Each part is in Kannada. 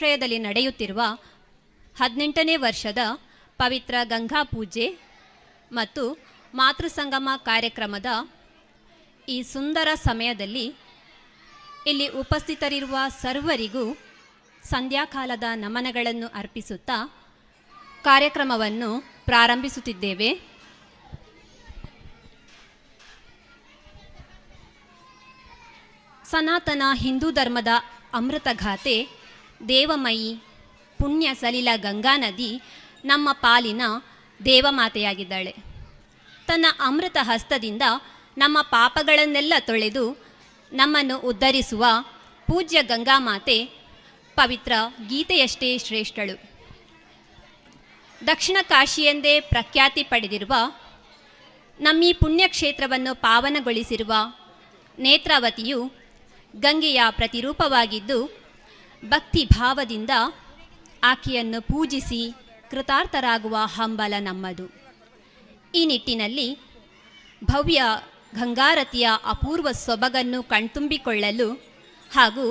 ಆಶ್ರಯದಲ್ಲಿ ನಡೆಯುತ್ತಿರುವ 18ನೇ ವರ್ಷದ ಪವಿತ್ರ ಗಂಗಾ ಪೂಜೆ ಮತ್ತು ಮಾತೃಸಂಗಮ ಕಾರ್ಯಕ್ರಮದ ಈ ಸುಂದರ ಸಮಯದಲ್ಲಿ ಇಲ್ಲಿ ಉಪಸ್ಥಿತರಿರುವ ಸರ್ವರಿಗೂ ಸಂಧ್ಯಾಕಾಲದ ನಮನಗಳನ್ನು ಅರ್ಪಿಸುತ್ತಾ ಕಾರ್ಯಕ್ರಮವನ್ನು ಪ್ರಾರಂಭಿಸುತ್ತಿದ್ದೇವೆ. ಸನಾತನ ಹಿಂದೂ ಧರ್ಮದ ಅಮೃತಗಾಥೆ ದೇವಮಯಿ ಪುಣ್ಯ ಸಲಿಲ ಗಂಗಾ ನದಿ ನಮ್ಮ ಪಾಲಿನ ದೇವಮಾತೆಯಾಗಿದ್ದಾಳೆ. ತನ್ನ ಅಮೃತ ಹಸ್ತದಿಂದ ನಮ್ಮ ಪಾಪಗಳನ್ನೆಲ್ಲ ತೊಳೆದು ನಮ್ಮನ್ನು ಉದ್ಧರಿಸುವ ಪೂಜ್ಯ ಗಂಗಾಮಾತೆ ಪವಿತ್ರ ಗೀತೆಯಷ್ಟೇ ಶ್ರೇಷ್ಠಳು. ದಕ್ಷಿಣ ಕಾಶಿಯೆಂದೇ ಪ್ರಖ್ಯಾತಿ ಪಡೆದಿರುವ ನಮ್ಮೀ ಪುಣ್ಯಕ್ಷೇತ್ರವನ್ನು ಪಾವನಗೊಳಿಸಿರುವ ನೇತ್ರಾವತಿಯು ಗಂಗೆಯ ಪ್ರತಿರೂಪವಾಗಿದ್ದು, ಭಕ್ತಿ ಭಾವದಿಂದ ಆಕೆಯನ್ನು ಪೂಜಿಸಿ ಕೃತಾರ್ಥರಾಗುವ ಹಂಬಲ ನಮ್ಮದು. ಈ ನಿಟ್ಟಿನಲ್ಲಿ ಭವ್ಯ ಗಂಗಾರತಿಯ ಅಪೂರ್ವ ಸೊಬಗನ್ನು ಕಣ್ತುಂಬಿಕೊಳ್ಳಲು ಹಾಗೂ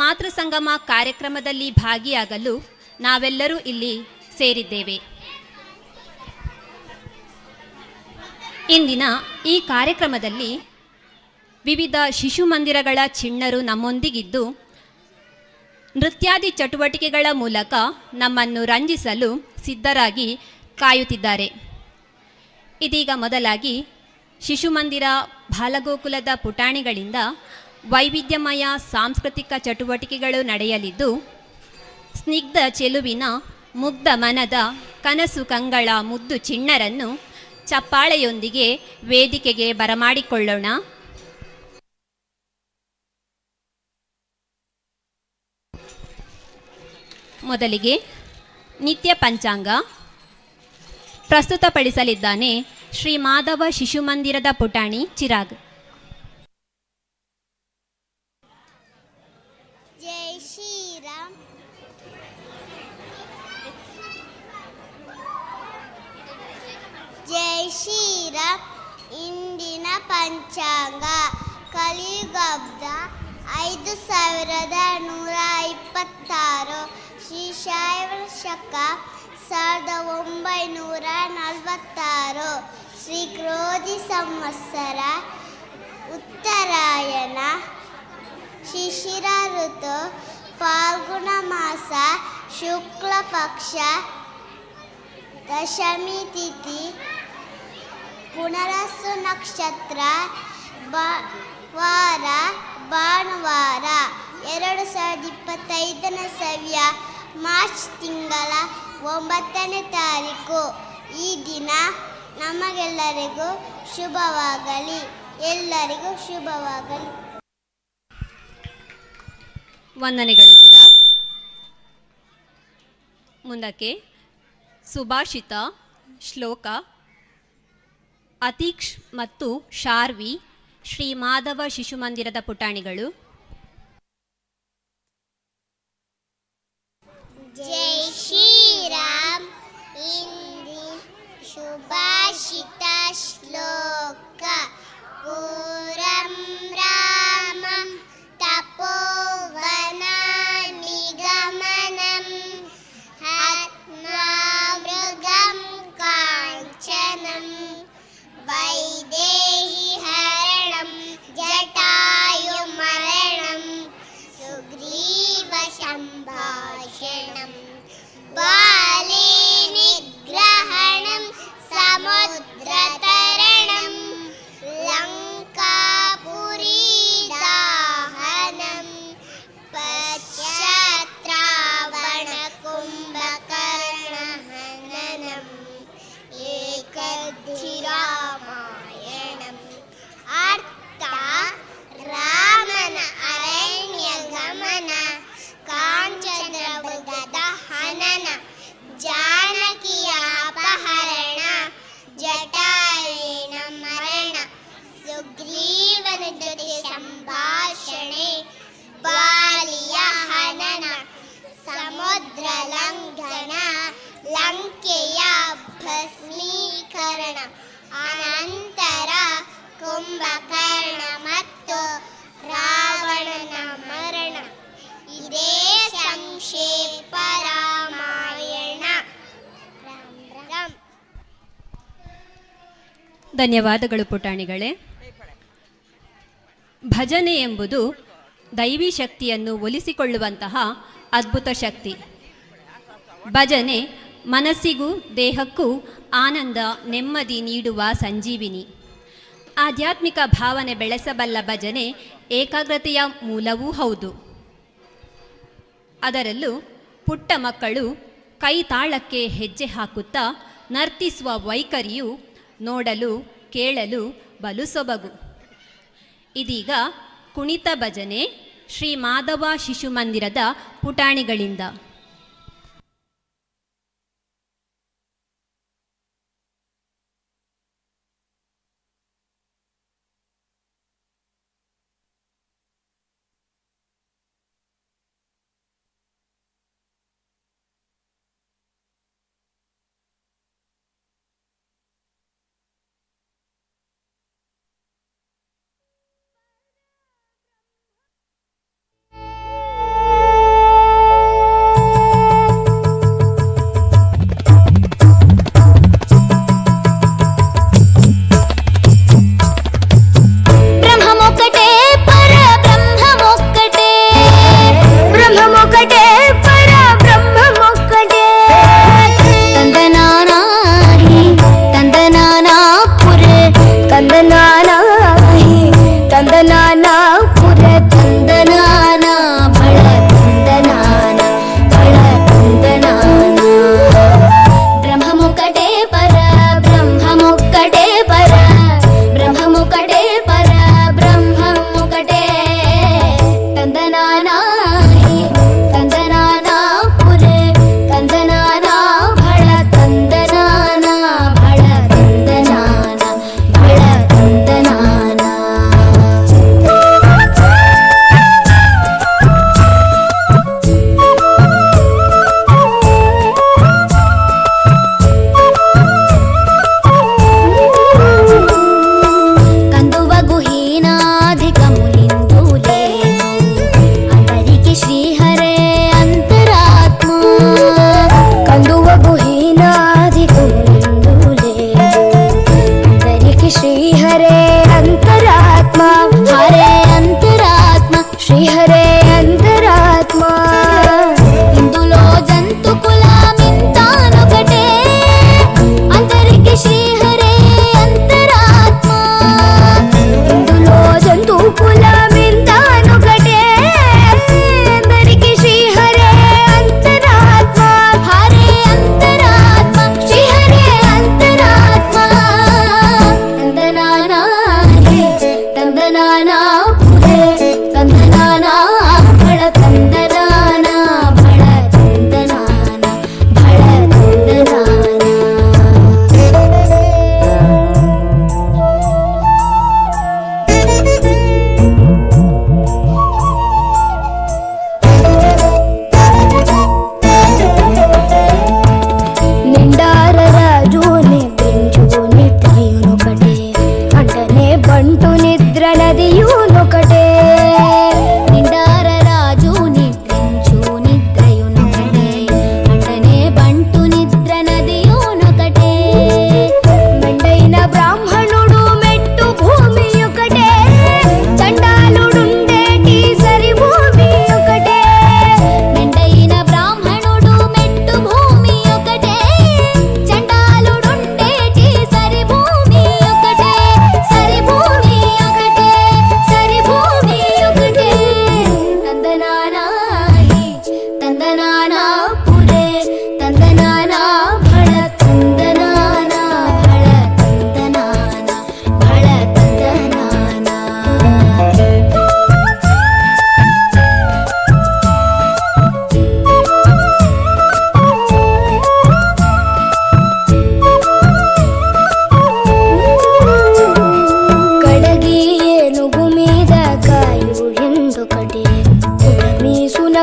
ಮಾತೃಸಂಗಮ ಕಾರ್ಯಕ್ರಮದಲ್ಲಿ ಭಾಗಿಯಾಗಲು ನಾವೆಲ್ಲರೂ ಇಲ್ಲಿ ಸೇರಿದ್ದೇವೆ. ಇಂದಿನ ಈ ಕಾರ್ಯಕ್ರಮದಲ್ಲಿ ವಿವಿಧ ಶಿಶು ಮಂದಿರಗಳ ಚಿಣ್ಣರು ನಮ್ಮೊಂದಿಗಿದ್ದು ನೃತ್ಯಾದಿ ಚಟುವಟಿಕೆಗಳ ಮೂಲಕ ನಮ್ಮನ್ನು ರಂಜಿಸಲು ಸಿದ್ಧರಾಗಿ ಕಾಯುತ್ತಿದ್ದಾರೆ. ಇದೀಗ ಮೊದಲಾಗಿ ಶಿಶು ಮಂದಿರ ಬಾಲಗೋಕುಲದ ಪುಟಾಣಿಗಳಿಂದ ವೈವಿಧ್ಯಮಯ ಸಾಂಸ್ಕೃತಿಕ ಚಟುವಟಿಕೆಗಳು ನಡೆಯಲಿದ್ದು, ಸ್ನಿಗ್ಧ ಚೆಲುವಿನ ಮುಗ್ಧ ಮನದ ಕನಸು ಕಂಗಳ ಮುದ್ದು ಚಿಣ್ಣರನ್ನು ಚಪ್ಪಾಳೆಯೊಂದಿಗೆ ವೇದಿಕೆಗೆ ಬರಮಾಡಿಕೊಳ್ಳೋಣ. ಮೊದಲಿಗೆ ನಿತ್ಯ ಪಂಚಾಂಗ ಪ್ರಸ್ತುತಪಡಿಸಲಿದ್ದಾನೆ ಶ್ರೀ ಮಾಧವ ಶಿಶು ಮಂದಿರದ ಪುಟಾಣಿ ಚಿರಾಗ್. ಜೈ ಶ್ರೀರಾಮ್. ಜೈ ಶ್ರೀರಾಮ್. ಇಂದಿನ ಪಂಚಾಂಗ ಕಲಿಯುಗದ 5126 ಶ್ರೀ ಶೈವ ಶಕ 1946 ಶ್ರೀ ಕ್ರೋಧಿ ಸಂವತ್ಸರ ಉತ್ತರಾಯಣ ಶಿಶಿರ ಋತು ಫಾಲ್ಗುಣ ಮಾಸ ಶುಕ್ಲ ಪಕ್ಷ ದಶಮಿ ತಿಥಿ ಪುನರಸು ನಕ್ಷತ್ರ ವಾರ ಭಾನುವಾರ 2025ನೇ ಸವ್ಯ ಮಾರ್ಚ್ ತಿಂಗಳ 9ನೇ ತಾರೀಕು. ಈ ದಿನ ನಮಗೆಲ್ಲರಿಗೂ ಶುಭವಾಗಲಿ. ಎಲ್ಲರಿಗೂ ಶುಭವಾಗಲಿ. ವಂದನೆಗಳು ಚಿರಾಗ್. ಮುಂದಕ್ಕೆ ಸುಭಾಷಿತ, ಶ್ಲೋಕ, ಅತೀಕ್ಷ್ ಮತ್ತು ಶಾರ್ವಿ ಶ್ರೀ ಮಾಧವ ಶಿಶು ಮಂದಿರದ ಪುಟಾಣಿಗಳು. ಜೈ ಶ್ರೀರಾಮ್. ಇಂದಿನ ಸುಭಾಷಿತ ಶ್ಲೋಕ ಪೂರಂ ರಾಮಂ ತಪೋವನ ನಿಗಮನಂ ಆತ್ಮಾಮೃಗಂ ಕಾಂಚನಂ ವೈದೇಹಿ ಹರಣಂ ಜಟಾಯು ಮರಣಂ ಸುಗ್ರೀವ ಸಂಭಾಷಣಂ ಬಾಲಿ ನಿಗ್ರಹಣಂ ಸಮುದ್ರತರಣಂ ಲಂಕಾಪುರಿ ದಾಹನಂ ಪಶ್ಚಾತ್ರಾವಣ ಕುಂಭಕರ್ಣ ಹನನಂ ಏಕಧಿರಾಮಾಯಣಂ. ಅರ್ಥ: ರಾಮನ ಅರಣ್ಯ ಗಮನ, ಕಾಂಚನಮೃಗದ ಹನನ, ಜಾನಕಿಯ ಅಪಹರಣ, ಜಟಾಯುವಿನ ಮರಣ, ಸುಗ್ರೀವನ ಜೊತೆ ಸಂಭಾಷಣೆ, ಬಾಲಿಯ ಹನನ, ಸಮುದ್ರ ಲಂಘನ, ಲಂಕೆಯ ಭಸ್ಮೀಕರಣ, ಅನಂತರ ಕುಂಭಕರ್ಣ ಮತ್ತು ರಾವಣನ ಮರಣ. ಇದೇ ಸಂಕ್ಷೇಪ ಧನ್ಯವಾದಗಳು ಪುಟಾಣಿಗಳೇ. ಭಜನೆ ಎಂಬುದು ದೈವಿ ಶಕ್ತಿಯನ್ನು ಒಲಿಸಿಕೊಳ್ಳುವಂತಹ ಅದ್ಭುತ ಶಕ್ತಿ. ಭಜನೆ ಮನಸ್ಸಿಗೂ ದೇಹಕ್ಕೂ ಆನಂದ ನೆಮ್ಮದಿ ನೀಡುವ ಸಂಜೀವಿನಿ. ಆಧ್ಯಾತ್ಮಿಕ ಭಾವನೆ ಬೆಳೆಸಬಲ್ಲ ಭಜನೆ ಏಕಾಗ್ರತೆಯ ಮೂಲವೂ ಹೌದು. ಅದರಲ್ಲೂ ಪುಟ್ಟ ಮಕ್ಕಳು ಕೈ ತಾಳಕ್ಕೆ ಹೆಜ್ಜೆ ಹಾಕುತ್ತಾ ನರ್ತಿಸುವ ವೈಖರಿಯು ನೋಡಲು ಕೇಳಲು ಬಲು ಸೊಬಗು. ಇದೀಗ ಕುಣಿತ ಭಜನೆ ಶ್ರೀ ಮಾಧವ ಶಿಶು ಮಂದಿರದ ಪುಟಾಣಿಗಳಿಂದ.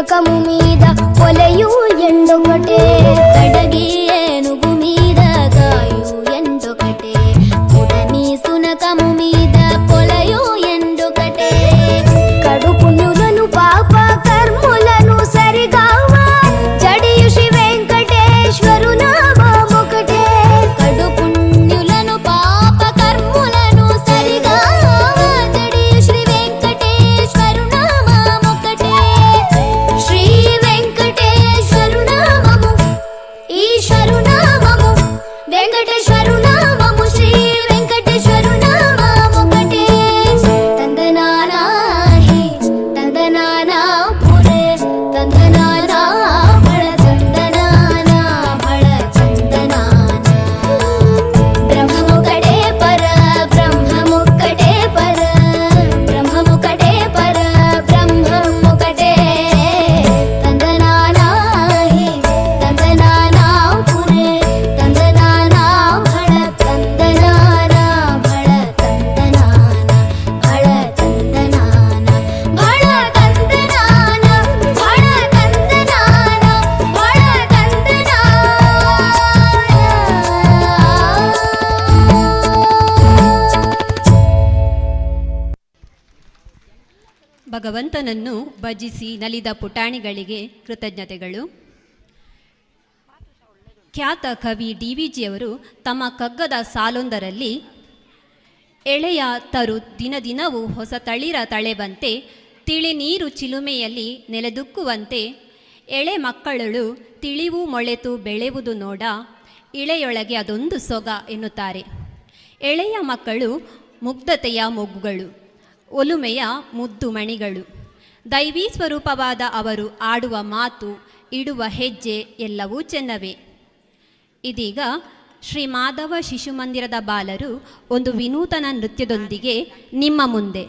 పుస్తకము మీద పొలయు ఎండొకటే, కడగి ఏనుగు మీద కాయు ఎండొకటే, పుడమి సునకము మీద పొలయు ఎండొకటే, కడు పుణ్యులను పాప కర్ములను సరిగావా జడియు శ్రీ వెంకటేశ్వరు నామమొకటే, కడు పుణ్యులను పాప కర్మ ಭಗವಂತನನ್ನು ಭಜಿಸಿ ನಲಿದ ಪುಟಾಣಿಗಳಿಗೆ ಕೃತಜ್ಞತೆಗಳು. ಖ್ಯಾತ ಕವಿ DVಜಿಯವರು ತಮ್ಮ ಕಗ್ಗದ ಸಾಲೊಂದರಲ್ಲಿ ಎಳೆಯ ತರು ದಿನದಿನವೂ ಹೊಸ ತಳಿರ ತಳೆವಂತೆ ತಿಳಿ ನೀರು ಚಿಲುಮೆಯಲ್ಲಿ ನೆಲೆದುಕ್ಕುವಂತೆ ಎಳೆ ಮಕ್ಕಳಳು ತಿಳಿವು ಮೊಳೆತು ಬೆಳೆಯುವುದು ನೋಡ ಇಳೆಯೊಳಗೆ ಅದೊಂದು ಸೊಗ ಎನ್ನುತ್ತಾರೆ. ಎಳೆಯ ಮಕ್ಕಳು ಮುಗ್ಧತೆಯ ಮೊಗ್ಗುಗಳು, ಒಲುಮೆಯ ಮುದ್ದು ಮಣಿಗಳು. ದೈವೀ ಸ್ವರೂಪವಾದ ಅವರು ಆಡುವ ಮಾತು, ಇಡುವ ಹೆಜ್ಜೆ ಎಲ್ಲವೂ ಚೆನ್ನವೇ. ಇದೀಗ ಶ್ರೀ ಮಾಧವ ಶಿಶುಮಂದಿರದ ಬಾಲರು ಒಂದು ವಿನೂತನ ನೃತ್ಯದೊಂದಿಗೆ ನಿಮ್ಮ ಮುಂದೆ.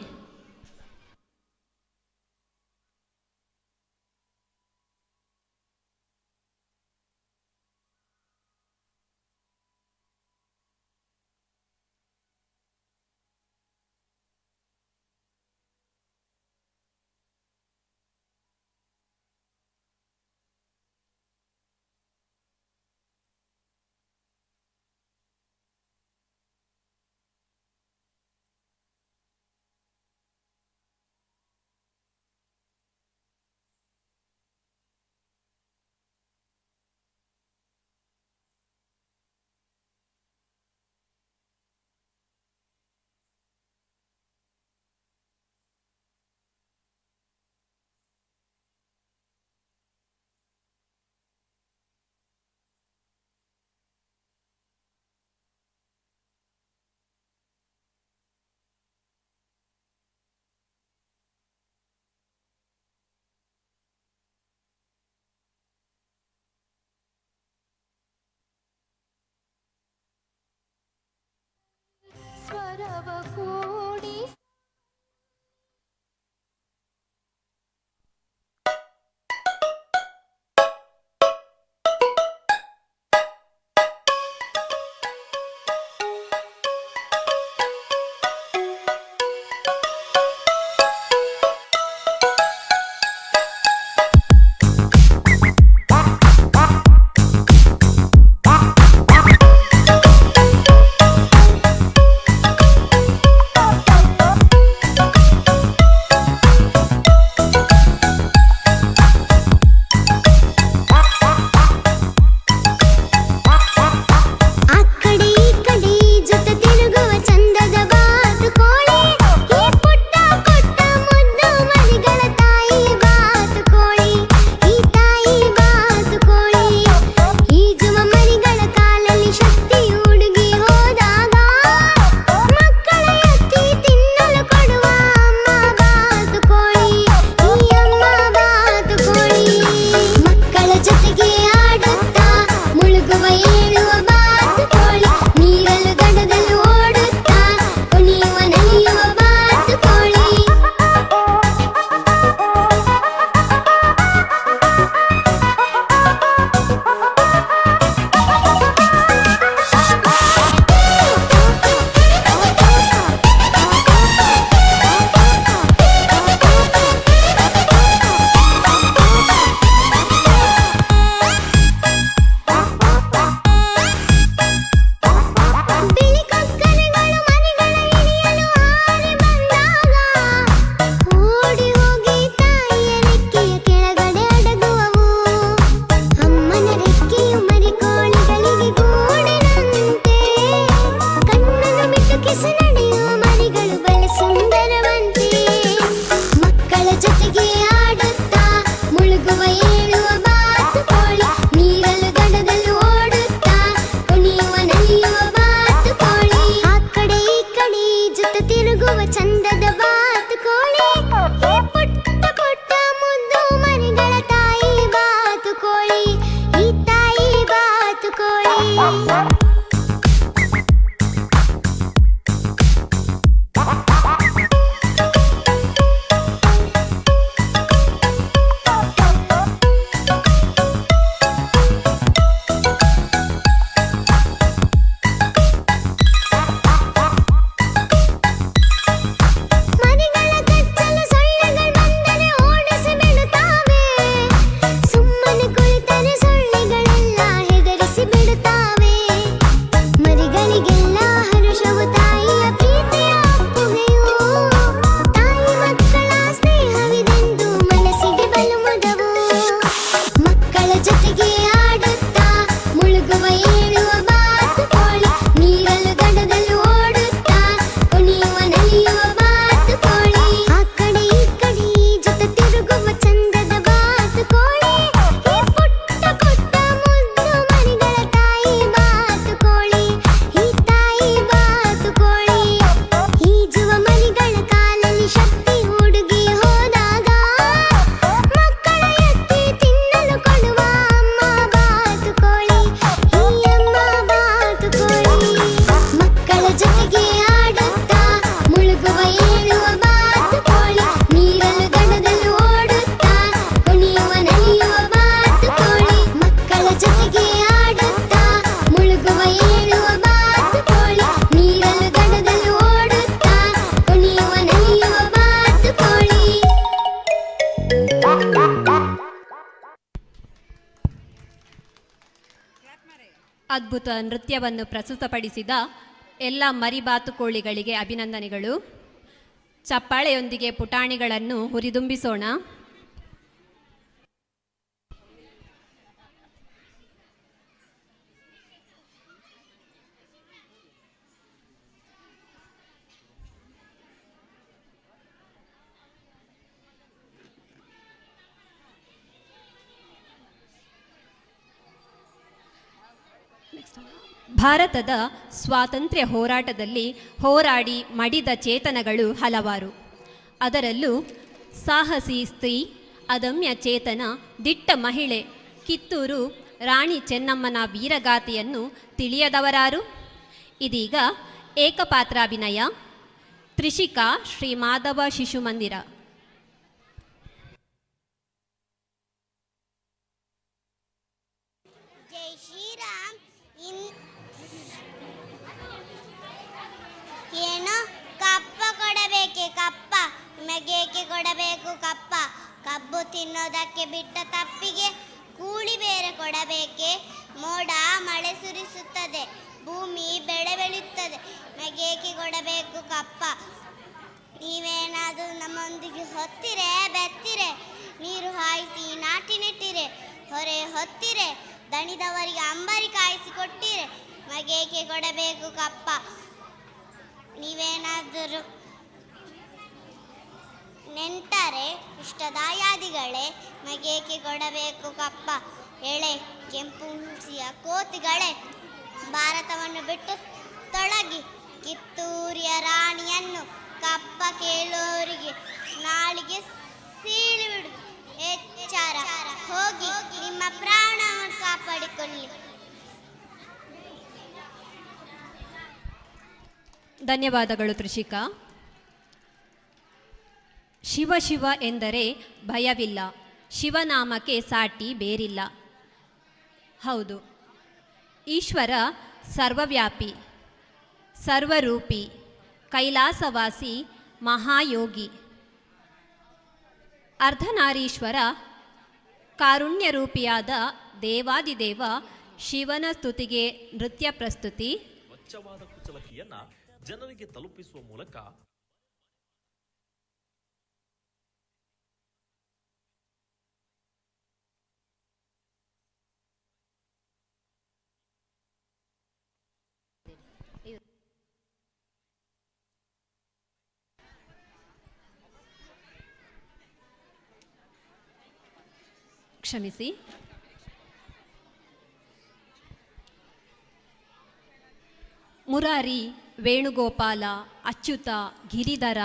ಸ್ವರವ ಕೂಡಿ ಜೊತೆಗೆ ಆಡುತ್ತಾ ಮುಳುಗುವ ಏಳುವ ಬಾತುಕೋಳಿ ನೀರಲ್ಲೂ ದಡದಲ್ಲೂ ಓಡುತ್ತಾ ಕುಣಿಯುವ ನಲಿಯುವ ಬಾತುಕೋಳಿ ಆ ಕಡೆ ಈ ಕಡೆ ಜೊತೆ ತಿರುಗುವ ಚಂದದ ಬಾತುಕೋಳಿ ಈ ಪುಟ್ಟ ಪುಟ್ಟ ಮುದ್ದು ಮರಿಗಳ ತಾಯಿ ಬಾತುಕೋಳಿ ಈ ತಾಯಿ ಬಾತುಕೋಳಿ ಈಜುವ ಮರಿಗಳ ಕಾಲಲ್ಲಿ ಶಕ್ತಿ ಹುಡುಗಿ ಹೋದಾಗ ಮಕ್ಕಳ ಎತ್ತಿ ತಿನ್ನಲು ಕೊಡುವ ಅಮ್ಮ ಬಾತುಕೋಳಿ ಈ ಅಮ್ಮ ಬಾತುಕೋಳಿ ಮಕ್ಕಳ ಜೊತೆಗೆ ಆಡುತ್ತಾ ಮುಳುಗುವ ಏಳುವ ಬಾತುಕೋಳಿ ನೀರಲ್ಲೂ ದಡದಲ್ಲೂ ಓಡುತ್ತಾ ಕುಣಿಯುವ ನಲಿಯುವ ಬಾತುಕೋಳಿ ಮಕ್ಕಳ ಜೊತೆಗೆ ಆಡುತ್ತಾ ಮುಳುಗುವ ಏಳುವ ಬಾತುಕೋಳಿ ನೀರಲ್ಲೂ ದಡದಲ್ಲೂ ಓಡುತ್ತಾ ಕುಣಿಯುವ ನಲಿಯುವ ಬಾತುಕೋಳಿ. ಅದ್ಭುತ ನೃತ್ಯವನ್ನು ಪ್ರಸ್ತುತಪಡಿಸಿದ ಎಲ್ಲ ಮರಿ ಬಾತುಕೋಳಿಗಳಿಗೆ ಅಭಿನಂದನೆಗಳು. ಚಪ್ಪಾಳೆಯೊಂದಿಗೆ ಪುಟಾಣಿಗಳನ್ನು ಹುರಿದುಂಬಿಸೋಣ. ಭಾರತದ ಸ್ವಾತಂತ್ರ್ಯ ಹೋರಾಟದಲ್ಲಿ ಹೋರಾಡಿ ಮಡಿದ ಚೇತನಗಳು ಹಲವಾರು. ಅದರಲ್ಲೂ ಸಾಹಸಿ ಸ್ತ್ರೀ, ಅದಮ್ಯ ಚೇತನ, ದಿಟ್ಟ ಮಹಿಳೆ ಕಿತ್ತೂರು ರಾಣಿ ಚೆನ್ನಮ್ಮನ ವೀರಗಾಥೆಯನ್ನು ತಿಳಿಯದವರಾರು? ಇದೀಗ ಏಕಪಾತ್ರಾಭಿನಯ ತ್ರಿಷಿಕಾ ಶ್ರೀ ಮಾಧವ ಶಿಶು ಮಂದಿರ. ಜೈ ಶ್ರೀರಾಮ್. ಏನು ಕಪ್ಪ ಕೊಡಬೇಕೆ? ಕಪ್ಪ ನಿಮಗೇಕೆ ಕೊಡಬೇಕು ಕಪ್ಪ? ಕಬ್ಬು ತಿನ್ನೋದಕ್ಕೆ ಬಿಟ್ಟ ತಪ್ಪಿಗೆ ಕೂಲಿ ಬೇರೆ ಕೊಡಬೇಕೆ? ಮೋಡ ಮಳೆ ಸುರಿಸುತ್ತದೆ, ಭೂಮಿ ಬೆಳೆ ಬೆಳೆಯುತ್ತದೆ, ನಿಮಗೇಕೆ ಕೊಡಬೇಕು ಕಪ್ಪ? ನೀವೇನಾದರೂ ನಮ್ಮೊಂದಿಗೆ ಹೊತ್ತಿರೆ ಬೆತ್ತಿರೆ, ನೀರು ಹಾಯಿಸಿ ನಾಟಿ ನೆಟ್ಟಿರೆ, ಹೊರೆ ಹೊತ್ತಿರೆ, ದಣಿದವರಿಗೆ ಅಂಬರಿ ಕಾಯಿಸಿ ಕೊಟ್ಟಿರೆ, ನಿಮಗೇಕೆ ಕೊಡಬೇಕು ಕಪ್ಪ? ನೀವೇನಾದರೂ ನೆಂಟರೆ ಇಷ್ಟದಾಯಾದಿಗಳೇ, ನಿಮಗೇಕೆ ಕೊಡಬೇಕು ಕಪ್ಪ? ಎಳೆ ಕೆಂಪು ಹುಸಿಯ ಕೋತಿಗಳೇ, ಭಾರತವನ್ನು ಬಿಟ್ಟು ತೊಳಗಿ, ಕಿತ್ತೂರಿಯ ರಾಣಿಯನ್ನು ಕಪ್ಪ ಕೇಳೋರಿಗೆ ನಾಳಿಗೆ ಸೀಳಿಬಿಡು. ಎಚ್ಚರ, ಹೋಗಿ ನಿಮ್ಮ ಪ್ರಾಣವನ್ನು ಕಾಪಾಡಿಕೊಳ್ಳಿ. ಧನ್ಯವಾದಗಳು ತ್ರಿಷಿಕಾ. ಶಿವ ಶಿವ ಎಂದರೆ ಭಯವಿಲ್ಲ, ಶಿವನಾಮಕ್ಕೆ ಸಾಟಿ ಬೇರಿಲ್ಲ. ಹೌದು, ಈಶ್ವರ ಸರ್ವವ್ಯಾಪಿ, ಸರ್ವರೂಪಿ, ಕೈಲಾಸವಾಸಿ, ಮಹಾಯೋಗಿ, ಅರ್ಧನಾರೀಶ್ವರ, ಕಾರುಣ್ಯರೂಪಿಯಾದ ದೇವಾದಿದೇವ ಶಿವನ ಸ್ತುತಿಗೆ ನೃತ್ಯ ಪ್ರಸ್ತುತಿ. ಸ್ವಚ್ಛವಾದ ಕುಚಲಕಿಯನ್ನ ಜನರಿಗೆ ತಲುಪಿಸುವ ಮೂಲಕ ಕ್ಷಮಿಸಿ. ಮುರಾರಿ, ವೇಣುಗೋಪಾಲ, ಅಚ್ಯುತ, ಗಿರಿಧರ,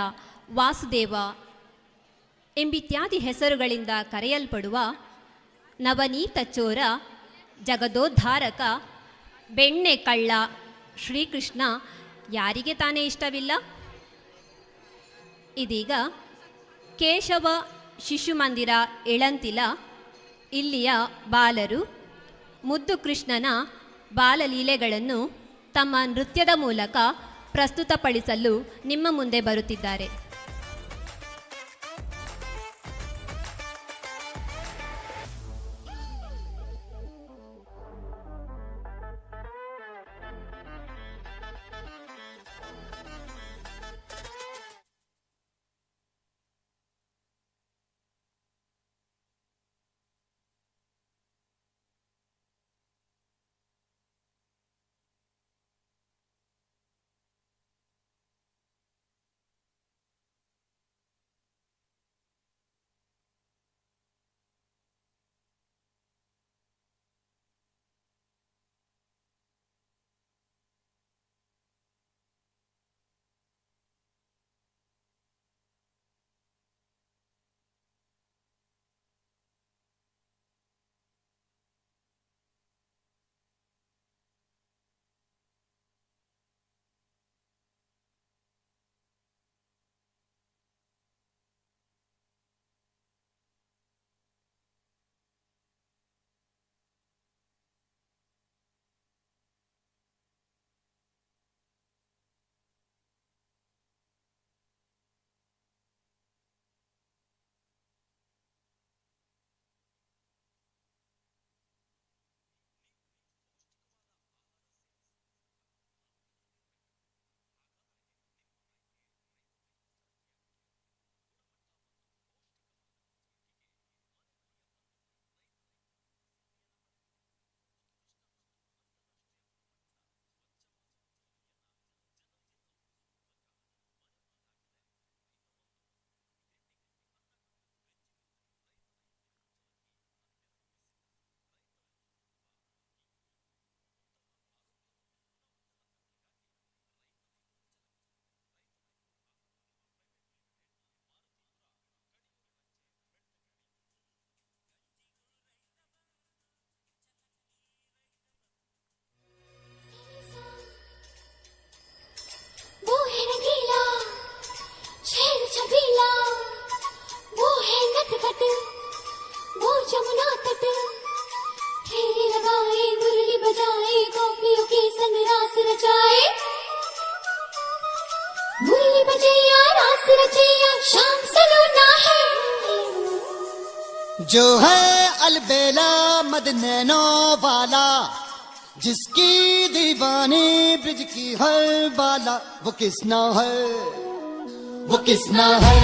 ವಾಸುದೇವ ಎಂಬಿತ್ಯಾದಿ ಹೆಸರುಗಳಿಂದ ಕರೆಯಲ್ಪಡುವ ನವನೀತ ಚೋರ, ಜಗದೋದ್ಧಾರಕ, ಬೆಣ್ಣೆ ಕಳ್ಳ ಶ್ರೀಕೃಷ್ಣ ಯಾರಿಗೆ ತಾನೇ ಇಷ್ಟವಿಲ್ಲ? ಇದೀಗ ಕೇಶವ ಶಿಶು ಮಂದಿರ ಇಳಂತಿಲ ಇಲ್ಲಿಯ ಬಾಲರು ಮುದ್ದು ಕೃಷ್ಣನ ಬಾಲಲೀಲೆಗಳನ್ನು ತಮ್ಮ ನೃತ್ಯದ ಮೂಲಕ ಪ್ರಸ್ತುತಪಡಿಸಲು ನಿಮ್ಮ ಮುಂದೆ ಬರುತ್ತಿದ್ದಾರೆ. जो है अलबेला मद नैनो वाला, जिसकी दीवानी ब्रिज की हर बाला, वो किसना है, वो किसना है,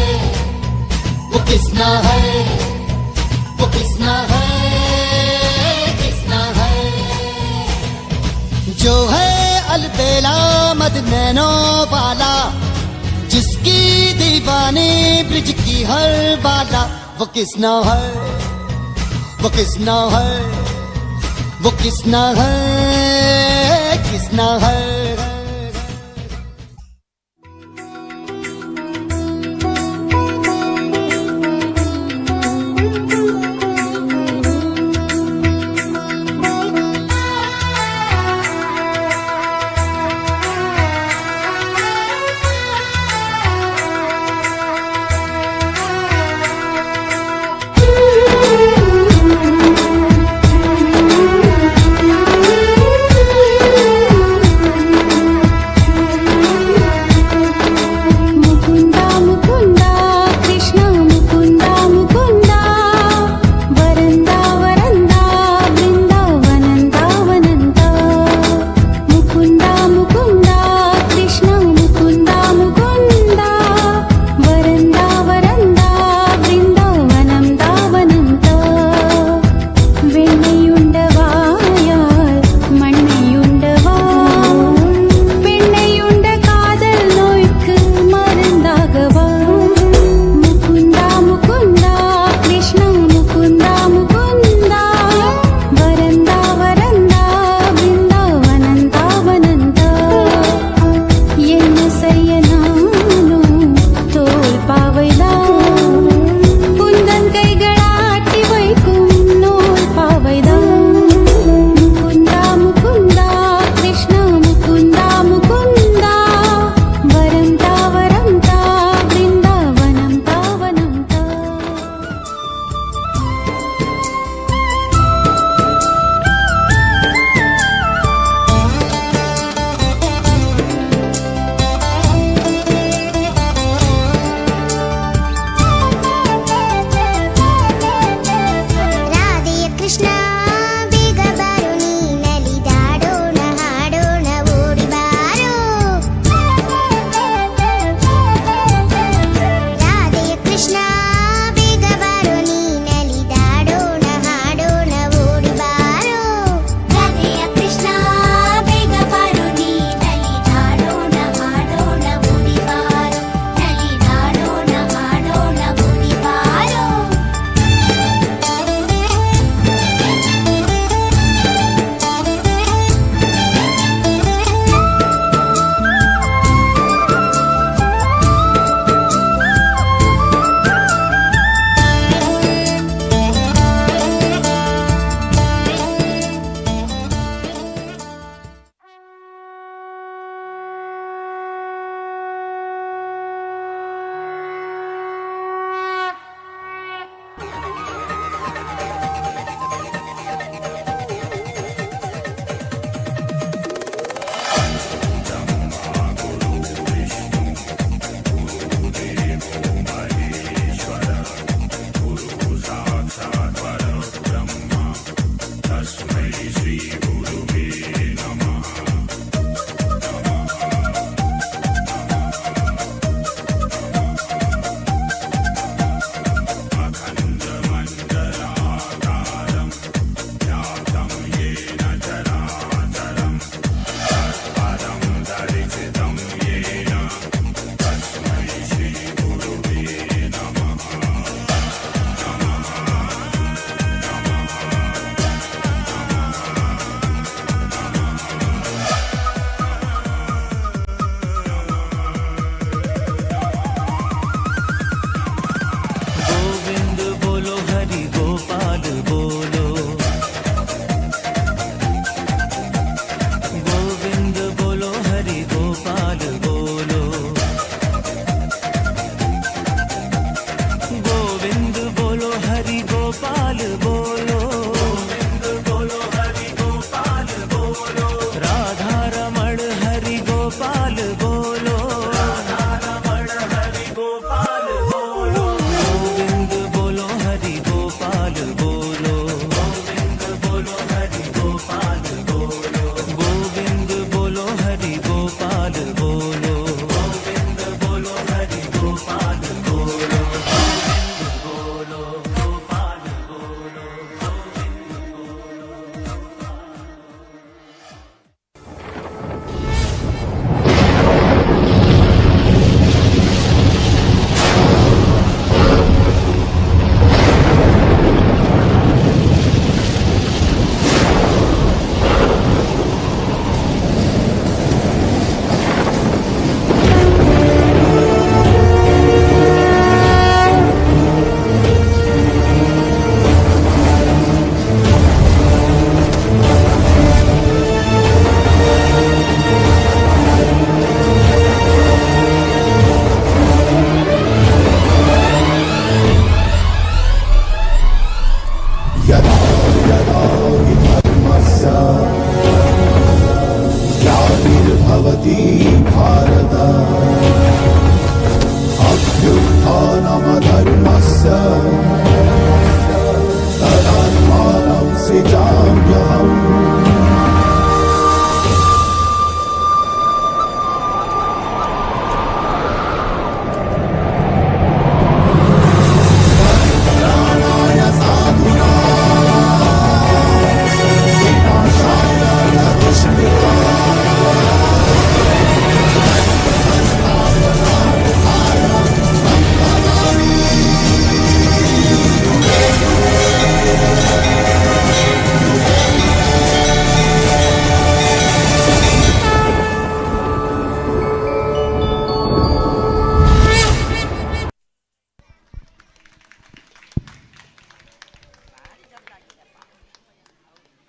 वो किसना है, वो किसना है, किसना है। जो है अलबेला मद नैनो वाला, जिसकी दीवानी ब्रिज की हर बाला, वो किसना है, वो किसना है, वो किसना है, किसना है।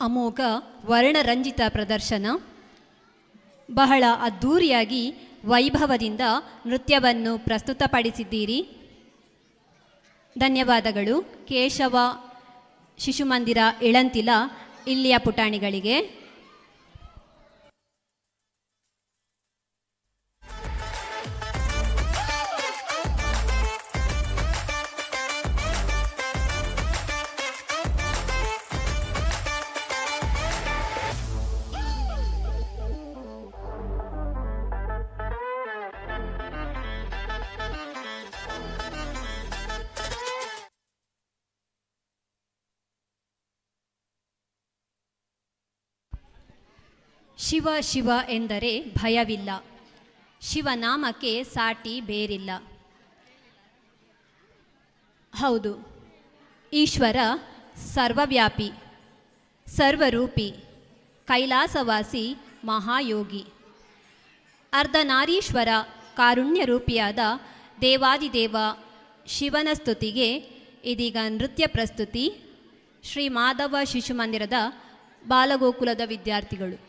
ಅಮೋಘ ವರ್ಣರಂಜಿತ ಪ್ರದರ್ಶನ. ಬಹಳ ಅದ್ಧೂರಿಯಾಗಿ ವೈಭವದಿಂದ ನೃತ್ಯವನ್ನು ಪ್ರಸ್ತುತಪಡಿಸಿದ್ದೀರಿ. ಧನ್ಯವಾದಗಳು ಕೇಶವ ಶಿಶುಮಂದಿರ ಇಳಂತಿಲ ಇಲ್ಲಿಯ ಪುಟಾಣಿಗಳಿಗೆ. ಶಿವ ಶಿವ ಎಂದರೆ ಭಯವಿಲ್ಲ, ಶಿವನಾಮಕ್ಕೆ ಸಾಟಿ ಬೇರಿಲ್ಲ. ಹೌದು, ಈಶ್ವರ ಸರ್ವವ್ಯಾಪಿ, ಸರ್ವರೂಪಿ, ಕೈಲಾಸವಾಸಿ, ಮಹಾಯೋಗಿ, ಅರ್ಧನಾರೀಶ್ವರ, ಕಾರುಣ್ಯರೂಪಿಯಾದ ದೇವಾದಿದೇವ ಶಿವನ ಸ್ತುತಿಗೆ ಇದೀಗ ನೃತ್ಯ ಪ್ರಸ್ತುತಿ. ಶ್ರೀ ಮಾಧವ ಶಿಶುಮಂದಿರದ ಬಾಲಗೋಕುಲದ ವಿದ್ಯಾರ್ಥಿಗಳು.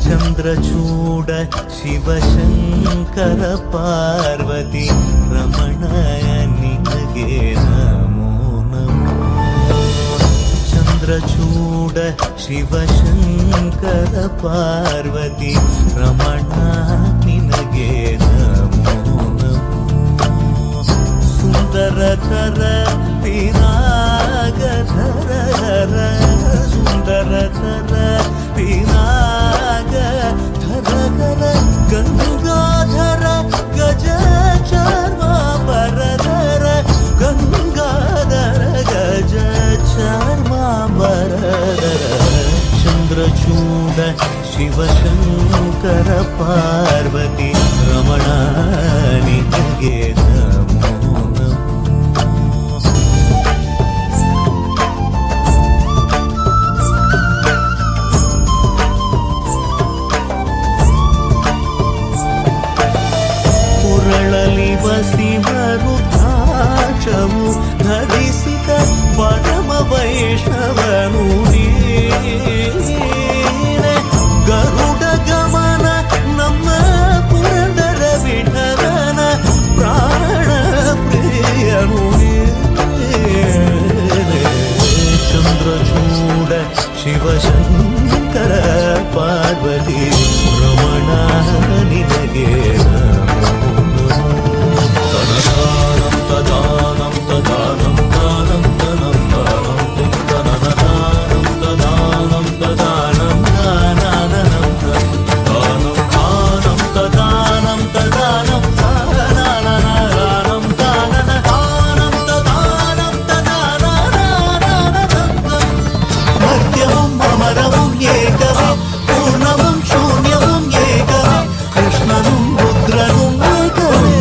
ಚಂದ್ರಚೂಡ ಶಿವಶಂಕರ ಪಾರ್ವತಿ ರಮಣ ನಿನಗೆ ನಮೋ ನಮೋ. ಚಂದ್ರಚೂಡ ಶಿವಶಂಕರ ಪಾರ್ವತಿ ರಮಣ ನಿನಗೆ ನಮೋ ನಮೋ. ಸುಂದರತರ ಪಿನಾಗಧರ ಸುಂದರತರ ಪಿನಾಗ ಧರ ಗಂಗಾಧರ ಗಜ ಚಾರ್ಮಾಂಬರಧರ ಗಂಗಾಧರ ಗಜ ಚಾರ್ಮಾಂಬರಧರ. ಚಂದ್ರಚೂಡ ಶಿವಶಂಕರ ಪಾರ್ವತಿ ರಮಣ ನಿನಗೆ ನಮೋ ನಮೋ. ಪುರಳಲಿ ವಸಿಮರುದ್ರಾಕ್ಷವು ಧರಿಸಿದ ಪರಮ ವೈಷ್ಣವನು ನೀನೆ. ಗರುಡ ಗಮನ ನಮ್ಮ ಪುರಂದರ ವಿಠಲನ ಪ್ರಾಣ ಪ್ರಿಯನು ನೀನೆ. ಚಂದ್ರಚೂಡ ಶಿವಶಂಕರ ಪಾರ್ವತಿ ರಮಣ ನಿನಗೆ ತನದಾನಂ ತದಾನಂ ತದಾನಂ ದಾನಂ ತನಂ ದಾನಂ ತನದಾನಂ ತದಾನಂ ತದಾನಂ ದಾನಂ ದಾನಂ ದಾನಂ ತದಾನಂ ತದಾನಂ ದಾನಂ ದಾನಂ ತದಾನಂ ತದಾನಂ. ಮಧ್ಯಮಂ ಅಮರವಂ ಏಕವೇ ಪೂರ್ಣವಂ ಶೂನ್ಯವಂ ಏಕವೇ ಕೃಷ್ಣನಂ ರುದ್ರನಂ ಏಕವೇ.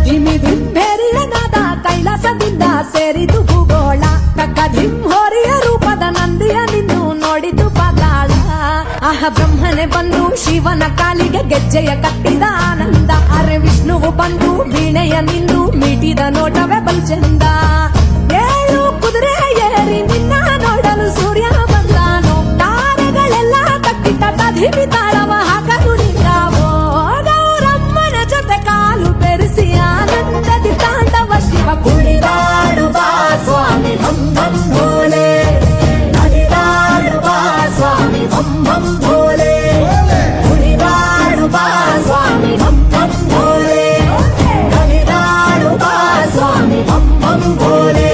ಧಿಮಿಧಿಂಭೆರಿಯನಾದ ಕೈಲಾಸದಿಂದ ಸೇರಿದು ಭೂಗೋಳ. ಕಕ್ಕಧಿಂ ಹೋರಿಯ ರೂಪದ ನಂದಿಯ ನಿಂದು ನೋಡಿತು ಪಾತಾಳ. ಆಹ ಬ್ರಹ್ಮನೆ ಬಂದು ಶಿವನ ಕಾಲಿಗೆ ಗೆಜ್ಜೆಯ ಕಟ್ಟಿದ ಆನಂದ. ಅರೆ ವಿಷ್ಣುವು ಬಂದು ವೀಣೆಯ ನಿಂದು ಮೀಟಿದ ನೋಟವೇ ಬಲ್ಚಂದ. ಏಳು ಕುದುರೆ ಏರಿ ನಿನ್ನ ನೋಡಲು ಸೂರ್ಯ ಬಂದಾನೋ. ತಾರೆಗಳೆಲ್ಲ ಕಟ್ಟಿಟ್ಟ ತಧಿಮಿ ತಾಳವ ಹಾಕಲು ನಿಂತಾವೋ. ಗೌರಮ್ಮನ ಜೊತೆ ಕಾಲು ಬೆರೆಸಿ ಆನಂದದಿ ತಾಂಡವ ಶಿವ ಕುಣಿದಾಡುವ ಸ್ವಾಮಿ ಭಂ ಭಂ ಭೋಲೆ. ನಲಿದಾಡುವ ಸ್ವಾಮಿ ಭಂ ಭಂ ಭೋಲೆ. ಕುಣಿದಾಡುವ ಸ್ವಾಮಿ ಭಂ ಭಂ ಭೋಲೆ. ನಲಿದಾಡುವ ಸ್ವಾಮಿ ಭಂ ಭಂ ಭೋಲೆ.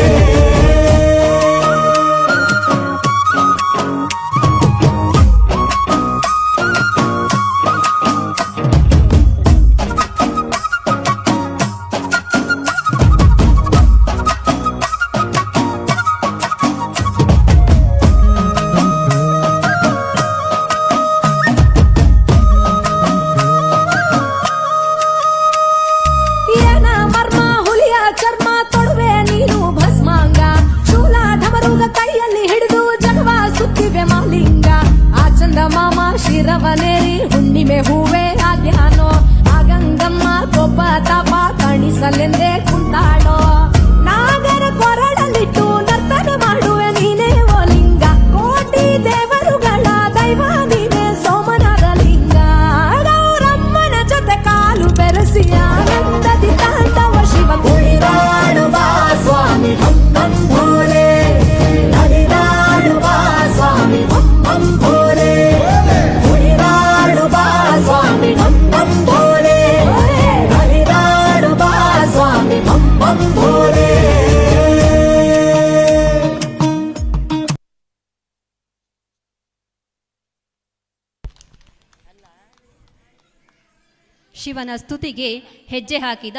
ಶಿವನ ಸ್ತುತಿಗೆ ಹೆಜ್ಜೆ ಹಾಕಿದ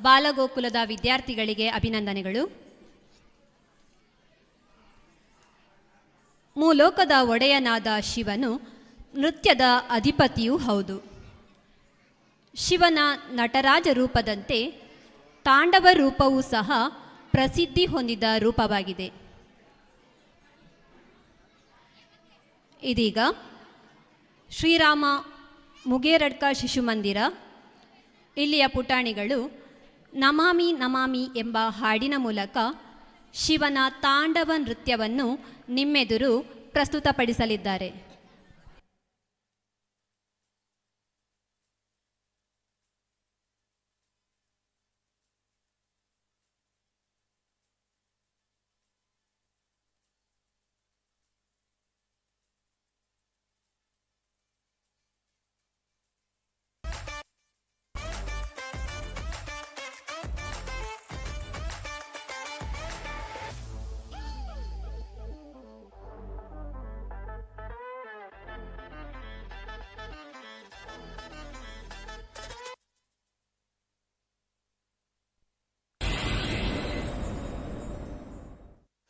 ಬಾಲಗೋಕುಲದ ವಿದ್ಯಾರ್ಥಿಗಳಿಗೆ ಅಭಿನಂದನೆಗಳು. ಮೂಲೋಕದ ಒಡೆಯನಾದ ಶಿವನು ನೃತ್ಯದ ಅಧಿಪತಿಯೂ ಹೌದು. ಶಿವನ ನಟರಾಜ ರೂಪದಂತೆ ತಾಂಡವ ರೂಪವೂ ಸಹ ಪ್ರಸಿದ್ಧಿ ಹೊಂದಿದ ರೂಪವಾಗಿದೆ. ಇದೀಗ ಶ್ರೀರಾಮ ಮುಗೇರಡ್ಕ ಶಿಶುಮಂದಿರ ಇಲ್ಲಿಯ ಪುಟಾಣಿಗಳು ನಮಾಮಿ ನಮಾಮಿ ಎಂಬ ಹಾಡಿನ ಮೂಲಕ ಶಿವನ ತಾಂಡವ ನೃತ್ಯವನ್ನು ನಿಮ್ಮೆದುರು ಪ್ರಸ್ತುತಪಡಿಸಲಿದ್ದಾರೆ.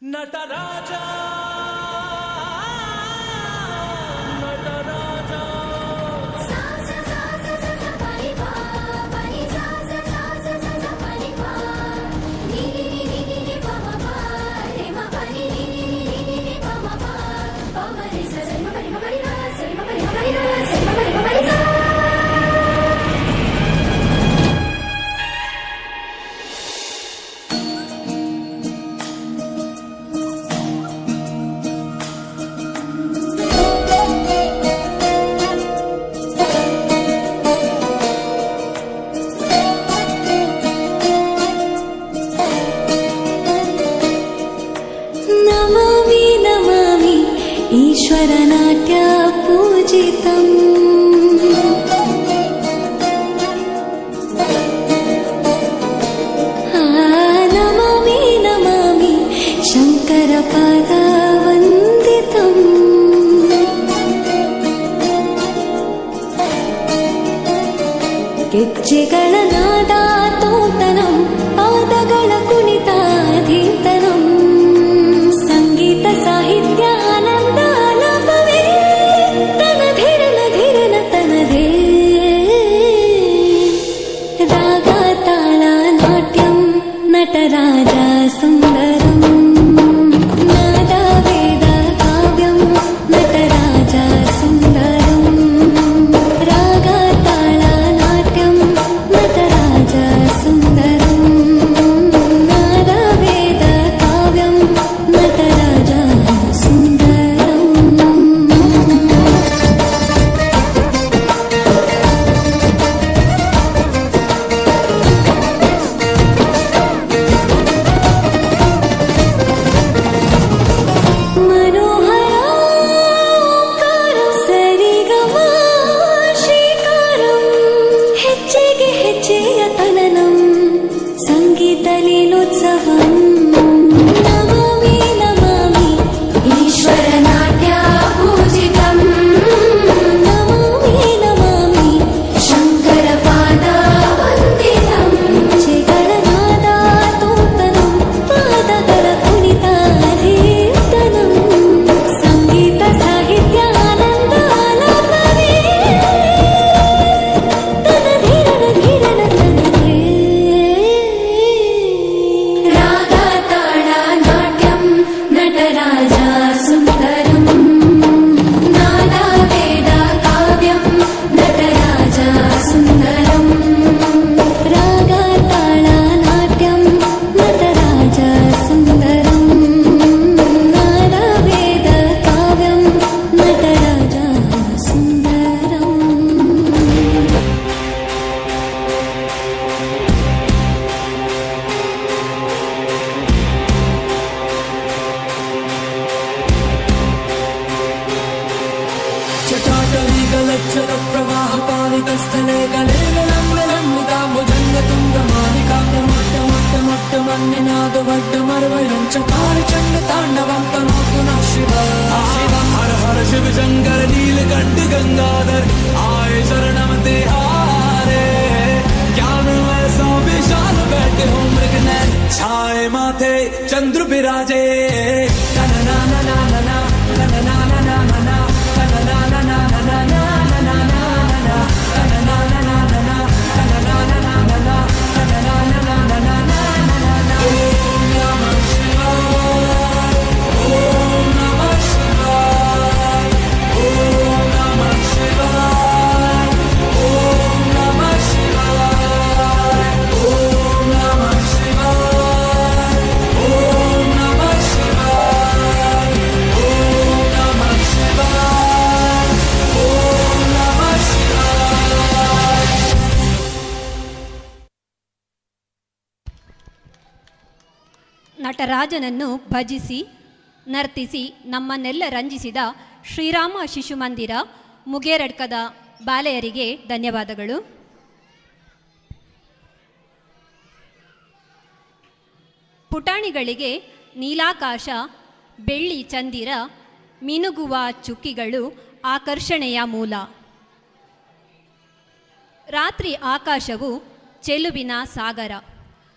ನಟರಾಜ ಈಶ್ವರನಾಟ್ಯ ಪೂಜಿತಂ ನಮಾಮಿ ನಮಾಮಿ ಶಂಕರ ಪಾದ ವಂದಿತಂ ಗೆಜ್ಜೆಗಳ ನಾದ ತೋಂತನಂ ಪಾದಗಳ ಕುಣಿತಾಧೀತನಂ ಸಂಗೀತ ಸಾಹಿತ್ಯ ಆನಂದ ಆಲಾಪವೇ ತನಧಿರನ ಧಿರನ ತನದೇ ರಾಗ ತಾಳ ನಾಟ್ಯಂ ನಟರಾಜ ಸುಂದರಂ ನಾದ ವೇದ ಕಾವ್ಯಂ ನಟರಾಜ ಸುಂದರಂ ರಾಗ ತಾಳ ನಾಟ್ಯಂ ನಟರಾಜ ಸುಂದರಂ ನಾದ ವೇದ ಕಾವ್ಯಂ ನಟರಾಜ ಸುಂದರಂ. ಮನೋಹರ ಓಂಕಾರಂ ಸರಿಗಮ ಶ್ರೀಕಾರಂ ಹೆಜ್ಜೆಗೆ ಹೆಜ್ಜೆಯ ತನನಂ ಸಂಗೀತ ಲೀಲೋತ್ಸವಂ ನಮಾಮಿ ನಮಾಮಿ ಈಶ್ವರ ನಾಟ್ಯ ಪೂಜಿತಂ ನಮಾಮಿ ನಮಾಮಿ ಶಂಕರ ಪಾದ ವಂದಿತಂ ಗೆಜ್ಜೆಗಳ ನಾದ ತೋಂತನಂ ಪಾದಗಳ ಕುಣಿತಾಧೀತನಂ ಸಂಗೀತ ಸಾಹಿತ್ಯ ಆನಂದ ಆಲಾಪವೇ ತನಧಿರನ ಧಿರನ ತನದೇ ರಾಗ ತಾಳ ನಾಟ್ಯಂ ನಟರಾಜ ಸುಂದರಂ ನಾದ ವೇದ ಕಾವ್ಯಂ ನಟರಾಜ ಸುಂದರಂ ರಾಗ ತಾಳ ನಾಟ್ಯಂ ನಟರಾಜ ಸುಂದರಂ ನಾದ ವೇದ ಕಾವ್ಯಂ ನಟರಾಜ ಸುಂದರಂ. जटाटवीगलज्जल प्रवाह पावितस्थले गले लम्बिता भुजंग तुंग मालिकाव्यमुट्टमुट्टमुट्टमन्निनादवड्डमर्वयं चकार चण्ड ताण्डवं तनोतु नः शिवः हर हर शिव शंकर नीलकंठ गंगाधर आए शरणम ते हारे. ನಟರಾಜನನ್ನು ಭಜಿಸಿ ನರ್ತಿಸಿ ನಮ್ಮನ್ನೆಲ್ಲ ರಂಜಿಸಿದ ಶ್ರೀರಾಮ ಶಿಶು ಮಂದಿರ ಮುಗೇರಡ್ಕದ ಬಾಲೆಯರಿಗೆ ಧನ್ಯವಾದಗಳು. ಪುಟಾಣಿಗಳಿಗೆ ನೀಲಾಕಾಶ, ಬೆಳ್ಳಿ ಚಂದಿರ, ಮಿನುಗುವ ಚುಕ್ಕಿಗಳು ಆಕರ್ಷಣೆಯ ಮೂಲ. ರಾತ್ರಿ ಆಕಾಶವು ಚೆಲುವಿನ ಸಾಗರ,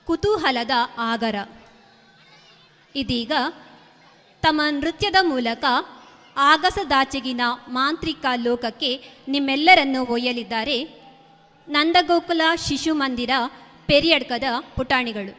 ಕುತೂಹಲದ ಆಗರ. ಇದೀಗ ತಮ್ಮ ನೃತ್ಯದ ಮೂಲಕ ಆಗಸದಾಚೆಗಿನ ಮಾಂತ್ರಿಕ ಲೋಕಕ್ಕೆ ನಿಮ್ಮೆಲ್ಲರನ್ನು ಒಯ್ಯಲಿದ್ದಾರೆ ನಂದಗೋಕುಲ ಶಿಶು ಮಂದಿರ ಪೆರಿಯಡ್ಕದ ಪುಟಾಣಿಗಳು.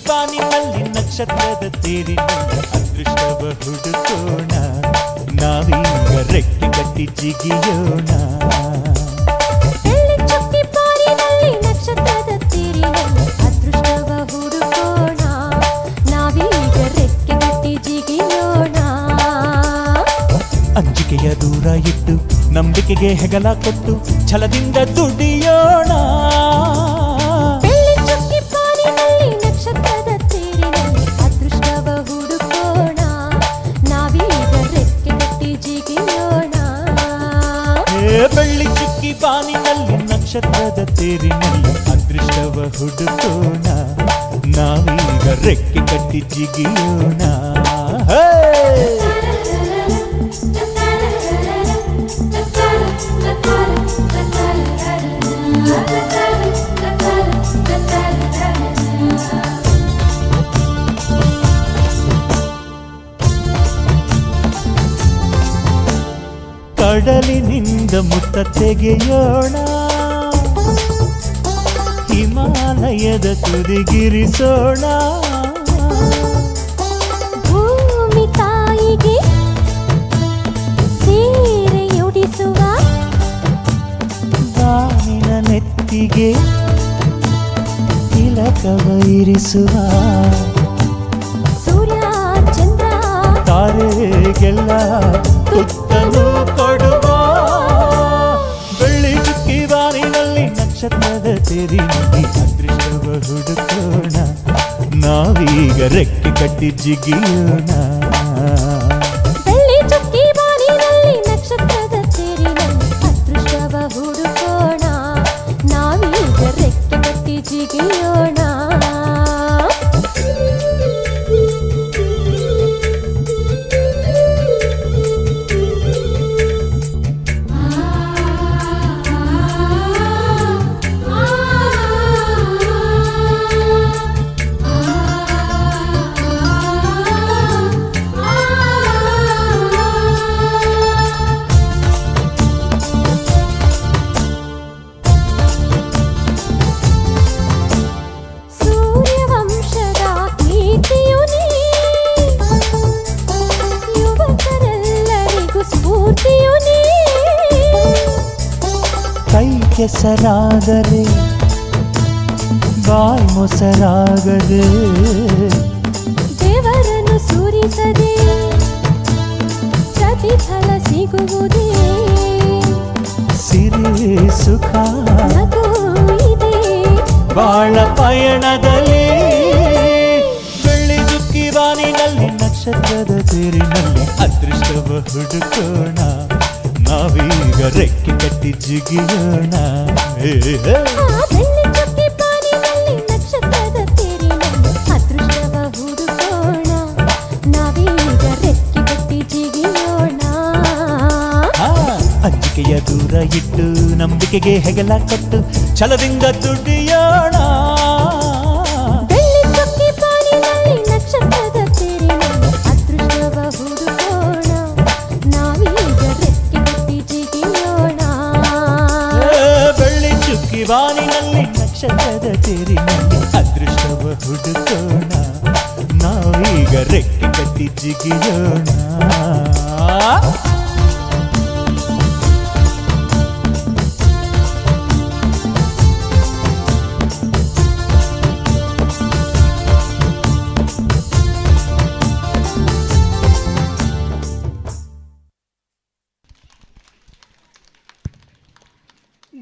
ಬಾನಿನಲ್ಲಿ ನಕ್ಷತ್ರದ ತೇರಿನಲ್ಲಿ ಅದೃಷ್ಟವ ಹುಡುಕೋಣ, ನಾವೀಗ ರೆಕ್ಕೆ ಕಟ್ಟಿ ಜಿಗಿಯೋಣ. ನಕ್ಷತ್ರದ ತೇರಿನಲ್ಲಿ ಅದೃಷ್ಟವ ಹುಡುಕೋಣ, ನಾವೀಗ ರೆಕ್ಕೆ ಕಟ್ಟಿ ಜಿಗಿಯೋಣ. ಅಂಜಿಕೆಯ ದೂರ ಇಟ್ಟು ನಂಬಿಕೆಗೆ ಹೆಗಲ ಕೊಟ್ಟು ಛಲದಿಂದ ದುಡಿಯೋಣ. ನಕ್ಷತ್ರದ ತೇರಿನಲ್ಲಿ ಅದೃಷ್ಟವ ಹುಡುಕೋಣ, ನಾವೀಗ ರೆಕ್ಕೆ ಕಟ್ಟಿ ಜಿಗಿಯೋಣ. ಬೆಳ್ಳಿ ಚುಕ್ಕಿ ಬಾನಿನಲ್ಲಿ ನಕ್ಷತ್ರದ ತೇರಿನಲ್ಲಿ ಅದೃಷ್ಟವ ಹುಡುಕೋಣ, ನಾವೀಗ ರೆಕ್ಕೆ ಕಟ್ಟಿ ಜಿಗಿಯೋಣ. ಕಡಲಿನಿಂದ ಮುತ್ತ ತೆಗೆಯೋಣ, ಹಿಮಾಲಯದ ತುದಿಗಿರಿಸೋಣ. ಭೂಮಿ ತಾಯಿಗೆ ಸೀರೆಯುಡಿಸುವ, ಬಾನಿನ ನೆತ್ತಿಗೆ ತಿಲಕವ ಇರಿಸುವ. ಸೂರ್ಯ ಚಂದ್ರ ತಾರೆಗೆಲ್ಲ ತುತ್ತನು ಕೊಡುವ. ಬೆಳ್ಳಿ ಚುಕ್ಕಿ ಬಾನಿನಲ್ಲಿ ನಕ್ಷತ್ರದ ತೇರಿನಲ್ಲಿ ಅದೃಷ್ಟವ ಹುಡುಕೋಣ, ನಾವೀಗ ರೆಕ್ಕೆ ಕಟ್ಟಿ ಜಿಗಿಯೋಣ. ಬೆಳ್ಳಿ ಚುಕ್ಕಿ ಬಾನಿನಲ್ಲಿ ನಕ್ಷತ್ರದ ತೇರಿನಲ್ಲಿ ಅದೃಷ್ಟವ ಹುಡುಕೋಣ, ನಾವೀಗ ರೆಕ್ಕೆ ಕಟ್ಟಿ ಜಿಗಿಯೋಣ. ಕೆಸರಾದರೆ ಬಾಯಿ ಮೊಸರಾಗದೆ ದೇವರನ್ನು ಸೂರಿಸದೆ ಪ್ರತಿಫಲ ಸಿಗುವುದೇ ಸಿರಿ ಸುಖ ನಗು ಇದೆ ಬಾಳ ಪಯಣದಲ್ಲಿ ಬೆಳ್ಳಿ ಚುಕ್ಕಿ ಬಾನಿನಲ್ಲಿ ನಕ್ಷತ್ರದ ತೇರಿನಲ್ಲಿ ಅದೃಷ್ಟವ ಹುಡುಕೋಣ ನಾವೀಗ ರೆಕ್ಕೆ ಕಟ್ಟಿ ಜಿಗಿಯೋಣ ಆ ಬೆಳ್ಳಿ ಚುಕ್ಕಿ ಬಾನಿನಲ್ಲಿ ನಕ್ಷತ್ರದ ತೇರಿನಲ್ಲಿ ಅದೃಷ್ಟವ ಹುಡುಕೋಣ ನಾವೀಗ ರೆಕ್ಕೆ ಕಟ್ಟಿ ಜಿಗಿಯೋಣ ಅಂಜಿಕೆಯ ದೂರ ಇಟ್ಟು ನಂಬಿಕೆಗೆ ಹೆಗಲ ಕೊಟ್ಟು ಛಲದಿಂದ ದುಡಿಯೋಣ ಬೆಳ್ಳಿ ಚುಕ್ಕಿ ಬಾನಿನಲ್ಲಿ ನಕ್ಷತ್ರದ ತೇರಿನಲ್ಲಿ ಅದೃಷ್ಟವ ಹುಡುಕೋಣ ನಾವೀಗ ರೆಕ್ಕೆ ಕಟ್ಟಿ ಜಿಗಿಯೋಣ ಬೆಳ್ಳಿ ಚುಕ್ಕಿ ಬಾನಿನಲ್ಲಿ ನಕ್ಷತ್ರದ ತೇರಿನಲ್ಲಿ ಅದೃಷ್ಟವ ಹುಡುಕೋಣ ನಾವೀಗ ರೆಕ್ಕೆ ಕಟ್ಟಿ ಜಿಗಿಯೋಣ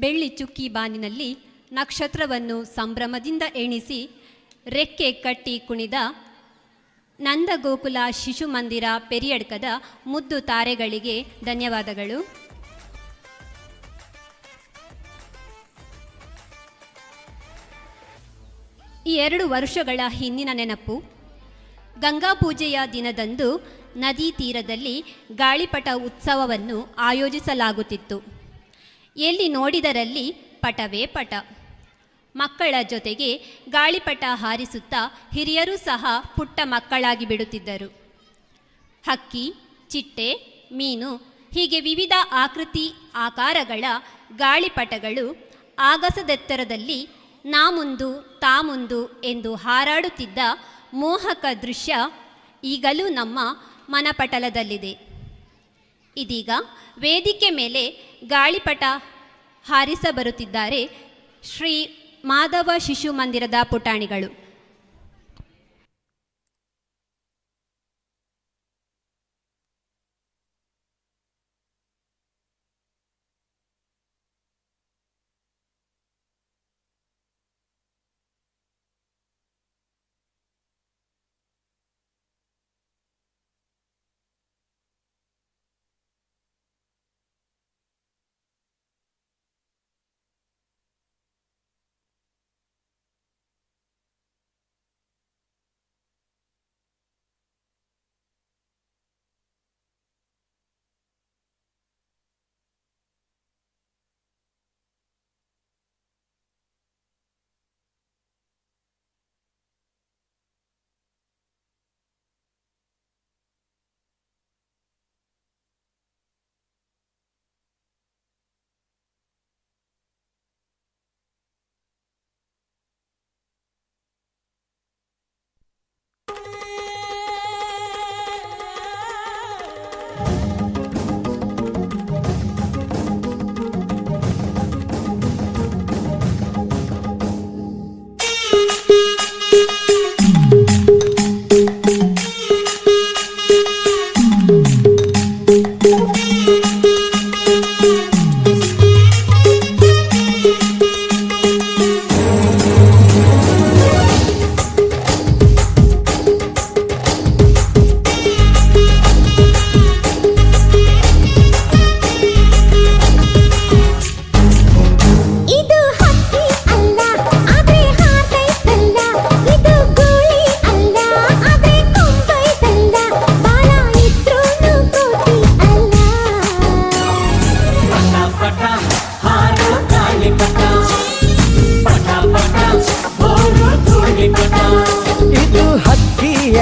ಬೆಳ್ಳಿ ಚುಕ್ಕಿ ಬಾನಿನಲ್ಲಿ ನಕ್ಷತ್ರವನ್ನು ಸಂಭ್ರಮದಿಂದ ಎಣಿಸಿ ರೆಕ್ಕೆ ಕಟ್ಟಿ ಕುಣಿದ ನಂದಗೋಕುಲ ಶಿಶು ಮಂದಿರ ಪೆರಿಯಡ್ಕದ ಮುದ್ದು ತಾರೆಗಳಿಗೆ ಧನ್ಯವಾದಗಳು. ಈ 2 ವರ್ಷಗಳ ಹಿಂದಿನ ನೆನಪು. ಗಂಗಾ ಪೂಜೆಯ ದಿನದಂದು ನದಿ ತೀರದಲ್ಲಿ ಗಾಳಿಪಟ ಉತ್ಸವವನ್ನು ಆಯೋಜಿಸಲಾಗುತ್ತಿತ್ತು. ಎಲ್ಲಿ ನೋಡಿದರಲ್ಲಿ ಪಟವೇ ಪಟ. ಮಕ್ಕಳ ಜೊತೆಗೆ ಗಾಳಿಪಟ ಹಾರಿಸುತ್ತಾ ಹಿರಿಯರೂ ಸಹ ಪುಟ್ಟ ಮಕ್ಕಳಾಗಿ ಬಿಡುತ್ತಿದ್ದರು. ಹಕ್ಕಿ, ಚಿಟ್ಟೆ, ಮೀನು ಹೀಗೆ ವಿವಿಧ ಆಕೃತಿ ಆಕಾರಗಳ ಗಾಳಿಪಟಗಳು ಆಗಸದೆತ್ತರದಲ್ಲಿ ನಾ ಮುಂದು ತಾ ಮುಂದು ಎಂದು ಹಾರಾಡುತ್ತಿದ್ದ ಮೋಹಕ ದೃಶ್ಯ ಈಗಲೂ ನಮ್ಮ ಮನಪಟಲದಲ್ಲಿದೆ. ಇದೀಗ ವೇದಿಕೆ ಮೇಲೆ ಗಾಳಿಪಟ ಹಾರಿಸಬರುತ್ತಿದ್ದಾರೆ ಶ್ರೀ ಮಾಧವ ಶಿಶು ಮಂದಿರದ ಪುಟಾಣಿಗಳು.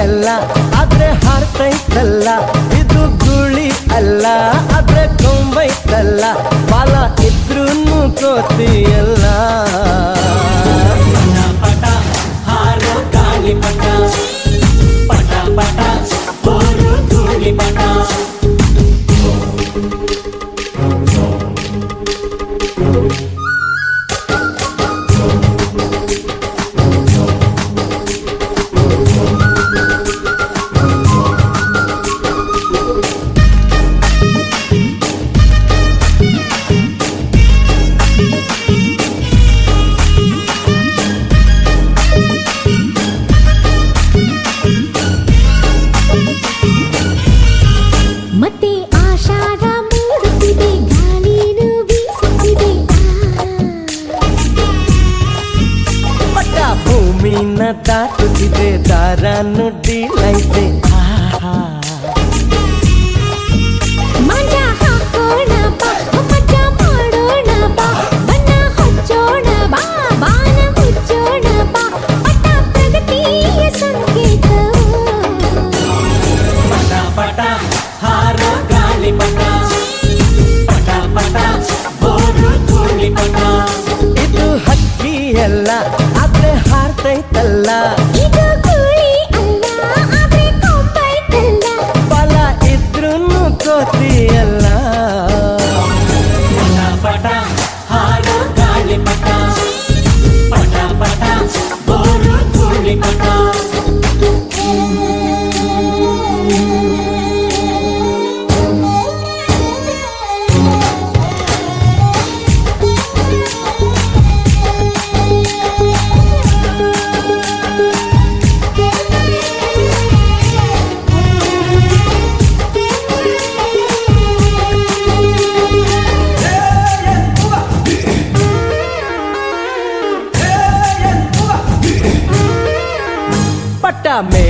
ಅಲ್ಲ ಆದ್ರೆ ಹಾರ್ತೈತಲ್ಲ, ಇದು ಗುಳಿ ಅಲ್ಲ ಆದ್ರೆ ಕೊಂಬೈತಲ್ಲ, ಬಾಲ ಇದ್ರೂನು ಕೋತಿಯಲ್ಲ. ಪಟ ಹಾರೋ ಗಾಳಿ ಪಟ, ಪಟ ಪಟ ಹೋರು ಧೂಳಿ ಪಟ.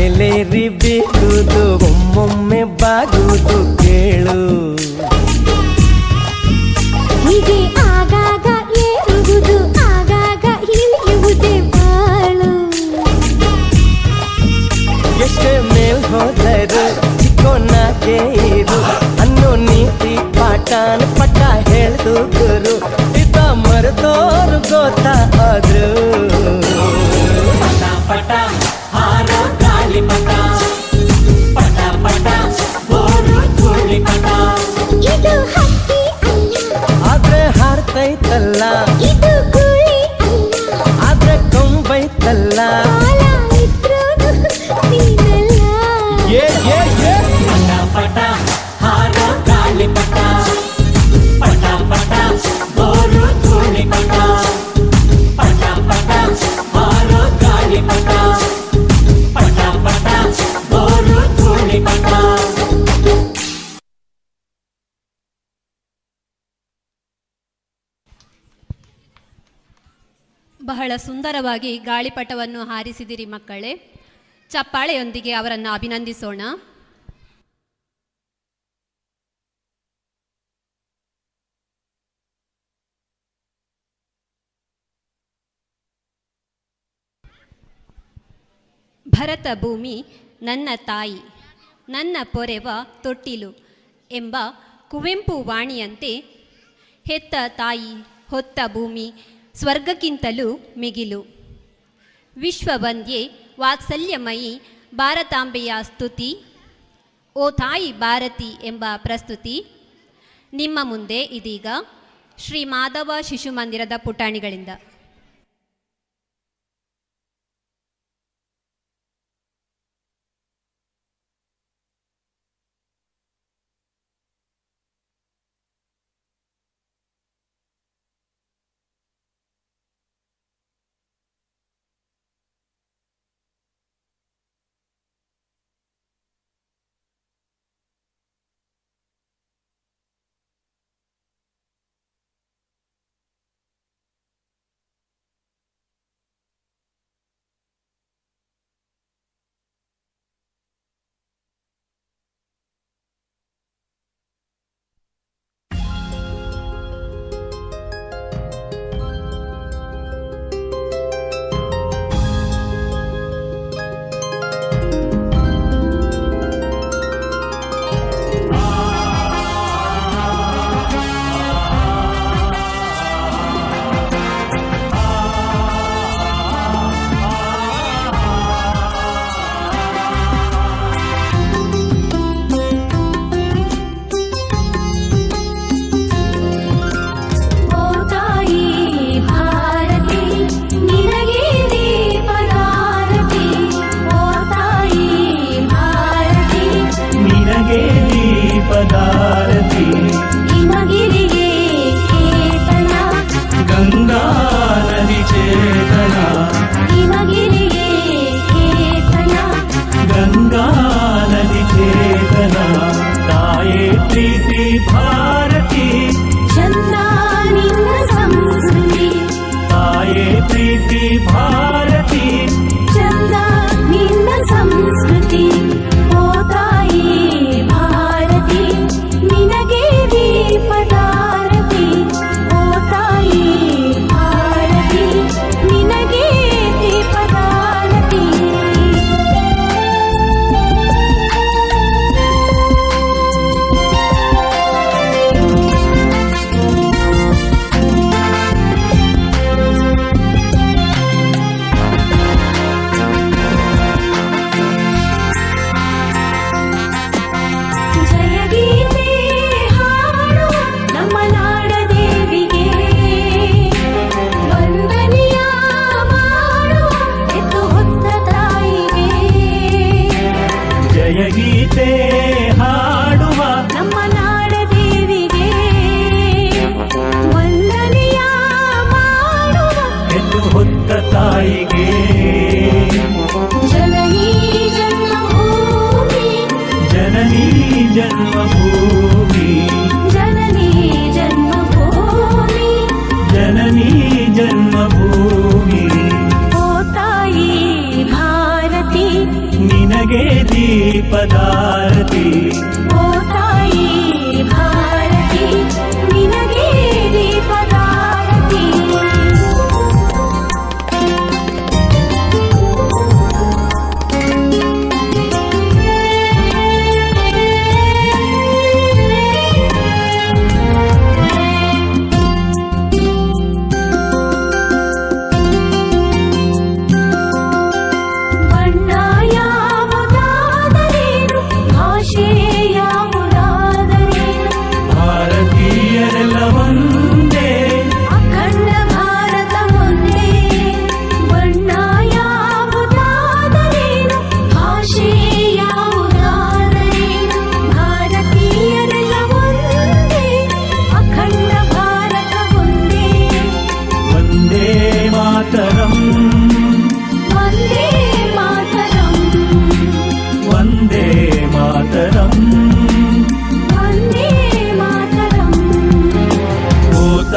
ಮೇಲೇರಿ ಬೀಗುದು ಒಮ್ಮೊಮ್ಮೆ ಬಾಗುದು ಕೇಳು ಹೀಗೆ ಆಗಾಗ ಏರುವುದು ಆಗಾಗ ಇಳಿಯುವುದೇ ಬಾಳು. ಎಷ್ಟೇ ಮೇಲ್ ಹೋದರು ಚಿಕ್ಕೋನಾಗೆ ಇರು ಅನ್ನೋ ನೀತಿ ಪಾಠಾನ ಪಟ್ಟ ಹೇಳ್ದು ಗುರು ಇದ್ದ ಮರೆದೋರು ಗೊತ್ತಾದ್ರು ಪಟ ಹಾರೋ ಗಾಳಿ ಪಟ ಪಟ ಪಟ ಬೋರು ಧೂಳಿ ಪಟ ಇದು ಹಕ್ಕಿ ಅಲ್ಲ, ಆದ್ರೆ ಹಾರ್ತೈತಲ್ಲ ಇದು ಗುಳಿ ಅಲ್ಲ, ಆದ್ರೆ ಕೊಂಬೈತಲ್ಲ ಕಾಲ ಇದ್ರೂನು ನೀನಲ್ಲ. ಏ ಏ ಏ ಪಟ ಪಟ ಹಾರೋ ಗಾಳಿ ಪಟ ಪಟ ಪಟ ಬೋರು ಧೂಳಿ ಪಟ ಪಟ ಪಟ ಹಾರೋ ಗಾಳಿ ಪಟ ಪಟ ಪಟ ಬೋರು ಧೂಳಿ ಪಟ ಬಹಳ ಸುಂದರವಾಗಿ ಗಾಳಿಪಟವನ್ನು ಹಾರಿಸಿದಿರಿ ಮಕ್ಕಳೇ. ಚಪ್ಪಾಳೆಯೊಂದಿಗೆ ಅವರನ್ನು ಅಭಿನಂದಿಸೋಣ. ಭರತ ಭೂಮಿ ನನ್ನ ತಾಯಿ, ನನ್ನ ಪೊರೆವ ತೊಟ್ಟಿಲು ಎಂಬ ಕುವೆಂಪು ವಾಣಿಯಂತೆ ಹೆತ್ತ ತಾಯಿ ಹೊತ್ತ ಭೂಮಿ ಸ್ವರ್ಗಕ್ಕಿಂತಲೂ ಮಿಗಿಲು. ವಿಶ್ವವಂದ್ಯೆ ವಾತ್ಸಲ್ಯಮಯಿ ಭಾರತಾಂಬೆಯ ಸ್ತುತಿ, ಓ ತಾಯಿ ಭಾರತಿ ಎಂಬ ಪ್ರಸ್ತುತಿ ನಿಮ್ಮ ಮುಂದೆ ಇದೀಗ ಶ್ರೀ ಮಾಧವ ಶಿಶು ಮಂದಿರದ ಪುಟಾಣಿಗಳಿಂದ.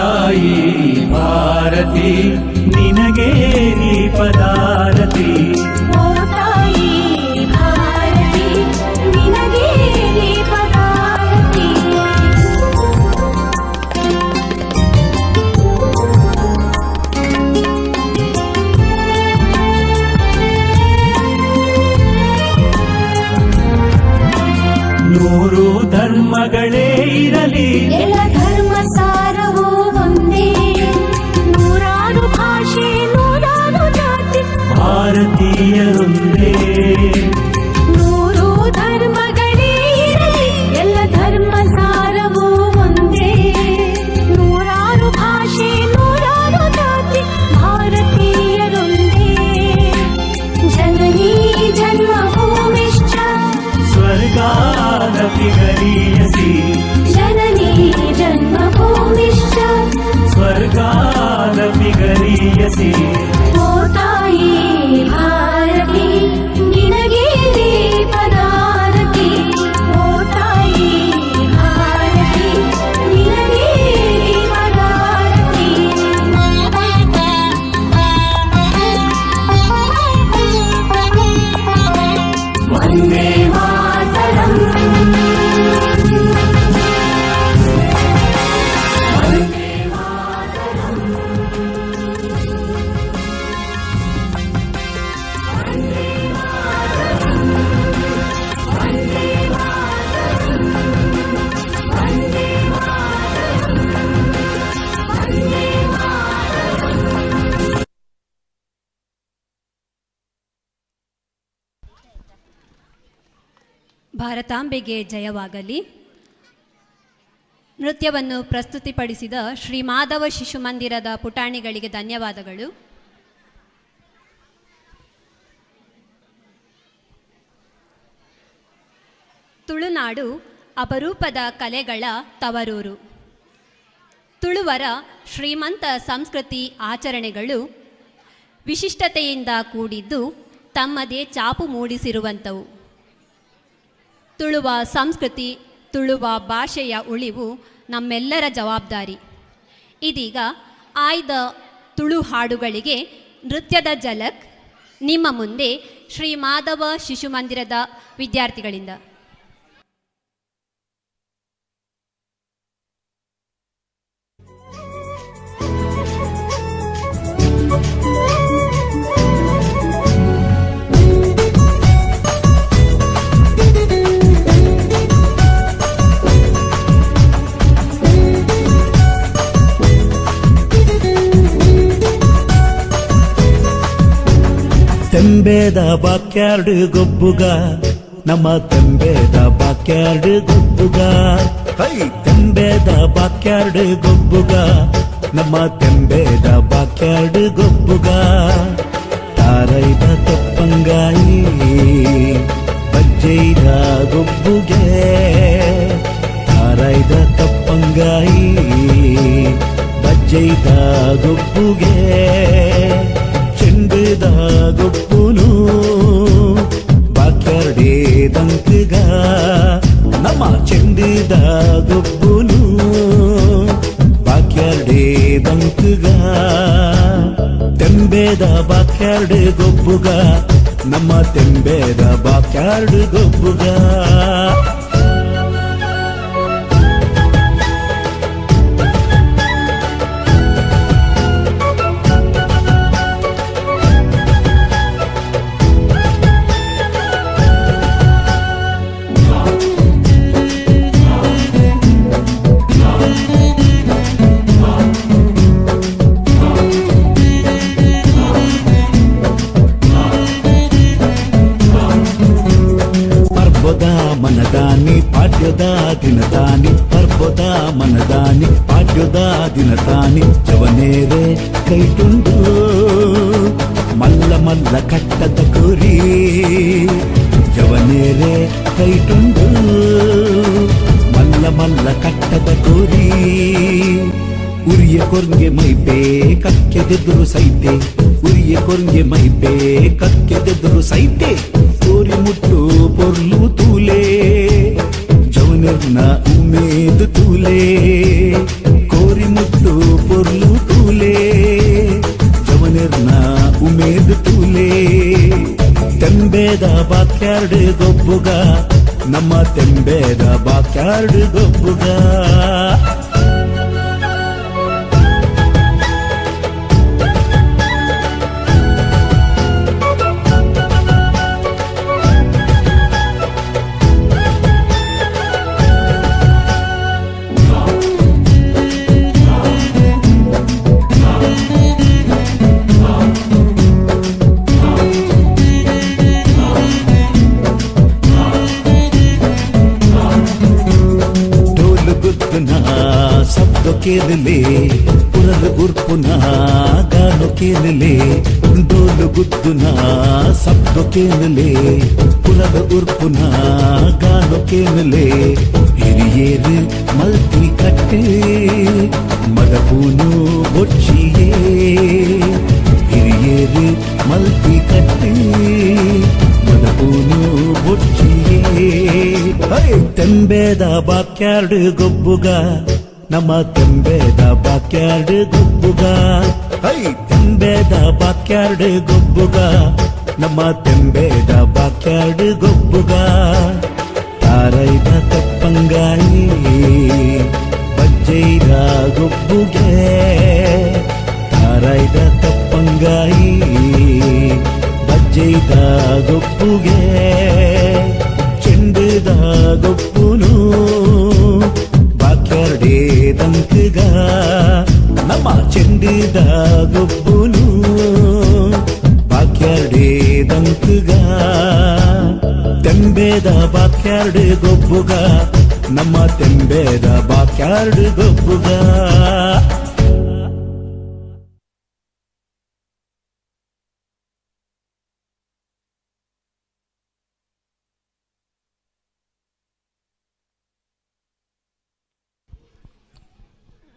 ತಾಯಿ ಭಾರತಿ ನಿನಗೆ ದೀಪದಾರತಿ ಓ ತಾಯಿ ಭಾರತಿ ನಿನಗೆ ದೀಪದಾರತಿ. ನೂರು ಧರ್ಮಗಳೇ ಇರಲಿ ಎಲ್ಲ ಧರ್ಮ ಸಾರವೂ ಒಂದೇ, ನೂರಾರು ಭಾಷೆ ನೂರಾರು ಜಾತಿ ಭಾರತೀಯರೊಂದೇ. ನೂರು ಧರ್ಮಗಳೇ ಇರಲಿ ಎಲ್ಲ ಧರ್ಮ ಸಾರವೂ ಒಂದೇ, ನೂರಾರು ಭಾಷೆ ನೂರಾರು ಜಾತಿ ಭಾರತೀಯರೊಂದೇ. ಜನನೀ ಜನ್ಮಭೂಮಿಶ್ಚ ಸ್ವರ್ಗಾದಪಿ ಗರೀಯಸಿ ಜನನೀ ಜನ್ಮಭೂಮಿಶ್ಚ ಸ್ವರ್ಗಾದಪಿ ಗರೀಯಸಿ. ಓ ತಾಯಿ ಭಾರತಿ ನಿನಗೆ ದೀಪದಾರತಿ. ಓ ತಾಯಿ ಭಾರತಿ ನಿನಗೆ ದೀಪದಾರತಿ. ವಂದೇ ಮಾತರಂ. ಭಾರತಾಂಬೆಗೆ ಜಯವಾಗಲಿ. ನೃತ್ಯವನ್ನು ಪ್ರಸ್ತುತಿಪಡಿಸಿದ ಶ್ರೀ ಮಾಧವ ಶಿಶು ಮಂದಿರದ ಪುಟಾಣಿಗಳಿಗೆ ಧನ್ಯವಾದಗಳು. ತುಳುನಾಡು ಅಪರೂಪದ ಕಲೆಗಳ ತವರೂರು. ತುಳುವರ ಶ್ರೀಮಂತ ಸಂಸ್ಕೃತಿ ಆಚರಣೆಗಳು ವಿಶಿಷ್ಟತೆಯಿಂದ ಕೂಡಿದ್ದು ತಮ್ಮದೇ ಚಾಪು ಮೂಡಿಸಿರುವಂಥವು. ತುಳುವ ಸಂಸ್ಕೃತಿ, ತುಳುವ ಭಾಷೆಯ ಉಳಿವು ನಮ್ಮೆಲ್ಲರ ಜವಾಬ್ದಾರಿ. ಇದೀಗ ಆಯ್ದ ತುಳು ಹಾಡುಗಳಿಗೆ ನೃತ್ಯದ ಝಲಕ್ ನಿಮ್ಮ ಮುಂದೆ ಶ್ರೀ ಮಾಧವ ಶಿಶು ಮಂದಿರದ ವಿದ್ಯಾರ್ಥಿಗಳಿಂದ. ತೆಂಬೇದ ಬಾಕ್ಯಾರ್ಡ್ ಗೊಬ್ಬುಗ ನಮ್ಮ ತೆಂಬೇದ ಬಾಕ್ಯಾರ್ಡ್ ಗೊಬ್ಬುಗ. ತೆಂಬೇದ ಬಾಕ್ಯಾರ್ಡ್ ಗೊಬ್ಬುಗ ನಮ್ಮ ತೆಂಬೇದ ಬಾಕ್ಯಾರ್ಡ್ ಗೊಬ್ಬುಗ. ತಾರೈದ ತಪ್ಪಂಗಾಯಿ ಬಜ್ಜೈದ ಗೊಬ್ಬುಗೆ. ತಾರೈದ ತಪ್ಪಂಗಾಯಿ ಬಜ್ಜೈದ ಗೊಬ್ಬುಗೆ. ಚೆಂಡದ ಗೊಬ್ಬುನು ಬಾಕ್ಯಾರ್ಡೇ ದಂಕಗ ನಮ್ಮ ಚೆಂಡದ ಗೊಬ್ಬುನು ಬಾಕ್ಯಾರ್ಡೇ ದಂಕಗ. ತೆಂಬೇದ ಬಾಕ್ಯಾರ್ಡ್ ಗೊಬ್ಬುಗ ನಮ್ಮ ತೆಂಬೇದ ಬಾಕ್ಯಾರ್ಡ್ ಗೊಬ್ಬುಗ. ಮನದಾನಿ ಪಾಠ್ಯದ ದಿನದಾನಿ ಪರ್ಬದ ಮನದಾನಿ ಪಾಠ್ಯದ ದಿನದಾನಿ. ಜವನೇರೆ ಕೈಟುಂಡು ಮಲ್ಲ ಮಲ್ಲ ಕಟ್ಟದ ಕುರಿ. ಜವನೇರೆ ಕೈಟುಂಡು ಮಲ್ಲ ಮಲ್ಲ ಕಟ್ಟದ ಕುರಿ. ಉರಿಯ ಕೊರ್ಗೆ ಮೈಪೇ ಕಕ್ಕೆದೆದುರು ಸೈತೆ. ಉರಿಯ ಕೊರ್ಗೆ ಮೈಪೇ ಕಕ್ಕೆದೆದುರು ಸೈತೆ. ಕೋರಿ ಮುಟ್ಟು ಪೊರ್ಲು ತೂಲೆ ಜವನರ್ನ ಉಮೇದು ತೂಲೆ. ಕೋರಿ ಹುಟ್ಟು ಪೊರ್ಲು ತೂಲೆ ಜವನಿರ್ನ ಉಮೇದ್ ತೂಲೆ ತೆಂಬೇದ ಬಾಕ್ಯಾರ್ಡ್ ಗೊಬ್ಬುಗ ನಮ್ಮ ತೆಂಬೇದ ಬಾಕ್ಯಾರ್ಡ್ ಗೊಬ್ಬುಗ शब्दों के लिए पुरल उर्पुना गानों के लिए डोल गुद्दुना शब्दों के लिए पुरल उर्पुना गानों के लिए हिरियेर मल्टी कट्टे मदपूनु बोच्चिये हिरियेर मल्टी कट्टे मदपूनु बोच्चिये ತೆಂಬೇದ ಬಾಕ್ಯಾರ್ಡ್ ಗೊಬ್ಬುಗ ನಮ್ಮ ತೆಂಬೇದ ಬಾಕ್ಯಾರ್ಡ್ ಗೊಬ್ಬುಗ ತೆಂಬೇದ ಬಾಕ್ಯಾರ್ಡ್ ಗೊಬ್ಬುಗ ನಮ್ಮ ತೆಂಬೇದ ಬಾಕ್ಯಾರ್ಡ್ ಗೊಬ್ಬುಗ ತಾರೈದ ತಪ್ಪಂಗಾಯಿ ಬಜ್ಜೈದ ಗೊಬ್ಬುಗೆ ತಾರೈದ ತಪ್ಪಂಗಾಯಿ ಬಜ್ಜೈದ ಗೊಬ್ಬುಗೆ ಚೆಂಡದ ಗೊಪ್ಪುನು ಬಾಕ್ಯಾರ್ಡೇ ದಂಕಗ ನಮ್ಮ ಚೆಂಡದ ಗೊಪ್ಪುನು ಬಾಕ್ಯಾರ್ಡೇ ದಂಕಗ ತೆಂಬೇದ ಬಾಕ್ಯಾರ್ಡ್ ಗೊಬ್ಬುಗ ನಮ್ಮ ತೆಂಬೇದ ಬಾಕ್ಯಾರ್ಡ್ ಗೊಬ್ಬುಗ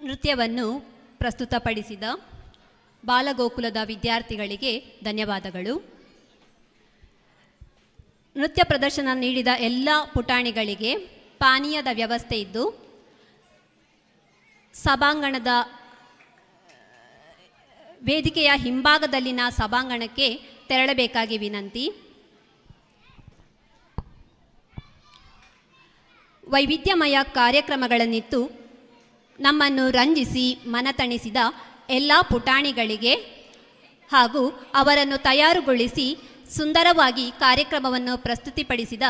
ನೃತ್ಯವನ್ನು ಪ್ರಸ್ತುತಪಡಿಸಿದ ಬಾಲಗೋಕುಲದ ವಿದ್ಯಾರ್ಥಿಗಳಿಗೆ ಧನ್ಯವಾದಗಳು. ನೃತ್ಯ ಪ್ರದರ್ಶನ ನೀಡಿದ ಎಲ್ಲ ಪುಟಾಣಿಗಳಿಗೆ ಪಾನೀಯದ ವ್ಯವಸ್ಥೆ ಇದ್ದು ಸಭಾಂಗಣದ ವೇದಿಕೆಯ ಹಿಂಭಾಗದಲ್ಲಿನ ಸಭಾಂಗಣಕ್ಕೆ ತೆರಳಬೇಕಾಗಿ ವಿನಂತಿ. ವೈವಿಧ್ಯಮಯ ಕಾರ್ಯಕ್ರಮಗಳನ್ನಿತ್ತು ನಮ್ಮನ್ನು ರಂಜಿಸಿ ಮನತಣಿಸಿದ ಎಲ್ಲ ಪುಟಾಣಿಗಳಿಗೆ ಹಾಗೂ ಅವರನ್ನು ತಯಾರುಗೊಳಿಸಿ ಸುಂದರವಾಗಿ ಕಾರ್ಯಕ್ರಮವನ್ನು ಪ್ರಸ್ತುತಿಪಡಿಸಿದ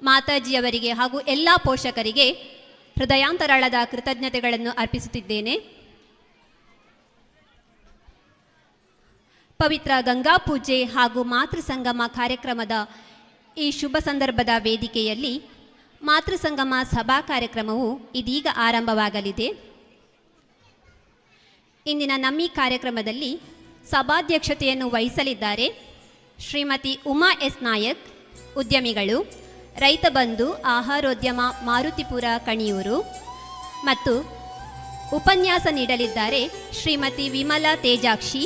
ಮಾತಾಜಿಯವರಿಗೆ ಹಾಗೂ ಎಲ್ಲ ಪೋಷಕರಿಗೆ ಹೃದಯಾಂತರಾಳದ ಕೃತಜ್ಞತೆಗಳನ್ನು ಅರ್ಪಿಸುತ್ತಿದ್ದೇನೆ. ಪವಿತ್ರ ಗಂಗಾ ಪೂಜೆ ಹಾಗೂ ಮಾತೃ ಸಂಗಮ ಕಾರ್ಯಕ್ರಮದ ಈ ಶುಭ ಸಂದರ್ಭದ ವೇದಿಕೆಯಲ್ಲಿ ಮಾತೃ ಸಂಗಮ ಸಭಾ ಕಾರ್ಯಕ್ರಮವು ಇದೀಗ ಆರಂಭವಾಗಲಿದೆ. ಇಂದಿನ ನಮ್ಮಿ ಕಾರ್ಯಕ್ರಮದಲ್ಲಿ ಸಭಾಧ್ಯಕ್ಷತೆಯನ್ನು ವಹಿಸಲಿದ್ದಾರೆ ಶ್ರೀಮತಿ ಉಮಾ ಎಸ್ ನಾಯಕ್, ಉದ್ಯಮಿಗಳು, ರೈತ ಬಂಧು ಆಹಾರೋದ್ಯಮ ಮಾರುತಿಪುರ ಕಣಿಯೂರು, ಮತ್ತು ಉಪನ್ಯಾಸ ನೀಡಲಿದ್ದಾರೆ ಶ್ರೀಮತಿ ವಿಮಲಾ ತೇಜಾಕ್ಷಿ,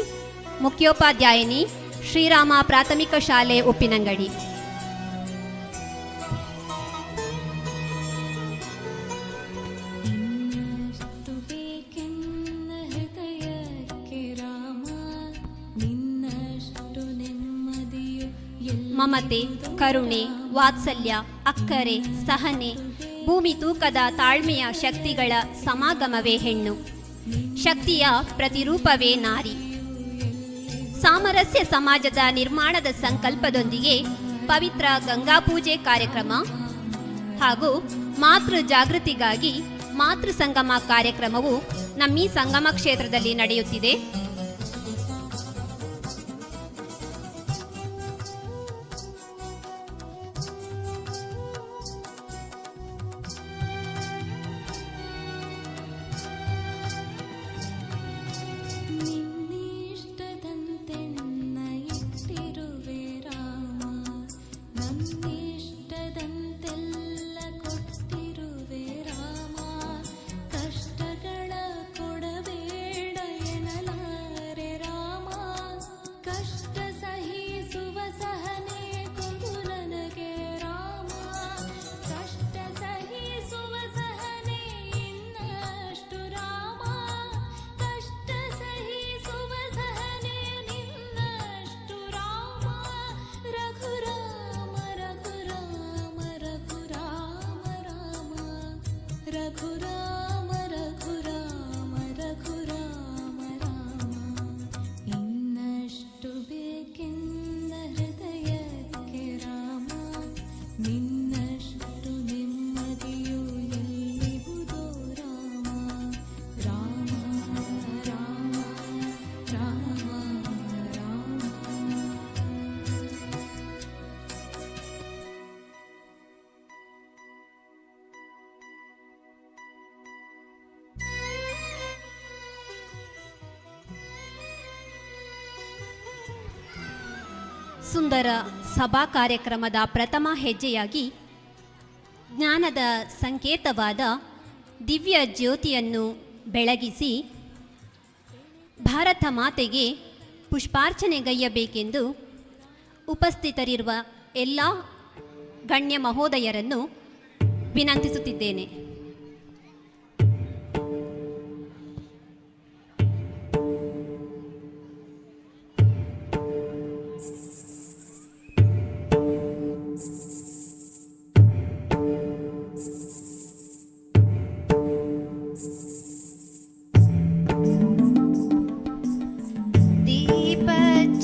ಮುಖ್ಯೋಪಾಧ್ಯಾಯಿನಿ, ಶ್ರೀರಾಮ ಪ್ರಾಥಮಿಕ ಶಾಲೆ ಉಪ್ಪಿನಂಗಡಿ. ಮಮತೆ, ಕರುಣೆ, ವಾತ್ಸಲ್ಯ, ಅಕ್ಕರೆ, ಸಹನೆ, ಭೂಮಿ ತೂಕದ ತಾಳ್ಮೆಯ ಶಕ್ತಿಗಳ ಸಮಾಗಮವೇ ಹೆಣ್ಣು. ಶಕ್ತಿಯ ಪ್ರತಿರೂಪವೇ ನಾರಿ. ಸಾಮರಸ್ಯ ಸಮಾಜದ ನಿರ್ಮಾಣದ ಸಂಕಲ್ಪದೊಂದಿಗೆ ಪವಿತ್ರ ಗಂಗಾಪೂಜೆ ಕಾರ್ಯಕ್ರಮ ಹಾಗೂ ಮಾತೃ ಜಾಗೃತಿಗಾಗಿ ಮಾತೃ ಸಂಗಮ ಕಾರ್ಯಕ್ರಮವು ನಮ್ಮಿ ಸಂಗಮ ಕ್ಷೇತ್ರದಲ್ಲಿ ನಡೆಯುತ್ತಿದೆ. ಕಷ್ಟಗಳ ಕೊಡಬೇಡ ಎನ್ನಲ ಸುಂದರ ಸಭಾ ಕಾರ್ಯಕ್ರಮದ ಪ್ರಥಮ ಹೆಜ್ಜೆಯಾಗಿ ಜ್ಞಾನದ ಸಂಕೇತವಾದ ದಿವ್ಯ ಜ್ಯೋತಿಯನ್ನು ಬೆಳಗಿಸಿ ಭಾರತ ಮಾತೆಗೆ ಪುಷ್ಪಾರ್ಚನೆಗೈಯಬೇಕೆಂದು ಉಪಸ್ಥಿತರಿರುವ ಎಲ್ಲ ಗಣ್ಯ ಮಹೋದಯರನ್ನು ವಿನಂತಿಸುತ್ತಿದ್ದೇನೆ.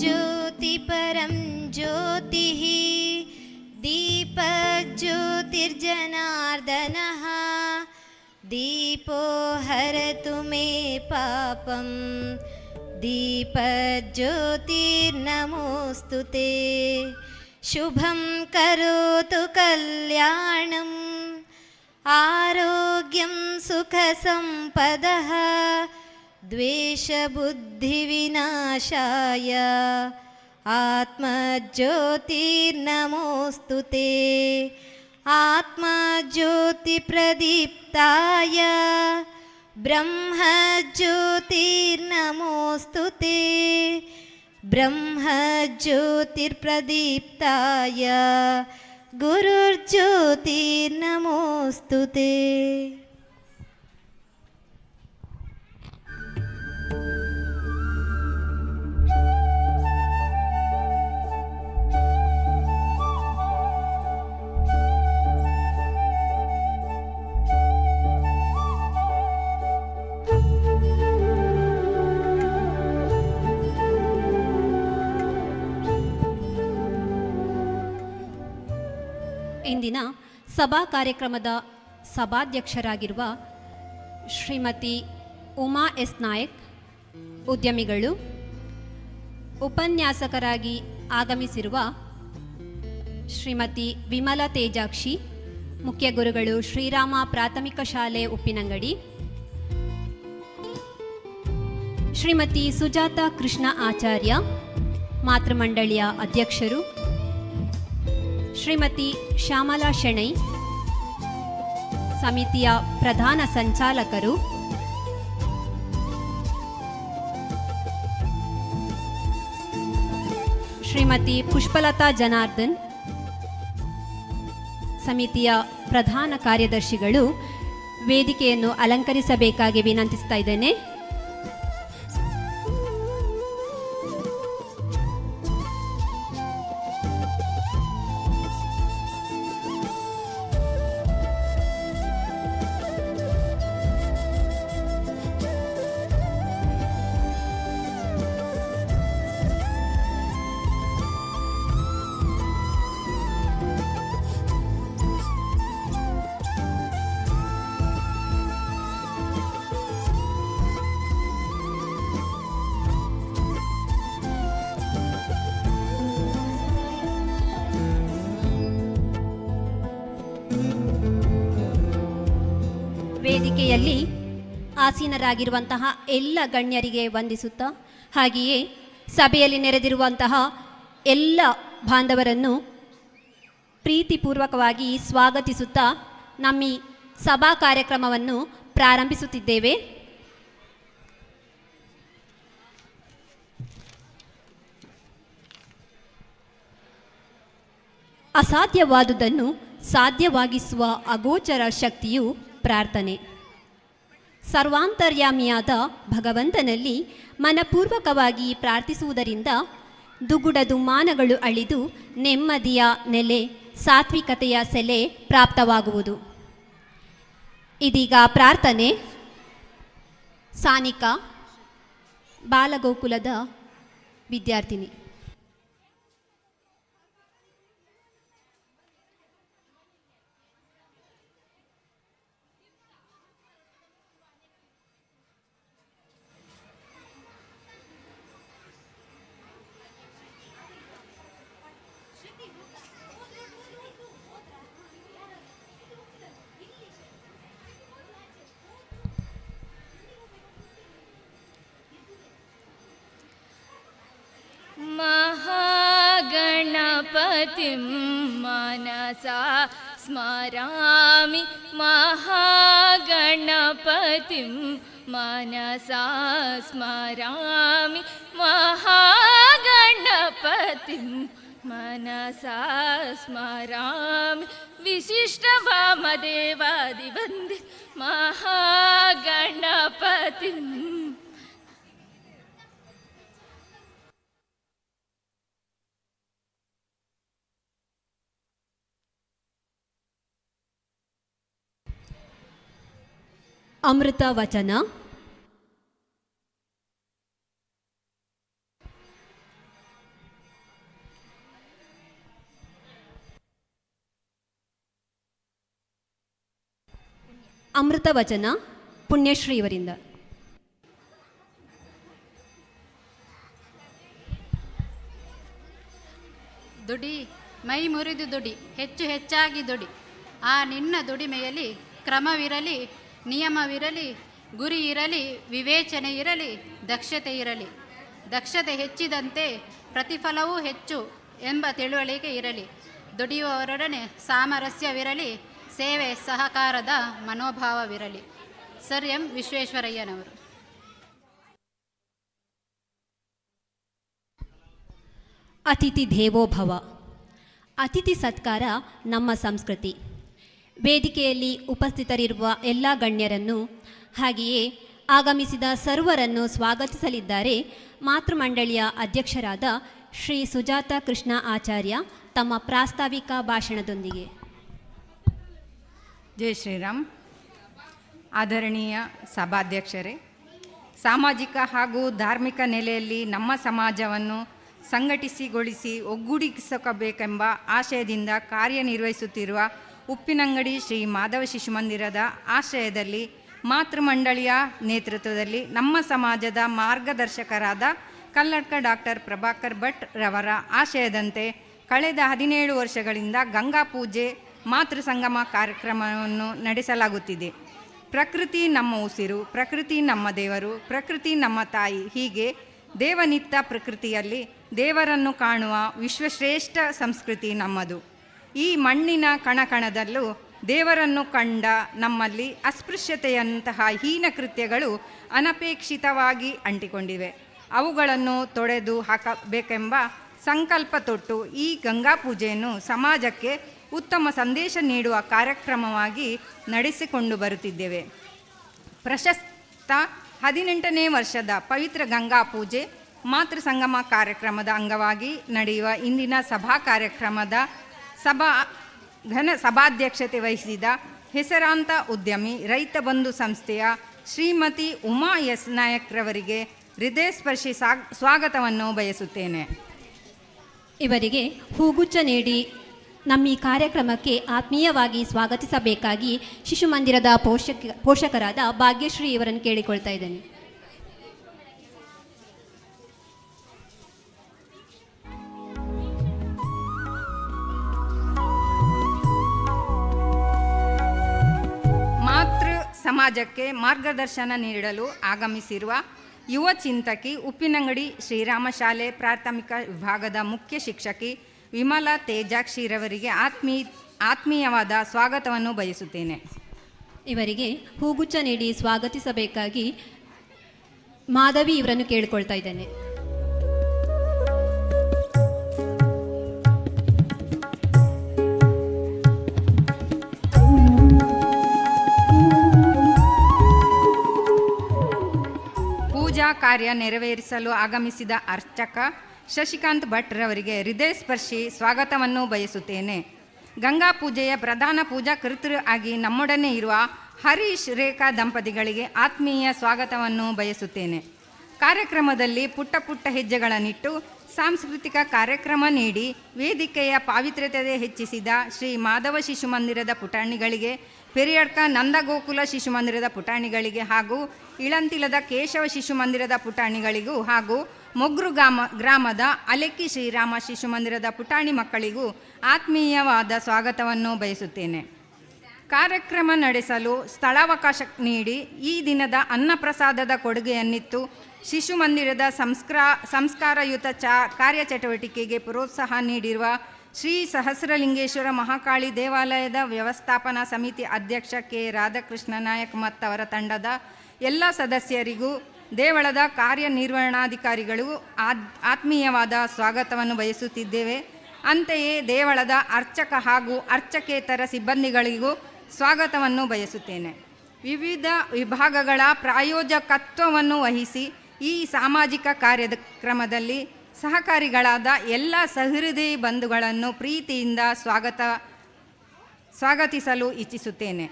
दीपज्योतिपरं ज्योतिः दीपज्योतिर्जनार्दनः दीपो हरतु मे पापं दीपज्योतिर्नमोऽस्तु ते शुभं करोतु कल्याणम् आरोग्यं सुखसम्पदः द्वेषबुद्धिविनाशाय आत्मज्योतिर्नमोऽस्तु ते आत्मज्योतिप्रदीप्ताय ब्रह्मज्योतिर्नमोऽस्तु ते ब्रह्मज्योतिर्प्रदीप्ताय गुरुर्ज्योतिर्नमोऽस्तु ते. ಇಂದಿನ ಸಭಾ ಕಾರ್ಯಕ್ರಮದ ಸಭಾಧ್ಯಕ್ಷರಾಗಿರುವ ಶ್ರೀಮತಿ ಉಮಾ ಎಸ್ ನಾಯಕ್, ಉದ್ಯಮಿಗಳು, ಉಪನ್ಯಾಸಕರಾಗಿ ಆಗಮಿಸಿರುವ ಶ್ರೀಮತಿ ವಿಮಲಾ ತೇಜಾಕ್ಷಿ, ಮುಖ್ಯ ಗುರುಗಳು ಶ್ರೀರಾಮ ಪ್ರಾಥಮಿಕ ಶಾಲೆ ಉಪ್ಪಿನಂಗಡಿ, ಶ್ರೀಮತಿ ಸುಜಾತ ಕೃಷ್ಣ ಆಚಾರ್ಯ, ಮಾತೃಮಂಡಳಿಯ ಅಧ್ಯಕ್ಷರು, ಶ್ರೀಮತಿ ಶ್ಯಾಮಲಾ ಶೆಣೈ, ಸಮಿತಿಯ ಪ್ರಧಾನ ಸಂಚಾಲಕರು, ಶ್ರೀಮತಿ ಪುಷ್ಪಲತಾ ಜನಾರ್ದನ್, ಸಮಿತಿಯ ಪ್ರಧಾನ ಕಾರ್ಯದರ್ಶಿಗಳು ವೇದಿಕೆಯನ್ನು ಅಲಂಕರಿಸಬೇಕಾಗಿ ವಿನಂತಿಸ್ತಾ ಇದ್ದೇನೆ. ವೇದಿಕೆಯಲ್ಲಿ ಆಸೀನರಾಗಿರುವಂತಹ ಎಲ್ಲ ಗಣ್ಯರಿಗೆ ವಂದಿಸುತ್ತಾ, ಹಾಗೆಯೇ ಸಭೆಯಲ್ಲಿ ನೆರೆದಿರುವಂತಹ ಎಲ್ಲ ಬಾಂಧವರನ್ನು ಪ್ರೀತಿಪೂರ್ವಕವಾಗಿ ಸ್ವಾಗತಿಸುತ್ತಾ ನಮ್ಮ ಸಭಾ ಕಾರ್ಯಕ್ರಮವನ್ನು ಪ್ರಾರಂಭಿಸುತ್ತಿದ್ದೇವೆ. ಅಸಾಧ್ಯವಾದುದನ್ನು ಸಾಧ್ಯವಾಗಿಸುವ ಅಗೋಚರ ಶಕ್ತಿಯು ಪ್ರಾರ್ಥನೆ. ಸರ್ವಾಂತರ್ಯಾಮಿಯಾದ ಭಗವಂತನಲ್ಲಿ ಮನಪೂರ್ವಕವಾಗಿ ಪ್ರಾರ್ಥಿಸುವುದರಿಂದ ದುಗುಡ ದುಮ್ಮಾನಗಳು ಅಳಿದು ನೆಮ್ಮದಿಯ ನೆಲೆ, ಸಾತ್ವಿಕತೆಯ ಸೆಲೆ ಪ್ರಾಪ್ತವಾಗುವುದು. ಇದೀಗ ಪ್ರಾರ್ಥನೆ. ಸಾನಿಕಾ, ಬಾಲಗೋಕುಲದ ವಿದ್ಯಾರ್ಥಿನಿ. गणपतिं मनसा स्मरामि महागणपतिं मनसा स्मरामि महागणपतिं मनसा स्मरामि विशिष्टवामदेवादिवन्दे महागणपतिम्. ಅಮೃತ ವಚನ. ಅಮೃತ ವಚನ ಪುಣ್ಯಶ್ರೀ ಇವರಿಂದ. ದುಡಿ, ಮೈ ಮುರಿದು ದುಡಿ, ಹೆಚ್ಚು ಹೆಚ್ಚಾಗಿ ದುಡಿ. ಆ ನಿನ್ನ ದುಡಿಮೆಯಲ್ಲಿ ಕ್ರಮವಿರಲಿ, ನಿಯಮವಿರಲಿ, ಗುರಿ ಇರಲಿ, ವಿವೇಚನೆ ಇರಲಿ, ದಕ್ಷತೆ ಇರಲಿ. ದಕ್ಷತೆ ಹೆಚ್ಚಿದಂತೆ ಪ್ರತಿಫಲವೂ ಹೆಚ್ಚು ಎಂಬ ತಿಳುವಳಿಕೆ ಇರಲಿ. ದುಡಿಯುವವರೊಡನೆ ಸಾಮರಸ್ಯವಿರಲಿ, ಸೇವೆ ಸಹಕಾರದ ಮನೋಭಾವವಿರಲಿ. ಸರ್ ಎಂ ವಿಶ್ವೇಶ್ವರಯ್ಯನವರು. ಅತಿಥಿ ದೇವೋಭವ. ಅತಿಥಿ ಸತ್ಕಾರ ನಮ್ಮ ಸಂಸ್ಕೃತಿ. ವೇದಿಕೆಯಲ್ಲಿ ಉಪಸ್ಥಿತರಿರುವ ಎಲ್ಲ ಗಣ್ಯರನ್ನು ಹಾಗೆಯೇ ಆಗಮಿಸಿದ ಸರ್ವರನ್ನು ಸ್ವಾಗತಿಸಲಿದ್ದಾರೆ ಮಾತೃಮಂಡಳಿಯ ಅಧ್ಯಕ್ಷರಾದ ಶ್ರೀ ಸುಜಾತ ಕೃಷ್ಣ ಆಚಾರ್ಯ ತಮ್ಮ ಪ್ರಾಸ್ತಾವಿಕ ಭಾಷಣದೊಂದಿಗೆ. ಜೈ ಶ್ರೀರಾಮ್. ಆದರಣೀಯ ಸಭಾಧ್ಯಕ್ಷರೇ, ಸಾಮಾಜಿಕ ಹಾಗೂ ಧಾರ್ಮಿಕ ನೆಲೆಯಲ್ಲಿ ನಮ್ಮ ಸಮಾಜವನ್ನು ಸಂಘಟಿಸಿಗೊಳಿಸಿ ಒಗ್ಗೂಡಿಸಬೇಕೆಂಬ ಆಶಯದಿಂದ ಕಾರ್ಯನಿರ್ವಹಿಸುತ್ತಿರುವ ಉಪ್ಪಿನಂಗಡಿ ಶ್ರೀ ಮಾಧವ ಶಿಶುಮಂದಿರದ ಆಶ್ರಯದಲ್ಲಿ ಮಾತೃಮಂಡಳಿಯ ನೇತೃತ್ವದಲ್ಲಿ ನಮ್ಮ ಸಮಾಜದ ಮಾರ್ಗದರ್ಶಕರಾದ ಕಲ್ಲಡ್ಕ ಡಾಕ್ಟರ್ ಪ್ರಭಾಕರ್ ಭಟ್ ರವರ ಆಶಯದಂತೆ ಕಳೆದ 17 ವರ್ಷಗಳಿಂದ ಗಂಗಾ ಪೂಜೆ ಮಾತೃ ಸಂಗಮ ಕಾರ್ಯಕ್ರಮವನ್ನು ನಡೆಸಲಾಗುತ್ತಿದೆ. ಪ್ರಕೃತಿ ನಮ್ಮ ಉಸಿರು, ಪ್ರಕೃತಿ ನಮ್ಮ ದೇವರು, ಪ್ರಕೃತಿ ನಮ್ಮ ತಾಯಿ, ಹೀಗೆ ದೇವನಿತ್ತ ಪ್ರಕೃತಿಯಲ್ಲಿ ದೇವರನ್ನು ಕಾಣುವ ವಿಶ್ವಶ್ರೇಷ್ಠ ಸಂಸ್ಕೃತಿ ನಮ್ಮದು. ಈ ಮಣ್ಣಿನ ಕಣಕಣದಲ್ಲೂ ದೇವರನ್ನು ಕಂಡ ನಮ್ಮಲ್ಲಿ ಅಸ್ಪೃಶ್ಯತೆಯಂತಹ ಹೀನ ಕೃತ್ಯಗಳು ಅನಪೇಕ್ಷಿತವಾಗಿ ಅಂಟಿಕೊಂಡಿವೆ. ಅವುಗಳನ್ನು ತೊಡೆದು ಹಾಕಬೇಕೆಂಬ ಸಂಕಲ್ಪ ತೊಟ್ಟು ಈ ಗಂಗಾ ಪೂಜೆಯನ್ನು ಸಮಾಜಕ್ಕೆ ಉತ್ತಮ ಸಂದೇಶ ನೀಡುವ ಕಾರ್ಯಕ್ರಮವಾಗಿ ನಡೆಸಿಕೊಂಡು ಬರುತ್ತಿದ್ದೇವೆ. ಪ್ರಶಸ್ತ 18ನೇ ವರ್ಷದ ಪವಿತ್ರ ಗಂಗಾ ಪೂಜೆ ಮಾತೃ ಸಂಗಮ ಕಾರ್ಯಕ್ರಮದ ಅಂಗವಾಗಿ ನಡೆಯುವ ಇಂದಿನ ಸಭಾ ಕಾರ್ಯಕ್ರಮದ ಸಭಾಧ್ಯಕ್ಷತೆ ವಹಿಸಿದ ಹೆಸರಾಂತ ಉದ್ಯಮಿ ರೈತ ಬಂಧು ಸಂಸ್ಥೆಯ ಶ್ರೀಮತಿ ಉಮಾ ಎಸ್ ನಾಯಕ್ರವರಿಗೆ ಹೃದಯಸ್ಪರ್ಶಿ ಸ್ವಾಗತವನ್ನು ಬಯಸುತ್ತೇನೆ. ಇವರಿಗೆ ಹೂಗುಚ್ಛ ನೀಡಿ ನಮ್ಮ ಈ ಕಾರ್ಯಕ್ರಮಕ್ಕೆ ಆತ್ಮೀಯವಾಗಿ ಸ್ವಾಗತಿಸಬೇಕಾಗಿ ಶಿಶು ಮಂದಿರದ ಪೋಷಕರಾದ ಭಾಗ್ಯಶ್ರೀ ಇವರನ್ನು ಕೇಳಿಕೊಳ್ತಾ ಇದ್ದೇನೆ. ಮಾತೃ ಸಮಾಜಕ್ಕೆ ಮಾರ್ಗದರ್ಶನ ನೀಡಲು ಆಗಮಿಸಿರುವ ಯುವ ಚಿಂತಕಿ ಉಪ್ಪಿನಂಗಡಿ ಶ್ರೀರಾಮ ಶಾಲೆ ಪ್ರಾಥಮಿಕ ವಿಭಾಗದ ಮುಖ್ಯ ಶಿಕ್ಷಕಿ ವಿಮಲಾ ತೇಜಾಕ್ಷಿರವರಿಗೆ ಆತ್ಮೀಯವಾದ ಸ್ವಾಗತವನ್ನು ಬಯಸುತ್ತೇನೆ. ಇವರಿಗೆ ಹೂಗುಚ್ಛ ನೀಡಿ ಸ್ವಾಗತಿಸಬೇಕಾಗಿ ಮಾಧವಿ ಇವರನ್ನು ಕೇಳಿಕೊಳ್ತಾ ಇದ್ದೇನೆ. ಪೂಜಾ ಕಾರ್ಯ ನೆರವೇರಿಸಲು ಆಗಮಿಸಿದ ಅರ್ಚಕ ಶಶಿಕಾಂತ್ ಭಟ್ ರವರಿಗೆ ಹೃದಯಸ್ಪರ್ಶಿ ಸ್ವಾಗತವನ್ನು ಬಯಸುತ್ತೇನೆ. ಗಂಗಾ ಪೂಜೆಯ ಪ್ರಧಾನ ಪೂಜಾ ಕರ್ತೃ ಆಗಿ ನಮ್ಮೊಡನೆ ಇರುವ ಹರೀಶ್ ರೇಖಾ ದಂಪತಿಗಳಿಗೆ ಆತ್ಮೀಯ ಸ್ವಾಗತವನ್ನು ಬಯಸುತ್ತೇನೆ. ಕಾರ್ಯಕ್ರಮದಲ್ಲಿ ಪುಟ್ಟ ಪುಟ್ಟ ಹೆಜ್ಜೆಗಳನ್ನಿಟ್ಟು ಸಾಂಸ್ಕೃತಿಕ ಕಾರ್ಯಕ್ರಮ ನೀಡಿ ವೇದಿಕೆಯ ಪಾವಿತ್ರ್ಯತೆ ಹೆಚ್ಚಿಸಿದ ಶ್ರೀ ಮಾಧವ ಶಿಶು ಮಂದಿರದ ಪುಟಾಣಿಗಳಿಗೆ, ಪೆರಿಯಡ್ಕ ನಂದಗೋಕುಲ ಶಿಶು ಮಂದಿರದ ಪುಟಾಣಿಗಳಿಗೆ ಹಾಗೂ ಇಳಂತಿಲದ ಕೇಶವ ಶಿಶು ಮಂದಿರದ ಪುಟಾಣಿಗಳಿಗೂ ಹಾಗೂ ಮೊಗ್ರು ಗ್ರಾಮದ ಅಲೆಕ್ಕಿ ಶ್ರೀರಾಮ ಶಿಶು ಮಂದಿರದ ಪುಟಾಣಿ ಮಕ್ಕಳಿಗೂ ಆತ್ಮೀಯವಾದ ಸ್ವಾಗತವನ್ನು ಬಯಸುತ್ತೇನೆ. ಕಾರ್ಯಕ್ರಮ ನಡೆಸಲು ಸ್ಥಳಾವಕಾಶ ನೀಡಿ ಈ ದಿನದ ಅನ್ನಪ್ರಸಾದದ ಕೊಡುಗೆಯನ್ನಿತ್ತು ಶಿಶು ಮಂದಿರದ ಸಂಸ್ಕಾರಯುತ ಕಾರ್ಯಚಟುವಟಿಕೆಗೆ ಪ್ರೋತ್ಸಾಹ ನೀಡಿರುವ ಶ್ರೀ ಸಹಸ್ರಲಿಂಗೇಶ್ವರ ಮಹಾಕಾಳಿ ದೇವಾಲಯದ ವ್ಯವಸ್ಥಾಪನಾ ಸಮಿತಿ ಅಧ್ಯಕ್ಷ ಕೆ ರಾಧಾಕೃಷ್ಣ ನಾಯಕ್ ಮತ್ತು ಅವರ ತಂಡದ ಎಲ್ಲ ಸದಸ್ಯರಿಗೂ ದೇವಳದ ಕಾರ್ಯನಿರ್ವಹಣಾಧಿಕಾರಿಗಳಿಗೂ ಆತ್ಮೀಯವಾದ ಸ್ವಾಗತವನ್ನು ಬಯಸುತ್ತಿದ್ದೇವೆ. ಅಂತೆಯೇ ದೇವಳದ ಅರ್ಚಕ ಹಾಗೂ ಅರ್ಚಕೇತರ ಸಿಬ್ಬಂದಿಗಳಿಗೂ ಸ್ವಾಗತವನ್ನು ಬಯಸುತ್ತೇನೆ. ವಿವಿಧ ವಿಭಾಗಗಳ ಪ್ರಾಯೋಜಕತ್ವವನ್ನು ವಹಿಸಿ ಈ ಸಾಮಾಜಿಕ ಕಾರ್ಯಕ್ರಮದಲ್ಲಿ ಸಹಕಾರಿಗಳಾದ ಎಲ್ಲ ಸಹೃದಯಿ ಬಂಧುಗಳನ್ನು ಪ್ರೀತಿಯಿಂದ ಸ್ವಾಗತಿಸಲು ಇಚ್ಛಿಸುತ್ತೇನೆ.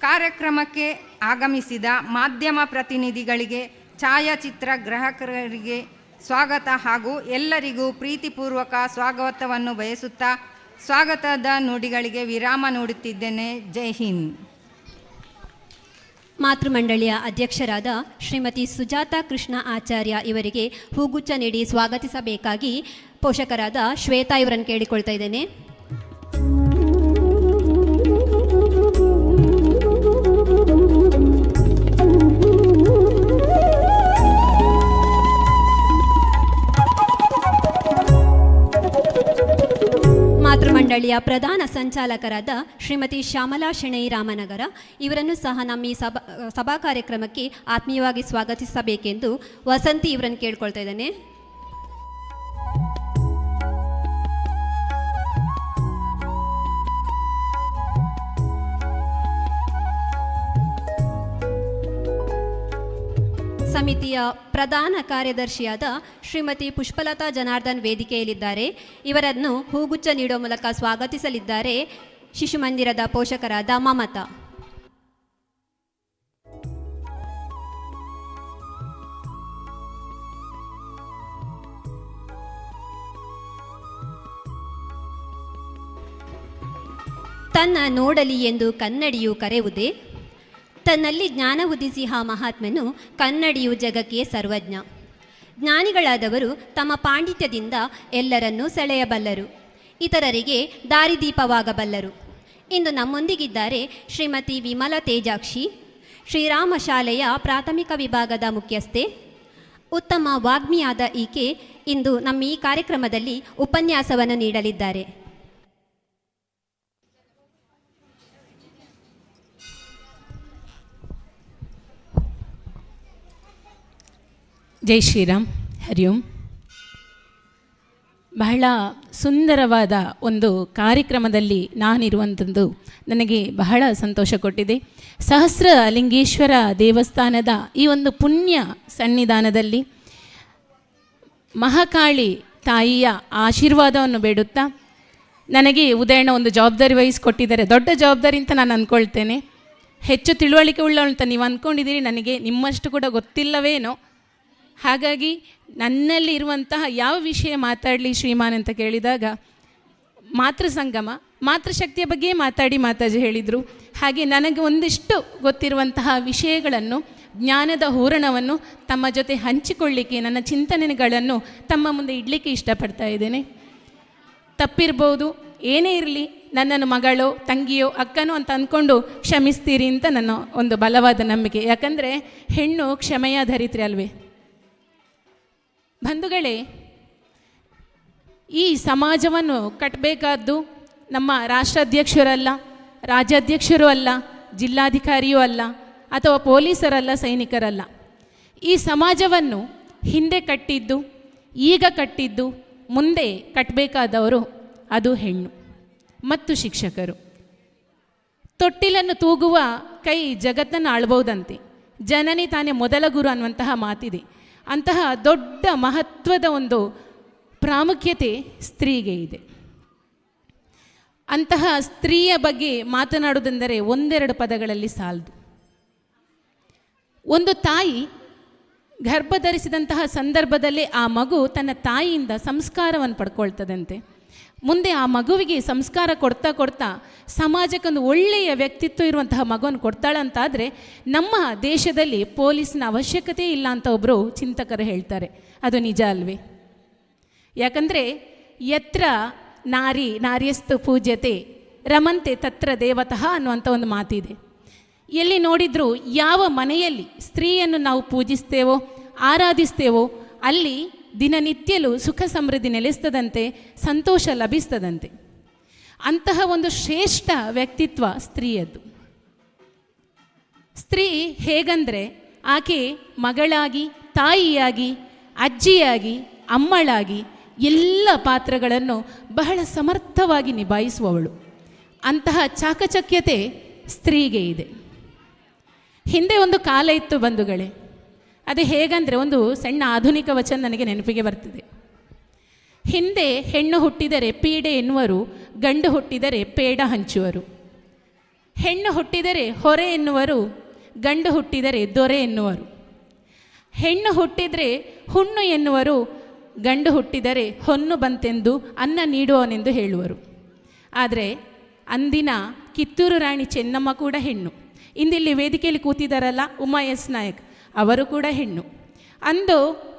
ಕಾರ್ಯಕ್ರಮಕ್ಕೆ ಆಗಮಿಸಿದ ಮಾಧ್ಯಮ ಪ್ರತಿನಿಧಿಗಳಿಗೆ, ಛಾಯಾಚಿತ್ರ ಗ್ರಾಹಕರಿಗೆ ಸ್ವಾಗತ ಹಾಗೂ ಎಲ್ಲರಿಗೂ ಪ್ರೀತಿಪೂರ್ವಕ ಸ್ವಾಗತವನ್ನು ಬಯಸುತ್ತಾ ಸ್ವಾಗತದ ನುಡಿಗಳಿಗೆ ವಿರಾಮ ನೀಡುತ್ತಿದ್ದೇನೆ. ಜೈ ಹಿಂದ್. ಮಾತೃಮಂಡಳಿಯ ಅಧ್ಯಕ್ಷರಾದ ಶ್ರೀಮತಿ ಸುಜಾತಾ ಕೃಷ್ಣ ಆಚಾರ್ಯ ಇವರಿಗೆ ಹೂಗುಚ್ಛ ನೀಡಿ ಸ್ವಾಗತಿಸಬೇಕಾಗಿ ಪೋಷಕರಾದ ಶ್ವೇತಾ ಇವರನ್ನು ಕೇಳಿಕೊಳ್ತಾ ಇದ್ದೇನೆ. ಮಾತೃಮಂಡಳಿಯ ಪ್ರಧಾನ ಸಂಚಾಲಕರಾದ ಶ್ರೀಮತಿ ಶ್ಯಾಮಲಾ ಶೆಣೈ ರಾಮನಗರ ಇವರನ್ನು ಸಹ ನಮ್ಮ ಈ ಸಭಾ ಕಾರ್ಯಕ್ರಮಕ್ಕೆ ಆತ್ಮೀಯವಾಗಿ ಸ್ವಾಗತಿಸಬೇಕೆಂದು ವಸಂತಿ ಇವರನ್ನು ಕೇಳ್ಕೊಳ್ತಾ ಇದ್ದೇನೆ. ಸಮಿತಿಯ ಪ್ರಧಾನ ಕಾರ್ಯದರ್ಶಿಯಾದ ಶ್ರೀಮತಿ ಪುಷ್ಪಲತಾ ಜನಾರ್ದನ್ ವೇದಿಕೆಯಲ್ಲಿದ್ದಾರೆ. ಇವರನ್ನು ಹೂಗುಚ್ಛ ನೀಡುವ ಮೂಲಕ ಸ್ವಾಗತಿಸಲಿದ್ದಾರೆ ಶಿಶು ಮಂದಿರದ ಪೋಷಕರಾದ ಮಮತಾ. ತನ್ನ ನೋಡಲಿ ಎಂದು ಕನ್ನಡಿಯು ಕರೆಯುವುದೇ, ತನ್ನಲ್ಲಿ ಜ್ಞಾನ ಉದಿಸಿ ಆ ಮಹಾತ್ಮನು ಕನ್ನಡಿಯು ಜಗಕ್ಕೆ ಸರ್ವಜ್ಞ. ಜ್ಞಾನಿಗಳಾದವರು ತಮ್ಮ ಪಾಂಡಿತ್ಯದಿಂದ ಎಲ್ಲರನ್ನೂ ಸೆಳೆಯಬಲ್ಲರು, ಇತರರಿಗೆ ದಾರಿದೀಪವಾಗಬಲ್ಲರು. ಇಂದು ನಮ್ಮೊಂದಿಗಿದ್ದಾರೆ ಶ್ರೀಮತಿ ವಿಮಲಾ ತೇಜಾಕ್ಷಿ, ಶ್ರೀರಾಮ ಶಾಲೆಯ ಪ್ರಾಥಮಿಕ ವಿಭಾಗದ ಮುಖ್ಯಸ್ಥೆ. ಉತ್ತಮ ವಾಗ್ಮಿಯಾದ ಈಕೆ ಇಂದು ನಮ್ಮ ಈ ಕಾರ್ಯಕ್ರಮದಲ್ಲಿ ಉಪನ್ಯಾಸವನ್ನು ನೀಡಲಿದ್ದಾರೆ. ಜೈ ಶ್ರೀರಾಮ್. ಹರಿ ಓಂ. ಬಹಳ ಸುಂದರವಾದ ಒಂದು ಕಾರ್ಯಕ್ರಮದಲ್ಲಿ ನಾನಿರುವಂಥದ್ದು ನನಗೆ ಬಹಳ ಸಂತೋಷ ಕೊಟ್ಟಿದೆ. ಸಹಸ್ರಲಿಂಗೇಶ್ವರ ದೇವಸ್ಥಾನದ ಈ ಒಂದು ಪುಣ್ಯ ಸನ್ನಿಧಾನದಲ್ಲಿ ಮಹಾಕಾಳಿ ತಾಯಿಯ ಆಶೀರ್ವಾದವನ್ನು ಬೇಡುತ್ತಾ, ನನಗೆ ಉದಯಣ್ಣ ಒಂದು ಜವಾಬ್ದಾರಿ ವಹಿಸಿಕೊಟ್ಟಿದ್ದಾರೆ. ದೊಡ್ಡ ಜವಾಬ್ದಾರಿ ಅಂತ ನಾನು ಅಂದ್ಕೊಳ್ತೇನೆ. ಹೆಚ್ಚು ತಿಳುವಳಿಕೆ ಉಳ್ಳವಳು ಅಂತ ನೀವು ಅಂದ್ಕೊಂಡಿದ್ದೀರಿ. ನನಗೆ ನಿಮ್ಮಷ್ಟು ಕೂಡ ಗೊತ್ತಿಲ್ಲವೇನೋ. ಹಾಗಾಗಿ ನನ್ನಲ್ಲಿ ಇರುವಂತಹ ಯಾವ ವಿಷಯ ಮಾತಾಡಲಿ ಶ್ರೀಮಾನ್ ಅಂತ ಕೇಳಿದಾಗ, ಮಾತೃ ಸಂಗಮ, ಮಾತೃಶಕ್ತಿಯ ಬಗ್ಗೆ ಮಾತಾಜಿ ಹೇಳಿದರು. ಹಾಗೆ ನನಗೆ ಒಂದಿಷ್ಟು ಗೊತ್ತಿರುವಂತಹ ವಿಷಯಗಳನ್ನು, ಜ್ಞಾನದ ಹೂರಣವನ್ನು ತಮ್ಮ ಜೊತೆ ಹಂಚಿಕೊಳ್ಳಿಕ್ಕೆ, ನನ್ನ ಚಿಂತನೆಗಳನ್ನು ತಮ್ಮ ಮುಂದೆ ಇಡಲಿಕ್ಕೆ ಇಷ್ಟಪಡ್ತಾ ಇದ್ದೇನೆ. ತಪ್ಪಿರ್ಬೋದು, ಏನೇ ಇರಲಿ, ನನ್ನನ್ನು ಮಗಳೋ ತಂಗಿಯೋ ಅಕ್ಕನೋ ಅಂತ ಅಂದ್ಕೊಂಡು ಕ್ಷಮಿಸ್ತೀರಿ ಅಂತ ನನ್ನ ಒಂದು ಬಲವಾದ ನಂಬಿಕೆ. ಯಾಕಂದರೆ ಹೆಣ್ಣು ಕ್ಷಮೆಯ ಧರಿತ್ರಿ ಅಲ್ವೇ. ಬಂಧುಗಳೇ, ಈ ಸಮಾಜವನ್ನು ಕಟ್ಟಬೇಕಾದ್ದು ನಮ್ಮ ರಾಷ್ಟ್ರಾಧ್ಯಕ್ಷರಲ್ಲ, ರಾಜ್ಯಾಧ್ಯಕ್ಷರೂ ಅಲ್ಲ, ಜಿಲ್ಲಾಧಿಕಾರಿಯೂ ಅಲ್ಲ, ಅಥವಾ ಪೊಲೀಸರಲ್ಲ, ಸೈನಿಕರಲ್ಲ. ಈ ಸಮಾಜವನ್ನು ಹಿಂದೆ ಕಟ್ಟಿದ್ದು, ಈಗ ಕಟ್ಟಿದ್ದು, ಮುಂದೆ ಕಟ್ಟಬೇಕಾದವರು ಅದು ಹೆಣ್ಣು ಮತ್ತು ಶಿಕ್ಷಕರು. ತೊಟ್ಟಿಲನ್ನು ತೂಗುವ ಕೈ ಜಗತ್ತನ್ನು ಆಳ್ಬಹುದಂತೆ. ಜನನಿ ತಾನೇ ಮೊದಲ ಗುರು ಅನ್ನುವಂತಹ ಮಾತಿದೆ. ಅಂತಹ ದೊಡ್ಡ ಮಹತ್ವದ ಒಂದು ಪ್ರಾಮುಖ್ಯತೆ ಸ್ತ್ರೀಗೆ ಇದೆ. ಅಂತಹ ಸ್ತ್ರೀಯ ಬಗ್ಗೆ ಮಾತನಾಡುವುದೆಂದರೆ ಒಂದೆರಡು ಪದಗಳಲ್ಲಿ ಸಾಲದು. ಒಂದು ತಾಯಿ ಗರ್ಭಧರಿಸಿದಂತಹ ಸಂದರ್ಭದಲ್ಲೇ ಆ ಮಗು ತನ್ನ ತಾಯಿಯಿಂದ ಸಂಸ್ಕಾರವನ್ನು ಪಡ್ಕೊಳ್ತದಂತೆ. ಮುಂದೆ ಆ ಮಗುವಿಗೆ ಸಂಸ್ಕಾರ ಕೊಡ್ತಾ ಸಮಾಜಕ್ಕೊಂದು ಒಳ್ಳೆಯ ವ್ಯಕ್ತಿತ್ವ ಇರುವಂತಹ ಮಗುವನ್ನು ಕೊಡ್ತಾಳಂತಾದರೆ ನಮ್ಮ ದೇಶದಲ್ಲಿ ಪೊಲೀಸ್ನ ಅವಶ್ಯಕತೆ ಇಲ್ಲ ಅಂತ ಒಬ್ಬರು ಚಿಂತಕರು ಹೇಳ್ತಾರೆ. ಅದು ನಿಜ ಅಲ್ವೇ? ಯಾಕಂದರೆ ಯತ್ರ ನಾರ್ಯಸ್ತು ಪೂಜ್ಯತೆ ರಮಂತೆ ತತ್ರ ದೇವತಃ ಅನ್ನುವಂಥ ಒಂದು ಮಾತಿದೆ. ಎಲ್ಲಿ ನೋಡಿದರೂ ಯಾವ ಮನೆಯಲ್ಲಿ ಸ್ತ್ರೀಯನ್ನು ನಾವು ಪೂಜಿಸ್ತೇವೋ, ಆರಾಧಿಸ್ತೇವೋ, ಅಲ್ಲಿ ದಿನನಿತ್ಯಲೂ ಸುಖ ಸಮೃದ್ಧಿ ನೆಲೆಸ್ತದಂತೆ, ಸಂತೋಷ ಲಭಿಸ್ತದಂತೆ. ಅಂತಹ ಒಂದು ಶ್ರೇಷ್ಠ ವ್ಯಕ್ತಿತ್ವ ಸ್ತ್ರೀಯದ್ದು. ಸ್ತ್ರೀ ಹೇಗಂದರೆ ಆಕೆ ಮಗಳಾಗಿ, ತಾಯಿಯಾಗಿ, ಅಜ್ಜಿಯಾಗಿ, ಅಮ್ಮಳಾಗಿ ಎಲ್ಲ ಪಾತ್ರಗಳನ್ನು ಬಹಳ ಸಮರ್ಥವಾಗಿ ನಿಭಾಯಿಸುವವಳು. ಅಂತಹ ಚಾಕಚಕ್ಯತೆ ಸ್ತ್ರೀಗೆ ಇದೆ. ಹಿಂದೆ ಒಂದು ಕಾಲ ಇತ್ತು ಬಂಧುಗಳೇ, ಅದು ಹೇಗಂದರೆ ಒಂದು ಸಣ್ಣ ಆಧುನಿಕ ವಚನ ನನಗೆ ನೆನಪಿಗೆ ಬರ್ತದೆ. ಹಿಂದೆ ಹೆಣ್ಣು ಹುಟ್ಟಿದರೆ ಪೀಡೆ ಎನ್ನುವರು, ಗಂಡು ಹುಟ್ಟಿದರೆ ಪೇಡ ಹಂಚುವರು. ಹೆಣ್ಣು ಹುಟ್ಟಿದರೆ ಹೊರೆ ಎನ್ನುವರು, ಗಂಡು ಹುಟ್ಟಿದರೆ ದೊರೆ ಎನ್ನುವರು. ಹೆಣ್ಣು ಹುಟ್ಟಿದರೆ ಹುಣ್ಣು ಎನ್ನುವರು, ಗಂಡು ಹುಟ್ಟಿದರೆ ಹೊನ್ನು ಬಂತೆಂದು ಅನ್ನ ನೀಡುವವನೆಂದು ಹೇಳುವರು. ಆದರೆ ಅಂದಿನ ಕಿತ್ತೂರು ರಾಣಿ ಚೆನ್ನಮ್ಮ ಕೂಡ ಹೆಣ್ಣು. ಇಂದಿಲ್ಲಿ ವೇದಿಕೆಯಲ್ಲಿ ಕೂತಿದ್ದಾರಲ್ಲ ಉಮಾ ಎಸ್ ನಾಯಕ್, ಅವರು ಕೂಡ ಹೆಣ್ಣು. ಅಂದು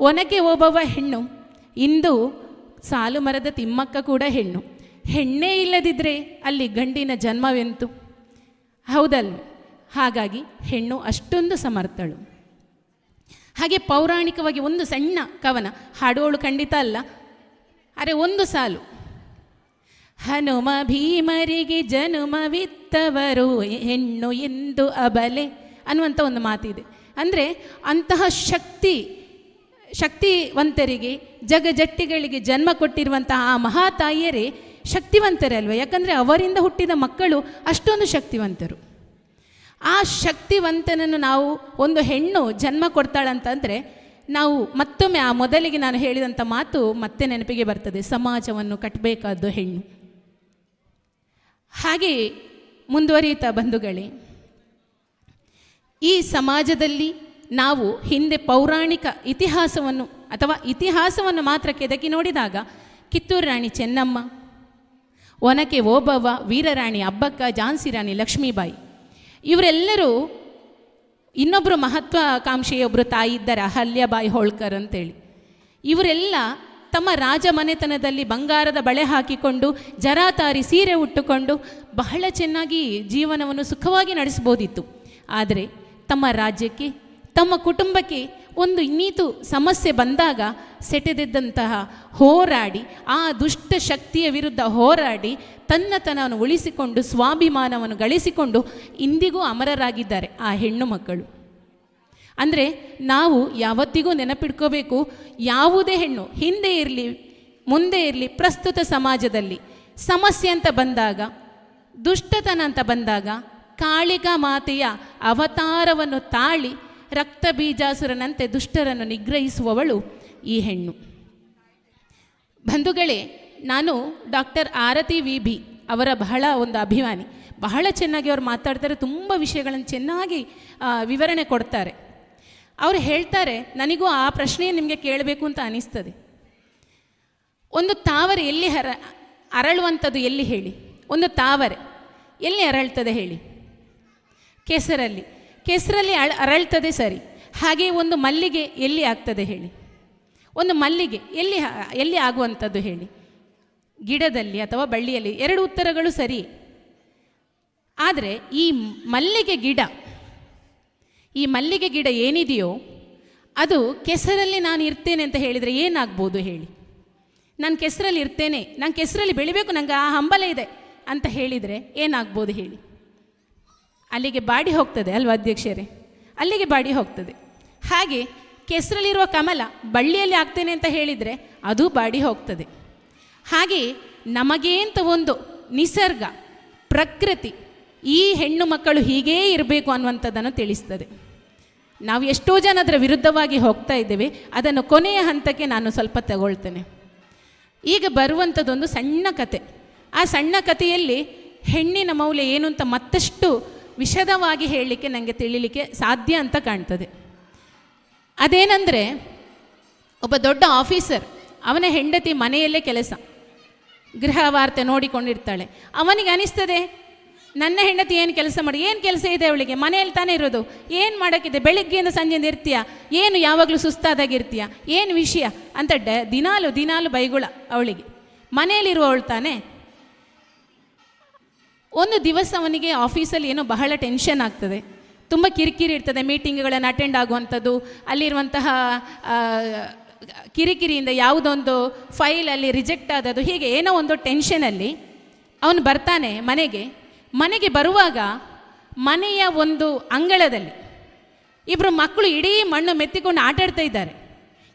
ಒನಕೆ ಓಬವ್ವ ಹೆಣ್ಣು, ಇಂದು ಸಾಲು ಮರದ ತಿಮ್ಮಕ್ಕ ಕೂಡ ಹೆಣ್ಣು. ಹೆಣ್ಣೇ ಇಲ್ಲದಿದ್ದರೆ ಅಲ್ಲಿ ಗಂಡಿನ ಜನ್ಮವೆಂತು? ಹೌದಲ್ವ? ಹಾಗಾಗಿ ಹೆಣ್ಣು ಅಷ್ಟೊಂದು ಸಮರ್ಥಳು. ಹಾಗೆ ಪೌರಾಣಿಕವಾಗಿ ಒಂದು ಸಣ್ಣ ಕವನ ಹಾಡುವಳು ಖಂಡಿತ ಅಲ್ಲ, ಅರೆ ಒಂದು ಸಾಲು. ಹನುಮ ಭೀಮರಿಗೆ ಜನುಮವಿತ್ತವರು ಹೆಣ್ಣು ಎಂದು ಅಬಲೆ ಅನ್ನುವಂಥ ಒಂದು ಮಾತಿದೆ. ಅಂದರೆ ಅಂತಹ ಶಕ್ತಿವಂತರಿಗೆ, ಜಗಜಟ್ಟಿಗಳಿಗೆ ಜನ್ಮ ಕೊಟ್ಟಿರುವಂತಹ ಆ ಮಹಾತಾಯಿಯರೇ ಶಕ್ತಿವಂತರೇ ಅಲ್ವ? ಯಾಕಂದರೆ ಅವರಿಂದ ಹುಟ್ಟಿದ ಮಕ್ಕಳು ಅಷ್ಟೊಂದು ಶಕ್ತಿವಂತರು. ಆ ಶಕ್ತಿವಂತನನ್ನು ನಾವು ಒಂದು ಹೆಣ್ಣು ಜನ್ಮ ಕೊಡ್ತಾಳಂತಂದರೆ ನಾವು ಮತ್ತೊಮ್ಮೆ ಆ ಮೊದಲಿಗೆ ನಾನು ಹೇಳಿದಂಥ ಮಾತು ಮತ್ತೆ ನೆನಪಿಗೆ ಬರ್ತದೆ, ಸಮಾಜವನ್ನು ಕಟ್ಟಬೇಕಾದ್ದು ಹೆಣ್ಣು. ಹಾಗೆ ಮುಂದುವರಿಯುತ್ತಾ ಬಂಧುಗಳೇ, ಈ ಸಮಾಜದಲ್ಲಿ ನಾವು ಹಿಂದೆ ಪೌರಾಣಿಕ ಇತಿಹಾಸವನ್ನು ಮಾತ್ರ ಕೆದಕಿ ನೋಡಿದಾಗ ಕಿತ್ತೂರು ರಾಣಿ ಚೆನ್ನಮ್ಮ, ಒನಕೆ ಓಬವ್ವ, ವೀರರಾಣಿ ಅಬ್ಬಕ್ಕ, ಝಾನ್ಸಿ ರಾಣಿ ಲಕ್ಷ್ಮೀಬಾಯಿ, ಇವರೆಲ್ಲರೂ ಇನ್ನೊಬ್ಬರು ಮಹತ್ವಾಕಾಂಕ್ಷೆಯೊಬ್ಬರು ತಾಯಿ ಇದ್ದಾರೆ, ಅಹಲ್ಯಾಬಾಯಿ ಹೋಳ್ಕರ್ ಅಂತೇಳಿ. ಇವರೆಲ್ಲ ತಮ್ಮ ರಾಜ ಮನೆತನದಲ್ಲಿ ಬಂಗಾರದ ಬಳೆ ಹಾಕಿಕೊಂಡು, ಜರಾತಾರಿ ಸೀರೆ ಉಟ್ಟುಕೊಂಡು ಬಹಳ ಚೆನ್ನಾಗಿ ಜೀವನವನ್ನು ಸುಖವಾಗಿ ನಡೆಸ್ಬೋದಿತ್ತು. ಆದರೆ ತಮ್ಮ ರಾಜ್ಯಕ್ಕೆ, ತಮ್ಮ ಕುಟುಂಬಕ್ಕೆ ಒಂದು ಇನ್ನೀತು ಸಮಸ್ಯೆ ಬಂದಾಗ ಸೆಟೆದೆದ್ದಂತಹ ಹೋರಾಡಿ, ಆ ದುಷ್ಟ ಶಕ್ತಿಯ ವಿರುದ್ಧ ಹೋರಾಡಿ ತನ್ನತನವನ್ನು ಉಳಿಸಿಕೊಂಡು ಸ್ವಾಭಿಮಾನವನ್ನು ಗಳಿಸಿಕೊಂಡು ಇಂದಿಗೂ ಅಮರರಾಗಿದ್ದಾರೆ ಆ ಹೆಣ್ಣು ಮಕ್ಕಳು. ಅಂದರೆ ನಾವು ಯಾವತ್ತಿಗೂ ನೆನಪಿಡ್ಕೋಬೇಕು, ಯಾವುದೇ ಹೆಣ್ಣು ಹಿಂದೆ ಇರಲಿ ಮುಂದೆ ಇರಲಿ, ಪ್ರಸ್ತುತ ಸಮಾಜದಲ್ಲಿ ಸಮಸ್ಯೆ ಅಂತ ಬಂದಾಗ, ದುಷ್ಟತನ ಅಂತ ಬಂದಾಗ ಕಾಳಿಕಾ ಮಾತೆಯ ಅವತಾರವನ್ನು ತಾಳಿ ರಕ್ತ ಬೀಜಾಸುರನಂತೆ ದುಷ್ಟರನ್ನು ನಿಗ್ರಹಿಸುವವಳು ಈ ಹೆಣ್ಣು. ಬಂಧುಗಳೇ, ನಾನು ಡಾಕ್ಟರ್ ಆರತಿ ವಿ.ಬಿ. ಅವರ ಬಹಳ ಒಂದು ಅಭಿಮಾನಿ. ಬಹಳ ಚೆನ್ನಾಗಿ ಅವರು ಮಾತಾಡ್ತಾರೆ, ತುಂಬ ವಿಷಯಗಳನ್ನು ಚೆನ್ನಾಗಿ ವಿವರಣೆ ಕೊಡ್ತಾರೆ. ಅವರು ಹೇಳ್ತಾರೆ, ನನಗೂ ಆ ಪ್ರಶ್ನೆಯನ್ನು ನಿಮಗೆ ಕೇಳಬೇಕು ಅಂತ ಅನಿಸ್ತದೆ. ಒಂದು ತಾವರೆ ಎಲ್ಲಿ ಅರಳುವಂಥದ್ದು ಎಲ್ಲಿ ಹೇಳಿ? ಒಂದು ತಾವರೆ ಎಲ್ಲಿ ಅರಳ್ತದೆ ಹೇಳಿ? ಕೆಸರಲ್ಲಿ ಅರಳ್ತದೆ, ಸರಿ. ಹಾಗೆ ಒಂದು ಮಲ್ಲಿಗೆ ಎಲ್ಲಿ ಆಗ್ತದೆ ಹೇಳಿ? ಒಂದು ಮಲ್ಲಿಗೆ ಎಲ್ಲಿ ಆಗುವಂಥದ್ದು ಹೇಳಿ? ಗಿಡದಲ್ಲಿ ಅಥವಾ ಬಳ್ಳಿಯಲ್ಲಿ. ಎರಡು ಉತ್ತರಗಳು ಸರಿ. ಆದರೆ ಈ ಮಲ್ಲಿಗೆ ಗಿಡ ಏನಿದೆಯೋ ಅದು ಕೆಸರಲ್ಲಿ ನಾನು ಇರ್ತೇನೆ ಅಂತ ಹೇಳಿದರೆ ಏನಾಗ್ಬೋದು ಹೇಳಿ? ನಾನು ಕೆಸರಲ್ಲಿ ಇರ್ತೇನೆ, ನಾನು ಕೆಸರಲ್ಲಿ ಬೆಳಿಬೇಕು, ನನಗೆ ಆ ಹಂಬಲ ಇದೆ ಅಂತ ಹೇಳಿದರೆ ಏನಾಗ್ಬೋದು ಹೇಳಿ? ಅಲ್ಲಿಗೆ ಬಾಡಿ ಹೋಗ್ತದೆ ಅಲ್ವಾ ಅಧ್ಯಕ್ಷರೇ? ಅಲ್ಲಿಗೆ ಬಾಡಿ ಹೋಗ್ತದೆ. ಹಾಗೆ ಕೆಸರಲ್ಲಿರುವ ಕಮಲ ಬಳ್ಳಿಯಲ್ಲಿ ಆಗ್ತೇನೆ ಅಂತ ಹೇಳಿದರೆ ಅದು ಬಾಡಿ ಹೋಗ್ತದೆ. ಹಾಗೆ ನಮಗೆ ಅಂತ ಒಂದು ನಿಸರ್ಗ, ಪ್ರಕೃತಿ, ಈ ಹೆಣ್ಣು ಮಕ್ಕಳು ಹೀಗೇ ಇರಬೇಕು ಅನ್ನುವಂಥದ್ದನ್ನು ತಿಳಿಸ್ತದೆ. ನಾವು ಎಷ್ಟೋ ಜನ ಅದರ ವಿರುದ್ಧವಾಗಿ ಹೋಗ್ತಾ ಇದ್ದೇವೆ. ಅದನ್ನು ಕೊನೆಯ ಹಂತಕ್ಕೆ ನಾನು ಸ್ವಲ್ಪ ತಗೊಳ್ತೇನೆ. ಈಗ ಬರುವಂಥದ್ದೊಂದು ಸಣ್ಣ ಕತೆ. ಆ ಸಣ್ಣ ಕಥೆಯಲ್ಲಿ ಹೆಣ್ಣಿನ ಮೌಲ್ಯ ಏನು ಅಂತ ಮತ್ತಷ್ಟು ವಿಶದವಾಗಿ ಹೇಳಲಿಕ್ಕೆ ನನಗೆ ತಿಳಿಲಿಕ್ಕೆ ಸಾಧ್ಯ ಅಂತ ಕಾಣ್ತದೆ. ಅದೇನೆಂದರೆ, ಒಬ್ಬ ದೊಡ್ಡ ಆಫೀಸರ್, ಅವನ ಹೆಂಡತಿ ಮನೆಯಲ್ಲೇ ಕೆಲಸ, ಗೃಹ ವಾರ್ತೆ ನೋಡಿಕೊಂಡಿರ್ತಾಳೆ. ಅವನಿಗೆ ಅನಿಸ್ತದೆ, ನನ್ನ ಹೆಂಡತಿ ಏನು ಕೆಲಸ ಇದೆ ಅವಳಿಗೆ? ಮನೆಯಲ್ಲಿ ತಾನೇ ಇರೋದು, ಏನು ಮಾಡೋಕ್ಕಿದೆ? ಬೆಳಗ್ಗೆಯಿಂದ ಸಂಜೆಯಿಂದ ಇರ್ತೀಯ, ಏನು ಯಾವಾಗಲೂ ಸುಸ್ತಾದಾಗಿರ್ತೀಯ, ಏನು ವಿಷಯ ಅಂತ ದಿನಾಲು ಬೈಗುಳ ಅವಳಿಗೆ. ಮನೆಯಲ್ಲಿರುವವಳು ತಾನೇ. ಒಂದು ದಿವಸ ಅವನಿಗೆ ಆಫೀಸಲ್ಲಿ ಏನೋ ಬಹಳ ಟೆನ್ಷನ್ ಆಗ್ತದೆ, ತುಂಬ ಕಿರಿಕಿರಿ ಇರ್ತದೆ, ಮೀಟಿಂಗ್ಗಳನ್ನು ಅಟೆಂಡ್ ಆಗುವಂಥದ್ದು, ಅಲ್ಲಿರುವಂತಹ ಕಿರಿಕಿರಿಯಿಂದ ಯಾವುದೊಂದು ಫೈಲಲ್ಲಿ ರಿಜೆಕ್ಟ್ ಆದದ್ದು, ಹೀಗೆ ಏನೋ ಒಂದು ಟೆನ್ಷನಲ್ಲಿ ಅವನು ಬರ್ತಾನೆ ಮನೆಗೆ ಬರುವಾಗ ಮನೆಯ ಒಂದು ಅಂಗಳದಲ್ಲಿ ಇಬ್ಬರು ಮಕ್ಕಳು ಇಡೀ ಮಣ್ಣು ಮೆತ್ತಿಕೊಂಡು ಆಟಾಡ್ತಾ ಇದ್ದಾರೆ.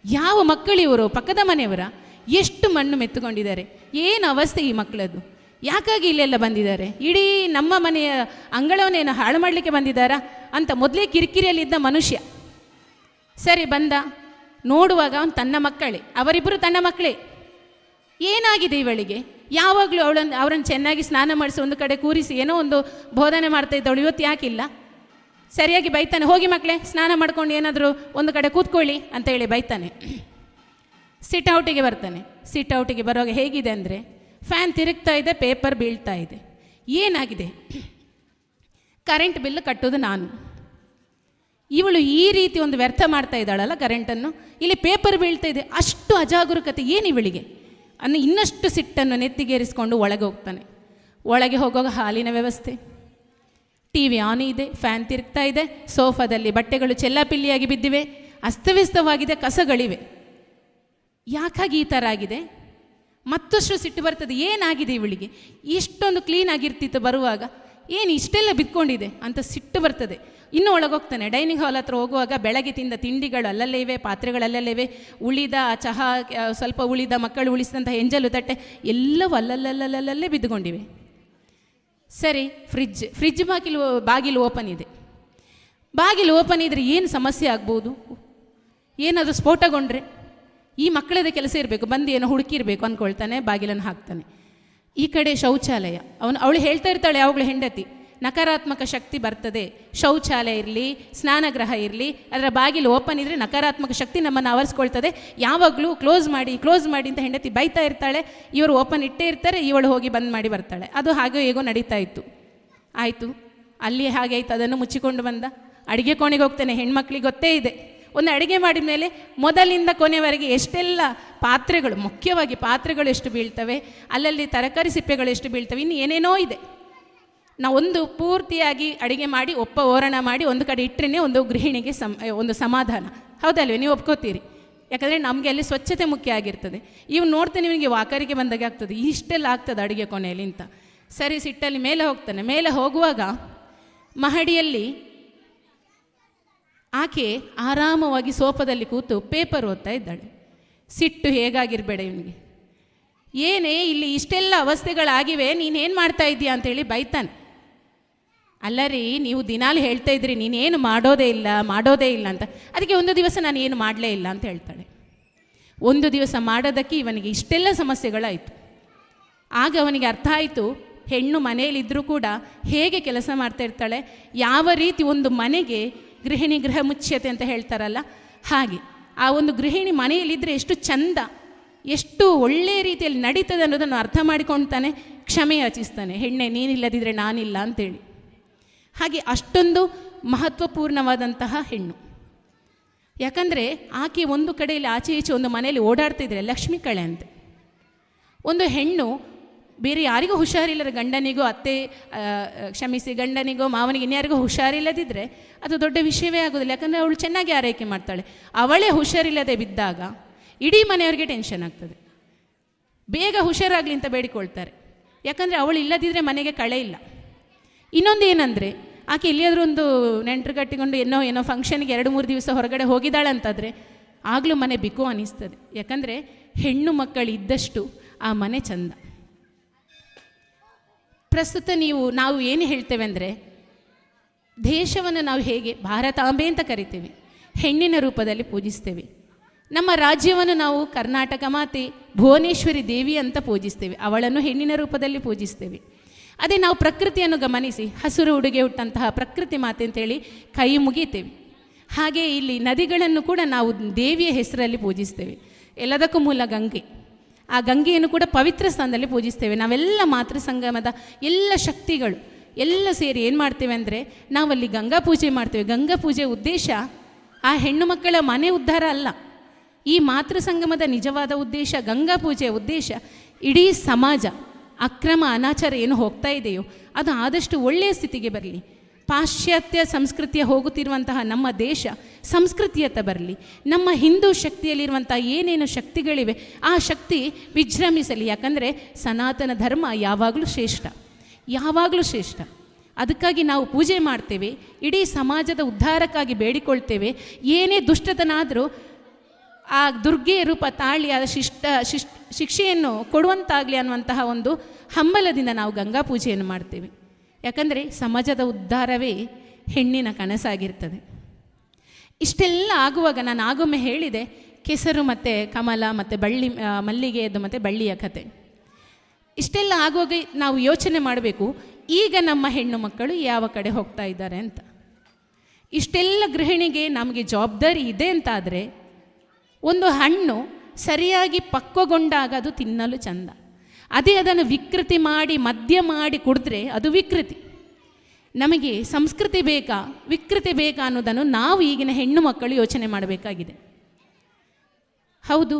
ಯಾವ ಮಕ್ಕಳು ಇವರು? ಪಕ್ಕದ ಮನೆಯವರ? ಎಷ್ಟು ಮಣ್ಣು ಮೆತ್ತುಕೊಂಡಿದ್ದಾರೆ. ಏನು ಅವಸ್ಥೆ ಈ ಮಕ್ಕಳದ್ದು? ಯಾಕಾಗಿ ಇಲ್ಲೆಲ್ಲ ಬಂದಿದ್ದಾರೆ? ಇಡೀ ನಮ್ಮ ಮನೆಯ ಅಂಗಳವನ್ನೇನು ಹಾಳು ಮಾಡಲಿಕ್ಕೆ ಬಂದಿದ್ದಾರಾ ಅಂತ ಮೊದಲೇ ಕಿರಿಕಿರಿಯಲ್ಲಿದ್ದ ಮನುಷ್ಯ. ಸರಿ ಬಂದ, ನೋಡುವಾಗ ಅವನು ತನ್ನ ಮಕ್ಕಳೇ, ಅವರಿಬ್ಬರು ತನ್ನ ಮಕ್ಕಳೇ. ಏನಾಗಿದೆ ಇವಳಿಗೆ? ಯಾವಾಗಲೂ ಅವರನ್ನು ಚೆನ್ನಾಗಿ ಸ್ನಾನ ಮಾಡಿಸಿ ಒಂದು ಕಡೆ ಕೂರಿಸಿ ಏನೋ ಒಂದು ಬೋಧನೆ ಮಾಡ್ತಾ ಇದ್ದವಳು, ಇವತ್ತು ಯಾಕಿಲ್ಲ? ಸರಿಯಾಗಿ ಬೈತಾನೆ, ಹೋಗಿ ಮಕ್ಕಳೇ ಸ್ನಾನ ಮಾಡ್ಕೊಂಡು ಏನಾದರೂ ಒಂದು ಕಡೆ ಕೂತ್ಕೊಳ್ಳಿ ಅಂತ ಹೇಳಿ ಬೈತಾನೆ. ಸಿಟ್ ಔಟಿಗೆ ಬರ್ತಾನೆ. ಸಿಟ್ ಔಟಿಗೆ ಬರುವಾಗ ಹೇಗಿದೆ ಅಂದರೆ, ಫ್ಯಾನ್ ತಿರುಗ್ತಾ ಇದೆ, ಪೇಪರ್ ಬೀಳ್ತಾ ಇದೆ. ಏನಾಗಿದೆ? ಕರೆಂಟ್ ಬಿಲ್ ಕಟ್ಟೋದು ನಾನು. ಇವಳು ಈ ರೀತಿ ಒಂದು ವ್ಯರ್ಥ ಮಾಡ್ತಾ ಇದ್ದಾಳಲ್ಲ ಕರೆಂಟನ್ನು, ಇಲ್ಲಿ ಪೇಪರ್ ಬೀಳ್ತಾ ಇದೆ, ಅಷ್ಟು ಅಜಾಗರೂಕತೆ ಏನು ಇವಳಿಗೆ ಅನ್ನೋ ಇನ್ನಷ್ಟು ಸಿಟ್ಟನ್ನು ನೆತ್ತಿಗೇರಿಸ್ಕೊಂಡು ಒಳಗೆ ಹೋಗ್ತಾನೆ. ಒಳಗೆ ಹೋಗುವಾಗ ಹಾಲಿನ ವ್ಯವಸ್ಥೆ, ಟಿ ವಿ ಆನ್ ಇದೆ, ಫ್ಯಾನ್ ತಿರುಗ್ತಾ ಇದೆ, ಸೋಫಾದಲ್ಲಿ ಬಟ್ಟೆಗಳು ಚೆಲ್ಲಾಪಿಲ್ಲಿಯಾಗಿ ಬಿದ್ದಿವೆ, ಅಸ್ತವ್ಯಸ್ತವಾಗಿದೆ, ಕಸಗಳಿವೆ. ಯಾಕಾಗಿ ಈ ಥರ ಆಗಿದೆ? ಮತ್ತಷ್ಟು ಸಿಟ್ಟು ಬರ್ತದೆ. ಏನಾಗಿದೆ ಇವಳಿಗೆ? ಇಷ್ಟೊಂದು ಕ್ಲೀನ್ ಆಗಿರ್ತಿತ್ತು ಬರುವಾಗ, ಏನು ಇಷ್ಟೆಲ್ಲ ಬಿದ್ಕೊಂಡಿದೆ ಅಂತ ಸಿಟ್ಟು ಬರ್ತದೆ. ಇನ್ನೂ ಒಳಗೋಗ್ತಾನೆ. ಡೈನಿಂಗ್ ಹಾಲ್ ಹತ್ರ ಹೋಗುವಾಗ ಬೆಳಗ್ಗೆ ತಿಂದ ತಿಂಡಿಗಳು ಅಲ್ಲಲ್ಲೇ ಇವೆ, ಪಾತ್ರೆಗಳು ಅಲ್ಲಲ್ಲೇ ಇವೆ, ಉಳಿದ ಚಹಾ, ಸ್ವಲ್ಪ ಉಳಿದ ಮಕ್ಕಳು ಉಳಿಸಿದಂಥ ಎಂಜಲು ತಟ್ಟೆ ಎಲ್ಲವೂ ಅಲ್ಲಲ್ಲಲ್ಲಲ್ಲೇ ಬಿದ್ದುಕೊಂಡಿವೆ. ಸರಿ, ಫ್ರಿಜ್ ಬಾಗಿಲು ಓಪನ್ ಇದೆ. ಬಾಗಿಲು ಓಪನ್ ಇದ್ದರೆ ಏನು ಸಮಸ್ಯೆ ಆಗ್ಬೋದು? ಏನಾದರೂ ಸ್ಫೋಟಗೊಂಡ್ರೆ ಈ ಮಕ್ಕಳದೇ ಕೆಲಸ ಇರಬೇಕು, ಬಂದು ಏನೋ ಹುಡುಕಿರಬೇಕು ಅಂದ್ಕೊಳ್ತಾನೆ, ಬಾಗಿಲನ್ನು ಹಾಕ್ತಾನೆ. ಈ ಕಡೆ ಶೌಚಾಲಯ. ಅವಳು ಹೇಳ್ತಾ ಇರ್ತಾಳೆ ಯಾವಾಗಲೂ ಹೆಂಡತಿ, ನಕಾರಾತ್ಮಕ ಶಕ್ತಿ ಬರ್ತದೆ, ಶೌಚಾಲಯ ಇರಲಿ, ಸ್ನಾನಗೃಹ ಇರಲಿ, ಅದರ ಬಾಗಿಲು ಓಪನ್ ಇದ್ದರೆ ನಕಾರಾತ್ಮಕ ಶಕ್ತಿ ನಮ್ಮನ್ನು ಆವರಿಸ್ಕೊಳ್ತದೆ, ಯಾವಾಗಲೂ ಕ್ಲೋಸ್ ಮಾಡಿ ಅಂತ ಹೆಂಡತಿ ಬೈತಾ ಇರ್ತಾಳೆ. ಇವರು ಓಪನ್ ಇಟ್ಟೇ ಇರ್ತಾರೆ, ಇವಳು ಹೋಗಿ ಬಂದ್ ಮಾಡಿ ಬರ್ತಾಳೆ. ಅದು ಹಾಗೆ ಹೇಗೋ ನಡೀತಾ ಇತ್ತು. ಆಯಿತು, ಅಲ್ಲಿ ಹಾಗೆ ಆಯಿತು, ಅದನ್ನು ಮುಚ್ಚಿಕೊಂಡು ಬಂದ. ಅಡುಗೆ ಕೋಣೆಗೆ ಹೋಗ್ತಾನೆ. ಹೆಣ್ಮಕ್ಳಿಗೆ ಗೊತ್ತೇ ಇದೆ, ಒಂದು ಅಡುಗೆ ಮಾಡಿದ ಮೇಲೆ ಮೊದಲಿಂದ ಕೊನೆಯವರೆಗೆ ಎಷ್ಟೆಲ್ಲ ಪಾತ್ರೆಗಳು, ಮುಖ್ಯವಾಗಿ ಪಾತ್ರೆಗಳು ಎಷ್ಟು ಬೀಳ್ತವೆ, ಅಲ್ಲಲ್ಲಿ ತರಕಾರಿ ಸಿಪ್ಪೆಗಳು ಎಷ್ಟು ಬೀಳ್ತವೆ, ಇನ್ನು ಏನೇನೋ ಇದೆ. ನಾವು ಒಂದು ಪೂರ್ತಿಯಾಗಿ ಅಡುಗೆ ಮಾಡಿ ಓರಣ ಮಾಡಿ ಒಂದು ಕಡೆ ಇಟ್ಟರೆ ಒಂದು ಗೃಹಿಣಿಗೆ ಒಂದು ಸಮಾಧಾನ, ಹೌದಲ್ವೇ? ನೀವು ಒಪ್ಕೋತೀರಿ. ಯಾಕಂದರೆ ನಮಗೆ ಅಲ್ಲಿ ಸ್ವಚ್ಛತೆ ಮುಖ್ಯ ಆಗಿರ್ತದೆ. ಇವು ನೋಡ್ತಾನೆ, ನಿಮಗೆ ವಾಕರಿಗೆ ಬಂದಾಗೆ ಆಗ್ತದೆ, ಇಷ್ಟೆಲ್ಲ ಆಗ್ತದೆ ಅಡುಗೆ ಕೊನೆಯಲ್ಲಿ ಅಂತ. ಸರಿ, ಸಿಟ್ಟಲ್ಲಿ ಮೇಲೆ ಹೋಗ್ತಾನೆ. ಮೇಲೆ ಹೋಗುವಾಗ ಮಹಡಿಯಲ್ಲಿ ಆಕೆ ಆರಾಮವಾಗಿ ಸೋಫಾದಲ್ಲಿ ಕೂತು ಪೇಪರ್ ಓದ್ತಾ ಇದ್ದಾಳೆ. ಸಿಟ್ಟು ಹೇಗಾಗಿರಬೇಡ ಇವನಿಗೆ. ಏನೇ ಇಲ್ಲಿ ಇಷ್ಟೆಲ್ಲ ಅವಸ್ಥೆಗಳಾಗಿವೆ, ನೀನೇನು ಮಾಡ್ತಾ ಇದ್ದೀಯಾ ಅಂತೇಳಿ ಬೈತಾನೆ. ಅಲ್ಲ ರೀ, ನೀವು ದಿನಾಲು ಹೇಳ್ತಾ ಇದ್ರಿ ನೀನೇನು ಮಾಡೋದೇ ಇಲ್ಲ ಅಂತ. ಅದಕ್ಕೆ ಒಂದು ದಿವಸ ನಾನು ಏನು ಮಾಡಲೇ ಇಲ್ಲ ಅಂತ ಹೇಳ್ತಾಳೆ. ಒಂದು ದಿವಸ ಮಾಡೋದಕ್ಕೆ ಇವನಿಗೆ ಇಷ್ಟೆಲ್ಲ ಸಮಸ್ಯೆಗಳಾಯಿತು. ಆಗ ಅವನಿಗೆ ಅರ್ಥ ಆಯಿತು, ಹೆಣ್ಣು ಮನೆಯಲ್ಲಿದ್ದರೂ ಕೂಡ ಹೇಗೆ ಕೆಲಸ ಮಾಡ್ತಾ ಇರ್ತಾಳೆ, ಯಾವ ರೀತಿ ಒಂದು ಮನೆಗೆ ಗೃಹಿಣಿ ಗೃಹ ಮುಚ್ಯತೆ ಅಂತ ಹೇಳ್ತಾರಲ್ಲ ಹಾಗೆ ಆ ಒಂದು ಗೃಹಿಣಿ ಮನೆಯಲ್ಲಿದ್ದರೆ ಎಷ್ಟು ಚಂದ, ಎಷ್ಟು ಒಳ್ಳೆಯ ರೀತಿಯಲ್ಲಿ ನಡೀತದೆ ಅನ್ನೋದನ್ನು ಅರ್ಥ ಮಾಡಿಕೊಳ್ತಾನೆ. ಕ್ಷಮೆ ಯಾಚಿಸ್ತಾನೆ, ಹೆಣ್ಣೆ ನೀನಿಲ್ಲದಿದ್ದರೆ ನಾನಿಲ್ಲ ಅಂತೇಳಿ. ಹಾಗೆ ಅಷ್ಟೊಂದು ಮಹತ್ವಪೂರ್ಣವಾದಂತಹ ಹೆಣ್ಣು. ಯಾಕಂದರೆ ಆಕೆ ಒಂದು ಕಡೆಯಲ್ಲಿ ಆಚೆ ಈಚೆ ಒಂದು ಮನೆಯಲ್ಲಿ ಓಡಾಡ್ತಿದ್ರೆ ಲಕ್ಷ್ಮೀ ಕಳೆ ಅಂತೆ. ಒಂದು ಹೆಣ್ಣು ಬೇರೆ ಯಾರಿಗೂ ಹುಷಾರಿಲ್ಲದ ಗಂಡನಿಗೋ ಗಂಡನಿಗೋ ಮಾವನಿಗೆ ಇನ್ಯಾರಿಗೋ ಹುಷಾರಿಲ್ಲದಿದ್ದರೆ ಅದು ದೊಡ್ಡ ವಿಷಯವೇ ಆಗೋದಿಲ್ಲ. ಯಾಕಂದರೆ ಅವಳು ಚೆನ್ನಾಗಿ ಆರೈಕೆ ಮಾಡ್ತಾಳೆ. ಅವಳೇ ಹುಷಾರಿಲ್ಲದೆ ಬಿದ್ದಾಗ ಇಡೀ ಮನೆಯವರಿಗೆ ಟೆನ್ಷನ್ ಆಗ್ತದೆ. ಬೇಗ ಹುಷಾರಾಗಲಿ ಅಂತ ಬೇಡಿಕೊಳ್ತಾರೆ. ಯಾಕಂದರೆ ಅವಳು ಇಲ್ಲದಿದ್ದರೆ ಮನೆಗೆ ಕಳೆ ಇಲ್ಲ. ಇನ್ನೊಂದು ಏನಂದರೆ, ಆಕೆ ಎಲ್ಲಿಯಾದರೂ ಒಂದು ನೆಂಟರು ಕಟ್ಟಿಕೊಂಡು ಏನೋ ಫಂಕ್ಷನ್ಗೆ 2-3 ದಿವಸ ಹೊರಗಡೆ ಹೋಗಿದ್ದಾಳಂತಾದರೆ ಆಗಲೂ ಮನೆ ಬಿಕೋ ಅನ್ನಿಸ್ತದೆ. ಯಾಕಂದರೆ ಹೆಣ್ಣು ಮಕ್ಕಳು ಇದ್ದಷ್ಟು ಆ ಮನೆ ಚಂದ. ಪ್ರಸ್ತುತ ನಾವು ಏನು ಹೇಳ್ತೇವೆ ಅಂದರೆ, ದೇಶವನ್ನು ನಾವು ಹೇಗೆ ಭಾರತಾಂಬೆ ಅಂತ ಕರಿತೇವೆ, ಹೆಣ್ಣಿನ ರೂಪದಲ್ಲಿ ಪೂಜಿಸ್ತೇವೆ. ನಮ್ಮ ರಾಜ್ಯವನ್ನು ನಾವು ಕರ್ನಾಟಕ ಮಾತೆ ಭುವನೇಶ್ವರಿ ದೇವಿ ಅಂತ ಪೂಜಿಸ್ತೇವೆ, ಅವಳನ್ನು ಹೆಣ್ಣಿನ ರೂಪದಲ್ಲಿ ಪೂಜಿಸ್ತೇವೆ. ಅದೇ ನಾವು ಪ್ರಕೃತಿಯನ್ನು ಗಮನಿಸಿ, ಹಸಿರು ಉಡುಗೆ ಹುಟ್ಟಂತಹ ಪ್ರಕೃತಿ ಮಾತೆ ಅಂತೇಳಿ ಕೈ ಮುಗಿತೇವೆ. ಹಾಗೆ ಇಲ್ಲಿ ನದಿಗಳನ್ನು ಕೂಡ ನಾವು ದೇವಿಯ ಹೆಸರಲ್ಲಿ ಪೂಜಿಸ್ತೇವೆ. ಎಲ್ಲದಕ್ಕೂ ಮೂಲ ಗಂಗೆ. ಆ ಗಂಗೆಯನ್ನು ಕೂಡ ಪವಿತ್ರ ಸ್ಥಾನದಲ್ಲಿ ಪೂಜಿಸ್ತೇವೆ. ನಾವೆಲ್ಲ ಮಾತೃ ಸಂಗಮದ ಎಲ್ಲ ಶಕ್ತಿಗಳು ಎಲ್ಲ ಸೇರಿ ಏನು ಮಾಡ್ತೇವೆ ಅಂದರೆ, ನಾವಲ್ಲಿ ಗಂಗಾ ಪೂಜೆ ಮಾಡ್ತೇವೆ. ಗಂಗಾ ಪೂಜೆ ಉದ್ದೇಶ ಆ ಹೆಣ್ಣು ಮಕ್ಕಳ ಮನೆ ಉದ್ಧಾರ ಅಲ್ಲ. ಈ ಮಾತೃ ಸಂಗಮದ ನಿಜವಾದ ಉದ್ದೇಶ, ಗಂಗಾ ಪೂಜೆಯ ಉದ್ದೇಶ, ಇಡೀ ಸಮಾಜ ಅಕ್ರಮ ಅನಾಚಾರ ಏನು ಹೋಗ್ತಾ ಇದೆಯೋ ಅದು ಆದಷ್ಟು ಒಳ್ಳೆಯ ಸ್ಥಿತಿಗೆ ಬರಲಿ, ಪಾಶ್ಚಾತ್ಯ ಸಂಸ್ಕೃತಿಯ ಹೋಗುತ್ತಿರುವಂತಹ ನಮ್ಮ ದೇಶ ಸಂಸ್ಕೃತಿಯತ್ತ ಬರಲಿ. ನಮ್ಮ ಹಿಂದೂ ಶಕ್ತಿಯಲ್ಲಿರುವಂಥ ಏನೇನು ಶಕ್ತಿಗಳಿವೆ ಆ ಶಕ್ತಿ ವಿಜೃಂಭಿಸಲಿ. ಯಾಕಂದರೆ ಸನಾತನ ಧರ್ಮ ಯಾವಾಗಲೂ ಶ್ರೇಷ್ಠ, ಯಾವಾಗಲೂ ಶ್ರೇಷ್ಠ. ಅದಕ್ಕಾಗಿ ನಾವು ಪೂಜೆ ಮಾಡ್ತೇವೆ, ಇಡೀ ಸಮಾಜದ ಉದ್ಧಾರಕ್ಕಾಗಿ ಬೇಡಿಕೊಳ್ತೇವೆ. ಏನೇ ದುಷ್ಟತನ ಆದರೂ ಆ ದುರ್ಗೆಯ ರೂಪ ತಾಳಿ ಆ ಶಿಕ್ಷೆಯನ್ನು ಕೊಡುವಂತಾಗಲಿ ಅನ್ನುವಂತಹ ಒಂದು ಹಂಬಲದಿಂದ ನಾವು ಗಂಗಾ ಪೂಜೆಯನ್ನು ಮಾಡ್ತೇವೆ. ಯಾಕಂದರೆ ಸಮಾಜದ ಉದ್ಧಾರವೇ ಹೆಣ್ಣಿನ ಕನಸಾಗಿರ್ತದೆ. ಇಷ್ಟೆಲ್ಲ ಆಗುವಾಗ ನಾನು ಆಗೊಮ್ಮೆ ಹೇಳಿದೆ, ಕೆಸರು ಮತ್ತು ಕಮಲ ಮತ್ತು ಮಲ್ಲಿಗೆಯದ್ದು ಮತ್ತು ಬಳ್ಳಿಯ ಕತೆ. ಇಷ್ಟೆಲ್ಲ ಆಗುವಾಗ ನಾವು ಯೋಚನೆ ಮಾಡಬೇಕು, ಈಗ ನಮ್ಮ ಹೆಣ್ಣು ಮಕ್ಕಳು ಯಾವ ಕಡೆ ಹೋಗ್ತಾ ಇದ್ದಾರೆ ಅಂತ. ಇಷ್ಟೆಲ್ಲ ಗೃಹಿಣಿಗೆ ನಮಗೆ ಜವಾಬ್ದಾರಿ ಇದೆ ಅಂತಾದರೆ, ಒಂದು ಹಣ್ಣು ಸರಿಯಾಗಿ ಪಕ್ವಗೊಂಡಾಗ ಅದು ತಿನ್ನಲು ಚಂದ. ಅದೇ ಅದನ್ನು ವಿಕೃತಿ ಮಾಡಿ ಮದ್ಯ ಮಾಡಿ ಕುಡಿದ್ರೆ ಅದು ವಿಕೃತಿ. ನಮಗೆ ಸಂಸ್ಕೃತಿ ಬೇಕಾ ವಿಕೃತಿ ಬೇಕಾ ಅನ್ನೋದನ್ನು ನಾವು ಈಗಿನ ಹೆಣ್ಣು ಮಕ್ಕಳು ಯೋಚನೆ ಮಾಡಬೇಕಾಗಿದೆ. ಹೌದು,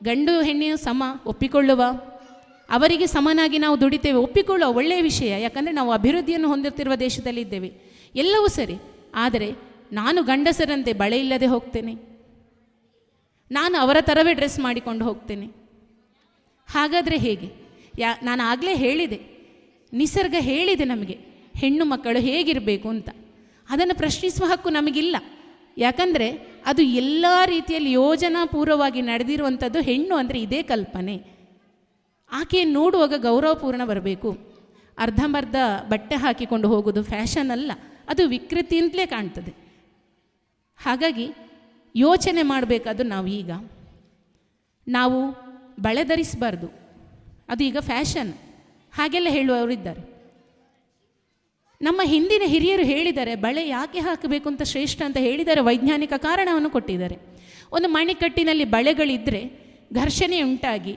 ಗಂಡು ಹೆಣ್ಣು ಸಮ ಒಪ್ಪಿಕೊಳ್ಳುವ, ಅವರಿಗೆ ಸಮನಾಗಿ ನಾವು ದುಡಿತೇವೆ, ಒಪ್ಪಿಕೊಳ್ಳುವ, ಒಳ್ಳೆಯ ವಿಷಯ. ಯಾಕಂದರೆ ನಾವು ಅಭಿವೃದ್ಧಿಯನ್ನು ಹೊಂದುತ್ತಿರುವ ದೇಶದಲ್ಲಿದ್ದೇವೆ, ಎಲ್ಲವೂ ಸರಿ. ಆದರೆ ನಾನು ಗಂಡಸರಂತೆ ಬಳೆ ಇಲ್ಲದೆ ಹೋಗ್ತೇನೆ, ನಾನು ಅವರ ಥರವೇ ಡ್ರೆಸ್ ಮಾಡಿಕೊಂಡು ಹೋಗ್ತೇನೆ. ಹಾಗಾದರೆ ಹೇಗೆ? ನಾನು ಆಗಲೇ ಹೇಳಿದೆ, ನಿಸರ್ಗ ಹೇಳಿದೆ ನಮಗೆ ಹೆಣ್ಣು ಮಕ್ಕಳು ಹೇಗಿರಬೇಕು ಅಂತ. ಅದನ್ನು ಪ್ರಶ್ನಿಸುವ ಹಕ್ಕು ನಮಗಿಲ್ಲ. ಯಾಕಂದರೆ ಅದು ಎಲ್ಲ ರೀತಿಯಲ್ಲಿ ಯೋಜನಾಪೂರ್ವವಾಗಿ ನಡೆದಿರುವಂಥದ್ದು. ಹೆಣ್ಣು ಅಂದರೆ ಇದೇ ಕಲ್ಪನೆ. ಆಕೆಯನ್ನು ನೋಡುವಾಗ ಗೌರವಪೂರ್ಣ ಬರಬೇಕು. ಅರ್ಧಂಬರ್ಧ ಬಟ್ಟೆ ಹಾಕಿಕೊಂಡು ಹೋಗೋದು ಫ್ಯಾಷನ್ ಅಲ್ಲ, ಅದು ವಿಕೃತಿ ಅಂತಲೇ ಕಾಣ್ತದೆ. ಹಾಗಾಗಿ ಯೋಚನೆ ಮಾಡಬೇಕಾದ್ದು ನಾವು ಬಳೆ ಧರಿಸಬಾರ್ದು, ಅದು ಈಗ ಫ್ಯಾಷನ್ ಹಾಗೆಲ್ಲ ಹೇಳುವವರಿದ್ದಾರೆ. ನಮ್ಮ ಹಿಂದಿನ ಹಿರಿಯರು ಹೇಳಿದ್ದಾರೆ, ಬಳೆ ಯಾಕೆ ಹಾಕಬೇಕು ಅಂತ ಶ್ರೇಷ್ಠ ಅಂತ ಹೇಳಿದ್ದಾರೆ, ವೈಜ್ಞಾನಿಕ ಕಾರಣವನ್ನು ಕೊಟ್ಟಿದ್ದಾರೆ. ಒಂದು ಮಣಿಕಟ್ಟಿನಲ್ಲಿ ಬಳೆಗಳಿದ್ದರೆ ಘರ್ಷಣೆ ಉಂಟಾಗಿ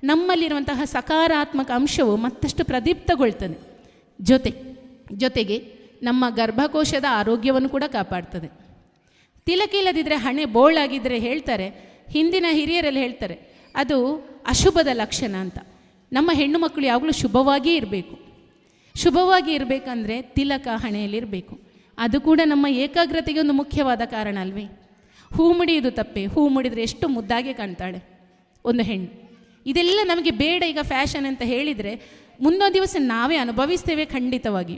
ನಮ್ಮಲ್ಲಿರುವಂತಹ ಸಕಾರಾತ್ಮಕ ಅಂಶವು ಮತ್ತಷ್ಟು ಪ್ರದೀಪ್ತಗೊಳ್ತದೆ. ಜೊತೆಗೆ ನಮ್ಮ ಗರ್ಭಕೋಶದ ಆರೋಗ್ಯವನ್ನು ಕೂಡ ಕಾಪಾಡ್ತದೆ. ತಿಲಕಿಲ್ಲದಿದ್ದರೆ ಹಣೆ ಬೋಳಾಗಿದ್ದರೆ ಹೇಳ್ತಾರೆ, ಹಿಂದಿನ ಹಿರಿಯರಲ್ಲಿ ಹೇಳ್ತಾರೆ, ಅದು ಅಶುಭದ ಲಕ್ಷಣ ಅಂತ. ನಮ್ಮ ಹೆಣ್ಣು ಮಕ್ಕಳು ಯಾವಾಗಲೂ ಶುಭವಾಗಿಯೇ ಇರಬೇಕು. ಶುಭವಾಗಿ ಇರಬೇಕಂದ್ರೆ ತಿಲಕ ಹಣೆಯಲ್ಲಿರಬೇಕು. ಅದು ಕೂಡ ನಮ್ಮ ಏಕಾಗ್ರತೆಗೆ ಒಂದು ಮುಖ್ಯವಾದ ಕಾರಣ ಅಲ್ವೇ? ಹೂ ಮುಡಿಯೋದು ತಪ್ಪೆ, ಹೂ ಮುಡಿದರೆ ಎಷ್ಟು ಮುದ್ದಾಗೆ ಕಾಣ್ತಾಳೆ ಒಂದು ಹೆಣ್ಣು. ಇದೆಲ್ಲ ನಮಗೆ ಬೇಡ ಈಗ ಫ್ಯಾಷನ್ ಅಂತ ಹೇಳಿದರೆ ಮುಂದೊಂದು ದಿವಸ ನಾವೇ ಅನುಭವಿಸ್ತೇವೆ ಖಂಡಿತವಾಗಿ.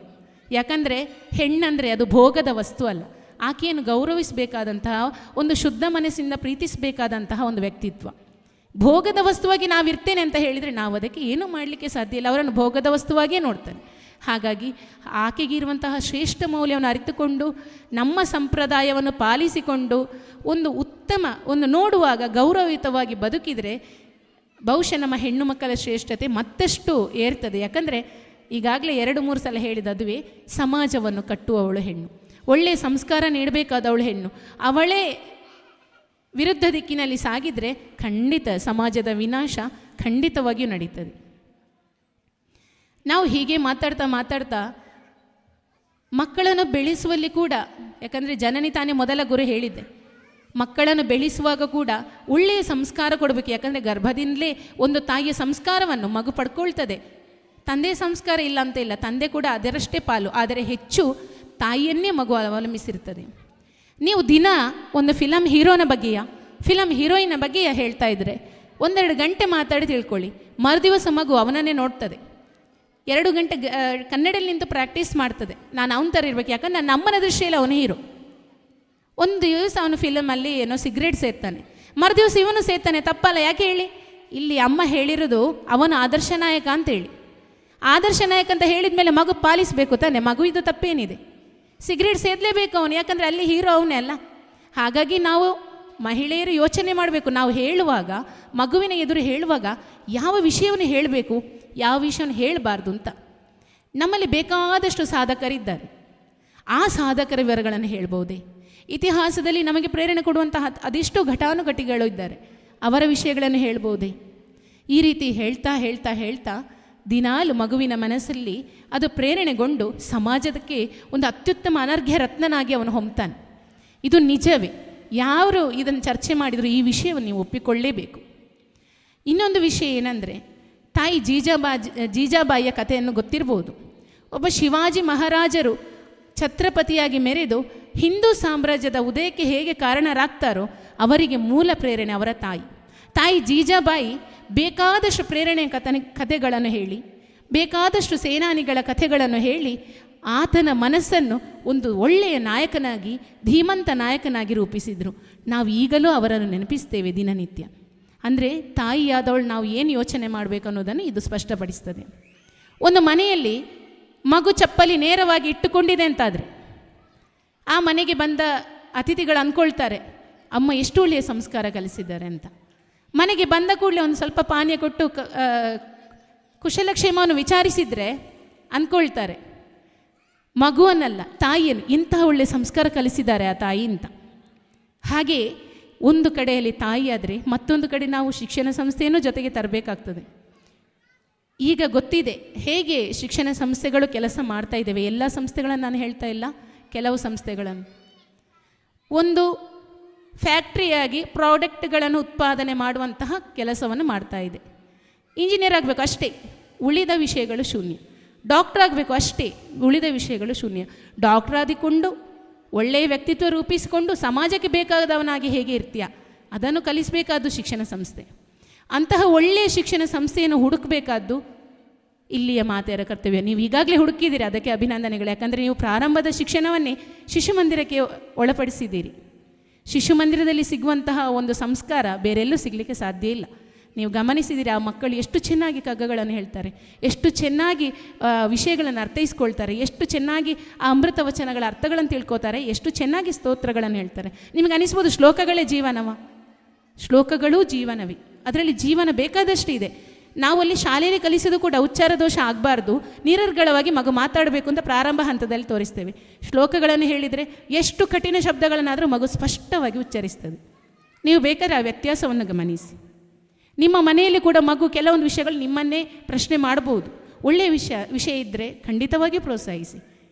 ಯಾಕಂದರೆ ಹೆಣ್ಣಂದರೆ ಅದು ಭೋಗದ ವಸ್ತು ಅಲ್ಲ, ಆಕೆಯನ್ನು ಗೌರವಿಸಬೇಕಾದಂತಹ, ಒಂದು ಶುದ್ಧ ಮನಸ್ಸಿಂದ ಪ್ರೀತಿಸಬೇಕಾದಂತಹ ಒಂದು ವ್ಯಕ್ತಿತ್ವ. ಭೋಗದ ವಸ್ತುವಾಗಿ ನಾವಿರ್ತೇನೆ ಅಂತ ಹೇಳಿದರೆ ನಾವು ಅದಕ್ಕೆ ಏನೂ ಮಾಡಲಿಕ್ಕೆ ಸಾಧ್ಯ ಇಲ್ಲ. ಅವರನ್ನು ಭೋಗದ ವಸ್ತುವಾಗಿಯೇ ನೋಡ್ತಾರೆ. ಹಾಗಾಗಿ ಆಕೆಗಿರುವಂತಹ ಶ್ರೇಷ್ಠ ಮೌಲ್ಯವನ್ನು ಅರಿತುಕೊಂಡು ನಮ್ಮ ಸಂಪ್ರದಾಯವನ್ನು ಪಾಲಿಸಿಕೊಂಡು ಒಂದು ಉತ್ತಮ ಒಂದು ನೋಡುವಾಗ ಗೌರವಯುತವಾಗಿ ಬದುಕಿದರೆ ಬಹುಶಃ ನಮ್ಮ ಹೆಣ್ಣು ಮಕ್ಕಳ ಶ್ರೇಷ್ಠತೆ ಮತ್ತಷ್ಟು ಏರ್ತದೆ. ಯಾಕಂದರೆ ಈಗಾಗಲೇ 2-3 ಸಲ ಹೇಳಿದದುವೇ, ಸಮಾಜವನ್ನು ಕಟ್ಟುವವಳು ಹೆಣ್ಣು, ಒಳ್ಳೆಯ ಸಂಸ್ಕಾರ ನೀಡಬೇಕಾದವಳು ಹೆಣ್ಣು. ಅವಳೇ ವಿರುದ್ಧ ದಿಕ್ಕಿನಲ್ಲಿ ಸಾಗಿದರೆ ಖಂಡಿತ ಸಮಾಜದ ವಿನಾಶ ಖಂಡಿತವಾಗಿಯೂ ನಡೀತದೆ. ನಾವು ಹೀಗೆ ಮಾತಾಡ್ತಾ ಮಕ್ಕಳನ್ನು ಬೆಳೆಸುವಲ್ಲಿ ಕೂಡ, ಯಾಕಂದರೆ ಜನನಿ ತಾನೇ ಮೊದಲ ಗುರು ಹೇಳಿದ್ದೆ, ಮಕ್ಕಳನ್ನು ಬೆಳೆಸುವಾಗ ಕೂಡ ಒಳ್ಳೆಯ ಸಂಸ್ಕಾರ ಕೊಡಬೇಕು. ಯಾಕಂದರೆ ಗರ್ಭದಿಂದಲೇ ಒಂದು ತಾಯಿಯ ಸಂಸ್ಕಾರವನ್ನು ಮಗು ಪಡ್ಕೊಳ್ತದೆ. ತಂದೆ ಸಂಸ್ಕಾರ ಇಲ್ಲ ಅಂತ ಇಲ್ಲ, ತಂದೆ ಕೂಡ ಅದರಷ್ಟೇ ಪಾಲು, ಆದರೆ ಹೆಚ್ಚು ತಾಯಿಯನ್ನೇ ಮಗು ಅವಲಂಬಿಸಿರ್ತದೆ. ನೀವು ದಿನ ಒಂದು ಫಿಲಮ್ ಹೀರೋಯಿನ ಬಗ್ಗೆಯ ಹೇಳ್ತಾ ಇದ್ದರೆ 1-2 ಗಂಟೆ ಮಾತಾಡಿ ತಿಳ್ಕೊಳ್ಳಿ, ಮರುದಿವಸ ಮಗು ಅವನನ್ನೇ ನೋಡ್ತದೆ. 2 ಗಂಟೆ ಕನ್ನಡಲ್ಲಿ ನಿಂತು ಪ್ರಾಕ್ಟೀಸ್ ಮಾಡ್ತದೆ, ನಾನು ಅವನ ಥರ ಇರಬೇಕು. ಯಾಕಂದ್ರೆ ನನ್ನ ಅಮ್ಮನ ದೃಷ್ಟಿಯಲ್ಲಿ ಅವನು ಹೀರೋ. ಒಂದು ದಿವಸ ಅವನು ಫಿಲಮಲ್ಲಿ ಏನೋ ಸಿಗರೇಟ್ ಸೇರ್ತಾನೆ, ಮರುದಿವಸ ಇವನು ಸೇರ್ತಾನೆ, ತಪ್ಪಲ್ಲ. ಯಾಕೆ ಹೇಳಿ? ಇಲ್ಲಿ ಅಮ್ಮ ಹೇಳಿರೋದು ಅವನು ಆದರ್ಶ ನಾಯಕ ಅಂತೇಳಿ. ಆದರ್ಶ ನಾಯಕ ಅಂತ ಹೇಳಿದ ಮೇಲೆ ಮಗು ಪಾಲಿಸಬೇಕು ತಾನೆ, ಮಗು ಇದು ತಪ್ಪೇನಿದೆ? ಸಿಗರೇಟ್ ಸೇದಲೇಬೇಕು ಅವನು, ಯಾಕಂದರೆ ಅಲ್ಲಿ ಹೀರೋ ಅವನೇ ಅಲ್ಲ. ಹಾಗಾಗಿ ನಾವು ಮಹಿಳೆಯರು ಯೋಚನೆ ಮಾಡಬೇಕು, ನಾವು ಹೇಳುವಾಗ, ಮಗುವಿನ ಎದುರು ಹೇಳುವಾಗ ಯಾವ ವಿಷಯವನ್ನು ಹೇಳಬೇಕು, ಯಾವ ವಿಷಯವನ್ನು ಹೇಳಬಾರ್ದು ಅಂತ. ನಮ್ಮಲ್ಲಿ ಬೇಕಾದಷ್ಟು ಸಾಧಕರಿದ್ದಾರೆ, ಆ ಸಾಧಕರ ವಿವರಗಳನ್ನು ಹೇಳ್ಬೋದೇ? ಇತಿಹಾಸದಲ್ಲಿ ನಮಗೆ ಪ್ರೇರಣೆ ಕೊಡುವಂತಹ ಅದೆಷ್ಟೋ ಘಟಾನುಘಟಿಗಳು ಇದ್ದಾರೆ, ಅವರ ವಿಷಯಗಳನ್ನು ಹೇಳ್ಬೋದೇ? ಈ ರೀತಿ ಹೇಳ್ತಾ ದಿನಾಲು ಮಗುವಿನ ಮನಸ್ಸಲ್ಲಿ ಅದು ಪ್ರೇರಣೆಗೊಂಡು ಸಮಾಜಕ್ಕೆ ಒಂದು ಅತ್ಯುತ್ತಮ ಅನರ್ಘ್ಯ ರತ್ನನಾಗಿ ಅವನು ಹೊಮ್ತಾನೆ. ಇದು ನಿಜವೇ. ಯಾರು ಇದನ್ನು ಚರ್ಚೆ ಮಾಡಿದರೂ ಈ ವಿಷಯವನ್ನು ನೀವು ಒಪ್ಪಿಕೊಳ್ಳೇಬೇಕು. ಇನ್ನೊಂದು ವಿಷಯ ಏನಂದರೆ, ತಾಯಿ ಜೀಜಾಬಾಯಿಯ ಕಥೆಯನ್ನು ಗೊತ್ತಿರ್ಬೋದು. ಒಬ್ಬ ಶಿವಾಜಿ ಮಹಾರಾಜರು ಛತ್ರಪತಿಯಾಗಿ ಮೆರೆದು ಹಿಂದೂ ಸಾಮ್ರಾಜ್ಯದ ಉದಯಕ್ಕೆ ಹೇಗೆ ಕಾರಣರಾಗ್ತಾರೋ ಅವರಿಗೆ ಮೂಲ ಪ್ರೇರಣೆ ಅವರ ತಾಯಿ ಜೀಜಾಬಾಯಿ ಬೇಕಾದಷ್ಟು ಪ್ರೇರಣೆ ಕಥೆಗಳನ್ನು ಹೇಳಿ, ಬೇಕಾದಷ್ಟು ಸೇನಾನಿಗಳ ಕಥೆಗಳನ್ನು ಹೇಳಿ ಆತನ ಮನಸ್ಸನ್ನು ಒಂದು ಒಳ್ಳೆಯ ನಾಯಕನಾಗಿ, ಧೀಮಂತ ನಾಯಕನಾಗಿ ರೂಪಿಸಿದರು. ನಾವು ಈಗಲೂ ಅವರನ್ನು ನೆನಪಿಸ್ತೇವೆ ದಿನನಿತ್ಯ. ಅಂದರೆ ತಾಯಿಯಾದವಳು ನಾವು ಏನು ಯೋಚನೆ ಮಾಡಬೇಕು ಅನ್ನೋದನ್ನು ಇದು ಸ್ಪಷ್ಟಪಡಿಸ್ತದೆ. ಒಂದು ಮನೆಯಲ್ಲಿ ಮಗು ಚಪ್ಪಲಿ ನೇರವಾಗಿ ಇಟ್ಟುಕೊಂಡಿದೆ ಅಂತಾದರೆ ಆ ಮನೆಗೆ ಬಂದ ಅತಿಥಿಗಳು ಅಂದ್ಕೊಳ್ತಾರೆ, ಅಮ್ಮ ಎಷ್ಟು ಒಳ್ಳೆಯ ಸಂಸ್ಕಾರ ಕಲಿಸಿದ್ದಾರೆ ಅಂತ. ಮನೆಗೆ ಬಂದ ಕೂಡಲೇ ಒಂದು ಸ್ವಲ್ಪ ಪಾನೀಯ ಕೊಟ್ಟು ಕುಶಲಕ್ಷೇಮವನ್ನು ವಿಚಾರಿಸಿದರೆ ಅಂದ್ಕೊಳ್ತಾರೆ, ಮಗುವನ್ನಲ್ಲ ತಾಯಿಯನ್ನು ಇಂತಹ ಒಳ್ಳೆಯ ಸಂಸ್ಕಾರ ಕಲಿಸಿದ್ದಾರೆ ಆ ತಾಯಿ ಅಂತ. ಹಾಗೆ ಒಂದು ಕಡೆಯಲ್ಲಿ ತಾಯಿಯಾದರೆ ಮತ್ತೊಂದು ಕಡೆ ನಾವು ಶಿಕ್ಷಣ ಸಂಸ್ಥೆಯನ್ನು ಜೊತೆಗೆ ತರಬೇಕಾಗ್ತದೆ. ಈಗ ಗೊತ್ತಿದೆ ಹೇಗೆ ಶಿಕ್ಷಣ ಸಂಸ್ಥೆಗಳು ಕೆಲಸ ಮಾಡ್ತಾ ಇದ್ದೇವೆ. ಎಲ್ಲ ಸಂಸ್ಥೆಗಳನ್ನು ನಾನು ಹೇಳ್ತಾ ಇಲ್ಲ, ಕೆಲವು ಸಂಸ್ಥೆಗಳನ್ನು. ಒಂದು ಫ್ಯಾಕ್ಟ್ರಿಯಾಗಿ ಪ್ರಾಡಕ್ಟ್ಗಳನ್ನು ಉತ್ಪಾದನೆ ಮಾಡುವಂತಹ ಕೆಲಸವನ್ನು ಮಾಡ್ತಾ ಇದೆ. ಇಂಜಿನಿಯರ್ ಆಗಬೇಕು ಅಷ್ಟೇ, ಉಳಿದ ವಿಷಯಗಳು ಶೂನ್ಯ. ಡಾಕ್ಟರ್ ಆಗಬೇಕು ಅಷ್ಟೇ, ಉಳಿದ ವಿಷಯಗಳು ಶೂನ್ಯ. ಡಾಕ್ಟರ್ ಆದಿಕೊಂಡು ಒಳ್ಳೆಯ ವ್ಯಕ್ತಿತ್ವ ರೂಪಿಸಿಕೊಂಡು ಸಮಾಜಕ್ಕೆ ಬೇಕಾದವನಾಗಿ ಹೇಗೆ ಇರ್ತೀಯ ಅದನ್ನು ಕಲಿಸಬೇಕಾದ್ದು ಶಿಕ್ಷಣ ಸಂಸ್ಥೆ. ಅಂತಹ ಒಳ್ಳೆಯ ಶಿಕ್ಷಣ ಸಂಸ್ಥೆಯನ್ನು ಹುಡುಕಬೇಕಾದ್ದು ಇಲ್ಲಿಯ ಮಾತೆಯರ ಕರ್ತವ್ಯ. ನೀವು ಈಗಾಗಲೇ ಹುಡುಕಿದ್ದೀರಿ, ಅದಕ್ಕೆ ಅಭಿನಂದನೆಗಳು. ಯಾಕಂದರೆ ನೀವು ಪ್ರಾರಂಭದ ಶಿಕ್ಷಣವನ್ನೇ ಶಿಶು ಮಂದಿರಕ್ಕೆ ಒಳಪಡಿಸಿದ್ದೀರಿ. ಶಿಶು ಮಂದಿರದಲ್ಲಿ ಸಿಗುವಂತಹ ಒಂದು ಸಂಸ್ಕಾರ ಬೇರೆಲ್ಲೂ ಸಿಗಲಿಕ್ಕೆ ಸಾಧ್ಯ ಇಲ್ಲ. ನೀವು ಗಮನಿಸಿದ್ದೀರಿ, ಆ ಮಕ್ಕಳು ಎಷ್ಟು ಚೆನ್ನಾಗಿ ಕಗ್ಗಗಳನ್ನು ಹೇಳ್ತಾರೆ, ಎಷ್ಟು ಚೆನ್ನಾಗಿ ವಿಷಯಗಳನ್ನು ಅರ್ಥೈಸ್ಕೊಳ್ತಾರೆ, ಎಷ್ಟು ಚೆನ್ನಾಗಿ ಆ ಅಮೃತ ವಚನಗಳ ಅರ್ಥಗಳನ್ನು ತಿಳ್ಕೊತಾರೆ, ಎಷ್ಟು ಚೆನ್ನಾಗಿ ಸ್ತೋತ್ರಗಳನ್ನು ಹೇಳ್ತಾರೆ. ನಿಮಗೆ ಅನಿಸ್ಬೋದು ಶ್ಲೋಕಗಳೇ ಜೀವನವ? ಶ್ಲೋಕಗಳೂ ಜೀವನವೇ. ಅದರಲ್ಲಿ ಜೀವನ ಬೇಕಾದಷ್ಟು ಇದೆ. ನಾವು ಅಲ್ಲಿ ಶಾಲೆಯಲ್ಲಿ ಕಲಿಸೋದು ಕೂಡ ಉಚ್ಚಾರ ದೋಷ ಆಗಬಾರ್ದು, ನಿರರ್ಗಳವಾಗಿ ಮಗು ಮಾತಾಡಬೇಕು ಅಂತ ಪ್ರಾರಂಭ ಹಂತದಲ್ಲಿ ತೋರಿಸ್ತೇವೆ. ಶ್ಲೋಕಗಳನ್ನು ಹೇಳಿದರೆ ಎಷ್ಟು ಕಠಿಣ ಶಬ್ದಗಳನ್ನಾದರೂ ಮಗು ಸ್ಪಷ್ಟವಾಗಿ ಉಚ್ಚರಿಸ್ತದೆ. ನೀವು ಬೇಕಾದರೆ ಆ ವ್ಯತ್ಯಾಸವನ್ನು ಗಮನಿಸಿ. ನಿಮ್ಮ ಮನೆಯಲ್ಲಿ ಕೂಡ ಮಗು ಕೆಲವೊಂದು ವಿಷಯಗಳು ನಿಮ್ಮನ್ನೇ ಪ್ರಶ್ನೆ ಮಾಡ್ಬೋದು. ಒಳ್ಳೆಯ ವಿಷಯ ಇದ್ದರೆ ಖಂಡಿತವಾಗಿ ಪ್ರೋತ್ಸಾಹಿಸಿ.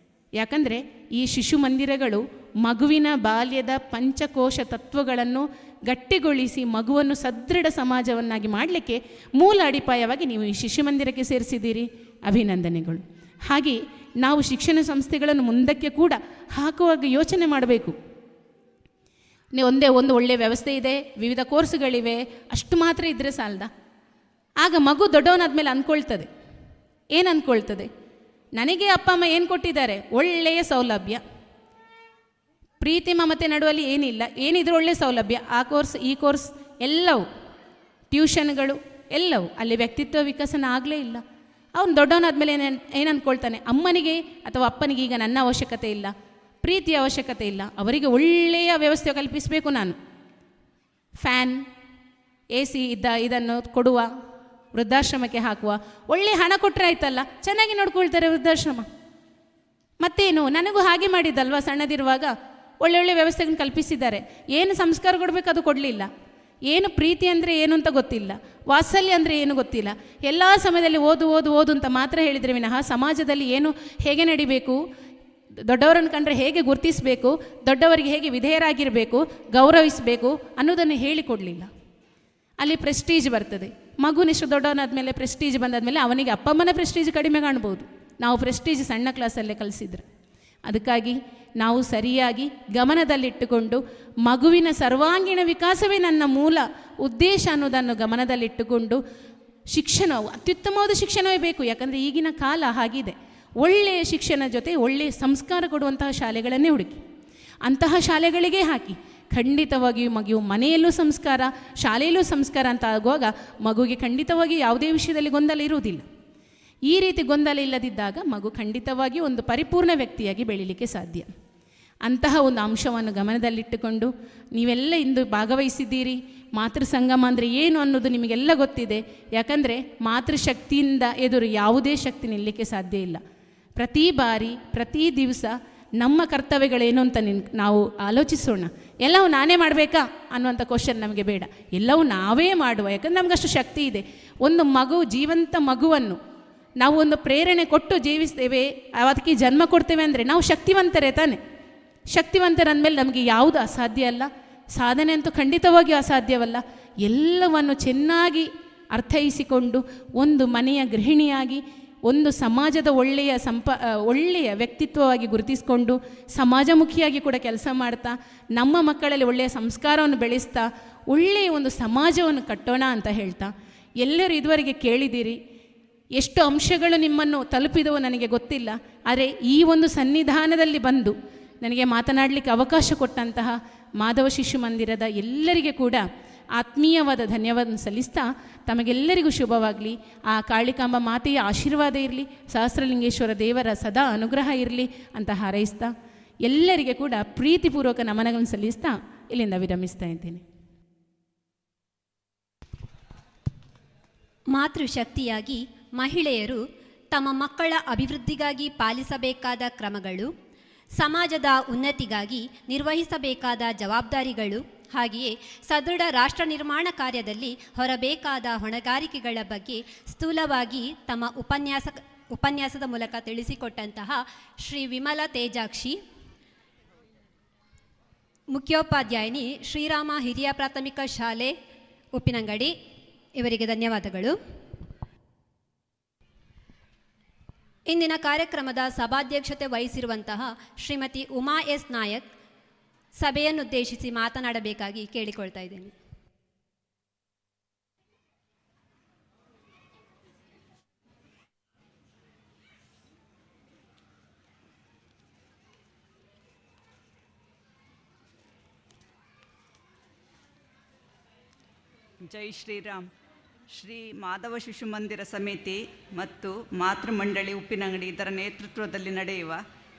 ಯಾಕಂದರೆ ಈ ಶಿಶು ಮಂದಿರಗಳು ಮಗುವಿನ ಬಾಲ್ಯದ ಪಂಚಕೋಶ ತತ್ವಗಳನ್ನು ಗಟ್ಟಿಗೊಳಿಸಿ ಮಗುವನ್ನು ಸದೃಢ ಸಮಾಜವನ್ನಾಗಿ ಮಾಡಲಿಕ್ಕೆ ಮೂಲ ಅಡಿಪಾಯವಾಗಿ ನೀವು ಈ ಶಿಶು ಮಂದಿರಕ್ಕೆ ಸೇರಿಸಿದ್ದೀರಿ, ಅಭಿನಂದನೆಗಳು. ಹಾಗೆ ನಾವು ಶಿಕ್ಷಣ ಸಂಸ್ಥೆಗಳನ್ನು ಮುಂದಕ್ಕೆ ಕೂಡ ಹಾಕುವಾಗ ಯೋಚನೆ ಮಾಡಬೇಕು. ಒಂದು ಒಳ್ಳೆಯ ವ್ಯವಸ್ಥೆ ಇದೆ, ವಿವಿಧ ಕೋರ್ಸ್ಗಳಿವೆ, ಅಷ್ಟು ಮಾತ್ರ ಇದ್ದರೆ ಸಾಲದ? ಆಗ ಮಗು ದೊಡ್ಡವನಾದ್ಮೇಲೆ ಅಂದ್ಕೊಳ್ತದೆ, ಏನು ಅಂದ್ಕೊಳ್ತದೆ? ನನಗೆ ಅಪ್ಪ ಅಮ್ಮ ಏನು ಕೊಟ್ಟಿದ್ದಾರೆ? ಒಳ್ಳೆಯ ಸೌಲಭ್ಯ, ಪ್ರೀತಿ ಮಮತೆ ನಡುವಲ್ಲಿ ಏನಿಲ್ಲ, ಏನಿದ್ರು ಒಳ್ಳೆಯ ಸೌಲಭ್ಯ, ಆ ಕೋರ್ಸ್ ಈ ಕೋರ್ಸ್ ಎಲ್ಲವೂ, ಟ್ಯೂಷನ್ಗಳು ಎಲ್ಲವೂ. ಅಲ್ಲಿ ವ್ಯಕ್ತಿತ್ವ ವಿಕಸನ ಆಗಲೇ ಇಲ್ಲ. ಅವನು ದೊಡ್ಡವನಾದ್ಮೇಲೆ ಏನು ಅಂದ್ಕೊಳ್ತಾನೆ? ಅಮ್ಮನಿಗೆ ಅಥವಾ ಅಪ್ಪನಿಗೆ ಈಗ ನನ್ನ ಅವಶ್ಯಕತೆ ಇಲ್ಲ, ಪ್ರೀತಿಯ ಅವಶ್ಯಕತೆ ಇಲ್ಲ, ಅವರಿಗೆ ಒಳ್ಳೆಯ ವ್ಯವಸ್ಥೆ ಕಲ್ಪಿಸಬೇಕು ನಾನು. ಫ್ಯಾನ್, AC ಇದನ್ನು ಕೊಡುವ, ವೃದ್ಧಾಶ್ರಮಕ್ಕೆ ಹಾಕುವ, ಒಳ್ಳೆಯ ಹಣ ಕೊಟ್ಟರೆ ಆಯ್ತಲ್ಲ, ಚೆನ್ನಾಗಿ ನೋಡ್ಕೊಳ್ತಾರೆ ವೃದ್ಧಾಶ್ರಮ. ಮತ್ತೇನು, ನನಗೂ ಹಾಗೆ ಮಾಡಿದ್ದಲ್ವ ಸಣ್ಣದಿರುವಾಗ, ಒಳ್ಳೊಳ್ಳೆ ವ್ಯವಸ್ಥೆಗಳನ್ನು ಕಲ್ಪಿಸಿದ್ದಾರೆ. ಏನು ಸಂಸ್ಕಾರ ಕೊಡಬೇಕು ಅದು ಕೊಡಲಿಲ್ಲ. ಏನು ಪ್ರೀತಿ ಅಂದರೆ ಏನು ಅಂತ ಗೊತ್ತಿಲ್ಲ, ವಾತ್ಸಲ್ಯ ಅಂದರೆ ಏನು ಗೊತ್ತಿಲ್ಲ. ಎಲ್ಲ ಸಮಯದಲ್ಲಿ ಓದು ಓದು ಓದು ಅಂತ ಮಾತ್ರ ಹೇಳಿದರೆ ವಿನಃ ಸಮಾಜದಲ್ಲಿ ಏನು ಹೇಗೆ ನಡಿಬೇಕು, ದೊಡ್ಡವರನ್ನು ಕಂಡ್ರೆ ಹೇಗೆ ಗುರುತಿಸಬೇಕು, ದೊಡ್ಡವರಿಗೆ ಹೇಗೆ ವಿಧೇಯರಾಗಿರಬೇಕು, ಗೌರವಿಸಬೇಕು ಅನ್ನೋದನ್ನು ಹೇಳಿಕೊಡಲಿಲ್ಲ. ಅಲ್ಲಿ ಪ್ರೆಸ್ಟೀಜ್ ಬರ್ತದೆ. ಮಗುನಿಷ್ಟು ದೊಡ್ಡವನಾದ್ಮೇಲೆ ಪ್ರೆಸ್ಟೀಜ್ ಬಂದಾದಮೇಲೆ ಅವನಿಗೆ ಅಪ್ಪ ಅಮ್ಮನ ಪ್ರೆಸ್ಟೀಜ್ ಕಡಿಮೆ ಕಾಣ್ಬೋದು, ನಾವು ಪ್ರೆಸ್ಟೀಜ್ ಸಣ್ಣ ಕ್ಲಾಸಲ್ಲೇ ಕಲಿಸಿದ್ರೆ. ಅದಕ್ಕಾಗಿ ನಾವು ಸರಿಯಾಗಿ ಗಮನದಲ್ಲಿಟ್ಟುಕೊಂಡು ಮಗುವಿನ ಸರ್ವಾಂಗೀಣ ವಿಕಾಸವೇ ನನ್ನ ಮೂಲ ಉದ್ದೇಶ ಅನ್ನೋದನ್ನು ಗಮನದಲ್ಲಿಟ್ಟುಕೊಂಡು ಶಿಕ್ಷಣವು ಅತ್ಯುತ್ತಮವಾದ ಶಿಕ್ಷಣವೇ ಬೇಕು. ಯಾಕಂದರೆ ಈಗಿನ ಕಾಲ ಹಾಗಿದೆ. ಒಳ್ಳೆಯ ಶಿಕ್ಷಣ ಜೊತೆ ಒಳ್ಳೆಯ ಸಂಸ್ಕಾರ ಕೊಡುವಂತಹ ಶಾಲೆಗಳನ್ನೇ ಹುಡುಕಿ ಅಂತಹ ಶಾಲೆಗಳಿಗೆ ಹಾಕಿ. ಖಂಡಿತವಾಗಿಯೂ ಮಗು ಮನೆಯಲ್ಲೂ ಸಂಸ್ಕಾರ, ಶಾಲೆಯಲ್ಲೂ ಸಂಸ್ಕಾರ ಅಂತ ಆಗುವಾಗ ಮಗುವಿಗೆ ಖಂಡಿತವಾಗಿ ಯಾವುದೇ ವಿಷಯದಲ್ಲಿ ಗೊಂದಲ ಇರುವುದಿಲ್ಲ. ಈ ರೀತಿ ಗೊಂದಲ ಇಲ್ಲದಿದ್ದಾಗ ಮಗು ಖಂಡಿತವಾಗಿ ಒಂದು ಪರಿಪೂರ್ಣ ವ್ಯಕ್ತಿಯಾಗಿ ಬೆಳೀಲಿಕ್ಕೆ ಸಾಧ್ಯ. ಅಂತಹ ಒಂದು ಅಂಶವನ್ನು ಗಮನದಲ್ಲಿಟ್ಟುಕೊಂಡು ನೀವೆಲ್ಲ ಇಂದು ಭಾಗವಹಿಸಿದ್ದೀರಿ. ಮಾತೃ ಸಂಗಮ ಅಂದರೆ ಏನು ಅನ್ನೋದು ನಿಮಗೆಲ್ಲ ಗೊತ್ತಿದೆ. ಯಾಕಂದರೆ ಮಾತೃಶಕ್ತಿಯಿಂದ ಎದುರು ಯಾವುದೇ ಶಕ್ತಿ ನಿಲ್ಲಲಿಕ್ಕೆ ಸಾಧ್ಯ ಇಲ್ಲ. ಪ್ರತಿ ಬಾರಿ ಪ್ರತಿ ದಿವಸ ನಮ್ಮ ಕರ್ತವ್ಯಗಳೇನು ಅಂತ ನಾವು ಆಲೋಚಿಸೋಣ. ಎಲ್ಲವೂ ನಾನೇ ಮಾಡಬೇಕಾ ಅನ್ನುವಂಥ ಕ್ವಶನ್ ನಮಗೆ ಬೇಡ, ಎಲ್ಲವೂ ನಾವೇ ಮಾಡುವ. ಯಾಕಂದರೆ ನಮಗಷ್ಟು ಶಕ್ತಿ ಇದೆ. ಒಂದು ಮಗು, ಜೀವಂತ ಮಗುವನ್ನು ನಾವು ಒಂದು ಪ್ರೇರಣೆ ಕೊಟ್ಟು ಜೀವಿಸ್ತೇವೆ, ಅದಕ್ಕೆ ಜನ್ಮ ಕೊಡ್ತೇವೆ ಅಂದರೆ ನಾವು ಶಕ್ತಿವಂತರೇ ತಾನೆ. ಶಕ್ತಿವಂತರಂದಮೇಲೆ ನಮಗೆ ಯಾವುದು ಅಸಾಧ್ಯ ಅಲ್ಲ, ಸಾಧನೆ ಅಂತೂ ಖಂಡಿತವಾಗಿಯೂ ಅಸಾಧ್ಯವಲ್ಲ. ಎಲ್ಲವನ್ನು ಚೆನ್ನಾಗಿ ಅರ್ಥೈಸಿಕೊಂಡು ಒಂದು ಮನೆಯ ಗೃಹಿಣಿಯಾಗಿ ಒಂದು ಸಮಾಜದ ಒಳ್ಳೆಯ ವ್ಯಕ್ತಿತ್ವವಾಗಿ ಗುರುತಿಸಿಕೊಂಡು ಸಮಾಜಮುಖಿಯಾಗಿ ಕೂಡ ಕೆಲಸ ಮಾಡ್ತಾ ನಮ್ಮ ಮಕ್ಕಳಲ್ಲಿ ಒಳ್ಳೆಯ ಸಂಸ್ಕಾರವನ್ನು ಬೆಳೆಸ್ತಾ ಒಳ್ಳೆಯ ಒಂದು ಸಮಾಜವನ್ನು ಕಟ್ಟೋಣ ಅಂತ ಹೇಳ್ತಾ, ಎಲ್ಲರೂ ಇದುವರೆಗೆ ಕೇಳಿದ್ದೀರಿ. ಎಷ್ಟು ಅಂಶಗಳು ನಿಮ್ಮನ್ನು ತಲುಪಿದವೋ ನನಗೆ ಗೊತ್ತಿಲ್ಲ. ಆದರೆ ಈ ಒಂದು ಸನ್ನಿಧಾನದಲ್ಲಿ ಬಂದು ನನಗೆ ಮಾತನಾಡಲಿಕ್ಕೆ ಅವಕಾಶ ಕೊಟ್ಟಂತಹ ಮಾಧವ ಶಿಶು ಮಂದಿರದ ಎಲ್ಲರಿಗೆ ಕೂಡ ಆತ್ಮೀಯವಾದ ಧನ್ಯವಾದ ಸಲ್ಲಿಸ್ತಾ, ತಮಗೆಲ್ಲರಿಗೂ ಶುಭವಾಗಲಿ, ಆ ಕಾಳಿಕಾಂಬ ಮಾತೆಯ ಆಶೀರ್ವಾದ ಇರಲಿ, ಸಹಸ್ರಲಿಂಗೇಶ್ವರ ದೇವರ ಸದಾ ಅನುಗ್ರಹ ಇರಲಿ ಅಂತ ಹಾರೈಸ್ತಾ, ಎಲ್ಲರಿಗೆ ಕೂಡ ಪ್ರೀತಿಪೂರ್ವಕ ನಮನಗಳನ್ನು ಸಲ್ಲಿಸ್ತಾ ಇಲ್ಲಿಂದ ವಿರಮಿಸ್ತಾ ಇದ್ದೇನೆ. ಮಾತೃಶಕ್ತಿಯಾಗಿ ಮಹಿಳೆಯರು ತಮ್ಮ ಮಕ್ಕಳ ಅಭಿವೃದ್ಧಿಗಾಗಿ ಪಾಲಿಸಬೇಕಾದ ಕ್ರಮಗಳು, ಸಮಾಜದ ಉನ್ನತಿಗಾಗಿ ನಿರ್ವಹಿಸಬೇಕಾದ ಜವಾಬ್ದಾರಿಗಳು, ಹಾಗೆಯೇ ಸದೃಢ ರಾಷ್ಟ್ರ ನಿರ್ಮಾಣ ಕಾರ್ಯದಲ್ಲಿ ಹೊರಬೇಕಾದ ಹೊಣೆಗಾರಿಕೆಗಳ ಬಗ್ಗೆ ಸ್ಥೂಲವಾಗಿ ತಮ್ಮ ಉಪನ್ಯಾಸದ ಮೂಲಕ ತಿಳಿಸಿಕೊಟ್ಟಂತಹ ಶ್ರೀ ವಿಮಲಾ ತೇಜಾಕ್ಷಿ, ಮುಖ್ಯೋಪಾಧ್ಯಾಯಿನಿ ಶ್ರೀರಾಮ ಹಿರಿಯ ಪ್ರಾಥಮಿಕ ಶಾಲೆ ಉಪ್ಪಿನಂಗಡಿ, ಇವರಿಗೆ ಧನ್ಯವಾದಗಳು. ಇಂದಿನ ಕಾರ್ಯಕ್ರಮದ ಸಭಾಧ್ಯಕ್ಷತೆ ವಹಿಸಿರುವಂತಹ ಶ್ರೀಮತಿ ಉಮಾ ಎಸ್ ನಾಯಕ್ ಸಭೆಯನ್ನುದ್ದೇಶಿಸಿ ಮಾತನಾಡಬೇಕಾಗಿ ಕೇಳಿಕೊಳ್ತಾ ಇದ್ದೇನೆ. ಜೈ ಶ್ರೀರಾಮ್. ಶ್ರೀ ಮಾಧವ ಶಿಶು ಮಂದಿರ ಸಮಿತಿ ಮತ್ತು ಮಾತೃಮಂಡಳಿ ಉಪ್ಪಿನಂಗಡಿ ಇದರ ನೇತೃತ್ವದಲ್ಲಿ ನಡೆಯುವ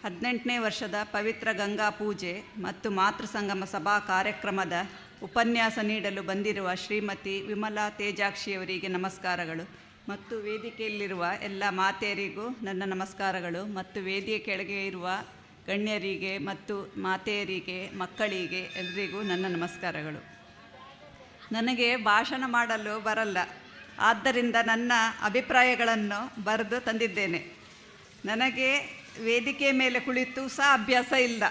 18ನೇ ವರ್ಷದ ಪವಿತ್ರ ಗಂಗಾ ಪೂಜೆ ಮತ್ತು ಮಾತೃ ಸಂಗಮ ಸಭಾ ಕಾರ್ಯಕ್ರಮದ ಉಪನ್ಯಾಸ ನೀಡಲು ಬಂದಿರುವ ಶ್ರೀಮತಿ ವಿಮಲಾ ತೇಜಾಕ್ಷಿಯವರಿಗೆ ನಮಸ್ಕಾರಗಳು ಮತ್ತು ವೇದಿಕೆಯಲ್ಲಿರುವ ಎಲ್ಲ ಮಾತೆಯರಿಗೂ ನನ್ನ ನಮಸ್ಕಾರಗಳು ಮತ್ತು ವೇದಿಕೆ ಕೆಳಗೆ ಇರುವ ಗಣ್ಯರಿಗೆ ಮತ್ತು ಮಾತೆಯರಿಗೆ, ಮಕ್ಕಳಿಗೆ ಎಲ್ಲರಿಗೂ ನನ್ನ ನಮಸ್ಕಾರಗಳು. ನನಗೆ ಭಾಷಣ ಮಾಡಲು ಬರಲ್ಲ, ಆದ್ದರಿಂದ ನನ್ನ ಅಭಿಪ್ರಾಯಗಳನ್ನು ಬರೆದು ತಂದಿದ್ದೇನೆ. ನನಗೆ ವೇದಿಕೆ ಮೇಲೆ ಕುಳಿತು ಸಹ ಅಭ್ಯಾಸ ಇಲ್ಲ,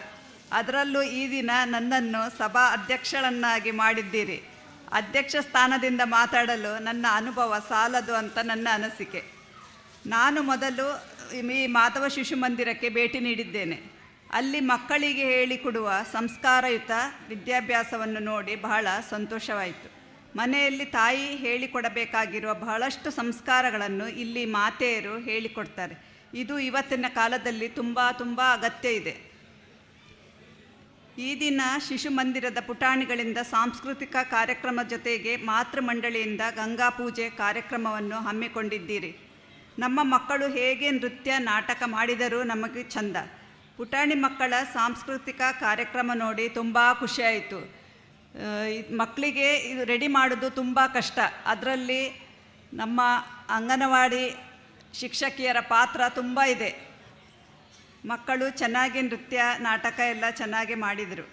ಅದರಲ್ಲೂ ಈ ದಿನ ನನ್ನನ್ನು ಸಭಾ ಅಧ್ಯಕ್ಷಳನ್ನಾಗಿ ಮಾಡಿದ್ದೀರಿ. ಅಧ್ಯಕ್ಷ ಸ್ಥಾನದಿಂದ ಮಾತಾಡಲು ನನ್ನ ಅನುಭವ ಸಾಲದು ಅಂತ ನನ್ನ ಅನಿಸಿಕೆ. ನಾನು ಮೊದಲು ಈ ಮಾಧವ ಶಿಶು ಮಂದಿರಕ್ಕೆ ಭೇಟಿ ನೀಡಿದ್ದೇನೆ. ಅಲ್ಲಿ ಮಕ್ಕಳಿಗೆ ಹೇಳಿಕೊಡುವ ಸಂಸ್ಕಾರಯುತ ವಿದ್ಯಾಭ್ಯಾಸವನ್ನು ನೋಡಿ ಬಹಳ ಸಂತೋಷವಾಯಿತು. ಮನೆಯಲ್ಲಿ ತಾಯಿ ಹೇಳಿಕೊಡಬೇಕಾಗಿರುವ ಬಹಳಷ್ಟು ಸಂಸ್ಕಾರಗಳನ್ನು ಇಲ್ಲಿ ಮಾತೆಯರು ಹೇಳಿಕೊಡ್ತಾರೆ. ಇದು ಇವತ್ತಿನ ಕಾಲದಲ್ಲಿ ತುಂಬ ಅಗತ್ಯ ಇದೆ. ಈ ದಿನ ಶಿಶು ಮಂದಿರದ ಪುಟಾಣಿಗಳಿಂದ ಸಾಂಸ್ಕೃತಿಕ ಕಾರ್ಯಕ್ರಮ ಜೊತೆಗೆ ಮಾತೃಮಂಡಳಿಯಿಂದ ಗಂಗಾ ಪೂಜೆ ಕಾರ್ಯಕ್ರಮವನ್ನು ಹಮ್ಮಿಕೊಂಡಿದ್ದೀರಿ. ನಮ್ಮ ಮಕ್ಕಳು ಹೇಗೆ ನೃತ್ಯ ನಾಟಕ ಮಾಡಿದರೂ ನಮಗೆ ಚಂದ. ಪುಟಾಣಿ ಮಕ್ಕಳ ಸಾಂಸ್ಕೃತಿಕ ಕಾರ್ಯಕ್ರಮ ನೋಡಿ ತುಂಬ ಖುಷಿಯಾಯಿತು. ಮಕ್ಕಳಿಗೆ ಇದು ರೆಡಿ ಮಾಡೋದು ತುಂಬ ಕಷ್ಟ. ಅದರಲ್ಲಿ ನಮ್ಮ ಅಂಗನವಾಡಿ ಶಿಕ್ಷಕಿಯರ ಪಾತ್ರ ತುಂಬ ಇದೆ. ಮಕ್ಕಳು ಚೆನ್ನಾಗಿ ನೃತ್ಯ ನಾಟಕ ಎಲ್ಲ ಚೆನ್ನಾಗಿ ಮಾಡಿದರು.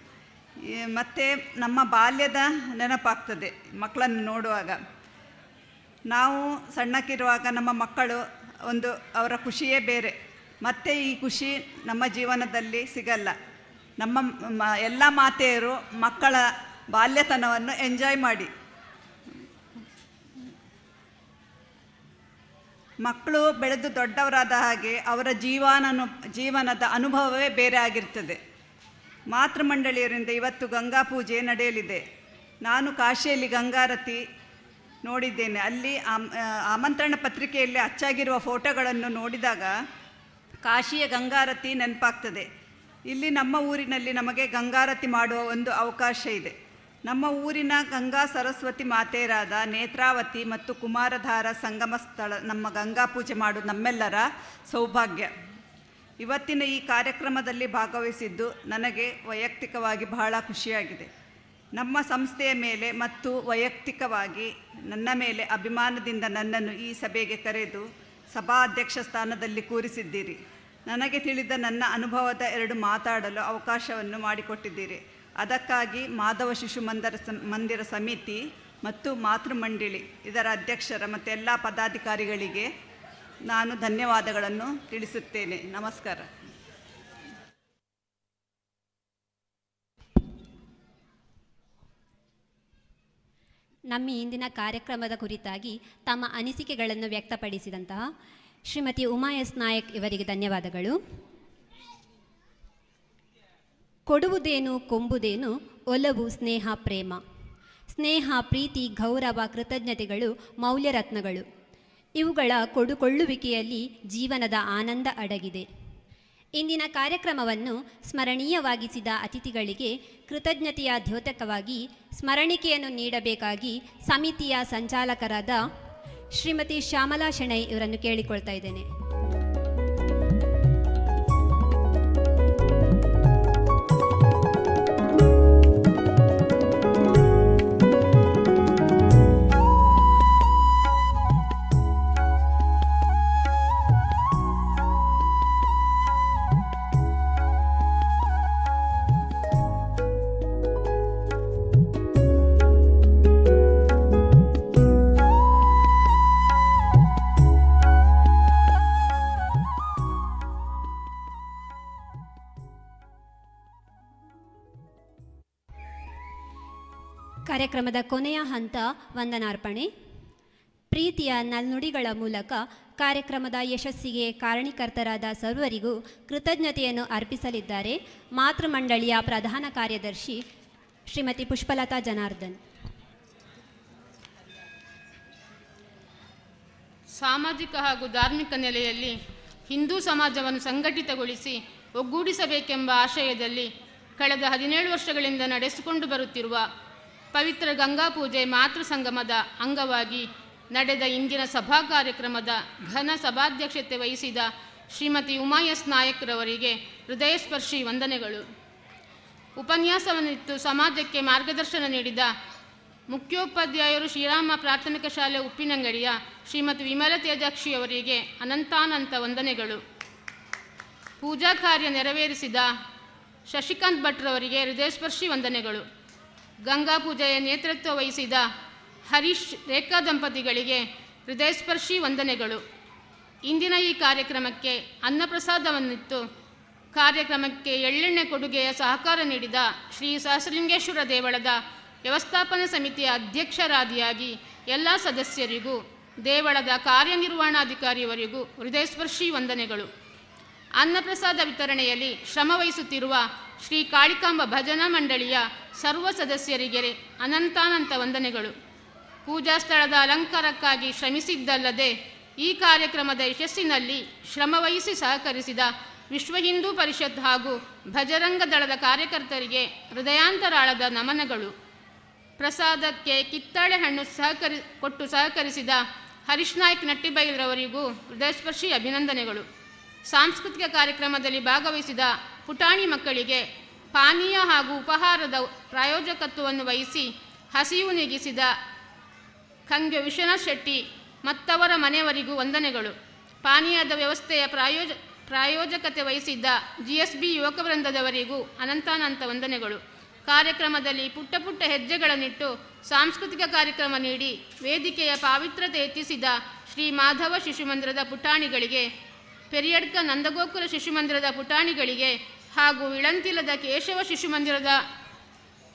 ಮತ್ತು ನಮ್ಮ ಬಾಲ್ಯದ ನೆನಪಾಗ್ತದೆ ಮಕ್ಕಳನ್ನು ನೋಡುವಾಗ. ನಾವು ಸಣ್ಣಕ್ಕಿರುವಾಗ ನಮ್ಮ ಮಕ್ಕಳು ಅವರ ಖುಷಿಯೇ ಬೇರೆ. ಮತ್ತೆ ಈ ಖುಷಿ ನಮ್ಮ ಜೀವನದಲ್ಲಿ ಸಿಗಲ್ಲ. ನಮ್ಮ ಎಲ್ಲ ಮಾತೆಯರು ಮಕ್ಕಳ ಬಾಲ್ಯತನವನ್ನು ಎಂಜಾಯ್ ಮಾಡಿ. ಮಕ್ಕಳು ಬೆಳೆದು ದೊಡ್ಡವರಾದ ಹಾಗೆ ಅವರ ಜೀವನದ ಅನುಭವವೇ ಬೇರೆ ಆಗಿರ್ತದೆ. ಮಾತೃಮಂಡಳಿಯರಿಂದ ಇವತ್ತು ಗಂಗಾ ಪೂಜೆ ನಡೆಯಲಿದೆ. ನಾನು ಕಾಶಿಯಲ್ಲಿ ಗಂಗಾರತಿ ನೋಡಿದ್ದೇನೆ. ಅಲ್ಲಿ ಆಮಂತ್ರಣ ಪತ್ರಿಕೆಯಲ್ಲಿ ಅಚ್ಚಾಗಿರುವ ಫೋಟೋಗಳನ್ನು ನೋಡಿದಾಗ ಕಾಶಿಯ ಗಂಗಾರತಿ ನೆನಪಾಗ್ತದೆ. ಇಲ್ಲಿ ನಮ್ಮ ಊರಿನಲ್ಲಿ ನಮಗೆ ಗಂಗಾರತಿ ಮಾಡುವ ಒಂದು ಅವಕಾಶ ಇದೆ. ನಮ್ಮ ಊರಿನ ಗಂಗಾ ಸರಸ್ವತಿ ಮಾತೆಯರಾದ ನೇತ್ರಾವತಿ ಮತ್ತು ಕುಮಾರಧಾರ ಸಂಗಮ ಸ್ಥಳ ನಮ್ಮ ಗಂಗಾ ಪೂಜೆ ಮಾಡುವುದು ನಮ್ಮೆಲ್ಲರ ಸೌಭಾಗ್ಯ. ಇವತ್ತಿನ ಈ ಕಾರ್ಯಕ್ರಮದಲ್ಲಿ ಭಾಗವಹಿಸಿದ್ದು ನನಗೆ ವೈಯಕ್ತಿಕವಾಗಿ ಬಹಳ ಖುಷಿಯಾಗಿದೆ. ನಮ್ಮ ಸಂಸ್ಥೆಯ ಮೇಲೆ ಮತ್ತು ವೈಯಕ್ತಿಕವಾಗಿ ನನ್ನ ಮೇಲೆ ಅಭಿಮಾನದಿಂದ ನನ್ನನ್ನು ಈ ಸಭೆಗೆ ಕರೆದು ಸಭಾಧ್ಯಕ್ಷ ಸ್ಥಾನದಲ್ಲಿ ಕೂರಿಸಿದ್ದೀರಿ. ನನಗೆ ತಿಳಿದ ನನ್ನ ಅನುಭವದ 2 ಮಾತಾಡಲು ಅವಕಾಶವನ್ನು ಮಾಡಿಕೊಟ್ಟಿದ್ದೀರಿ. ಅದಕ್ಕಾಗಿ ಮಾಧವ ಶಿಶು ಮಂದಿರ ಸಮಿತಿ ಮತ್ತು ಮಾತೃಮಂಡಳಿ ಇದರ ಅಧ್ಯಕ್ಷರ ಮತ್ತು ಎಲ್ಲ ಪದಾಧಿಕಾರಿಗಳಿಗೆ ನಾನು ಧನ್ಯವಾದಗಳನ್ನು ತಿಳಿಸುತ್ತೇನೆ. ನಮಸ್ಕಾರ. ನಮ್ಮ ಇಂದಿನ ಕಾರ್ಯಕ್ರಮದ ಕುರಿತಾಗಿ ತಮ್ಮ ಅನಿಸಿಕೆಗಳನ್ನು ವ್ಯಕ್ತಪಡಿಸಿದಂತಹ ಶ್ರೀಮತಿ ಉಮಾ ಎಸ್ ನಾಯಕ್ ಇವರಿಗೆ ಧನ್ಯವಾದಗಳು. ಕೊಡುವುದೇನು ಕೊಂಬುದೇನು ಒಲವು ಸ್ನೇಹ ಪ್ರೇಮ. ಸ್ನೇಹ, ಪ್ರೀತಿ, ಗೌರವ, ಕೃತಜ್ಞತೆಗಳು ಮೌಲ್ಯರತ್ನಗಳು. ಇವುಗಳ ಕೊಡುಕೊಳ್ಳುವಿಕೆಯಲ್ಲಿ ಜೀವನದ ಆನಂದ ಅಡಗಿದೆ. ಇಂದಿನ ಕಾರ್ಯಕ್ರಮವನ್ನು ಸ್ಮರಣೀಯವಾಗಿಸಿದ ಅತಿಥಿಗಳಿಗೆ ಕೃತಜ್ಞತೆಯ ದ್ಯೋತಕವಾಗಿ ಸ್ಮರಣಿಕೆಯನ್ನು ನೀಡಬೇಕಾಗಿ ಸಮಿತಿಯ ಸಂಚಾಲಕರಾದ ಶ್ರೀಮತಿ ಶ್ಯಾಮಲಾ ಶೆಣೈ ಇವರನ್ನು ಕೇಳಿಕೊಳ್ತಾ ಇದ್ದೇನೆ. ಕಾರ್ಯಕ್ರಮದ ಕೊನೆಯ ಹಂತ ವಂದನಾರ್ಪಣೆ. ಪ್ರೀತಿಯ ನಲ್ನುಡಿಗಳ ಮೂಲಕ ಕಾರ್ಯಕ್ರಮದ ಯಶಸ್ಸಿಗೆ ಕಾರಣೀಕರ್ತರಾದ ಸರ್ವರಿಗೂ ಕೃತಜ್ಞತೆಯನ್ನು ಅರ್ಪಿಸಲಿದ್ದಾರೆ ಮಾತೃಮಂಡಳಿಯ ಪ್ರಧಾನ ಕಾರ್ಯದರ್ಶಿ ಶ್ರೀಮತಿ ಪುಷ್ಪಲತಾ ಜನಾರ್ದನ್. ಸಾಮಾಜಿಕ ಹಾಗೂ ಧಾರ್ಮಿಕ ನೆಲೆಯಲ್ಲಿ ಹಿಂದೂ ಸಮಾಜವನ್ನು ಸಂಘಟಿತಗೊಳಿಸಿ ಒಗ್ಗೂಡಿಸಬೇಕೆಂಬ ಆಶಯದಲ್ಲಿ ಕಳೆದ 17 ವರ್ಷಗಳಿಂದ ನಡೆಸಿಕೊಂಡು ಬರುತ್ತಿರುವ ಪವಿತ್ರ ಗಂಗಾ ಪೂಜೆ ಮಾತೃ ಸಂಗಮದ ಅಂಗವಾಗಿ ನಡೆದ ಇಂದಿನ ಸಭಾ ಕಾರ್ಯಕ್ರಮದ ಘನ ಸಭಾಧ್ಯಕ್ಷತೆ ವಹಿಸಿದ ಶ್ರೀಮತಿ ಉಮಾ ಎಸ್ ನಾಯಕ್ರವರಿಗೆ ಹೃದಯಸ್ಪರ್ಶಿ ವಂದನೆಗಳು. ಉಪನ್ಯಾಸವನ್ನಿತ್ತು ಸಮಾಜಕ್ಕೆ ಮಾರ್ಗದರ್ಶನ ನೀಡಿದ ಮುಖ್ಯೋಪಾಧ್ಯಾಯರು ಶ್ರೀರಾಮ ಪ್ರಾಥಮಿಕ ಶಾಲೆ ಉಪ್ಪಿನಂಗಡಿಯ ಶ್ರೀಮತಿ ವಿಮಲ ತೇಜಾಕ್ಷಿಯವರಿಗೆ ಅನಂತಾನಂತ ವಂದನೆಗಳು. ಪೂಜಾ ಕಾರ್ಯ ನೆರವೇರಿಸಿದ ಶಶಿಕಾಂತ್ ಭಟ್ರವರಿಗೆ ಹೃದಯಸ್ಪರ್ಶಿ ವಂದನೆಗಳು. ಗಂಗಾ ಪೂಜೆಯ ನೇತೃತ್ವ ವಹಿಸಿದ ಹರೀಶ್ ರೇಖಾ ದಂಪತಿಗಳಿಗೆ ಹೃದಯಸ್ಪರ್ಶಿ ವಂದನೆಗಳು. ಇಂದಿನ ಈ ಕಾರ್ಯಕ್ರಮಕ್ಕೆ ಅನ್ನಪ್ರಸಾದವನ್ನಿತ್ತು ಕಾರ್ಯಕ್ರಮಕ್ಕೆ ಎಳ್ಳೆಣ್ಣೆ ಕೊಡುಗೆಯ ಸಹಕಾರ ನೀಡಿದ ಶ್ರೀ ಸಹಸ್ರಲಿಂಗೇಶ್ವರ ದೇವಳದ ವ್ಯವಸ್ಥಾಪನಾ ಸಮಿತಿಯ ಅಧ್ಯಕ್ಷರಾದಿಯಾಗಿ ಎಲ್ಲ ಸದಸ್ಯರಿಗೂ ದೇವಳದ ಕಾರ್ಯನಿರ್ವಹಣಾಧಿಕಾರಿಯವರಿಗೂ ಹೃದಯಸ್ಪರ್ಶಿ ವಂದನೆಗಳು. ಅನ್ನಪ್ರಸಾದ ವಿತರಣೆಯಲ್ಲಿ ಶ್ರಮವಹಿಸುತ್ತಿರುವ ಶ್ರೀ ಕಾಳಿಕಾಂಬ ಭಜನಾ ಮಂಡಳಿಯ ಸರ್ವ ಸದಸ್ಯರಿಗೆ ಅನಂತಾನಂತ ವಂದನೆಗಳು. ಪೂಜಾ ಸ್ಥಳದ ಅಲಂಕಾರಕ್ಕಾಗಿ ಶ್ರಮಿಸಿದ್ದಲ್ಲದೆ ಈ ಕಾರ್ಯಕ್ರಮದ ಯಶಸ್ಸಿನಲ್ಲಿ ಶ್ರಮವಹಿಸಿ ಸಹಕರಿಸಿದ ವಿಶ್ವ ಹಿಂದೂ ಪರಿಷತ್ ಹಾಗೂ ಭಜರಂಗ ದಳದ ಕಾರ್ಯಕರ್ತರಿಗೆ ಹೃದಯಾಂತರಾಳದ ನಮನಗಳು. ಪ್ರಸಾದಕ್ಕೆ ಕಿತ್ತಾಳೆ ಹಣ್ಣು ಕೊಟ್ಟು ಸಹಕರಿಸಿದ ಹರೀಶ್ ನಾಯ್ಕ್ ನಟ್ಟಿಬೈರವರಿಗೂ ಹೃದಯಸ್ಪರ್ಶಿ ಅಭಿನಂದನೆಗಳು. ಸಾಂಸ್ಕೃತಿಕ ಕಾರ್ಯಕ್ರಮದಲ್ಲಿ ಭಾಗವಹಿಸಿದ ಪುಟಾಣಿ ಮಕ್ಕಳಿಗೆ ಪಾನೀಯ ಹಾಗೂ ಉಪಹಾರದ ಪ್ರಾಯೋಜಕತ್ವವನ್ನು ವಹಿಸಿ ಹಸಿವು ನೀಗಿಸಿದ ಖಂಗೆ ವಿಶ್ವನಾಥ್ ಶೆಟ್ಟಿ ಮತ್ತವರ ಮನೆಯವರಿಗೂ ವಂದನೆಗಳು. ಪಾನೀಯದ ವ್ಯವಸ್ಥೆಯ ಪ್ರಾಯೋಜಕತೆ ವಹಿಸಿದ್ದ GSB ಯುವಕ ವೃಂದದವರಿಗೂ ಅನಂತಾನಂತ ವಂದನೆಗಳು. ಕಾರ್ಯಕ್ರಮದಲ್ಲಿ ಪುಟ್ಟ ಪುಟ್ಟ ಹೆಜ್ಜೆಗಳನ್ನಿಟ್ಟು ಸಾಂಸ್ಕೃತಿಕ ಕಾರ್ಯಕ್ರಮ ನೀಡಿ ವೇದಿಕೆಯ ಪಾವಿತ್ರತೆ ಹೆಚ್ಚಿಸಿದ ಶ್ರೀ ಮಾಧವ ಶಿಶುಮಂದಿರದ ಪುಟಾಣಿಗಳಿಗೆ, ಪೆರಿಯಡ್ಕ ನಂದಗೋಕುಲ ಶಿಶುಮಂದಿರದ ಪುಟಾಣಿಗಳಿಗೆ ಹಾಗೂ ಇಳಂತಿಲದ ಕೇಶವ ಶಿಶುಮಂದಿರದ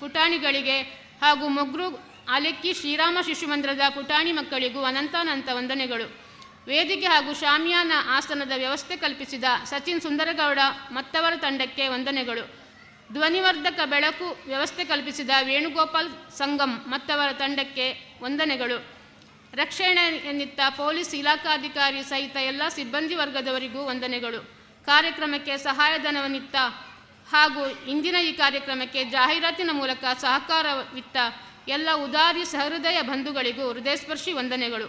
ಪುಟಾಣಿಗಳಿಗೆ ಹಾಗೂ ಮೊಗ್ರು ಆಲೆಕ್ಕಿ ಶ್ರೀರಾಮ ಶಿಶುಮಂದಿರದ ಪುಟಾಣಿ ಮಕ್ಕಳಿಗೂ ಅನಂತಾನಂತ ವಂದನೆಗಳು. ವೇದಿಕೆ ಹಾಗೂ ಶಾಮಿಯಾನ ಆಸನದ ವ್ಯವಸ್ಥೆ ಕಲ್ಪಿಸಿದ ಸಚಿನ್ ಸುಂದರಗೌಡ ಮತ್ತವರ ತಂಡಕ್ಕೆ ವಂದನೆಗಳು. ಧ್ವನಿವರ್ಧಕ ಬೆಳಕು ವ್ಯವಸ್ಥೆ ಕಲ್ಪಿಸಿದ ವೇಣುಗೋಪಾಲ್ ಸಂಗಮ್ ಮತ್ತವರ ತಂಡಕ್ಕೆ ವಂದನೆಗಳು. ರಕ್ಷಣೆಯನ್ನಿತ್ತ ಪೊಲೀಸ್ ಇಲಾಖಾಧಿಕಾರಿ ಸಹಿತ ಎಲ್ಲ ಸಿಬ್ಬಂದಿ ವರ್ಗದವರಿಗೂ ವಂದನೆಗಳು. ಕಾರ್ಯಕ್ರಮಕ್ಕೆ ಸಹಾಯಧನವನ್ನಿತ್ತ ಹಾಗೂ ಇಂದಿನ ಈ ಕಾರ್ಯಕ್ರಮಕ್ಕೆ ಜಾಹೀರಾತಿನ ಮೂಲಕ ಸಹಕಾರವಿತ್ತ ಎಲ್ಲ ಉದಾರಿ ಸಹೃದಯ ಬಂಧುಗಳಿಗೂ ಹೃದಯಸ್ಪರ್ಶಿ ವಂದನೆಗಳು.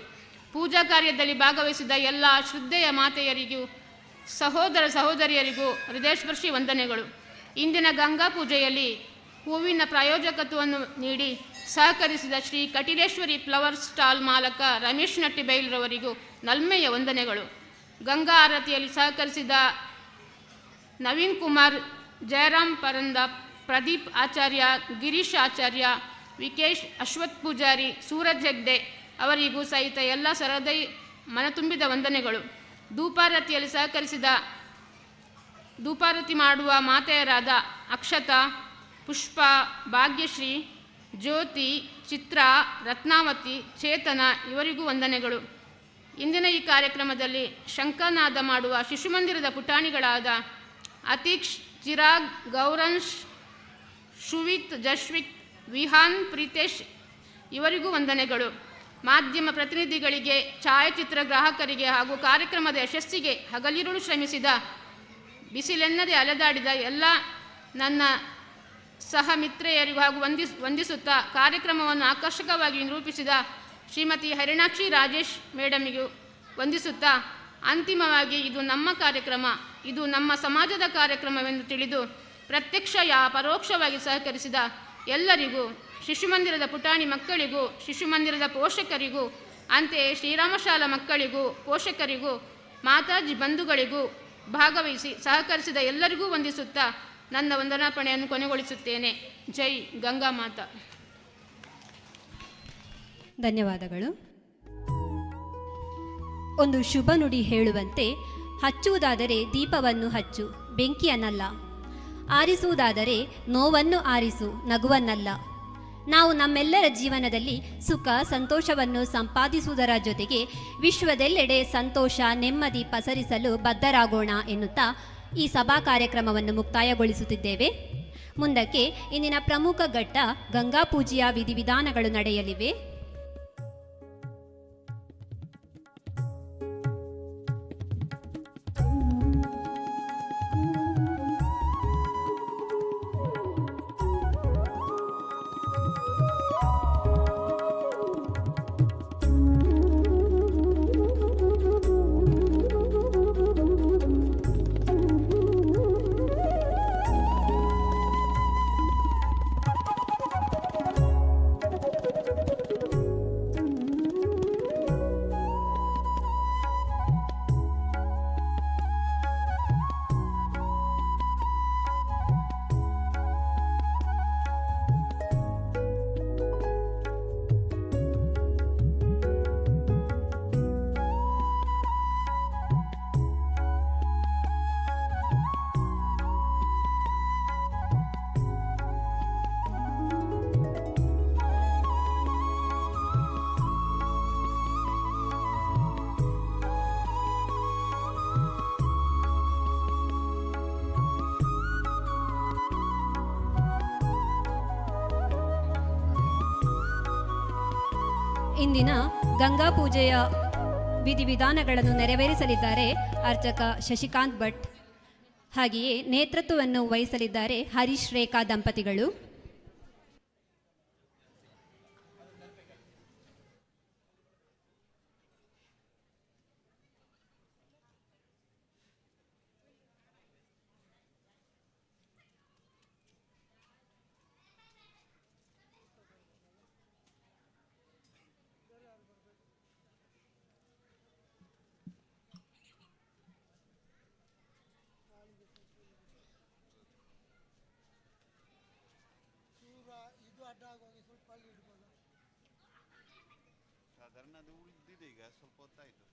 ಪೂಜಾ ಕಾರ್ಯದಲ್ಲಿ ಭಾಗವಹಿಸಿದ ಎಲ್ಲ ಶ್ರದ್ಧೆಯ ಮಾತೆಯರಿಗೂ ಸಹೋದರ ಸಹೋದರಿಯರಿಗೂ ಹೃದಯಸ್ಪರ್ಶಿ ವಂದನೆಗಳು. ಇಂದಿನ ಗಂಗಾ ಪೂಜೆಯಲ್ಲಿ ಹೂವಿನ ಪ್ರಾಯೋಜಕತ್ವವನ್ನು ನೀಡಿ ಸಹಕರಿಸಿದ ಶ್ರೀ ಕಟಿಲೇಶ್ವರಿ ಫ್ಲವರ್ ಸ್ಟಾಲ್ ಮಾಲಕ ರಮೇಶ್ ನಟ್ಟಿಬೈಲ್ರವರಿಗೂ ನಲ್ಮೆಯ ವಂದನೆಗಳು. ಗಂಗಾ ಆರತಿಯಲ್ಲಿ ಸಹಕರಿಸಿದ ನವೀನ್ ಕುಮಾರ್, ಜಯರಾಮ್ ಪರಂದ, ಪ್ರದೀಪ್ ಆಚಾರ್ಯ, ಗಿರೀಶ್ ಆಚಾರ್ಯ, ವಿಕೇಶ್, ಅಶ್ವಥ್ ಪೂಜಾರಿ, ಸೂರಜ್ ಹೆಗ್ಡೆ ಅವರಿಗೂ ಸಹಿತ ಎಲ್ಲ ಸರದೈ ಮನತುಂಬಿದ ವಂದನೆಗಳು. ಧೂಪಾರತಿಯಲ್ಲಿ ಸಹಕರಿಸಿದ ಧೂಪಾರತಿ ಮಾಡುವ ಮಾತೆಯರಾದ ಅಕ್ಷತಾ, ಪುಷ್ಪ, ಭಾಗ್ಯಶ್ರೀ, ಜ್ಯೋತಿ, ಚಿತ್ರಾ, ರತ್ನಾವತಿ, ಚೇತನ ಇವರಿಗೂ ವಂದನೆಗಳು. ಇಂದಿನ ಈ ಕಾರ್ಯಕ್ರಮದಲ್ಲಿ ಶಂಖನಾದ ಮಾಡುವ ಶಿಶುಮಂದಿರದ ಪುಟಾಣಿಗಳಾದ ಅತೀಕ್ಷ್, ಚಿರಾಗ್, ಗೌರಂಶ್, ಶುವಿತ್, ಜಶ್ವಿಕ್, ವಿಹಾನ್, ಪ್ರೀತೇಶ್ ಇವರಿಗೂ ವಂದನೆಗಳು. ಮಾಧ್ಯಮ ಪ್ರತಿನಿಧಿಗಳಿಗೆ, ಛಾಯಾಚಿತ್ರ ಗ್ರಾಹಕರಿಗೆ ಹಾಗೂ ಕಾರ್ಯಕ್ರಮದ ಯಶಸ್ಸಿಗೆ ಹಗಲಿರುಳು ಶ್ರಮಿಸಿದ, ಬಿಸಿಲೆನ್ನದೆ ಅಲೆದಾಡಿದ ಎಲ್ಲ ನನ್ನ ಸಹ ಮಿತ್ರೆಯರಿಗೂ ಹಾಗೂ ವಂದಿಸುತ್ತಾ ಕಾರ್ಯಕ್ರಮವನ್ನು ಆಕರ್ಷಕವಾಗಿ ನಿರೂಪಿಸಿದ ಶ್ರೀಮತಿ ಹರಿಣಾಕ್ಷಿ ರಾಜೇಶ್ ಮೇಡಮಿಗೂ ವಂದಿಸುತ್ತಾ, ಅಂತಿಮವಾಗಿ ಇದು ನಮ್ಮ ಕಾರ್ಯಕ್ರಮ, ಇದು ನಮ್ಮ ಸಮಾಜದ ಕಾರ್ಯಕ್ರಮವೆಂದು ತಿಳಿದು ಪ್ರತ್ಯಕ್ಷ ಪರೋಕ್ಷವಾಗಿ ಸಹಕರಿಸಿದ ಎಲ್ಲರಿಗೂ, ಶಿಶುಮಂದಿರದ ಪುಟಾಣಿ ಮಕ್ಕಳಿಗೂ, ಶಿಶುಮಂದಿರದ ಪೋಷಕರಿಗೂ, ಅಂತೆಯೇ ಶ್ರೀರಾಮಶಾಲಾ ಮಕ್ಕಳಿಗೂ ಪೋಷಕರಿಗೂ, ಮಾತಾಜಿ ಬಂಧುಗಳಿಗೂ ಭಾಗವಹಿಸಿ ಸಹಕರಿಸಿದ ಎಲ್ಲರಿಗೂ ವಂದಿಸುತ್ತಾ ನನ್ನ ವಂದನಾಪಣೆಯನ್ನು ಕೊನೆಗೊಳಿಸುತ್ತೇನೆ. ಜೈ ಗಂಗಾ ಮಾತಾ. ಧನ್ಯವಾದಗಳು. ಒಂದು ಶುಭ ನುಡಿ ಹೇಳುವಂತೆ, ಹಚ್ಚುವುದಾದರೆ ದೀಪವನ್ನು ಹಚ್ಚು, ಬೆಂಕಿಯನ್ನಲ್ಲ. ಆರಿಸುವುದಾದರೆ ನೋವನ್ನು ಆರಿಸು, ನಗುವನ್ನಲ್ಲ. ನಾವು ನಮ್ಮೆಲ್ಲರ ಜೀವನದಲ್ಲಿ ಸುಖ ಸಂತೋಷವನ್ನು ಸಂಪಾದಿಸುವುದರ ಜೊತೆಗೆ ವಿಶ್ವದೆಲ್ಲೆಡೆ ಸಂತೋಷ ನೆಮ್ಮದಿ ಪಸರಿಸಲು ಬದ್ಧರಾಗೋಣ ಎನ್ನುತ್ತಾ ಈ ಸಭಾ ಕಾರ್ಯಕ್ರಮವನ್ನು ಮುಕ್ತಾಯಗೊಳಿಸುತ್ತಿದ್ದೇವೆ. ಮುಂದಕ್ಕೆ ಇಂದಿನ ಪ್ರಮುಖ ಘಟ್ಟ ಗಂಗಾ ಪೂಜೆಯ ವಿಧಿವಿಧಾನಗಳು ನಡೆಯಲಿವೆ. ಇಂದಿನ ಗಂಗಾ ಪೂಜೆಯ ವಿಧಿವಿಧಾನಗಳನ್ನು ನೆರವೇರಿಸಲಿದ್ದಾರೆ ಅರ್ಚಕ ಶಶಿಕಾಂತ್ ಭಟ್. ಹಾಗೆಯೇ ನೇತೃತ್ವವನ್ನು ವಹಿಸಲಿದ್ದಾರೆ ಹರೀಶ್ ರೇಖಾ ದಂಪತಿಗಳು. ಸಾಧಾರಣ ಅದು ಉಳಿದಿದೆ, ಈಗ ಸ್ವಲ್ಪ ಹೊತ್ತಾಯಿತು.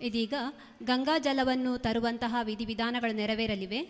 ಇದೀಗ ಗಂಗಾ ಜಲವನ್ನು ತರುವಂತಹ ವಿಧಿವಿಧಾನಗಳು ನೆರವೇರಲಿವೆ.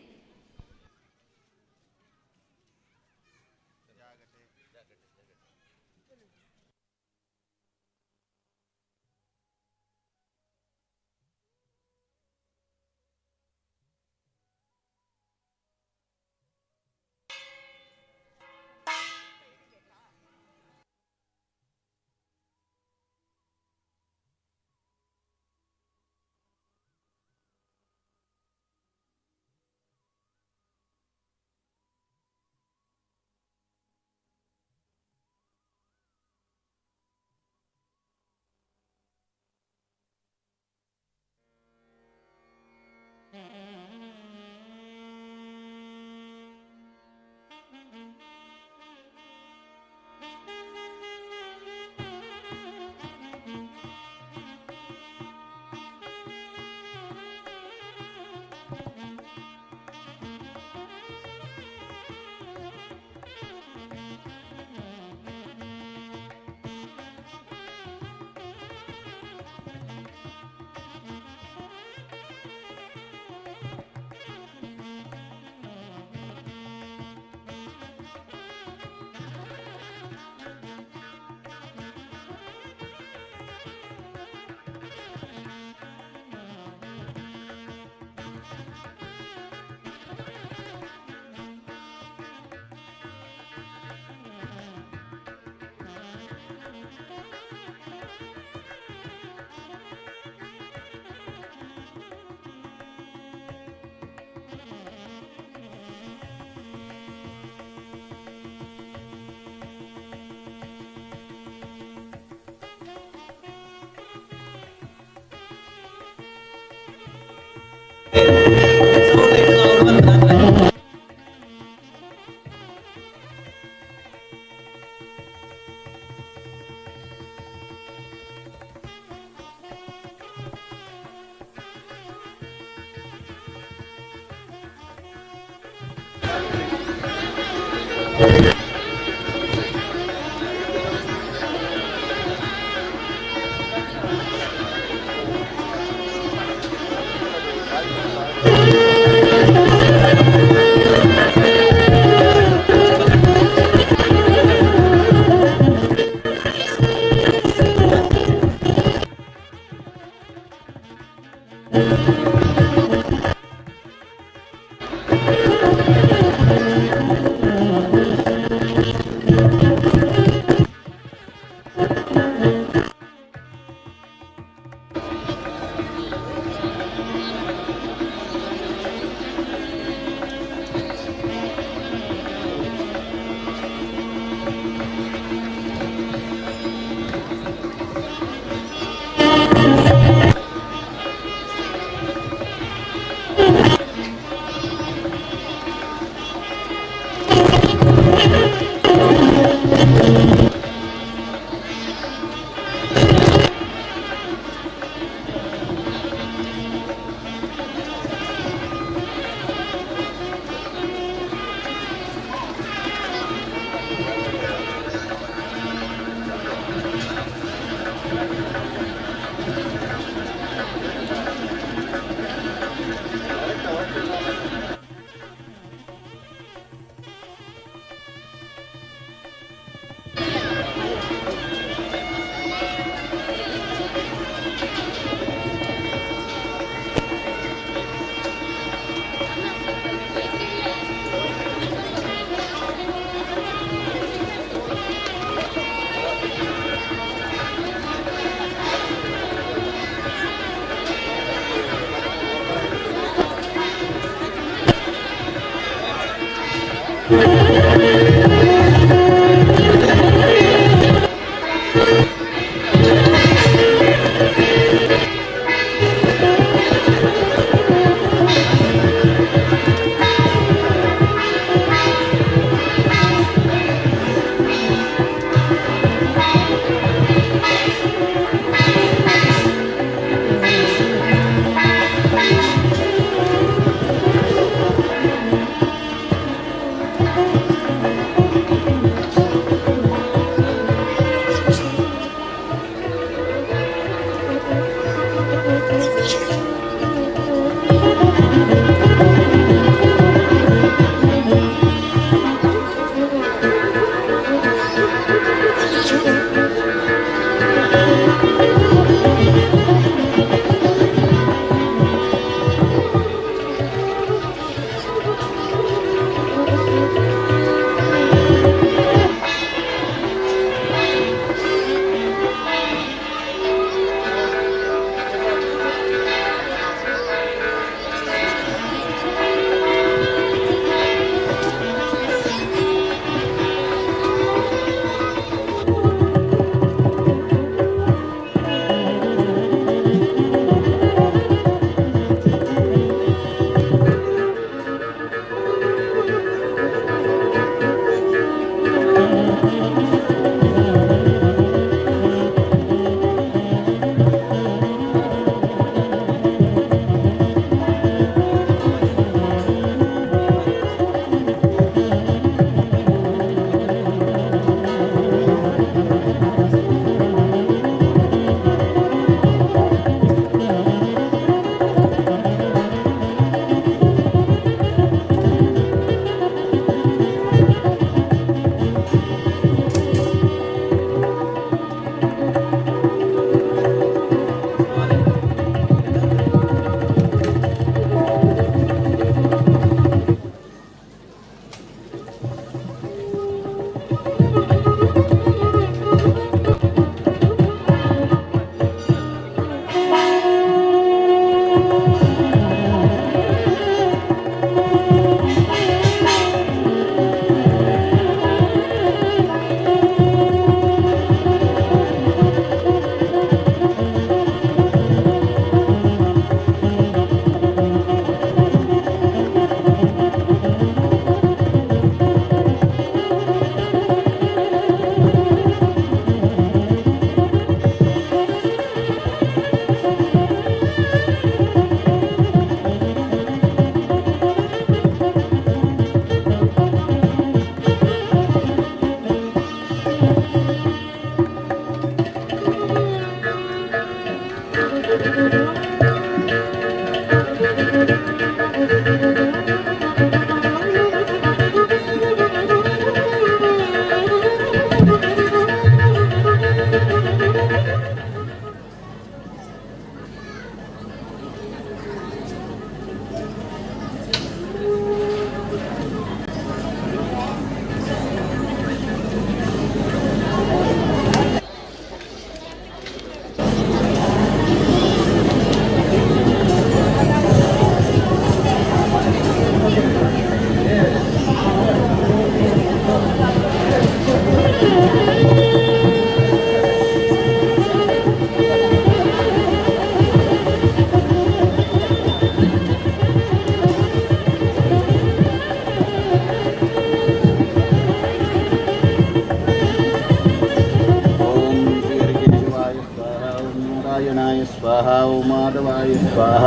ಮಾಧವಾಯ ಸ್ವಾಹ.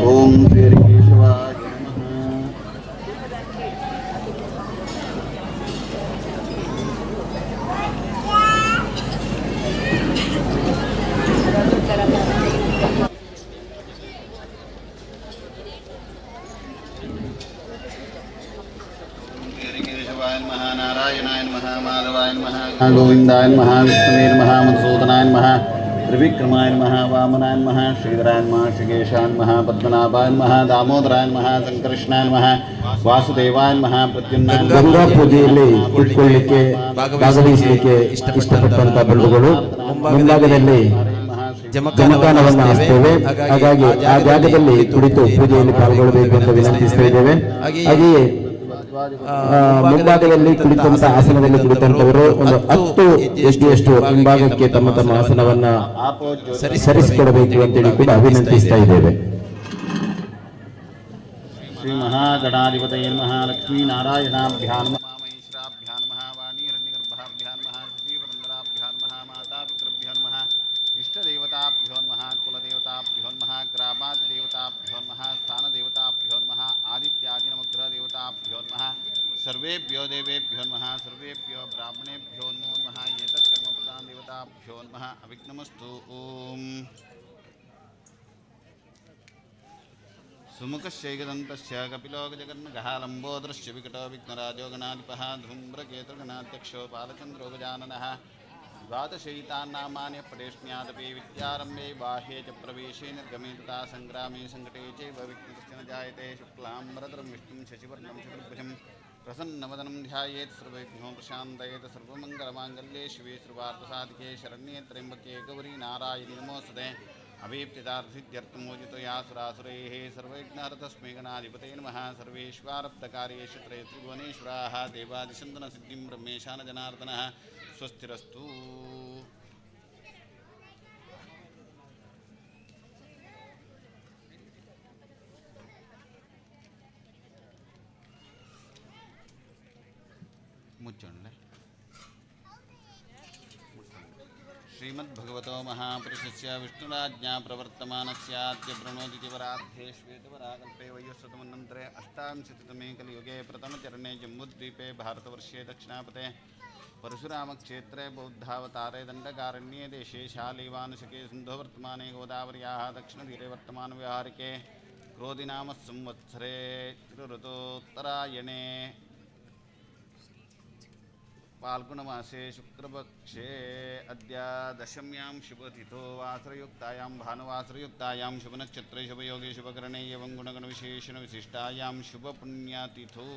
ಓಂ ಶ್ರೀ ಕೇಶವಾಯ ನಮಃ. नारायणाय नमः माधवाय नमः गोविंदाय नमः विष्णुवे नमः मधुसूदनाय नमः त्रिविक्रमाय नमः वामनाय नमः श्रीधराय नमः श्रीकेशाय नमः पद्मनाभाय नमः दामोदराय नमः संकर्षणाय नमः ವಾಸುದೇವಾಯ ನಮಃ. ಪ್ರದ್ಯುಮ್ನಾಯ ನಮಃ. ಗಂಗಾ ಪೂಜೆಯಲ್ಲಿ ಕೂತ್ಕೊಳ್ಳಿಕ್ಕೆ ಭಾಗವಹಿಸಲಿಕ್ಕೆ ಇಷ್ಟಪಟ್ಟಂತ ಬಂಧುಗಳು ಮುಂಭಾಗದಲ್ಲಿ ಜಮಖಾನವನ್ನು ಹಾಸ್ತೇವೆ. ಹಾಗಾಗಿ ಆ ಜಾಗದಲ್ಲಿ ಕುಳಿತು ಪೂಜೆಯಲ್ಲಿ ಪಾಲ್ಗೊಳ್ಳಬೇಕು ಅಂತ ವಿನಂತಿಸ್ತಾ ಇದ್ದೇವೆ. ಹಾಗೆಯೇ ಮುಂಭಾಗದಲ್ಲಿ ಕುಳಿತಂತ ಆಸನದಲ್ಲಿ ಕುಳಿತಂತವರು ಒಂದು 10 ಎಷ್ಟು ಹಿಂಭಾಗಕ್ಕೆ ತಮ್ಮ ತಮ್ಮ ಆಸನವನ್ನ ಸರಿಸಿಕೊಡಬೇಕು ಅಂತೇಳಿ ಕೂಡ ವಿನಂತಿಸ್ತಾ ಇದ್ದೇವೆ. ಶ್ರೀ ಮಹಾಗಣಾಧಿಪತಯೇ ನಮಃ. ಲಕ್ಷ್ಮೀನಾರಾಯಣಾಭ್ಯಾಂ ನಮಃ. ಮಹೇಶ್ವರಾಭ್ಯಾಂ ನಮಃ. ವಾಣಿಹಿರಣ್ಯಗರ್ಭಾಭ್ಯಾಂ ನಮಃ. ಶ್ರೀವೃಂದರಾಭ್ಯಾಂ ನಮಃ. ಮಾತಾಪಿತೃಭ್ಯೋ ನಮಃ. ಇಷ್ಟದೇವತಾಭ್ಯೋ ನಮಃ. ಕುಲದೇವತಾಭ್ಯೋ ನಮಃ. ಗ್ರಾಮಾದಿದೇವತಾಭ್ಯೋ ನಮಃ. ಸ್ಥಾನದೇವತಾಭ್ಯೋ ನಮಃ. ಆದಿತ್ಯಾದಿನವಗ್ರಹದೇವತಾಭ್ಯೋ ನಮಃ. ಸರ್ವೇಭ್ಯೋ ದೇವೇಭ್ಯೋ ನಮಃ. ಸರ್ವೇಭ್ಯೋ ಬ್ರಾಹ್ಮಣೇಭ್ಯೋ ನಮೋ ನಮಃ. ಏತತ್ ಕರ್ಮಪ್ರಧಾನ ದೇವತಾಭ್ಯೋ ನಮಃ. ಅವಿಘ್ನಮಸ್ತು. ಓಂ ಸುಮುಖಶ್ಚೈಕದಂತಸ್ಯ ಕಪಿಲೋ ಗಜಕರ್ಣಕಃ ಲಂಬೋದರಶ್ಚ ವಿಕಟೋ ವಿಘ್ನರಾಜೋ ಗಣಾಧಿಪಃ ಧೂಮ್ರಕೇತುರ್ಗಣಾಧ್ಯಕ್ಷೋ ಬಾಲಚಂದ್ರೋ ಗಜಾನನಃ. ದ್ವಾದಶೈತಾನ್ನಾಮಾನಿ ಪಟೇಷ್ಣ್ಯಾದಪಿ ವಿದ್ಯಾರಂಭೆ ಬಾಹ್ಯೇ ಚ ಪ್ರವೇಶೇ ನಿರ್ಗಮೇ ತಥಾ ಸಂಗ್ರಾಮೇ ಸಂಕಟೇ ಚೈವ ವಿಘ್ನಶ್ಚ ನ ಜಾಯತೆ. ಶುಕ್ಲಾಂಬರಧರಂ ವಿಷ್ಣುಂ ಶಶಿವರ್ಣಂ ಚತುರ್ಭುಜಂ ಪ್ರಸನ್ನವದನಂ ಧ್ಯಾಯೇತ್ ಸರ್ವವಿಘ್ನೋ ಪ್ರಶಾಂತಯೇತ್. ಸರ್ವಮಂಗಲಮಾಂಗಲ್ಯೇ ಶಿವೆ ಸರ್ವಾರ್ಥಸಾಧಿಕೆ ಶರಣ್ಯೇ ತ್ರ್ಯಂಬಕೆ ಗೌರಿ ನಾರಾಯಣಿ ನಮೋಸ್ತುತೆ. ಅಭೀಪ್ತಿತಾರ್ಥಸಿದ್ಧ್ಯರ್ಥಮೋಜಿತೋ ಯಾಸುರಾಸುರೈಃ ಸರ್ವವಿಘ್ನಹರತಸ್ಮೈ ಗಣಾಧಿಪತಯೇ ನಮಃ. ಸರ್ವೇಶ್ವಾರಬ್ಧಕಾರ್ಯೇಷು ತ್ರಯತ್ರಿಭುವನೇಶ್ವರಾಃ ದೇವಾದಿಶಂದನಸಿದ್ಧಿಂ ಬ್ರಹ್ಮೇಶಾನ ಜನಾರ್ದನಃ. ಸ್ವಸ್ತಿರಸ್ತು. ಮುಚ್ಚೊಂಡೆ. ಶ್ರೀಮದ್ಭಗವತೋ ಮಹಾಪುರುಷಸ್ಯ ವಿಷ್ಣುರಾಜ್ಞಾ ಪ್ರವರ್ತಮಾನಸ್ಯಾದ್ಯ ಪ್ರಣೋದಿತಿವರಾध्ये ಶ್ವೇತವರಾಕಲ್ಪೆ ವಯೋಶ್ರುತಮನ್ವಂತರೆ ಅಷ್ಟಾಂಶತತಮೇ ಕಲಿಯುಗೆ ಪ್ರಥಮಚರಣೆ ಜಂಬೂದ್ವೀಪೆ ಭಾರತವರ್ಷೇ ದಕ್ಷಿಣಾಪತೆ ಪರಶುರಾಮಕ್ಷೇತ್ರೆ ಬೌದ್ಧಾವತಾರೆ ದಂಡಕಾರಣ್ಯೇ ದೇಶೇ ಶಾಲೀವಾನುಶಕೆ ಸಿಂಧೋ ವರ್ತಮಾನೆ ಗೋದಾವರ್ಯಾः ದಕ್ಷಿಣತೀರೆ ವರ್ತಮಾನವ್ಯಾಹಾರಿಕೆ ಕ್ರೋಧಿನಾಮ ಸಂವತ್ಸರೆ ಋತೋತ್ತರಾಯಣೆ फाल्गुणमासे शुक्रपक्षे अद्य दशम्यां शुभतिथो वासरयुक्तायां भानुवासरयुक्तायां शुभनक्षत्रे शुभयोगे शुभकरणे एवं गुणगणविशेषणविशिष्टायां शुभपुण्यतिथो.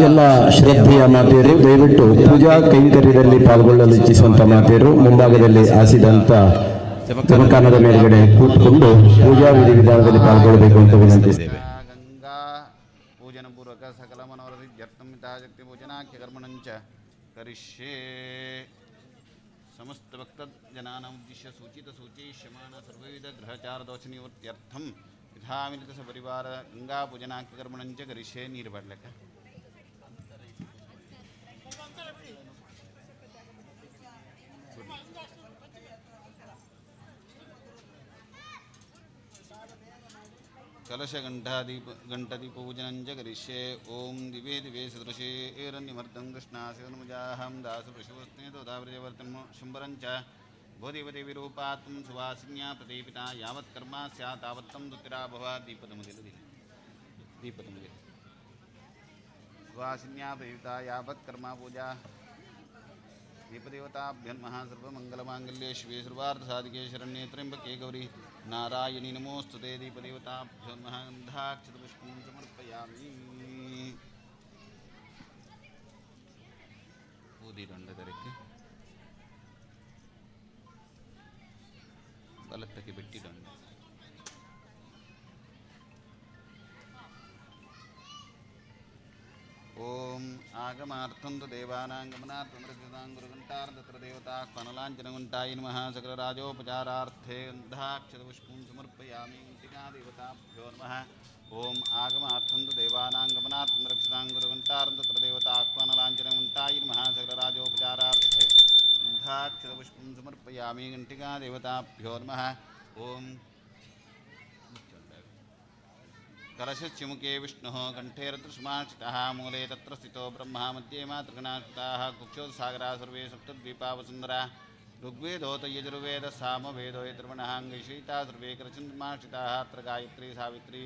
ಎಲ್ಲ ಶ್ರದ್ಧೆಯ ಮಾತೆಯರು ದಯವಿಟ್ಟು ಪೂಜಾ ಕೈಂಕರ್ಯದಲ್ಲಿ ಪಾಲ್ಗೊಳ್ಳಲು ಇಚ್ಛಿಸುವಂತ ಮಾತೆಯರು ಮುಂಭಾಗದಲ್ಲಿ ಹಾಸಿದಂತ ಜಮಖಾನದ ಮೇಲ್ಗಡೆ ಕೂತ್ಕೊಂಡು ಪೂಜಾ ವಿಧಿವಿಧಾನದಲ್ಲಿ ಪಾಲ್ಗೊಳ್ಳಬೇಕು ಅಂತ ವಿನಂತಿಸಿದ್ದೇವೆ. ಗಂಗಾ ಪೂಜನ ಪೂರ್ವಕ ಸಕಲ ಮನೋರಥಿತ್ಯರ್ಥಂ ಹಿತಾಸಕ್ತಿ ಪೂಜನಾಖ್ಯ ಕರ್ಮಣಂಚ ಕರಿಷ್ಯೇ. ಸಮಸ್ತ ಭಕ್ತ ಜನಾನಾಂ ಉದ್ದೇಶ್ಯ ಸೂಚಿತ ಸೂಚಯಿಷ್ಯಮಾನ ಸರ್ವವಿಧ ಗ್ರಹಚಾರ ದೋಷ ನಿವೃತ್ತ್ಯರ್ಥಂ ಗಂಧಾಮಿಲಿತ ಸಪರಿವಾರ ಗಂಗಾ ಪೂಜನಾಕರ್ಮಣಂಚ ಕರಿಷ್ಯೆ. ನೀರು ಬಡ್ಲಕ್ಕ कलश घंटादीप पूजनं च करिष्ये. ओं दिवे दिवे सदृशे एरन्यमर्दं कृष्णासेनमुजाहं दासपशुवस्नेतोदावृजवर्तन शुम्भरं च भोदेवते विरूपात्म सुवासिन्या प्रदीपिता यावत् कर्मा स्यात् तावत्तं दुतिरा भव. दीपतमुदिल सुवासिन्या प्रदीपिता यावत् कर्मा पूजा दीपदेवताभ्यं नमः. सर्वमङ्गलमाङ्गल्ये शिवे सर्वार्थसाधिके शरण्ये त्र्यम्बके गौरी नारायणी नमोस्तुते. दीपदेवताभ्यो नमः. गन्धाक्षतपुष्पं समर्पयामि. ಊದಿಡೊಂಡದಕ್ಕೆ ಬಲತ್ತಕ್ಕೆ ಬಿಟ್ಟಿಡೊಂಡ. ಓಂ ಆಗಮಾರ್ಥಂ ತು ದೇವಾನಾಂ ಗಮನಾರ್ಥಂ ರಜತಾಂ ಗುರುಗಂಟಾರ್ ತತ್ರ ದೇವತಾಹ್ವಾನಲಾಂಛನಗುಂಟಾಯ ನಮಃ. ಸಕಲರಾಜೋಪಚಾರಾರ್ಥೇ ಗಂಧಾಕ್ಷತಪುಷ್ಪಂ ಸಮರ್ಪಯಾಮಿ. ಗಂಟಿಕಾ ದೇವತಾಭ್ಯೋ ನಮಃ. ಓಂ ಆಗಮಾರ್ಥಂ ತು ದೇವಾನಾಂ ಗಮನಾರ್ಥಂ ರಕ್ಷತಾಂ ಗುರುಗಂಟಾರ್ ತತ್ರ ದೇವತಾಹ್ವಾನಲಾಂಛನಗುಂಟಾಯ ನಮಃ. ಸಕಲರಾಜೋಪಚಾರಾರ್ಥೇ ಗಂಧಾಕ್ಷತಪುಷ್ಪಂ ಸಮರ್ಪಯಾಮಿ. ಗಂಟಿಕಾ ದೇವತಾಭ್ಯೋ ನಮಃ. ಓಂ कलशच्युमुखे विष्णुः कंठे रुद्रसुमार्चितः मूले तत्र स्थितो ब्रह्मा मध्ये मातृगणास्थिताः कुक्षोत्सागरा सर्वे सप्तद्वीपा वसुन्धरा ऋग्वेदोत यजुर्वेद सामवेदो यत्र्वणः अंगैश्रीता सर्वे करचन्द्रमार्चिताः अत्र गायत्री सावित्री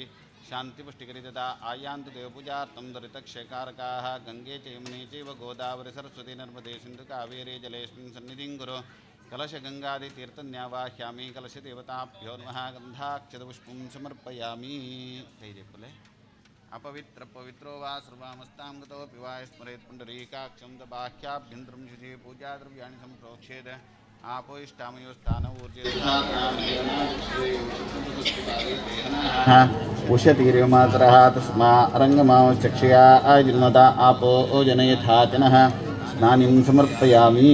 शान्तिपुष्टिकरी तथा आयान्तु देवपूजार्थं दरितक्षयकारकाः गंगे च यमुने चैव गोदावरी सरस्वती नर्मदे सिन्धु कावेरी जलेऽस्मिन् सन्निधिं कुरु. कलशगंगादितीर्थन्यावाह्यामि. कलशदेवताभ्यो नमः. गन्धाक्षतपुष्पं समर्पयामि. कैरेपुले अपवित्र पवित्रो वा सर्वामस्तां गतोऽपि वा स्मरेत् पुण्डरीकाक्षं दबाह्याभ्यन्तरं शुचि पूजाद्रव्याणि सम्प्रोक्षेद. आपो इष्टामयोस्तान उष्यतीर्यमातरः तस्मा अरङ्गमावश्चक्षया आयुर्मता आपो ओजनयथाचनः. स्नानिं समर्पयामि.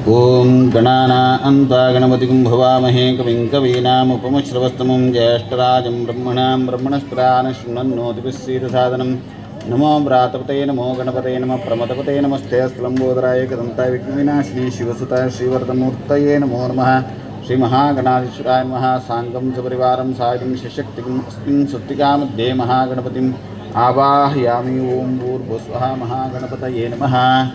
ओं गणानां गणपतिं भवामहे. कविं कवीनामुपमश्रवस्तमं ज्येष्ठराजं ब्रह्मणां ब्रह्मणस्पदान शृण्वन्नोतिभिस्सीदसादनं. नमो व्रातपते नमो गणपते नमः प्रमदपते नमस्ते स्थलम्बोदराय कदन्ताय विघ्नविनाशिनी शिवसुताय श्रीवरदमूर्तये नमो नमः. श्रीमहागणाधीश्वराय नमः. साङ्गं सपरिवारं सायं सशक्तिम् अस्मिन् सुत्तिका मध्ये महागणपतिम् आवाहयामि. ओं भूर्भुवस्वः महागणपतये नमः.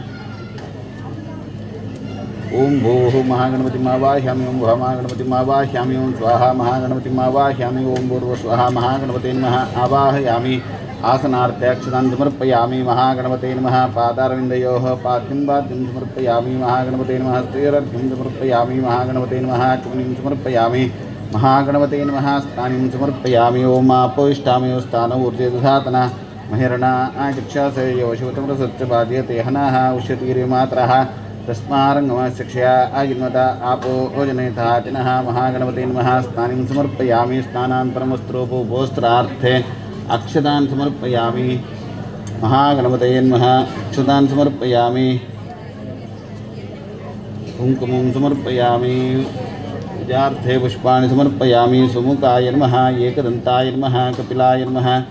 ओं भूः महागणपतिम् आवाहयामि. ओं भुवः महागणपतिम् आवाहयामि. ओं स्वाहा महागणपतिम् आवाहयामि. ओं भूर्भुवस्वः महागणपते नमः आवाहयामि. आसनार्थ्यक्षतां समर्पयामि. महागणपते नमः. पादारविन्दयोः पाद्यं वाद्यं समर्पयामि. महागणपते नमः. श्रीरर्घ्यं समर्पयामि. महागणपते नमः. चूर्णिं समर्पयामि. महागणपते नमः. स्नानिं समर्पयामि. ओम् आपोष्टामयो स्थान ऊर्जे दधातना महिरणा आचक्षासे योषिवतमृसत्यपाद्यते हनाः उष्यतीर्यमात्रः तस्मारङ्गमशिक्षया आयुर्मता आपो ओजनयथाचनः. महागणपते नमः. स्नानिं समर्पयामि. स्नानान्तरमस्त्रोपभोस्त्रार्थे अक्षतान् समर्पयामि. महागणपते नमः. अक्षतान् समर्पयामि. कुङ्कुमं समर्पयामि. पूजार्थे पुष्पाणि समर्पयामि. सुमुखाय नमः. एकदन्ताय नमः. कपिलाय नमः.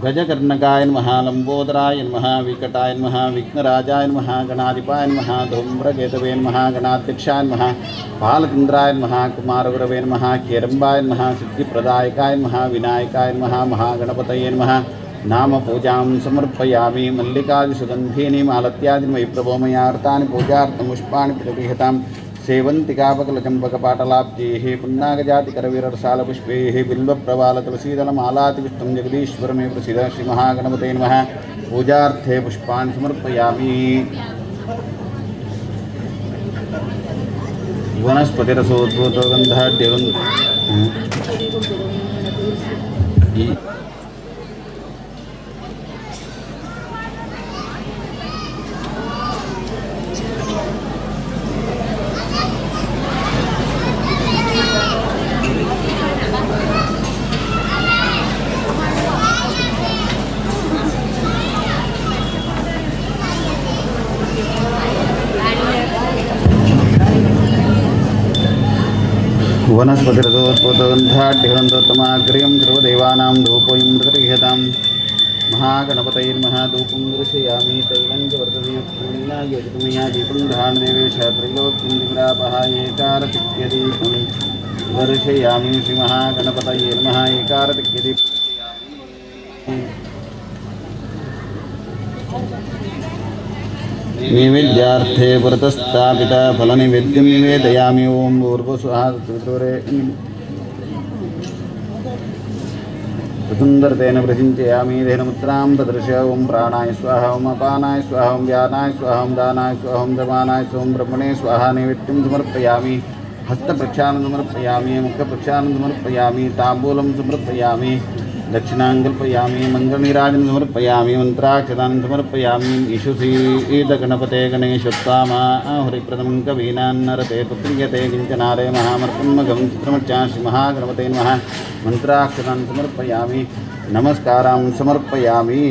गजकर्णकाय नमः. लंबोदराय नमः. विकटाय नमः. विघ्नराजाय नमः. गणाधिपाय नमः. धूम्रकेतवे नमः. गणाध्यक्षाय नमः. बालचन्द्राय नमः. कुमारगुरवे नमः. केरम्बाय नमः. सिद्धिप्रदायकाय नमः. विनायकाय नमः. महागणपतये नमः. नाम पूजां समर्पयामि. मल्लिकादिसुगन्धीनि मालत्यादीनि मयि प्रभो मया कृतानि पूजार्थं पुष्पाणि प्रतिहतां. सेवन्तिकापकलचम्पकपाटलाब्जैः पुन्नागजातिकरविरसालपुष्पैः बिल्वप्रवालतुलसीदलमालातिविष्टं जगदीश्वर मे प्रसीद. श्रीमहागणपते नमः. पूजार्थे पुष्पाणि समर्पयामि. वनस्पतिरसोद्भूतो गन्धाढ्यगन् वनस्पतिरथोत्पतगन्धाढ्यगन्धोत्तमाग्र्यं सर्वदेवानां धूपोऽयं मृतगृह्यतां महागणपतैर्मः धूपं दर्शयामि तैलं च वर्तते योजितमया दीपं धारणदेवेश त्रैलोक्यं विग्रापहायेकारतिक्यदीपं दर्शयामि श्रीमहागणपतये एकारतिक्यदीपं नैवेद्यार्थे व्रतस्थापिता फलनैवेद्यं निवेदयामि ओं भूर्भुवस्सुवः तत्सवितुर्वरेण्यं सुन्दरतेन प्रसिञ्चयामि धेनुमुद्रां तदृश ओं प्राणाय स्वाहा ओं अपानाय स्वाहा ओं व्यानाय स्वाहा ओं दानाय स्वाहा ओं दमानाय स्वाहा ओं ब्रह्मणे स्वाहा नैवेद्यं समर्पयामि हस्तप्रक्षालनं समर्पयामि मुखप्रक्षालनं समर्पयामि ताम्बूलं समर्पयामि दक्षिणाङ्कल्पयामि मङ्गलनीराजनं समर्पयामि मन्त्राक्षतानं समर्पयामि ईशुसीदगणपते गणेशोत्सामा हरिप्रदं कवीनान्नरते पुत्रीयते किञ्चनारे महामर्पन्मघं चित्रमर्चा श्रीमहागणपते नमः मन्त्राक्षतान् समर्पयामि नमस्कारान् समर्पयामि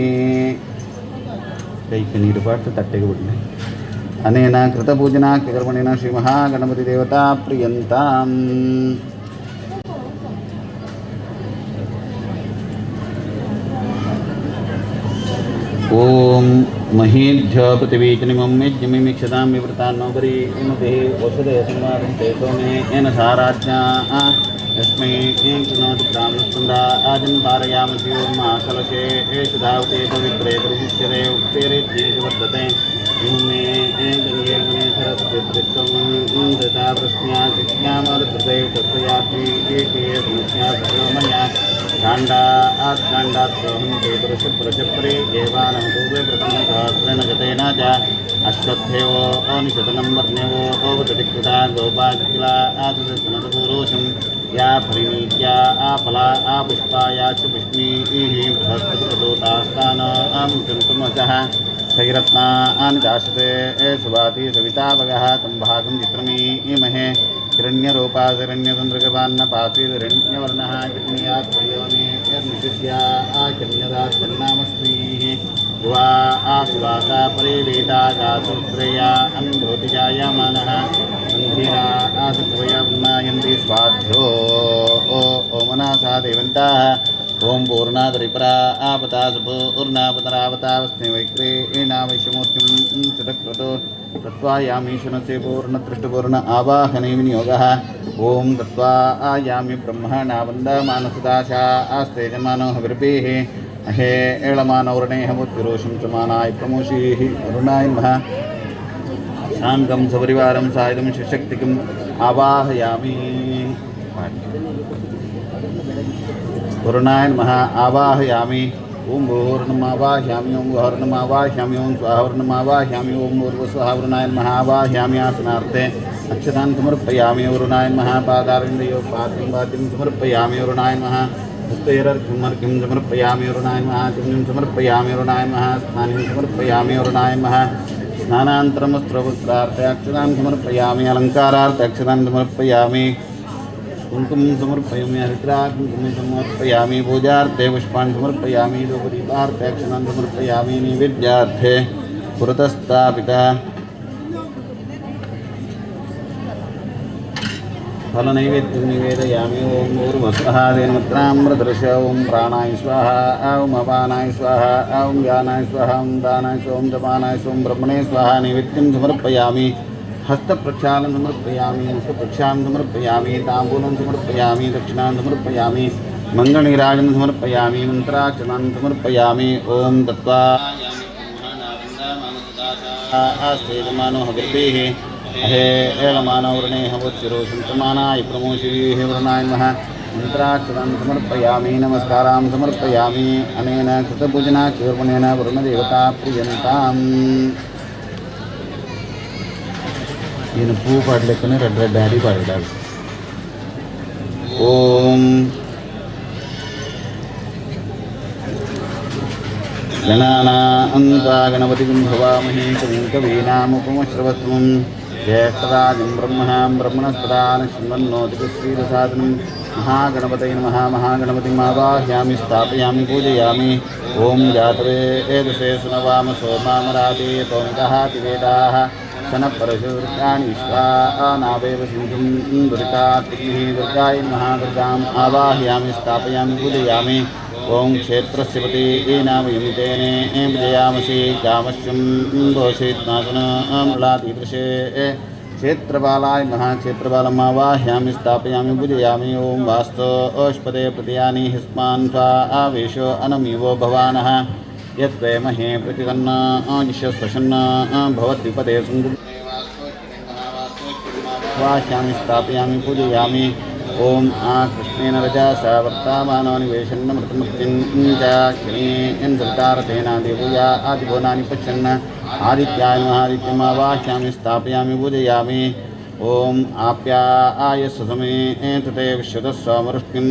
कैक नीरु पाटु तट्टेगे बिडले अनेन कृतपूजनाख्यकर्मणेन श्रीमहागणपतिदेवता प्रियन्ताम् ओम महीध्य पृथिवीचनिमं यज्ञमिक्षतां विवृतान्नोपरि इनुते वसुदे संवादं तेजो मे येन साराज्ञा यस्मै कृणोति ब्राह्मणस्कन्धा आजं पारयामसि ओं महाकलशे एष धावते पवित्रे परिशिष्यते उक्तेरेत्येष वर्तते मे गङ्गे मुने सरस्वतीत्वं दता प्रश्न्या शिक्ष्यामर्तते तत्त्वयाति एके समस्या सर्वमया काण्डात्काण्डात्सहं ते पुरुषपरे एवानमतोवे प्रथमसहस्रेण गतेन च अश्वत्थेव अनिशतनं वर्ण्यवो अवततिकृता गोपाकिला आतुसनतपूरोषं या फलिनीत्या आपला आपुष्पाया च पुष्णीः बृहस्पतिप्रदोतास्तान आमुचन्तुमसः सैरत्ना दाशते सुवाति सवितावगः तं भागं चित्रमीमहे हिरण्यरूपादिरण्यचन्द्रगपान्नपासीदिरण्यवर्णः किण्यात् प्रयोने यर्निशिष्या आकिण्यदात्परिणामस्मीः युवा आसुवासा परिवेदा गासुश्रेया अन्भूतिजायमानः सन्धीरा आसुत्वयन्नायन्ति स्वाध्यो ओमनासा देवन्ताः ओं पूर्णादरिपरा आपता पूर्णापतरावतावस्ने वैक्रेणावैषमूर्तिं शतक्रतो तत्त्वायामीशनसे पूर्णदृष्टपूर्ण आवाहने विनियोगः ओं तत्त्वायामि ब्रह्मणा वन्दमानसदाशा आस्ते जमानो हविर्भिः अहे एळमानौर्णेह मुद्विरोषं समानाय प्रमोषीः अरुणाय नमः शाङ्गं सपरिवारं सायुधं शिशक्तिकम् आवाहयामि वरुणाय नमः आवाहयामि ओं भूर्णमावाह्यामि ओं वहर्णमावाह्यामि ओं स्वाहर्णमावाह्यामि ओं भूर्भुवस्सुवः वरुणाय नमः आवाह्यामि आसनार्थे अक्षतान् समर्पयामि वरुणाय नमः पादारविन्दयो पाद्यं समर्पयामि वरुणाय नमः हस्तैरर्घ्यमर्घ्यं समर्पयामि वरुणाय नमः चिह्नं समर्पयामि वरुणाय नमः स्नानं समर्पयामि वरुणाय नमः स्नानान्तरमस्त्रवस्त्रार्थे अक्षतान् समर्पयामि अलङ्कारार्थे अक्षतान् समर्पयामि कुङ्कुमं समर्पयामि हरिद्रा कुङ्कुमं समर्पयामि पूजार्थे पुष्पाणि समर्पयामि धूपदीपार्थे अक्षतान् समर्पयामि नैवेद्यार्थे पुरतस्थापिता फलनैवेद्यं निवेदयामि ओं भूर्भुवस्सुवः धेनुमुद्राम्रदर्श ओं प्राणाय स्वाहा ओं अपानाय स्वाहा ओं व्यानाय स्वाहा ओं दानाय स्वाहा ओं दमानाय स्वाहा ब्रह्मणे स्वाहा नैवेद्यं समर्पयामि हस्तप्रक्षालनं समर्पयामि मुखप्रक्षालनं समर्पयामि ताम्बूलं समर्पयामि दक्षिणां समर्पयामि मङ्गलनीराजनं समर्पयामि मन्त्राक्षतान् समर्पयामि ओं तत्त्वा आस्ते जमानो हविर्भिः अहे एळमानौर्णेह मुद्विरोषं समानाय प्रमोषीः वरुणाय नमः मन्त्राक्षतान् समर्पयामि नमस्कारान् समर्पयामि अनेन कृतपूजनाख्यकर्मणेन वरुणदेवता प्रियन्ताम् ఈయన పువ్వు పాట లెక్కనే రెడ్ రెడ్ డాడీ పాడాడు ఓం గణానాంతా గణపతిం భవామహే కవిం కవీనాముపమశ్రవస్వం జ్యేష్ఠరాజం బ్రహ్మణస్పదాన శృణ్వన్నోతిశ్రీరసాదనం महागणपतये नमः महागणपतिम् आवाहयामि स्थापयामि पूजयामि ॐ जातवे एदसे सुनवाम सोमामराते त्वमितः तिवेदाः शनपरशुर्गाणि स्वानावेव सिन्धुं दुरितात्मिः दुर्गाय महादुर्गाम् आवाहयामि स्थापयामि पूजयामि ओं क्षेत्रस्य पति नाम यमितेने विजयामसि कामश्यं दोषित्नाशनमृलादीदृशे क्षेत्रपालाय महाक्षेत्रपालमावाह्यामि स्थापयामि पूजयामि ओं वास्तोष्पदे प्रतीयानि हिस्मान् आवेशो अनमीवो भवानः यद्वै महे प्रतिगन्न जिष्यस्वशन्न भवद्विपदे वाह्यामि स्थापयामि पूजयामि ओम आ कृष्णेन रजा सा वर्तामानो निवेशन्नमृतमृत्युञ्चाक्षिणीन् सवितारथेना देवया आदिभुवनानि पश्यन् आदित्याय नमः स्थापयामि पूजयामि ओम आप्याय समे तते विश्वतस्वामरुष्टिं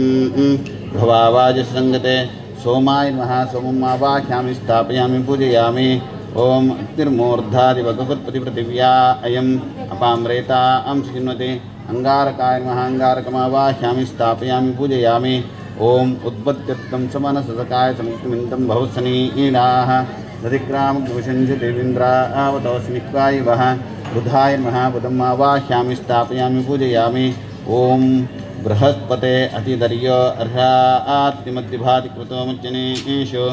भवावाजसङ्गते सोमाय नमः सोमम् आवाह्यामि स्थापयामि पूजयामि ओम अग्निर्मूर्धादिवगवत्पतिपृथिव्या अयम् अपाम्रेता अंशचिन्वते अंगारकाय नमः अंगारकमावाह्यामि स्थापयामि पूजयामि ओम उद्बत्यत्तं समनसकाय समुक्तिमिन्दं भवत्सनीडाः दधिक्रामग्विशञ्च देवीन्द्रावतोऽस्मिक्वाय वः बुधाय नमः बुधम् आवाह्यामि स्थापयामि पूजयामि ओम बृहस्पते अतिदर्यो अर्हात्तिमद्दिभाति कृतो मज्जनेषु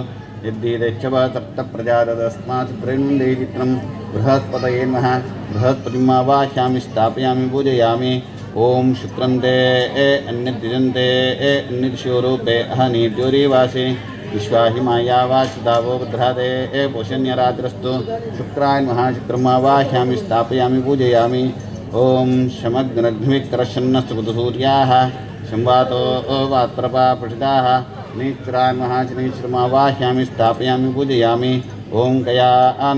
यद्दीदैच्छव तप्तप्रजातदस्मात् प्रेण्डे चित्रं बृहस्पतये नमः बृहस्पतिम् आवाह्यामि स्थापयामि पूजयामि ओम शुक्रन्ते अन्यद्दिजन्ते अन्यदिशोरूपे अहनीद्योरीवासे विश्वाहिमायावासिदावो भद्रादे पोषण्यरात्रस्तु शुक्राय नमः शुक्रम् आवाह्यामि स्थापयामि पूजयामि ओम शमग्नग्निविक्रशन्नस्तुसूर्याः संवातो वात्प्रपा प्रसिदाः नेत्राय नमः शनिश्रमावाह्यामि स्थापयामि पूजयामि ओं गया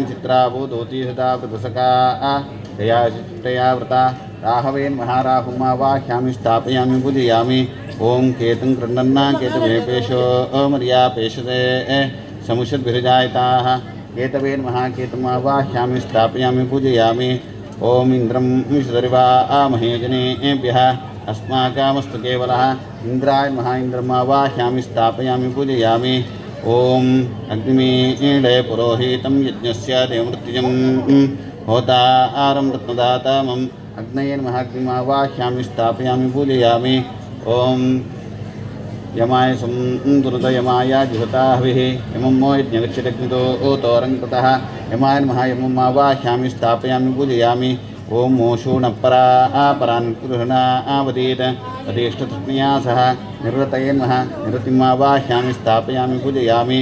चित्राभूतोति सदा वृतसका गया चित्रया व्रता राहवे नमः राहुमावाह्यामि स्थापयामि पूजयामि ओं केतुं कृण्डन्ना केतुवेपेशो मर्यापेशते समुषद्भिर्जायताः केतवे नमः केतुमावाह्यामि स्थापयामि पूजयामि ओम इंद्रं विशदरिवामहे जनेभ्यः अस्माकमस्तु केवलः इंद्राय नमः इंद्रम् आवाह्यामि स्थापयामि पूजयामि ओम अग्निमीळे पुरोहितं यज्ञस्य देवमृत्युजं होतारं रत्नदातामम् अग्नये नमः अग्निम् आवाह्यामि स्थापयामि पूजयामि ओम यमाय दुर्दयमाय जुहताभिः यमो यज्ञगच्छदग्नितो ओतोरङ्कृतः यमाय नमः यमम् आवाह्यामि स्थापयामि पूजयामि ओम मोषूणपरा अपरान्गृहणा आवदीत अधीष्टतृष्णया सह निरृतये नमः निरृतिम् आवाह्यामि स्थापयामि पूजयामि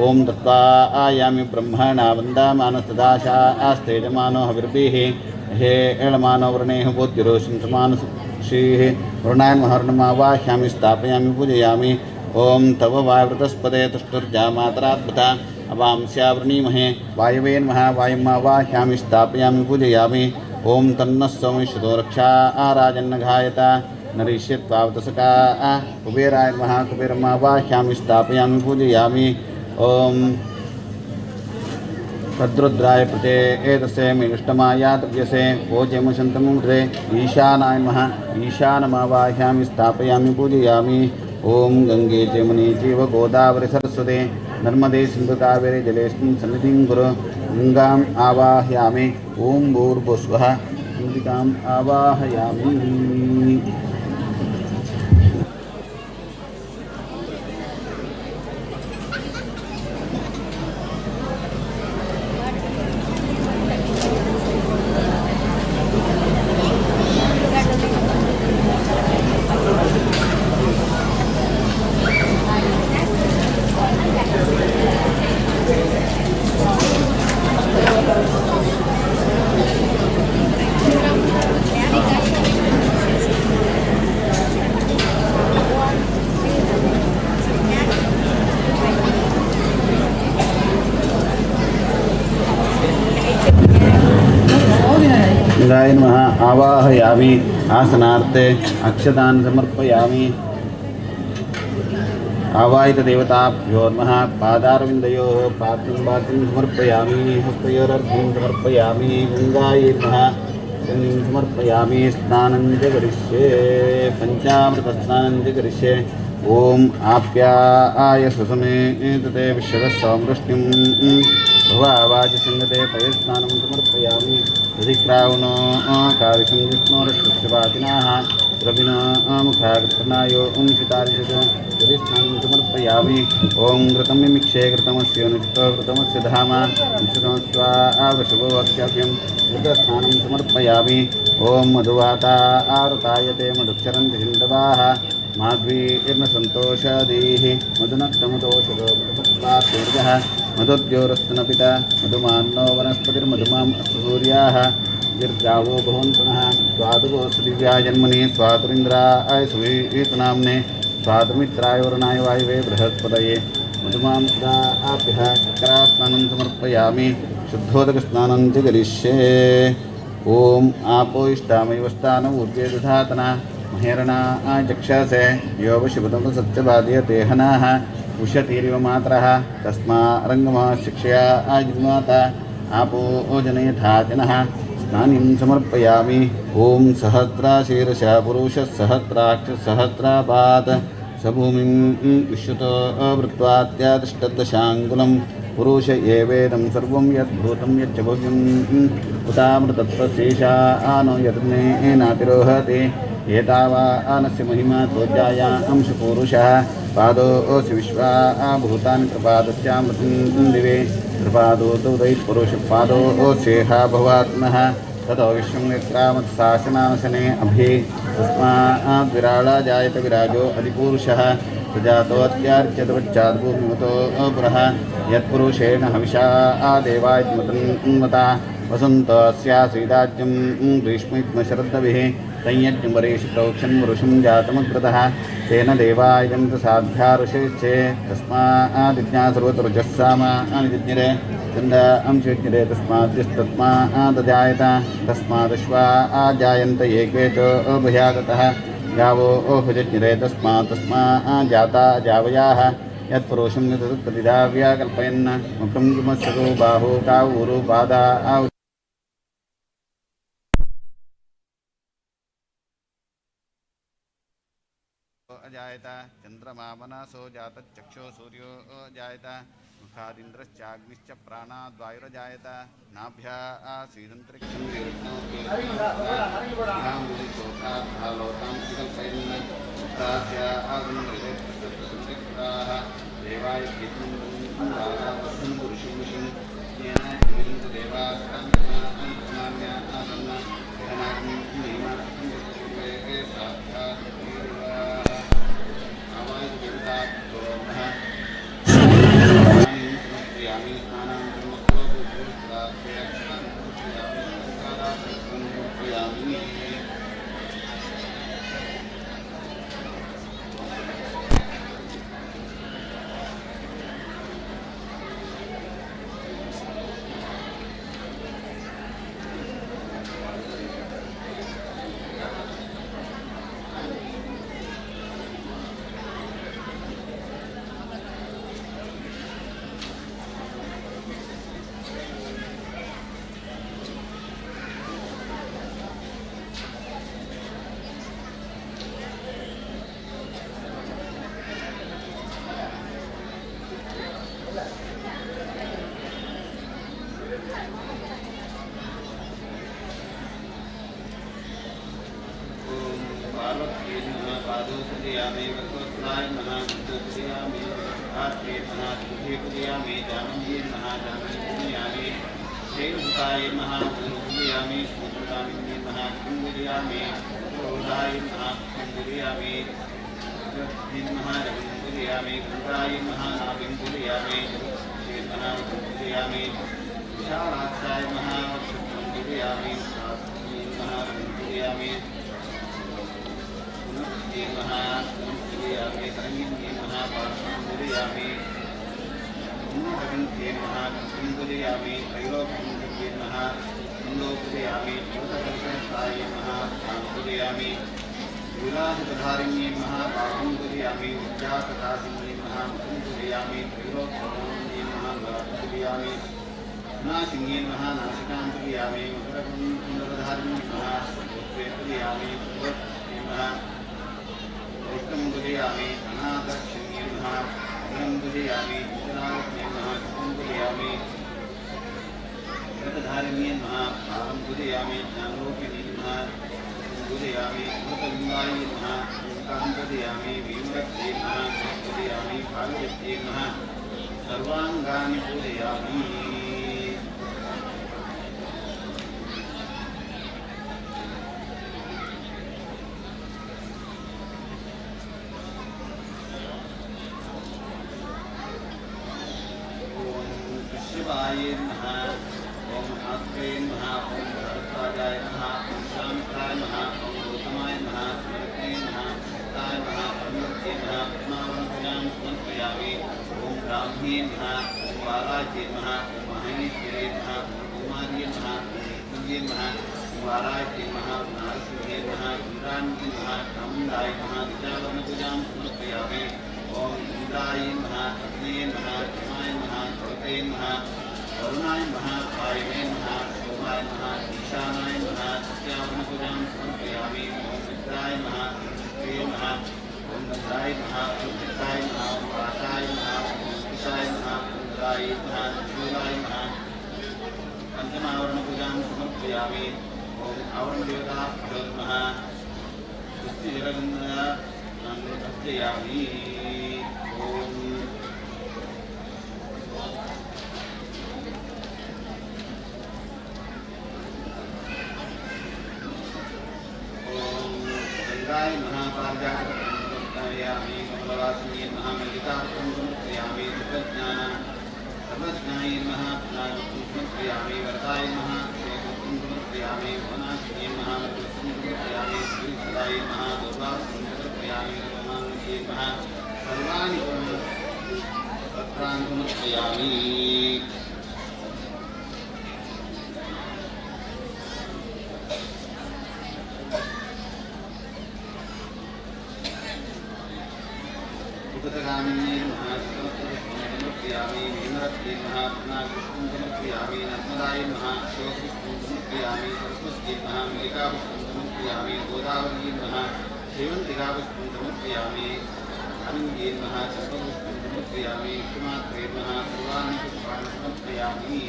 ओम दत्त्वा आयामि ब्रह्मणा वन्दामानस्तदाशा आस्तेजमानो हविर्भिः हे एळमानो वृणेः बोद्युरोषं समानश्रीः वरुणाय महर्णमावाह्यामि स्थापयामि पूजयामि ओम तव वायव्रतस्पदे तुष्टुर्जा मातराद्भुता अवांस्यावृणीमहे वायवे नमः वायुमावाह्यामि स्थापयामि पूजयामि ओम तन्नः सोमेश्वरो रक्षा आराजन्नघायत नरिष्यत्वावतसका कुबेराय नमः कुबेरमावाह्यामि स्थापयामि पूजयामि ओम तद्रुद्राय प्रते एतस्य मेष्टमाया तव्यसे ओचेमशन्तमुद्रे ईशानाय नमः ईशानमावाह्यामि स्थापयामि पूजयामि ओम गंगे जमुने चैव गोदावरी सरस्वते नर्मदे सिन्धु कावेरी जलेऽस्मिन् सन्निधिं कुरु गङ्गाम् आवाहयामि ओम भूर्भुवस्वः चन्द्रिकाम् आवाहयामि गंगाय नमः आवाहयामि आसनार्थे अक्षतान् समर्पयामि आवाहित देवताभ्यो नमः पादारविन्दयोः पात्रं समर्पयामि हस्तयोरर्घ्यं समर्पयामि गंगायै नमः गङ्गं समर्पयामि स्नानं च करिष्ये पञ्चामृतस्नानं च करिष्ये ओम आप्याय सुसमे तते विश्वतः समृष्टिं भवावाजसङ्गते पयस्नानं समर्पयामि अधिक्रावणो कारिकं विष्णोरक्षवादिनाः रविना मुखाकृतनायो शितारिषुस्नानं समर्पयामि ॐ घृतं मिक्षे घृतमस्य घृतमस्य धाम वृषभोऽप्यभ्यं घृतस्नानं समर्पयामि ॐ मधुवाता आरुतायते मधुक्षरन्ति हिन्दवाः माध्वीर्न सन्तोषादीः मधुनक्तमुदोषदोर्गः मधुद्योरस्तनपिता मधुमान्नो वनस्पतिर्मधुमाम् अस्तु सूर्याः दीर्घावो भवन्तुनः स्वादुवो सुदिव्या जन्मनि स्वातुरिन्द्राय सुवीतनाम्ने स्वातुमित्राय वरुणाय वायुवे बृहस्पतये मधुमां सदा आभ्यः चक्रास्नानं समर्पयामि शुद्धोदकस्नानं च करिष्ये ॐ आपो इष्टामैव स्थानम् ऊर्जे दधातना महेरणा चक्षसे योगशिवतम सत्यवादीयतेहनाः उष्यतीरिव मातरः तस्मा रङ्गमः शिक्षया आजिन्माता आपो जनयथातिनः स्नानिं समर्पयामि ॐ सहस्राशीर्षः पुरुषः सहस्राक्षसहस्रापात् सभूमिं विश्वतो वृत्वात्यातिष्ठद्दशाङ्गुलं पुरुष एवेदं सर्वं यद्भूतं यच्च भव्यम् उतामृतत्वशेषा नो यद्नेनातिरोहति एतावानस्य महिमा त्वजाया अंशपुरुषः पादोऽसि विश्वा भूतानि प्रपादस्यामृतं दिवे प्रपादोदयपुरुषपादोऽस्येहा भवात्मः ततो विश्वं निक्रामत्शासनाशने अभि तस्माद्विराळा जायत विराजो अधिपुरुषः प्रजातोऽत्यार्च्यतपश्चाद्भूमिमतो पुरः यत्पुरुषेण हविषा देवायत्मता वसन्तस्यासीदाज्यं ग्रीष्मैत्मशरद्भिः संयज्ञमरेषु प्रोक्षन् वरुषं जातमग्रतः तेन देवायन्तसाध्यारुषेच्छे तस्मादिज्ञा सर्वतरुजस्सामानिज्ञरे चन्द अंशज्ञरे तस्माद्यस्तस्मादजायत तस्मादश्वा आजायन्त एके च अभयागतः गावो भुजज्ञरे तस्मात् जावयाः यत्पुरुषं प्रतिधाव्या कल्पयन् मुखं किमस्सतो बाहो कावूरु पादा अजायत चंद्रमा मनसो जातचक्षो सूर्यो अजायत मुखादिन्द्रश्चाग्निश्च प्राणाद्वायुरजायत नाभ्या आसीदन्तरिक्षं लोकां कल्पयन् तास्या आगुणः देवाय पुरुषं विषं विलासधारिण्ये महापापं कुर्यामि उच्चासदासिन्ये महामुखं कुर्यामि त्रैलोक्यं महाभारतं कुर्यामि नासिन्ये महानासिकां कुर्यामि मकरकुण्डलधारिण्ये महापुत्रे कुर्यामि महापुष्टं कुर्यामि अनादक्षिण्ये महापुरं कुर्यामि उत्तरादक्षिण्ये महापुष्टं कुर्यामि व्रतधारिण्ये नमः पादं पूजयामि ज्ञानरूपिणी नमः पूजयामि अमृतलिङ्गाय नमः ओंकां पूजयामि भीमरक्षे नमः पूजयामि भागवत्ये नमः सर्वाङ्गानि पूजयामि शिवाय नमः ओम आत्रे नमः ओम भरद्वाजाय नमः ओम शांताय नमः ओम गौतमाय नमः स्मृते नमः ताय नमः अमृते नमः पद्मावनभुजां समर्पयामि ओम ब्राह्मे नमः ओम वाराज्ये नमः ओम महेश्वरे नमः ओम कुमार्ये नमः ओम तुल्ये नमः ओम वाराज्ये नमः ओम नारसिंहे नमः इंद्राण्ये नमः चामुण्डाय नमः विद्यावनभुजां समर्पयामि ओम इंद्राय नमः अग्नये नमः यमाय नमः ज्योतये नमः वरुणाय नमः वायवे नमः सोमाय नमः ईशानाय नमः सत्यावनभुजां समर्पयामि ओम मित्राय नमः इंद्राय नमः ओम गन्धाय नमः उत्थिताय नमः ओम वाताय नमः ओम कुशाय नमः इंद्राय नमः शूलाय नमः पंचमावरणभुजां समर्पयामि ओम आवरणदेवताभ्यो नमः पुष्टिजलगन्धां अर्चयामि ओम गंगाय महापारिजातयामि कमलवासिनी महामल्लिकार्जुन समर्पयामि सर्वज्ञाय समर्पयामि वरदाय समर्पयामि वनाशिनी समर्पयामि श्रीसदाय समर्पयामि रोमांगे सर्वाणि पत्रान् समर्पयामि उपतगामिनी समर्पयामि भीमरत्ने महापुनाकृष्णं समर्पयामि नर्मदाय अशोकपुष्पं समर्पयामि सरस्वती मल्लिकापुष्पं समर्पयामि गोदावरी शेवन्तिकापुष्पं समर्पयामि अनङ्गे चक्रपुष्पं समर्पयामि कुमात्रे सर्वाणि पुष्पाणि समर्पयामि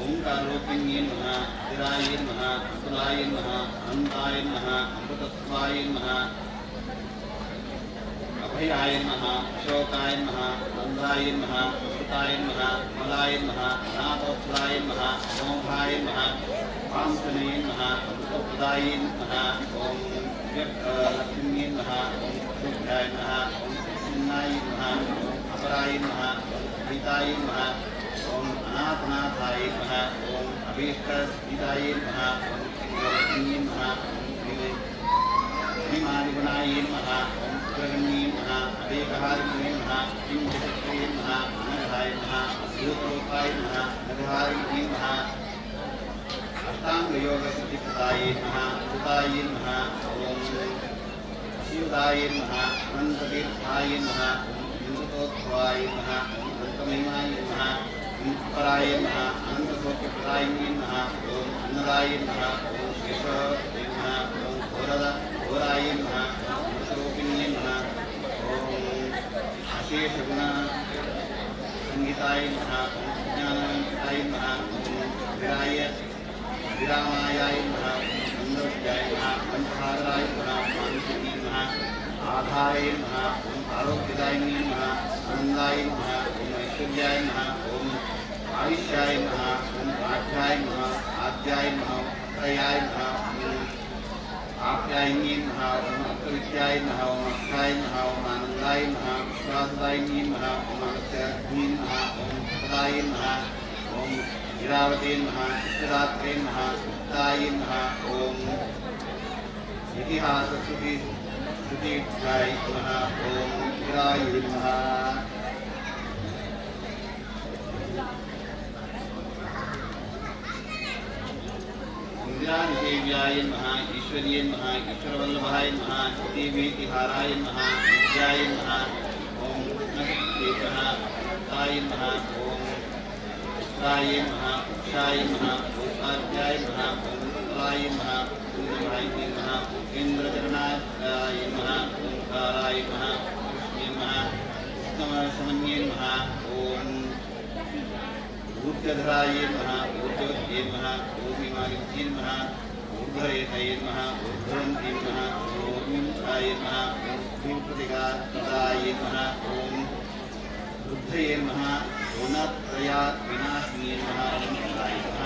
ओंकारोपिण्ये नमः स्थिराय नमः अतुलाय नमः अनन्ताय नमः अमृतत्वाय नमः अभयाय नमः अशोकाय नमः नन्दाय नमः अमृताय नमः मलाय नमः अनाथोत्तराय नमः मोघाय नमः पांसने नमः अमृतप्रदाय नमः ओम लक्ष्मी नमः ओम शुद्धाय नमः ओम कृष्णाय नमः अपराय नमः हिताय नमः ओम अनाथनाथाय नमः ओम अभीष्टसिद्धाय नमः ओम सिंहवती नमः भीमादिगुणाय नमः ओम सुरगण्ये नमः अभेकहारिणे नमः किंचक्रे नमः अनघाय नमः भूतलोकाय नमः नगहारिणे नमः अष्टांगयोगसिद्धिप्रदाय नमः सुताय नमः ओम शिवदाय नमः अनन्ततीर्थाय नमः ओम हिन्दुतोत्सवाय नमः ओम दत्तमहिमाय नमः पराय नमः अनन्तशोकप्रदायिने नमः ओम अन्नदाय नमः ओम केशवाय नमः ओम घोराय नमः ओम स्वरूपिणे नमः ओम अशेषगुण संगीताय नमः ओम ज्ञानवंताय नमः ओम विरामाय नमः ओम नंदव्याय नमः पंचहाराय नमः मानसिके नमः आधाय नमः ओम आरोग्यदायिने नमः आनंदाय नमः ओम ऐश्वर्याय नमः ओम आयुष्याय नमः ओम आध्याय नमः आद्याय नमः अत्रयाय नमः ओम आप्यायिने नमः ओम अर्थविद्याय नमः ओम अक्षाय नमः ओम आनंदाय नमः विश्वासदायिने नमः ओम अगस्त्याग्नि नमः ओम पदाय नमः ओम इरावते नमः इष्टदात्रे नमः उत्ताय नमः ओम इतिहासश्रुतिभ्याय नमः ॐ वीराय नमः इंद्रानिदेव्याय नमः ईश्वर्ये नमः ईश्वरवल्लभाय नमः देवीतिहाराय नमः विद्याय नमः ॐ नमः ताय नमः ॐ ताय नमः उक्षाय नमः उपाध्याय नमः ओंकाराय नमः इंद्रभाय नमः इंद्रचरणाय नमः ओंकाराय नमः नमः उत्तमसमन्ये नमः ॐ ऊर्ध्वधराय नमः ऊर्ध्ववत्ये नमः ऊर्मिमालिन्ये नमः ऊर्ध्वरेतये नमः ऊर्ध्ववन्ते नमः ऊर्मिमुखाय नमः ऊर्ध्वप्रतिघाताय नमः ॐ बुद्धये नमः गुणत्रया विनाशिने नमः ओंकाराय नमः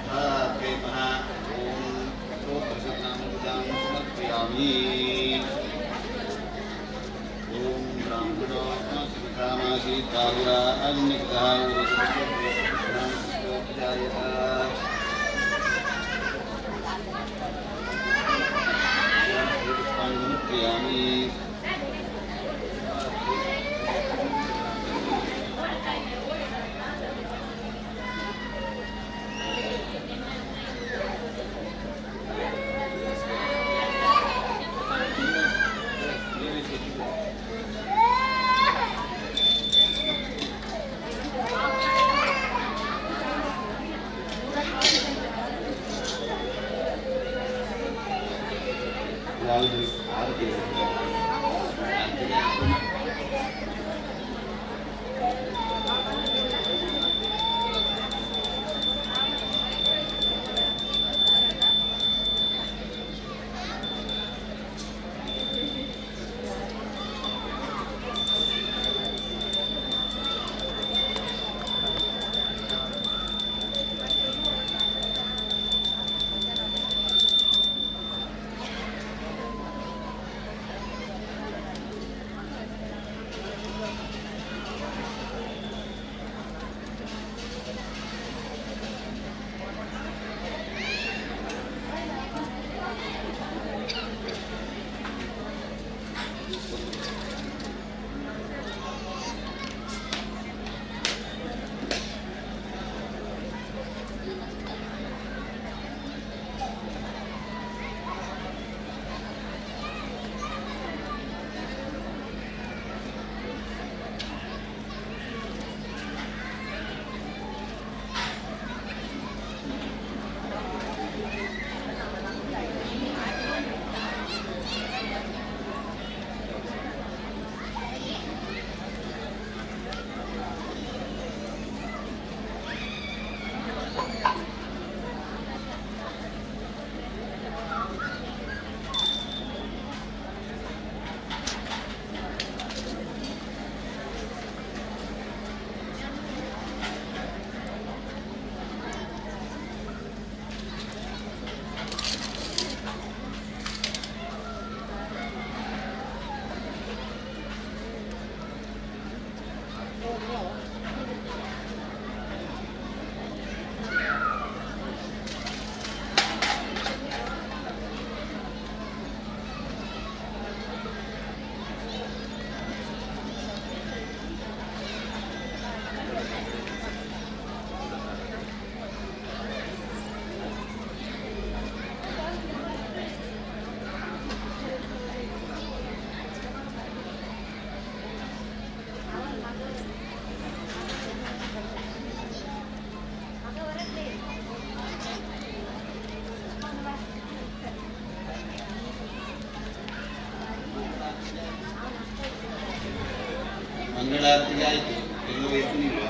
धात्रे नमः ॐ स्तोत्रशतनामं समर्पयामि ॐ ब्राह्मणोऽस्मि काहुरा अग्निग्रहा समर्पयामि ಮಂಗಳಾರತಿಗೆ ಆಯಿತು ಎಲ್ಲೂ ಎತ್ತಲಿಲ್ಲ.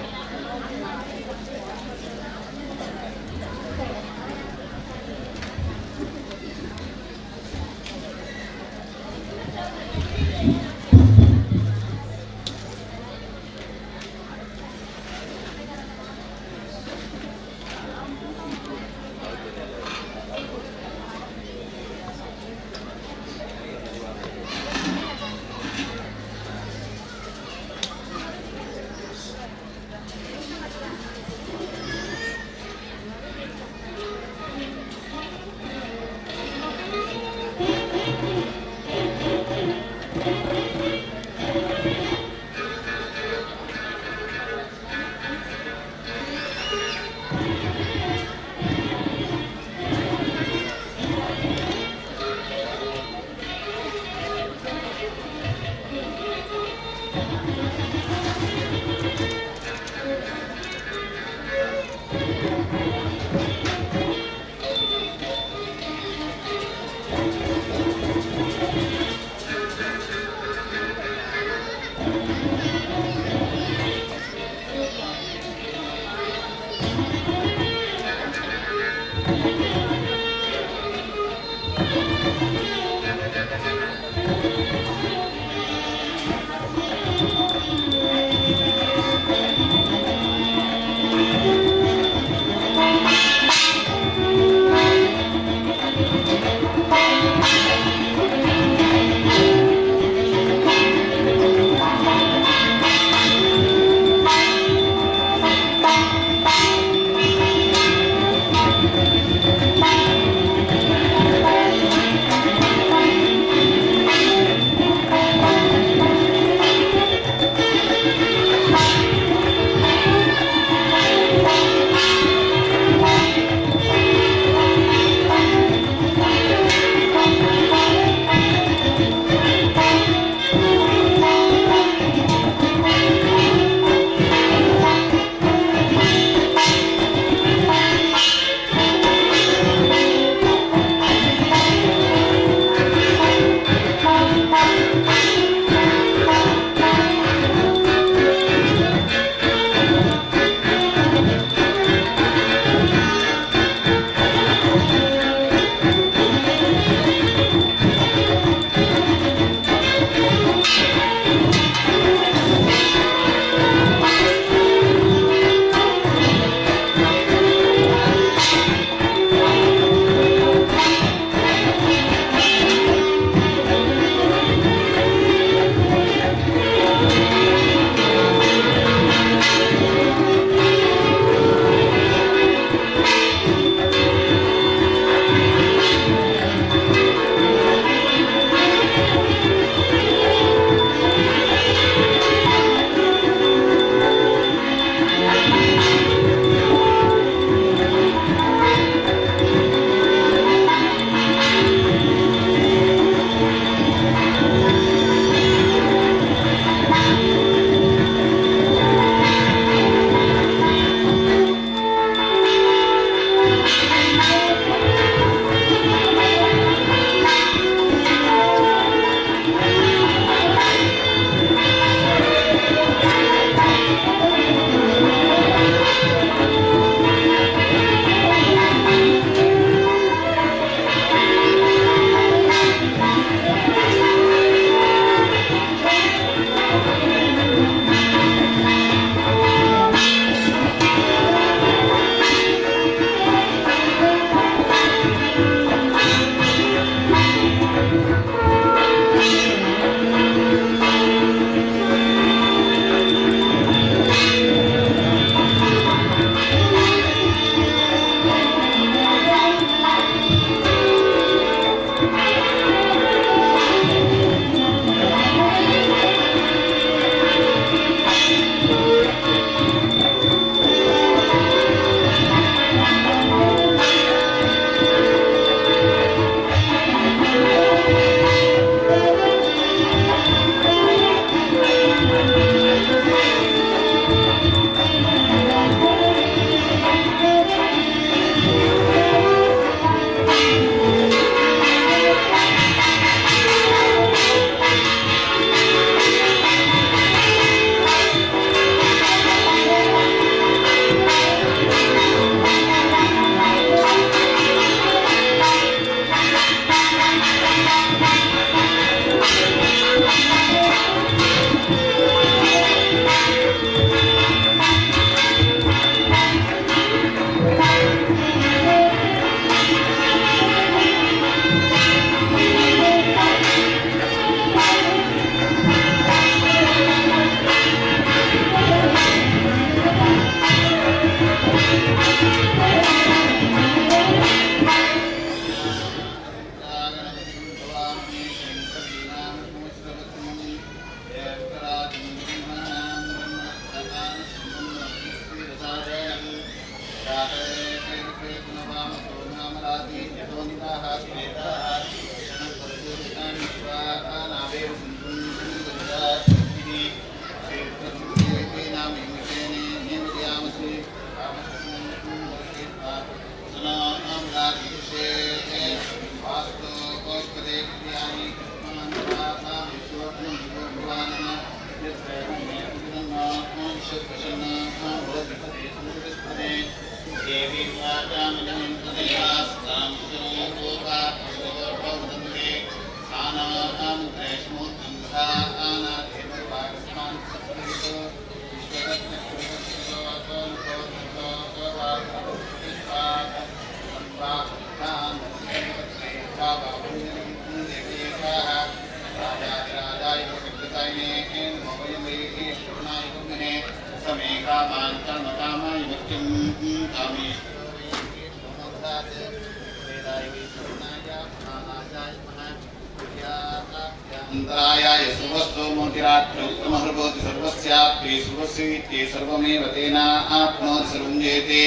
अंतरायाय सर्वस्तो मोतिरात्महर्भवति सर्वस्याप्ति सर्वस्येति सर्वमेव तेनाप्नोति सर्वं जयते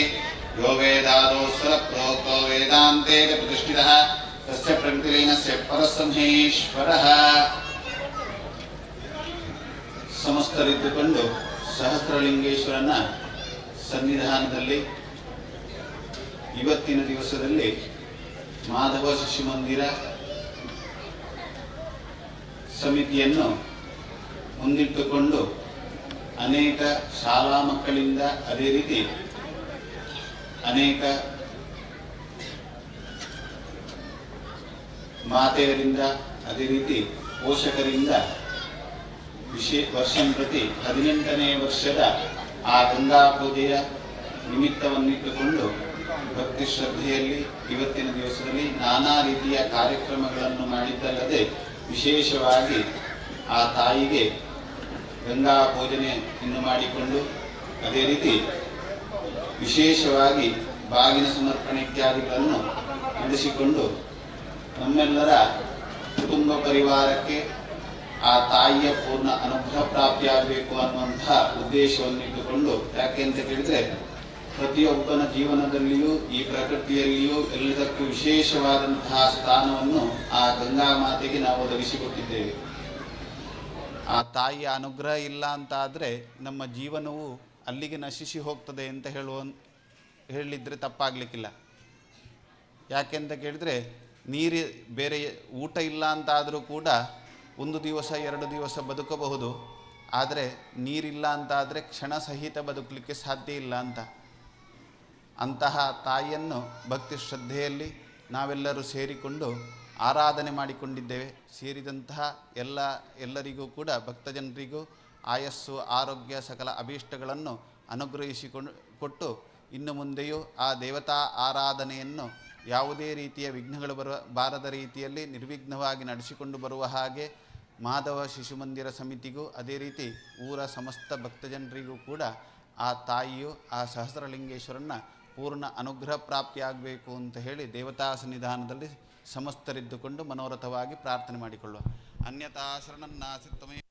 यो वेदादोऽस्सर प्रोक्तो वेदान्ते च प्रतिष्ठितः तस्य प्रकृतिलीनस्य परसंहेश्वरः ಸಮಸ್ತರಿದ್ದುಕೊಂಡು ಸಹಸ್ರಲಿಂಗೇಶ್ವರನ ಸನ್ನಿಧಾನದಲ್ಲಿ ಇವತ್ತಿನ ದಿವಸದಲ್ಲಿ ಮಾಧವ ಶಿಶು ಮಂದಿರ ಸಮಿತಿಯನ್ನು ಮುಂದಿಟ್ಟುಕೊಂಡು ಅನೇಕ ಶಾಲಾ ಮಕ್ಕಳಿಂದ ಅದೇ ರೀತಿ ಅನೇಕ ಮಾತೆಯರಿಂದ ಅದೇ ರೀತಿ ಪೋಷಕರಿಂದ ವರ್ಷಂ ಪ್ರತಿ 18ನೇ ವರ್ಷದ ಆ ಗಂಗಾ ಪೂಜೆಯ ನಿಮಿತ್ತವನ್ನಿಟ್ಟುಕೊಂಡು ಭಕ್ತಿ ಶ್ರದ್ಧೆಯಲ್ಲಿ ಇವತ್ತಿನ ದಿವಸದಲ್ಲಿ ನಾನಾ ರೀತಿಯ ಕಾರ್ಯಕ್ರಮಗಳನ್ನು ಮಾಡಿದ್ದಲ್ಲದೆ ವಿಶೇಷವಾಗಿ ಆ ತಾಯಿಗೆ ಗಂಗಾ ಪೂಜನೆಯನ್ನು ಮಾಡಿಕೊಂಡು ಅದೇ ರೀತಿ ವಿಶೇಷವಾಗಿ ಬಾಗಿನ ಸಮರ್ಪಣೆ ಇತ್ಯಾದಿಗಳನ್ನು ನಡೆಸಿಕೊಂಡು ನಮ್ಮೆಲ್ಲರ ಕುಟುಂಬ ಪರಿವಾರಕ್ಕೆ ಆ ತಾಯಿಯ ಪೂರ್ಣ ಅನುಗ್ರಹ ಪ್ರಾಪ್ತಿಯಾಗಬೇಕು ಅನ್ನುವಂತಹ ಉದ್ದೇಶವನ್ನಿಟ್ಟುಕೊಂಡು, ಯಾಕೆ ಅಂತ ಕೇಳಿದ್ರೆ ಪ್ರತಿಯೊಬ್ಬನ ಜೀವನದಲ್ಲಿಯೂ ಈ ಪ್ರಕೃತಿಯಲ್ಲಿಯೂ ಎಲ್ಲದಕ್ಕೂ ವಿಶೇಷವಾದಂತಹ ಸ್ಥಾನವನ್ನು ಆ ಗಂಗಾ ಮಾತೆಗೆ ನಾವು ಒದಗಿಸಿಕೊಟ್ಟಿದ್ದೇವೆ. ಆ ತಾಯಿಯ ಅನುಗ್ರಹ ಇಲ್ಲ ಅಂತ ಆದರೆ ನಮ್ಮ ಜೀವನವು ಅಲ್ಲಿಗೆ ನಶಿಸಿ ಹೋಗ್ತದೆ ಅಂತ ಹೇಳಿದ್ರೆ ತಪ್ಪಾಗಲಿಕ್ಕಿಲ್ಲ. ಯಾಕೆಂತ ಕೇಳಿದ್ರೆ ನೀರು ಬೇರೆ ಊಟ ಇಲ್ಲ ಅಂತಾದರೂ ಕೂಡ 1 ದಿವಸ 2 ದಿವಸ ಬದುಕಬಹುದು, ಆದರೆ ನೀರಿಲ್ಲ ಅಂತಾದರೆ ಕ್ಷಣ ಸಹಿತ ಬದುಕಲಿಕ್ಕೆ ಸಾಧ್ಯ ಇಲ್ಲ ಅಂತ. ಅಂತಹ ತಾಯಿಯನ್ನು ಭಕ್ತಿ ಶ್ರದ್ಧೆಯಲ್ಲಿ ನಾವೆಲ್ಲರೂ ಸೇರಿಕೊಂಡು ಆರಾಧನೆ ಮಾಡಿಕೊಂಡಿದ್ದೇವೆ. ಸೇರಿದಂತಹ ಎಲ್ಲರಿಗೂ ಕೂಡ ಭಕ್ತಜನರಿಗೂ ಆಯಸ್ಸು ಆರೋಗ್ಯ ಸಕಲ ಅಭೀಷ್ಟಗಳನ್ನು ಕೊಟ್ಟು ಇನ್ನು ಮುಂದೆಯೂ ಆ ದೇವತಾ ಆರಾಧನೆಯನ್ನು ಯಾವುದೇ ರೀತಿಯ ವಿಘ್ನಗಳು ಬಾರದ ರೀತಿಯಲ್ಲಿ ನಿರ್ವಿಘ್ನವಾಗಿ ನಡೆಸಿಕೊಂಡು ಬರುವ ಹಾಗೆ ಮಾಧವ ಶಿಶು ಮಂದಿರ ಸಮಿತಿಗೂ ಅದೇ ರೀತಿ ಊರ ಸಮಸ್ತ ಭಕ್ತಜನರಿಗೂ ಕೂಡ ಆ ತಾಯಿಯು ಆ ಸಹಸ್ರಲಿಂಗೇಶ್ವರನ ಪೂರ್ಣ ಅನುಗ್ರಹ ಪ್ರಾಪ್ತಿಯಾಗಬೇಕು ಅಂತ ಹೇಳಿ ದೇವತಾ ಸನ್ನಿಧಾನದಲ್ಲಿ ಸಮಸ್ತರಿದ್ದುಕೊಂಡು ಮನೋರಥವಾಗಿ ಪ್ರಾರ್ಥನೆ ಮಾಡಿಕೊಳ್ಳುವ. ಅನ್ಯತಾ ಶರಣನ್ನಾಸಿತ್ತಮೇ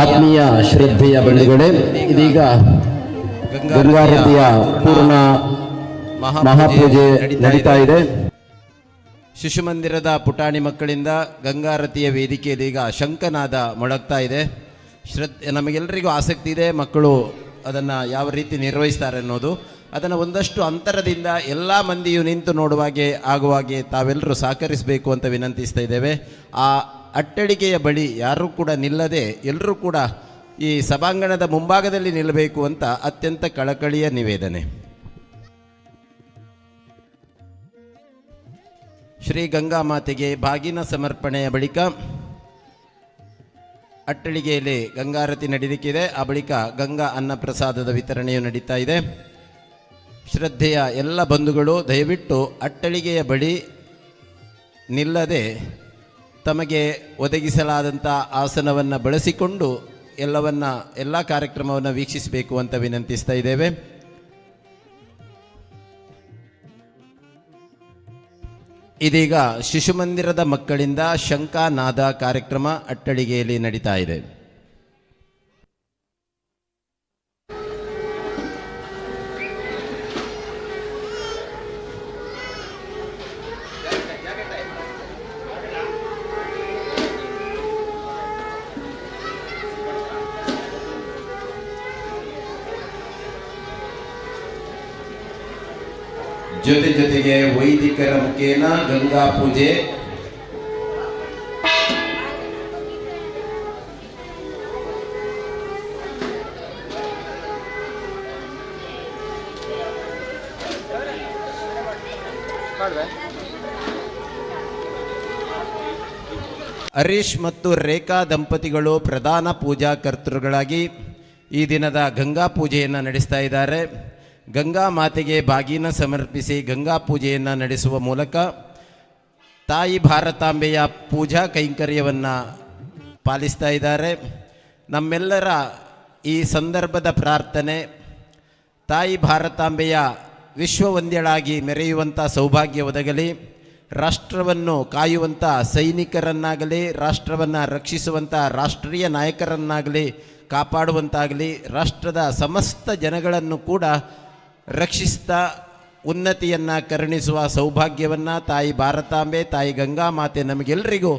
ಆತ್ಮೀಯ ಶ್ರದ್ಧೆಯ ಬಂಧುಗಳೇ, ಇದೀಗ ಗಂಗಾರತಿಯ ಪೂರ್ಣ ಮಹಾಪೂಜೆ ನಡೀತಾ ಇದೆ. ಶಿಶುಮಂದಿರದ ಪುಟಾಣಿ ಮಕ್ಕಳಿಂದ ಗಂಗಾರತಿಯ ವೇದಿಕೆಯಲ್ಲಿ ಈಗ ಶಂಖನಾದ ಮೊಳಗ್ತಾ ಇದೆ. ನಮಗೆಲ್ಲರಿಗೂ ಆಸಕ್ತಿ ಇದೆ ಮಕ್ಕಳು ಅದನ್ನು ಯಾವ ರೀತಿ ನಿರ್ವಹಿಸ್ತಾರೆ ಅನ್ನೋದು. ಅದನ್ನು ಒಂದಷ್ಟು ಅಂತರದಿಂದ ಎಲ್ಲ ಮಂದಿಯು ನಿಂತು ನೋಡುವಾಗೆ ಆಗುವಾಗೆ ತಾವೆಲ್ಲರೂ ಸಹಕರಿಸಬೇಕು ಅಂತ ವಿನಂತಿಸ್ತಾ ಇದ್ದೇವೆ. ಆ ಅಟ್ಟಳಿಗೆಯ ಬಳಿ ಯಾರೂ ಕೂಡ ನಿಲ್ಲದೆ ಎಲ್ಲರೂ ಕೂಡ ಈ ಸಭಾಂಗಣದ ಮುಂಭಾಗದಲ್ಲಿ ನಿಲ್ಲಬೇಕು ಅಂತ ಅತ್ಯಂತ ಕಳಕಳಿಯ ನಿವೇದನೆ. ಶ್ರೀ ಗಂಗಾ ಮಾತೆಗೆ ಬಾಗಿನ ಸಮರ್ಪಣೆಯ ಬಳಿಕ ಅಟ್ಟಳಿಗೆಯಲ್ಲಿ ಗಂಗಾರತಿ ನಡೀಲಿಕ್ಕಿದೆ. ಆ ಬಳಿಕ ಗಂಗಾ ಅನ್ನಪ್ರಸಾದದ ವಿತರಣೆಯು ನಡೀತಾ ಇದೆ. ಶ್ರದ್ಧೆಯ ಎಲ್ಲ ಬಂಧುಗಳು ದಯವಿಟ್ಟು ಅಟ್ಟಳಿಗೆಯ ಬಳಿ ನಿಲ್ಲದೆ ತಮಗೆ ಒದಗಿಸಲಾದಂಥ ಆಸನವನ್ನು ಬಳಸಿಕೊಂಡು ಎಲ್ಲ ಕಾರ್ಯಕ್ರಮವನ್ನು ವೀಕ್ಷಿಸಬೇಕು ಅಂತ ವಿನಂತಿಸ್ತಾ ಇದ್ದೇವೆ. ಇದೀಗ ಶಿಶುಮಂದಿರದ ಮಕ್ಕಳಿಂದ ಶಂಖನಾದ ಕಾರ್ಯಕ್ರಮ ಅಟ್ಟಳಿಗೆಯಲ್ಲಿ ನಡೀತಾ ಇದೆ. ಜೊತೆಗೆ ವೈದಿಕರ ಮುಖೇನ ಗಂಗಾ ಪೂಜೆ, ಹರೀಶ್ ಮತ್ತು ರೇಖಾ ದಂಪತಿಗಳು ಪ್ರಧಾನ ಪೂಜಾ ಕರ್ತೃಗಳಾಗಿ ಈ ದಿನದ ಗಂಗಾ ಪೂಜೆಯನ್ನು ನಡೆಸ್ತಾ ಇದ್ದಾರೆ. ಗಂಗಾ ಮಾತೆಗೆ ಬಾಗಿನ ಸಮರ್ಪಿಸಿ ಗಂಗಾ ಪೂಜೆಯನ್ನು ನಡೆಸುವ ಮೂಲಕ ತಾಯಿ ಭಾರತಾಂಬೆಯ ಪೂಜಾ ಕೈಂಕರ್ಯವನ್ನು ಪಾಲಿಸ್ತಾ ಇದ್ದಾರೆ. ನಮ್ಮೆಲ್ಲರ ಈ ಸಂದರ್ಭದ ಪ್ರಾರ್ಥನೆ, ತಾಯಿ ಭಾರತಾಂಬೆಯ ವಿಶ್ವವಂದ್ಯಳಾಗಿ ಮೆರೆಯುವಂಥ ಸೌಭಾಗ್ಯ ಒದಗಲಿ. ರಾಷ್ಟ್ರವನ್ನು ಕಾಯುವಂಥ ಸೈನಿಕರನ್ನಾಗಲಿ, ರಾಷ್ಟ್ರವನ್ನು ರಕ್ಷಿಸುವಂಥ ರಾಷ್ಟ್ರೀಯ ನಾಯಕರನ್ನಾಗಲಿ ಕಾಪಾಡುವಂತಾಗಲಿ, ರಾಷ್ಟ್ರದ ಸಮಸ್ತ ಜನಗಳನ್ನು ಕೂಡ ರಕ್ಷಿಸ್ತಾ ಉನ್ನತಿಯನ್ನು ಕರುಣಿಸುವ ಸೌಭಾಗ್ಯವನ್ನು ತಾಯಿ ಭಾರತಾಂಬೆ, ತಾಯಿ ಗಂಗಾ ಮಾತೆ ನಮಗೆಲ್ಲರಿಗೂ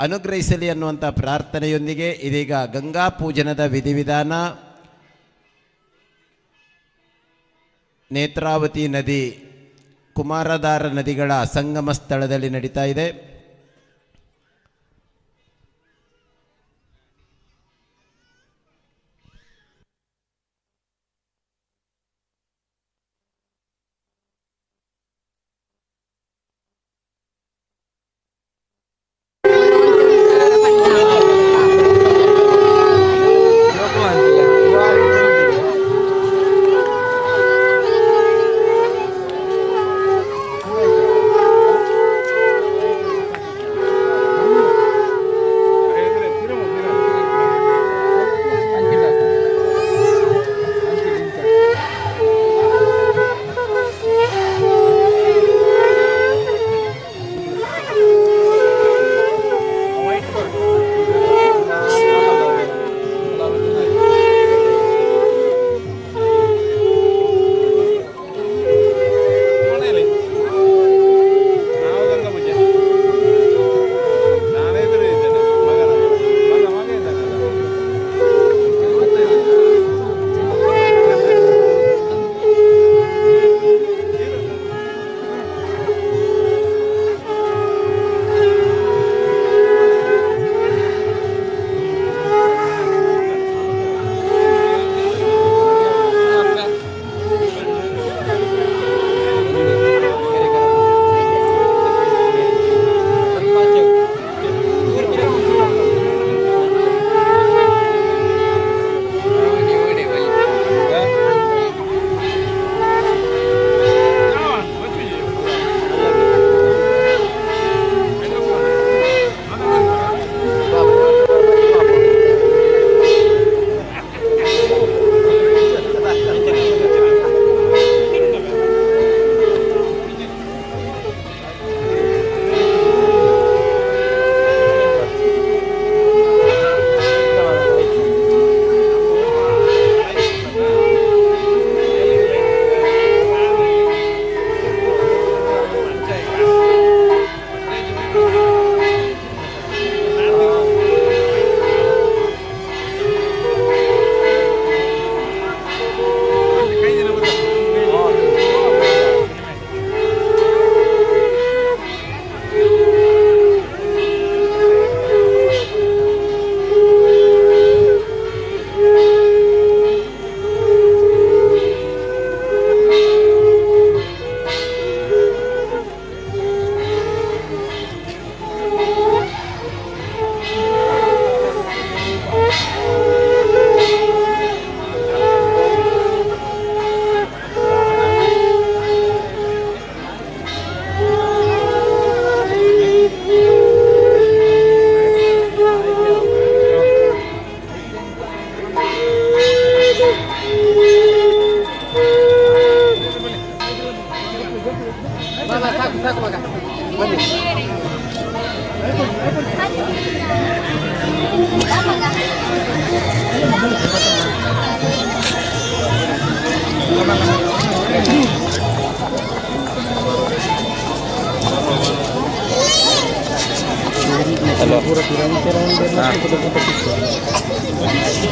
ಅನುಗ್ರಹಿಸಲಿ ಅನ್ನುವಂಥ ಪ್ರಾರ್ಥನೆಯೊಂದಿಗೆ ಇದೀಗ ಗಂಗಾ ಪೂಜನದ ವಿಧಿವಿಧಾನ ನೇತ್ರಾವತಿ ನದಿ, ಕುಮಾರಧಾರ ನದಿಗಳ ಸಂಗಮ ಸ್ಥಳದಲ್ಲಿ ನಡೀತಾ ಇದೆ.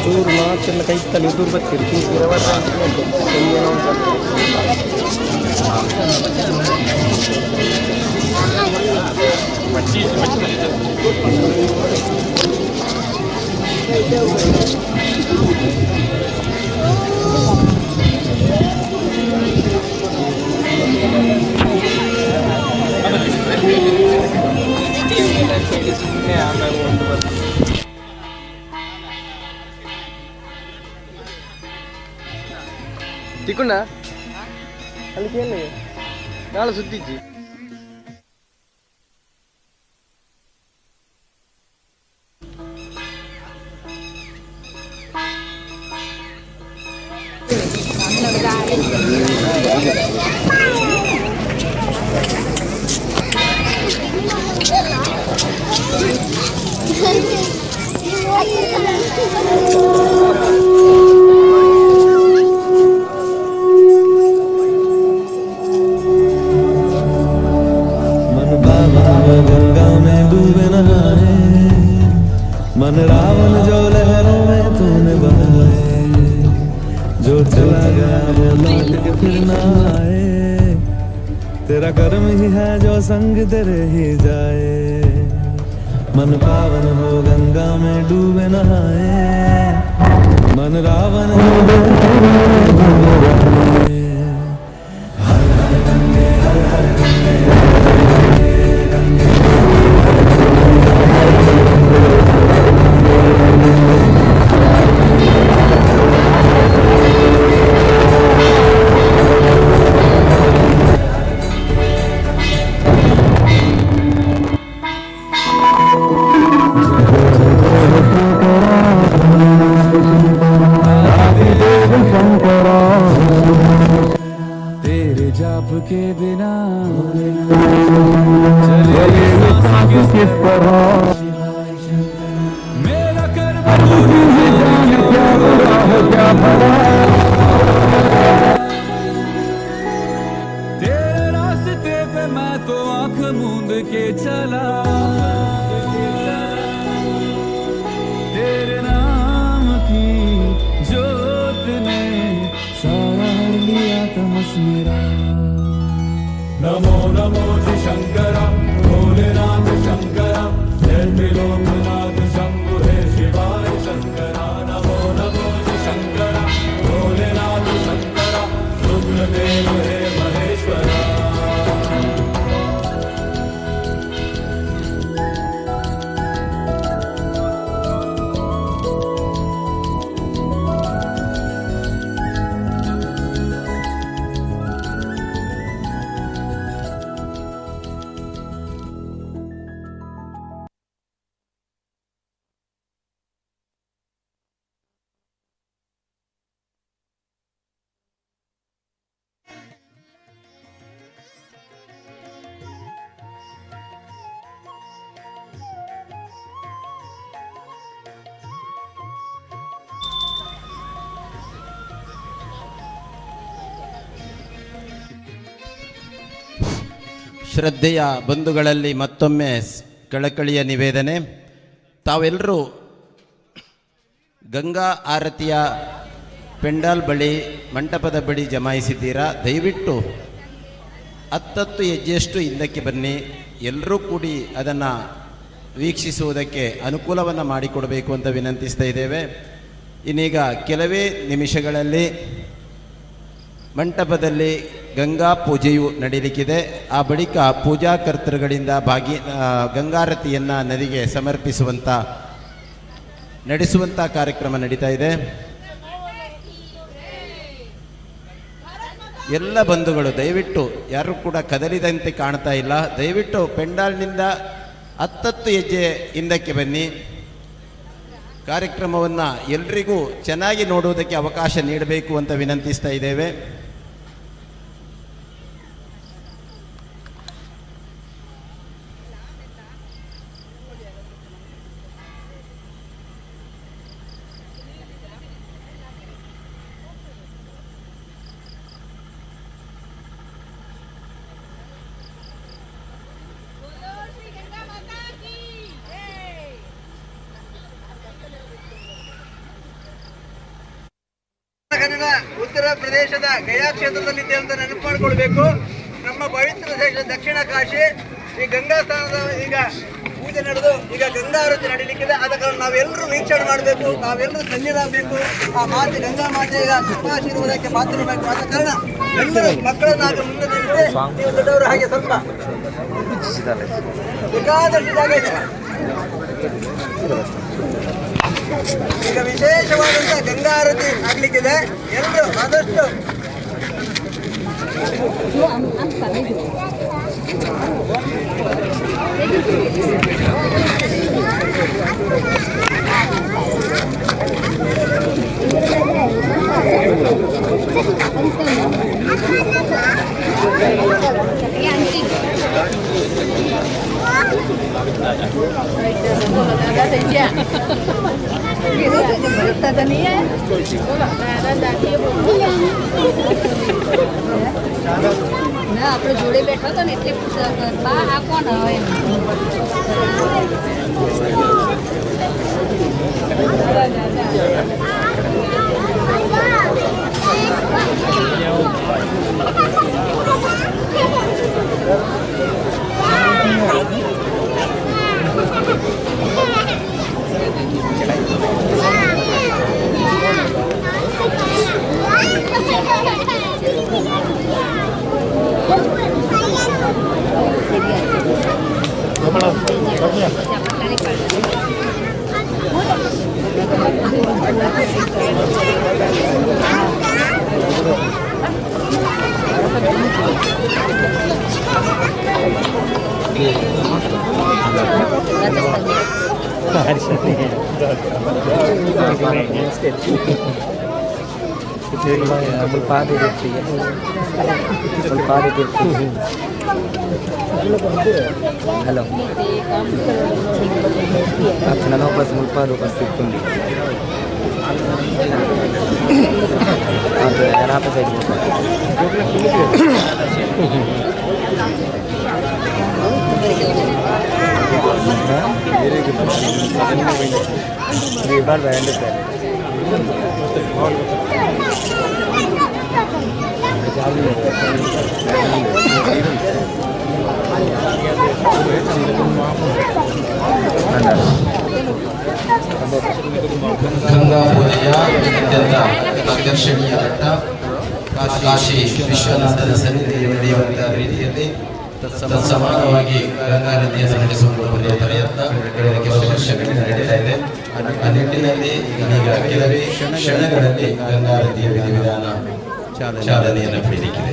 दूर माचेಲ್ಲ ಕೈ ತಲೆ ದೂರ ಬರ್ತೀರಿ ತಿಕ್ಕೊಂಡ ಅಲ್ಲಿ ಕೇಳಿ ನಾಳೆ ಸುದ್ದಿಜ್ಜಿ मन रावण जो लहरों में तूने बहाए, जो चला गया वो लौट के फिर ना आए, तेरा कर्म ही है जो संग तेरे ही जाए। मन पावन हो गंगा में डूबे नहाए, मन रावण जो तेरे जाप के बिना चले किस तरह मेरा कर्म क्या बुरा है क्या भला, तेरे रास्ते पे मैं तो आंख मूंद के चला, तेरे नाम की जोत ने सारा हर लिया तमस मेरा। नमो नमो जी शंकर भोलेनाथ शंकर जय त्रिलोकनाथ शंभु हे शिवाय शंकर। नमो नमो जी शंकर भोलेनाथ शंकर रुद्रदेव हे महेश्वर। ಶ್ರದ್ಧೆಯ ಬಂಧುಗಳಲ್ಲಿ ಮತ್ತೊಮ್ಮೆ ಕಳಕಳಿಯ ನಿವೇದನೆ. ತಾವೆಲ್ಲರೂ ಗಂಗಾ ಆರತಿಯ ಪೆಂಡಾಲ್ ಬಳಿ ಮಂಟಪದ ಬಳಿ ಜಮಾಯಿಸಿದ್ದೀರಾ. ದಯವಿಟ್ಟು 10 ಹೆಜ್ಜೆಯಷ್ಟು ಹಿಂದಕ್ಕೆ ಬನ್ನಿ. ಎಲ್ಲರೂ ಕೂಡಿ ಅದನ್ನು ವೀಕ್ಷಿಸುವುದಕ್ಕೆ ಅನುಕೂಲವನ್ನು ಮಾಡಿಕೊಡಬೇಕು ಅಂತ ವಿನಂತಿಸ್ತಾ ಇದ್ದೇವೆ. ಇನ್ನೀಗ ಕೆಲವೇ ನಿಮಿಷಗಳಲ್ಲಿ ಮಂಟಪದಲ್ಲಿ ಗಂಗಾ ಪೂಜೆಯು ನಡೀಲಿಕ್ಕಿದೆ. ಆ ಬಳಿಕ ಪೂಜಾ ಕರ್ತೃಗಳಿಂದ ಗಂಗಾರತಿಯನ್ನು ನದಿಗೆ ನಡೆಸುವಂಥ ಕಾರ್ಯಕ್ರಮ ನಡೀತಾ ಇದೆ. ಎಲ್ಲ ಬಂಧುಗಳು ದಯವಿಟ್ಟು ಯಾರು ಕೂಡ ಕದಲಿದಂತೆ ಕಾಣ್ತಾ ಇಲ್ಲ. ದಯವಿಟ್ಟು ಪೆಂಡಾಲ್ನಿಂದ 10 ಹೆಜ್ಜೆ ಹಿಂದಕ್ಕೆ ಬನ್ನಿ. ಕಾರ್ಯಕ್ರಮವನ್ನು ಎಲ್ರಿಗೂ ಚೆನ್ನಾಗಿ ನೋಡುವುದಕ್ಕೆ ಅವಕಾಶ ನೀಡಬೇಕು ಅಂತ ವಿನಂತಿಸ್ತಾ ಇದ್ದೇವೆ. ಆಂಧ್ರ ಪ್ರದೇಶದ ಗಯಾ ಕ್ಷೇತ್ರದಲ್ಲಿದೆ ಅಂತ ನೆನಪು ಮಾಡಿಕೊಳ್ಬೇಕು. ನಮ್ಮ ಪವಿತ್ರ ದೇಶ ದಕ್ಷಿಣ ಕಾಶಿ ಈ ಗಂಗಾ ಸ್ಥಾನದ ಈಗ ಪೂಜೆ ನಡೆದು ಈಗ ಗಂಗಾ ಆರತಿ ನಡೀಲಿಕ್ಕಿದೆ. ಆದ ಕಾರಣ ನಾವೆಲ್ಲರೂ ವೀಕ್ಷಣೆ ಮಾಡಬೇಕು, ನಾವೆಲ್ಲರೂ ಧನ್ಯರಾಗಬೇಕು. ಆ ಮಾತೆ ಗಂಗಾ ಮಾತೆಯ ಕೃಪಾಶೀರ್ವಾದಕ್ಕೆ ಪಾತ್ರಬೇಕು. ಆದ ಕಾರಣ ಎಲ್ಲರೂ ಮಕ್ಕಳನ್ನಾಗ ಮುಂದೆ ನಿಲ್ಲಿಸಿ ನೀವು ದೊಡ್ಡವರು ಹಾಗೆ ಸ್ವಲ್ಪ ಬೇಕಾದಷ್ಟು ಜಾಗ ಇದೆ. ಈಗ ವಿಶೇಷವಾದಂತಹ ಗಂಗಾ ಆರತಿ ಆಗ್ಲಿಕ್ಕಿದೆ. ಎಲ್ಲರೂ ಆದಷ್ಟು આપણે જોડે બેઠો હતો ને એટલે આ કોણ હવે హలో అక్షణలో బస్ ముల్పాలు వస్తుంది రాత side ball band sir Ganga ಪೂಜೆಯ ಅತ್ಯಂತ ಆಕರ್ಷಣೀಯ ಘಟ್ಟ ಕಾಶಿ ವಿಶ್ವನಾಥನ ಸನ್ನಿಧಿಗೆ ನಡೆಯುವಂತಹ ರೀತಿಯಲ್ಲಿ ತತ್ಸಮಾನವಾಗಿ ಗಂಗಾ ನದಿಯನ್ನು ನಡೆಸುವ ಪ್ರಯತ್ನ ಕೆಲವು ವರ್ಷಗಳಿಂದ ನಡೀತಾ ಇದೆ. ಆ ನಿಟ್ಟಿನಲ್ಲಿ ಈಗ ಕೆಲವೇ ಕ್ಷಣಗಳಲ್ಲಿ ಗಂಗಾ ನದಿಯ ವಿಧಿವಿಧಾನ ಚಾಲನೆಯನ್ನು ಪಡೆಯಲಿಕ್ಕಿದೆ.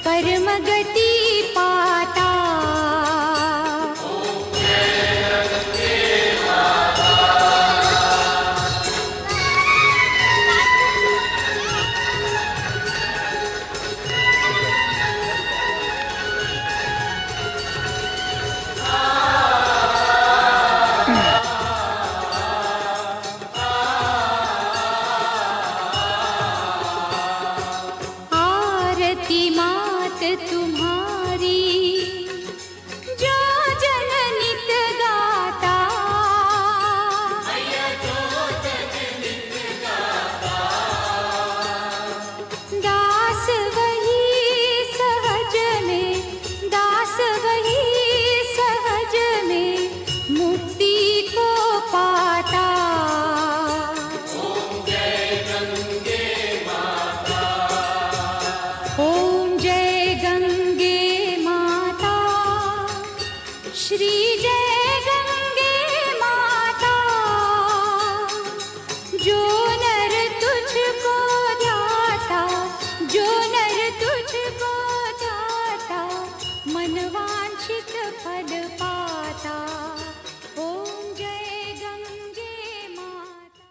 परमगति पाता। आरती मात तुम्हारी जो जन नित गाता। दास वही सहज में, दास वही सहज में मुक्ति को पाता। ओम जय गंगे माता, श्री जय गंगे माता। जो नर तुझको ध्याता, जो नर तुझको ध्याता, मन वांछित फल पाता। ओम जय गंगे माता।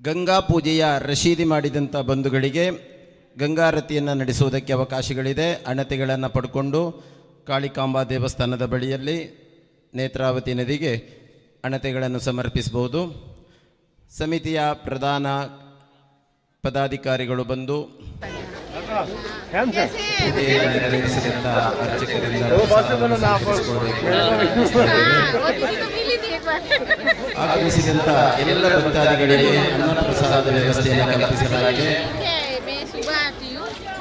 ಗಂಗಾ ಪೂಜೆಯ ರಶೀದಿ ಮಾಡಿದಂಥ ಬಂಧುಗಳಿಗೆ ಗಂಗಾರತಿಯನ್ನು ನಡೆಸುವುದಕ್ಕೆ ಅವಕಾಶಗಳಿದೆ. ಅಣತೆಗಳನ್ನು ಪಡ್ಕೊಂಡು ಕಾಳಿಕಾಂಬಾ ದೇವಸ್ಥಾನದ ಬಳಿಯಲ್ಲಿ ನೇತ್ರಾವತಿ ನದಿಗೆ ಅಣತೆಗಳನ್ನು ಸಮರ್ಪಿಸಬಹುದು. ಸಮಿತಿಯ ಪ್ರಧಾನ ಪದಾಧಿಕಾರಿಗಳು ಬಂದು ನೆರವೇರಿಸಿದಂಥ ಅರ್ಚಕರಿಂದ ಆಗಮಿಸಿದಂಥ ಎಲ್ಲ ಭಕ್ತಾದಿಗಳಿಗೆ ಅನ್ನಪ್ರಸಾದದ ವ್ಯವಸ್ಥೆಯನ್ನು ಕಲ್ಪಿಸಲಾಗಿದೆ.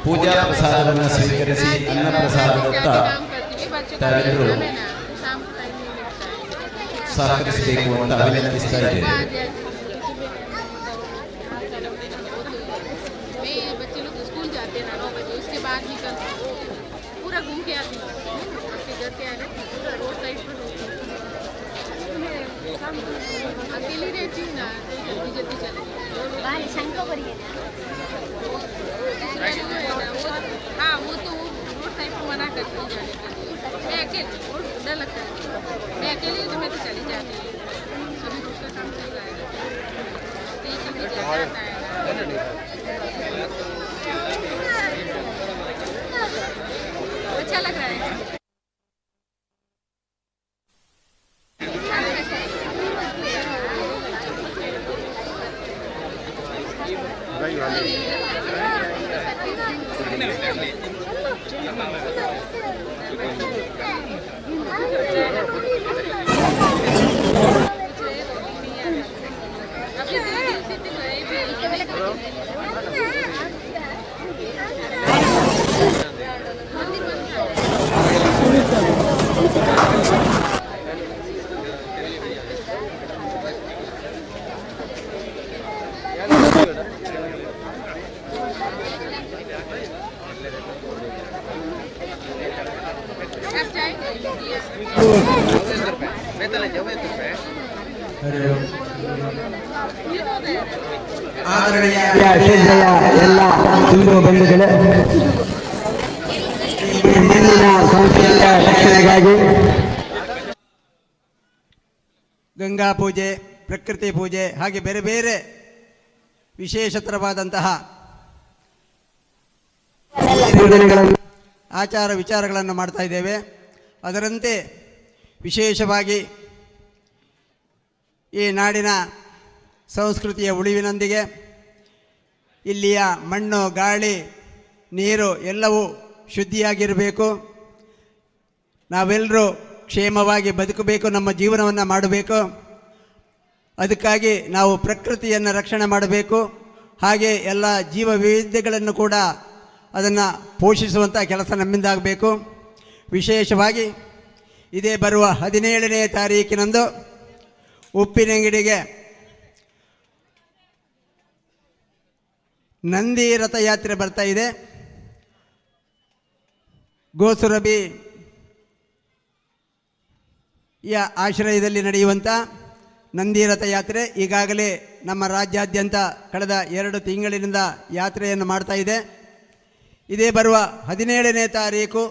ಪೂಜಾ ಪ್ರಸಾದವನ್ನು ಸ್ವೀಕರಿಸಿ ಅನ್ನಪ್ರಸಾದದತ್ತ ತಾವೆಲ್ಲರೂ ಸಹಕರಿಸಬೇಕು ಅಂತ ವಿನಂತಿಸ್ತಾ ಇದ್ದೇವೆ. अकेली रहती हूँ ना, जल्दी चले हाँ वो तो रोड साइड को मना करती हूँ जाने के लिए। मैं अकेले डर लगता है, मैं अकेली तो मैं तो चली जाती हूँ। सभी रोड का काम चल रहा है, अच्छा लग रहा है। ಆದರಣೀಯ ಶ್ರದ್ಧೆಯ ಎಲ್ಲ ಹಿಂದೂ ಬಂಧುಗಳೇ, ಇಂದಿನ ಸಂಸ್ಥೆಯ ರಕ್ಷಣೆಗಾಗಿ ಗಂಗಾ ಪೂಜೆ, ಪ್ರಕೃತಿ ಪೂಜೆ ಹಾಗೆ ಬೇರೆ ಬೇರೆ ವಿಶೇಷತರವಾದಂತಹ ಆಚಾರ ವಿಚಾರಗಳನ್ನು ಮಾಡ್ತಾ ಇದ್ದೇವೆ. ಅದರಂತೆ ವಿಶೇಷವಾಗಿ ಈ ನಾಡಿನ ಸಂಸ್ಕೃತಿಯ ಉಳಿವಿನೊಂದಿಗೆ ಇಲ್ಲಿಯ ಮಣ್ಣು, ಗಾಳಿ, ನೀರು ಎಲ್ಲವೂ ಶುದ್ಧಿಯಾಗಿರಬೇಕು. ನಾವೆಲ್ಲರೂ ಕ್ಷೇಮವಾಗಿ ಬದುಕಬೇಕು, ನಮ್ಮ ಜೀವನವನ್ನು ಮಾಡಬೇಕು. ಅದಕ್ಕಾಗಿ ನಾವು ಪ್ರಕೃತಿಯನ್ನು ರಕ್ಷಣೆ ಮಾಡಬೇಕು. ಹಾಗೆ ಎಲ್ಲ ಜೀವ ವೈವಿಧ್ಯಗಳನ್ನು ಕೂಡ ಅದನ್ನು ಪೋಷಿಸುವಂಥ ಕೆಲಸ ನಮ್ಮಿಂದಾಗಬೇಕು. ವಿಶೇಷವಾಗಿ ಇದೇ ಬರುವ 17ನೇ ತಾರೀಕಿನಂದು ಉಪ್ಪಿನಂಗಡಿಗೆ ನಂದಿ ರಥಯಾತ್ರೆ ಬರ್ತಾ ಇದೆ. ಗೋಸುರಬಿ ಆಶ್ರಯದಲ್ಲಿ ನಡೆಯುವಂಥ ನಂದಿ ರಥಯಾತ್ರೆ ಈಗಾಗಲೇ ನಮ್ಮ ರಾಜ್ಯಾದ್ಯಂತ ಕಳೆದ 2 ತಿಂಗಳಿನಿಂದ ಯಾತ್ರೆಯನ್ನು ಮಾಡ್ತಾ ಇದೆ. ಇದೇ ಬರುವ 17ನೇ ತಾರೀಕು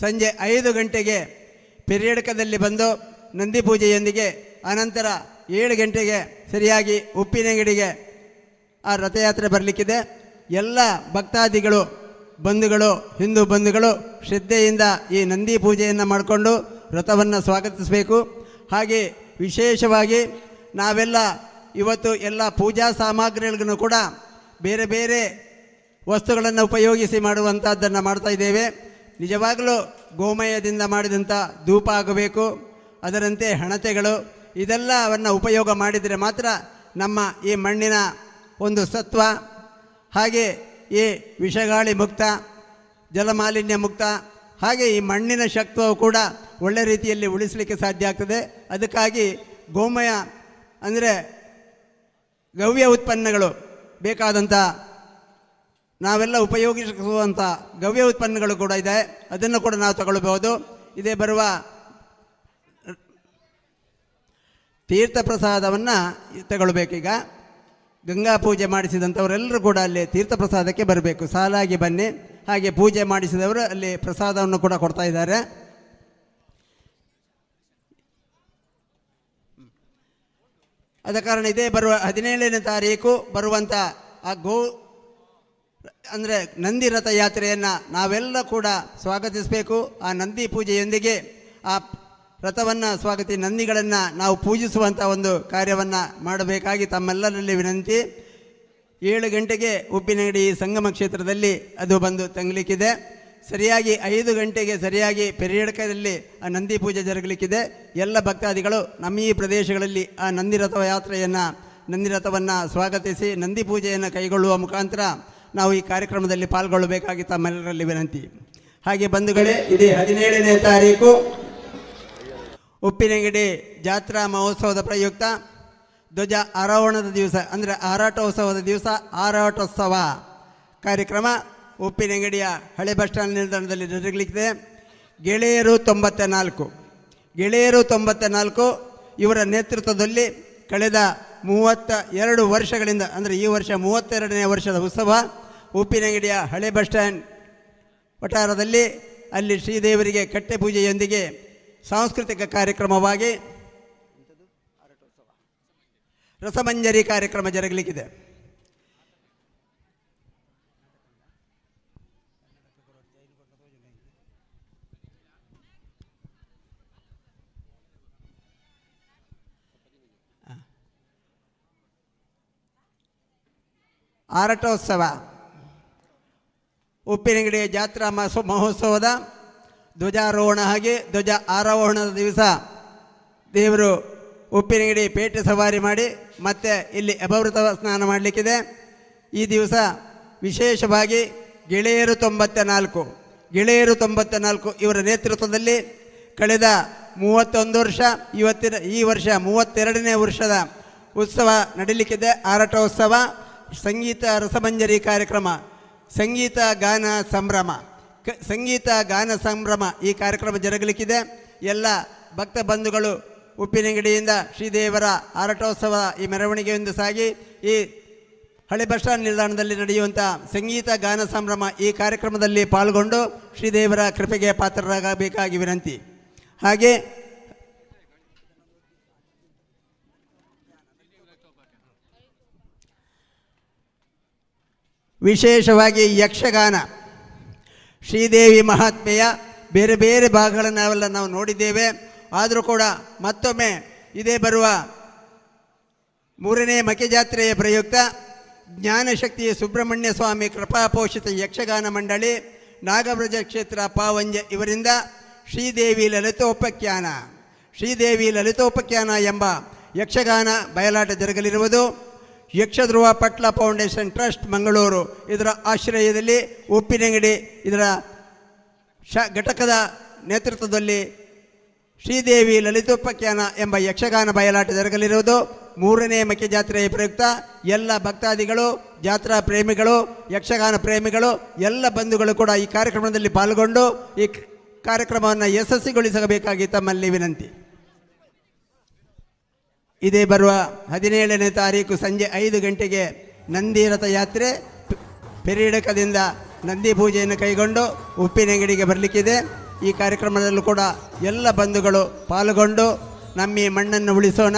ಸಂಜೆ 5 ಗಂಟೆಗೆ ಪೆರಿಯಡ್ಕದಲ್ಲಿ ಬಂದು ನಂದಿ ಪೂಜೆಯೊಂದಿಗೆ ಅನಂತರ 7 ಗಂಟೆಗೆ ಸರಿಯಾಗಿ ಉಪ್ಪಿನಂಗಡಿಗೆ ಆ ರಥಯಾತ್ರೆ ಬರಲಿಕ್ಕಿದೆ. ಎಲ್ಲ ಭಕ್ತಾದಿಗಳು ಬಂಧುಗಳು ಹಿಂದೂ ಬಂಧುಗಳು ಶ್ರದ್ಧೆಯಿಂದ ಈ ನಂದಿ ಪೂಜೆಯನ್ನು ಮಾಡಿಕೊಂಡು ರಥವನ್ನು ಸ್ವಾಗತಿಸಬೇಕು. ಹಾಗೆ ವಿಶೇಷವಾಗಿ ನಾವೆಲ್ಲ ಇವತ್ತು ಎಲ್ಲ ಪೂಜಾ ಸಾಮಗ್ರಿಗಳಿಗೂ ಕೂಡ ಬೇರೆ ಬೇರೆ ವಸ್ತುಗಳನ್ನು ಉಪಯೋಗಿಸಿ ಮಾಡುವಂಥದ್ದನ್ನು ಮಾಡ್ತಾ ಇದ್ದೇವೆ. ನಿಜವಾಗಲೂ ಗೋಮಯದಿಂದ ಮಾಡಿದಂಥ ಧೂಪ ಆಗಬೇಕು, ಅದರಂತೆ ಹಣತೆಗಳು ಇದೆಲ್ಲವನ್ನು ಉಪಯೋಗ ಮಾಡಿದರೆ ಮಾತ್ರ ನಮ್ಮ ಈ ಮಣ್ಣಿನ ಒಂದು ಸತ್ವ, ಹಾಗೆ ಈ ವಿಷಗಾಳಿ ಮುಕ್ತ, ಜಲಮಾಲಿನ್ಯ ಮುಕ್ತ, ಹಾಗೆ ಈ ಮಣ್ಣಿನ ಶಕ್ತವು ಕೂಡ ಒಳ್ಳೆ ರೀತಿಯಲ್ಲಿ ಉಳಿಸಲಿಕ್ಕೆ ಸಾಧ್ಯ ಆಗ್ತದೆ. ಅದಕ್ಕಾಗಿ ಗೋಮಯ ಅಂದರೆ ಗವ್ಯ ಉತ್ಪನ್ನಗಳು ಬೇಕಾದಂಥ ನಾವೆಲ್ಲ ಉಪಯೋಗಿಸುವಂಥ ಗವ್ಯ ಉತ್ಪನ್ನಗಳು ಕೂಡ ಇದೆ, ಅದನ್ನು ಕೂಡ ನಾವು ತಗೊಳ್ಬೋದು. ಇದೇ ಬರುವ ತೀರ್ಥ ಪ್ರಸಾದವನ್ನು ತಗೊಳ್ಬೇಕೀಗ. ಗಂಗಾ ಪೂಜೆ ಮಾಡಿಸಿದಂಥವರೆಲ್ಲರೂ ಕೂಡ ಅಲ್ಲಿ ತೀರ್ಥ ಪ್ರಸಾದಕ್ಕೆ ಬರಬೇಕು, ಸಾಲಾಗಿ ಬನ್ನಿ. ಹಾಗೆ ಪೂಜೆ ಮಾಡಿಸಿದವರು ಅಲ್ಲಿ ಪ್ರಸಾದವನ್ನು ಕೂಡ ಕೊಡ್ತಾ ಇದ್ದಾರೆ. ಆದ ಕಾರಣ ಇದೇ ಬರುವ 17ನೇ ತಾರೀಕು ಬರುವಂಥ ಆ ಅಂದರೆ ನಂದಿ ರಥ ಯಾತ್ರೆಯನ್ನು ನಾವೆಲ್ಲ ಕೂಡ ಸ್ವಾಗತಿಸಬೇಕು. ಆ ನಂದಿ ಪೂಜೆಯೊಂದಿಗೆ ಆ ರಥವನ್ನು ನಂದಿಗಳನ್ನು ನಾವು ಪೂಜಿಸುವಂಥ ಒಂದು ಕಾರ್ಯವನ್ನು ಮಾಡಬೇಕಾಗಿ ತಮ್ಮೆಲ್ಲರಲ್ಲಿ ವಿನಂತಿ. 7 ಗಂಟೆಗೆ ಉಪ್ಪಿನಂಗಡಿ ಸಂಗಮ ಕ್ಷೇತ್ರದಲ್ಲಿ ಅದು ಬಂದು ತಂಗಲಿಕ್ಕಿದೆ. ಸರಿಯಾಗಿ 5 ಗಂಟೆಗೆ ಸರಿಯಾಗಿ ಪೆರಿಯಡ್ಕದಲ್ಲಿ ಆ ನಂದಿ ಪೂಜೆ ಜರುಗಲಿಕ್ಕಿದೆ. ಎಲ್ಲ ಭಕ್ತಾದಿಗಳು ನಮ್ಮ ಈ ಪ್ರದೇಶಗಳಲ್ಲಿ ಆ ನಂದಿ ರಥವನ್ನು ಸ್ವಾಗತಿಸಿ ನಂದಿ ಪೂಜೆಯನ್ನು ಕೈಗೊಳ್ಳುವ ಮುಖಾಂತರ ನಾವು ಈ ಕಾರ್ಯಕ್ರಮದಲ್ಲಿ ಪಾಲ್ಗೊಳ್ಳಬೇಕಾಗಿ ತಮ್ಮೆಲ್ಲರಲ್ಲಿ ವಿನಂತಿ. ಹಾಗೆ ಬಂಧುಗಳೇ, ಇದೇ 17ನೇ ತಾರೀಕು ಉಪ್ಪಿನಂಗಡಿ ಜಾತ್ರಾ ಮಹೋತ್ಸವದ ಪ್ರಯುಕ್ತ ಧ್ವಜ ಆರೋಹಣದ ದಿವಸ ಅಂದರೆ ಆರಾಟೋತ್ಸವದ ದಿವಸ ಆರಾಟೋತ್ಸವ ಕಾರ್ಯಕ್ರಮ ಉಪ್ಪಿನಂಗಡಿಯ ಹಳೆ ಬಸ್ ಸ್ಟ್ಯಾಂಡ್ ನಿಲ್ದಾಣದಲ್ಲಿ ಜರುಗಲಿಕ್ಕಿದೆ. ಗೆಳೆಯರು 94 ಇವರ ನೇತೃತ್ವದಲ್ಲಿ ಕಳೆದ 32 ವರ್ಷಗಳಿಂದ ಅಂದರೆ ಈ ವರ್ಷ 32ನೇ ವರ್ಷದ ಉತ್ಸವ ಉಪ್ಪಿನಂಗಡಿಯ ಹಳೆ ಬಸ್ ಸ್ಟ್ಯಾಂಡ್ ವಠಾರದಲ್ಲಿ ಅಲ್ಲಿ ಶ್ರೀದೇವರಿಗೆ ಕಟ್ಟೆ ಪೂಜೆಯೊಂದಿಗೆ ಸಾಂಸ್ಕೃತಿಕ ಕಾರ್ಯಕ್ರಮವಾಗಿ ರಸಮಂಜರಿ ಕಾರ್ಯಕ್ರಮ ಜರುಗಲಿಕ್ಕಿದೆ. ಆರಟೋತ್ಸವ ಉಪ್ಪಿನಂಗಡಿ ಜಾತ್ರಾ ಮಹೋತ್ಸವದ ಧ್ವಜಾರೋಹಣ ಹಾಗೆ ಧ್ವಜ ಆರೋಹಣದ ದಿವಸ ದೇವರು ಉಪ್ಪಿನಂಗಡಿ ಪೇಟೆ ಸವಾರಿ ಮಾಡಿ ಮತ್ತೆ ಇಲ್ಲಿ ಅಭವೃತ ಸ್ನಾನ ಮಾಡಲಿಕ್ಕಿದೆ. ಈ ದಿವಸ ವಿಶೇಷವಾಗಿ ಗೆಳೆಯರು 94 ಇವರ ನೇತೃತ್ವದಲ್ಲಿ ಕಳೆದ 31 ವರ್ಷ ಈ ವರ್ಷ 32ನೇ ವರ್ಷದ ಉತ್ಸವ ನಡೀಲಿಕ್ಕಿದೆ. ಆರಟೋತ್ಸವ ಸಂಗೀತ ರಸಮಂಜರಿ ಕಾರ್ಯಕ್ರಮ, ಸಂಗೀತ ಗಾನ ಸಂಭ್ರಮ ಈ ಕಾರ್ಯಕ್ರಮ ಜರುಗಲಿಕ್ಕಿದೆ. ಎಲ್ಲ ಭಕ್ತ ಬಂಧುಗಳು ಉಪ್ಪಿನಂಗಡಿಯಿಂದ ಶ್ರೀದೇವರ ಆರಟೋತ್ಸವ ಈ ಮೆರವಣಿಗೆಯೊಂದು ಸಾಗಿ ಈ ಹಳೆ ಬಸ್ ಸ್ಟ್ಯಾಂಡ್ ನಿಲ್ದಾಣದಲ್ಲಿ ನಡೆಯುವಂಥ ಸಂಗೀತ ಗಾನ ಸಂಭ್ರಮ ಈ ಕಾರ್ಯಕ್ರಮದಲ್ಲಿ ಪಾಲ್ಗೊಂಡು ಶ್ರೀದೇವರ ಕೃಪೆಗೆ ಪಾತ್ರರಾಗಬೇಕಾಗಿ ವಿನಂತಿ. ಹಾಗೆ ವಿಶೇಷವಾಗಿ ಯಕ್ಷಗಾನ ಶ್ರೀದೇವಿ ಮಹಾತ್ಮೆಯ ಬೇರೆ ಬೇರೆ ಭಾಗಗಳನ್ನು ನಾವೆಲ್ಲ ನಾವು ನೋಡಿದ್ದೇವೆ. ಆದರೂ ಕೂಡ ಮತ್ತೊಮ್ಮೆ ಇದೇ ಬರುವ 3ನೇ ಮಕೆಜಾತ್ರೆಯ ಪ್ರಯುಕ್ತ ಜ್ಞಾನಶಕ್ತಿಯ ಸುಬ್ರಹ್ಮಣ್ಯ ಸ್ವಾಮಿ ಕೃಪಾಪೋಷಿತ ಯಕ್ಷಗಾನ ಮಂಡಳಿ ನಾಗಬ್ರಜ ಕ್ಷೇತ್ರ ಪಾವಂಜ ಇವರಿಂದ ಶ್ರೀದೇವಿ ಲಲಿತೋಪಖ್ಯಾನ ಎಂಬ ಯಕ್ಷಗಾನ ಬಯಲಾಟ ಜರುಗಲಿರುವುದು ಯಕ್ಷಧ್ರುವ ಪಟ್ಲ ಫೌಂಡೇಶನ್ ಟ್ರಸ್ಟ್ ಮಂಗಳೂರು ಇದರ ಆಶ್ರಯದಲ್ಲಿ ಉಪ್ಪಿನಂಗಡಿ ಇದರ ಘಟಕದ ನೇತೃತ್ವದಲ್ಲಿ ಶ್ರೀದೇವಿ ಲಲಿತೋಪಾಖ್ಯಾನ ಎಂಬ ಯಕ್ಷಗಾನ ಬಯಲಾಟ ಜರುಗಲಿರುವುದು. 3ನೇ ಮಕ್ಕೆ ಜಾತ್ರೆಯ ಪ್ರಯುಕ್ತ ಎಲ್ಲ ಭಕ್ತಾದಿಗಳು, ಜಾತ್ರಾ ಪ್ರೇಮಿಗಳು, ಯಕ್ಷಗಾನ ಪ್ರೇಮಿಗಳು, ಎಲ್ಲ ಬಂಧುಗಳು ಕೂಡ ಈ ಕಾರ್ಯಕ್ರಮದಲ್ಲಿ ಪಾಲ್ಗೊಂಡು ಈ ಕಾರ್ಯಕ್ರಮವನ್ನು ಯಶಸ್ವಿಗೊಳಿಸಬೇಕಾಗಿ ತಮ್ಮಲ್ಲಿ ವಿನಂತಿ. ಇದೇ ಬರುವ 17ನೇ ತಾರೀಕು ಸಂಜೆ 5 ಗಂಟೆಗೆ ನಂದಿ ರಥಯಾತ್ರೆ ಪೆರಿಡಕದಿಂದ ನಂದಿ ಪೂಜೆಯನ್ನು ಕೈಗೊಂಡು ಉಪ್ಪಿನಂಗಡಿಗೆ ಬರಲಿಕ್ಕಿದೆ. ಈ ಕಾರ್ಯಕ್ರಮದಲ್ಲೂ ಕೂಡ ಎಲ್ಲ ಬಂಧುಗಳು ಪಾಲ್ಗೊಂಡು ನಮ್ಮ ಈ ಮಣ್ಣನ್ನು ಉಳಿಸೋಣ,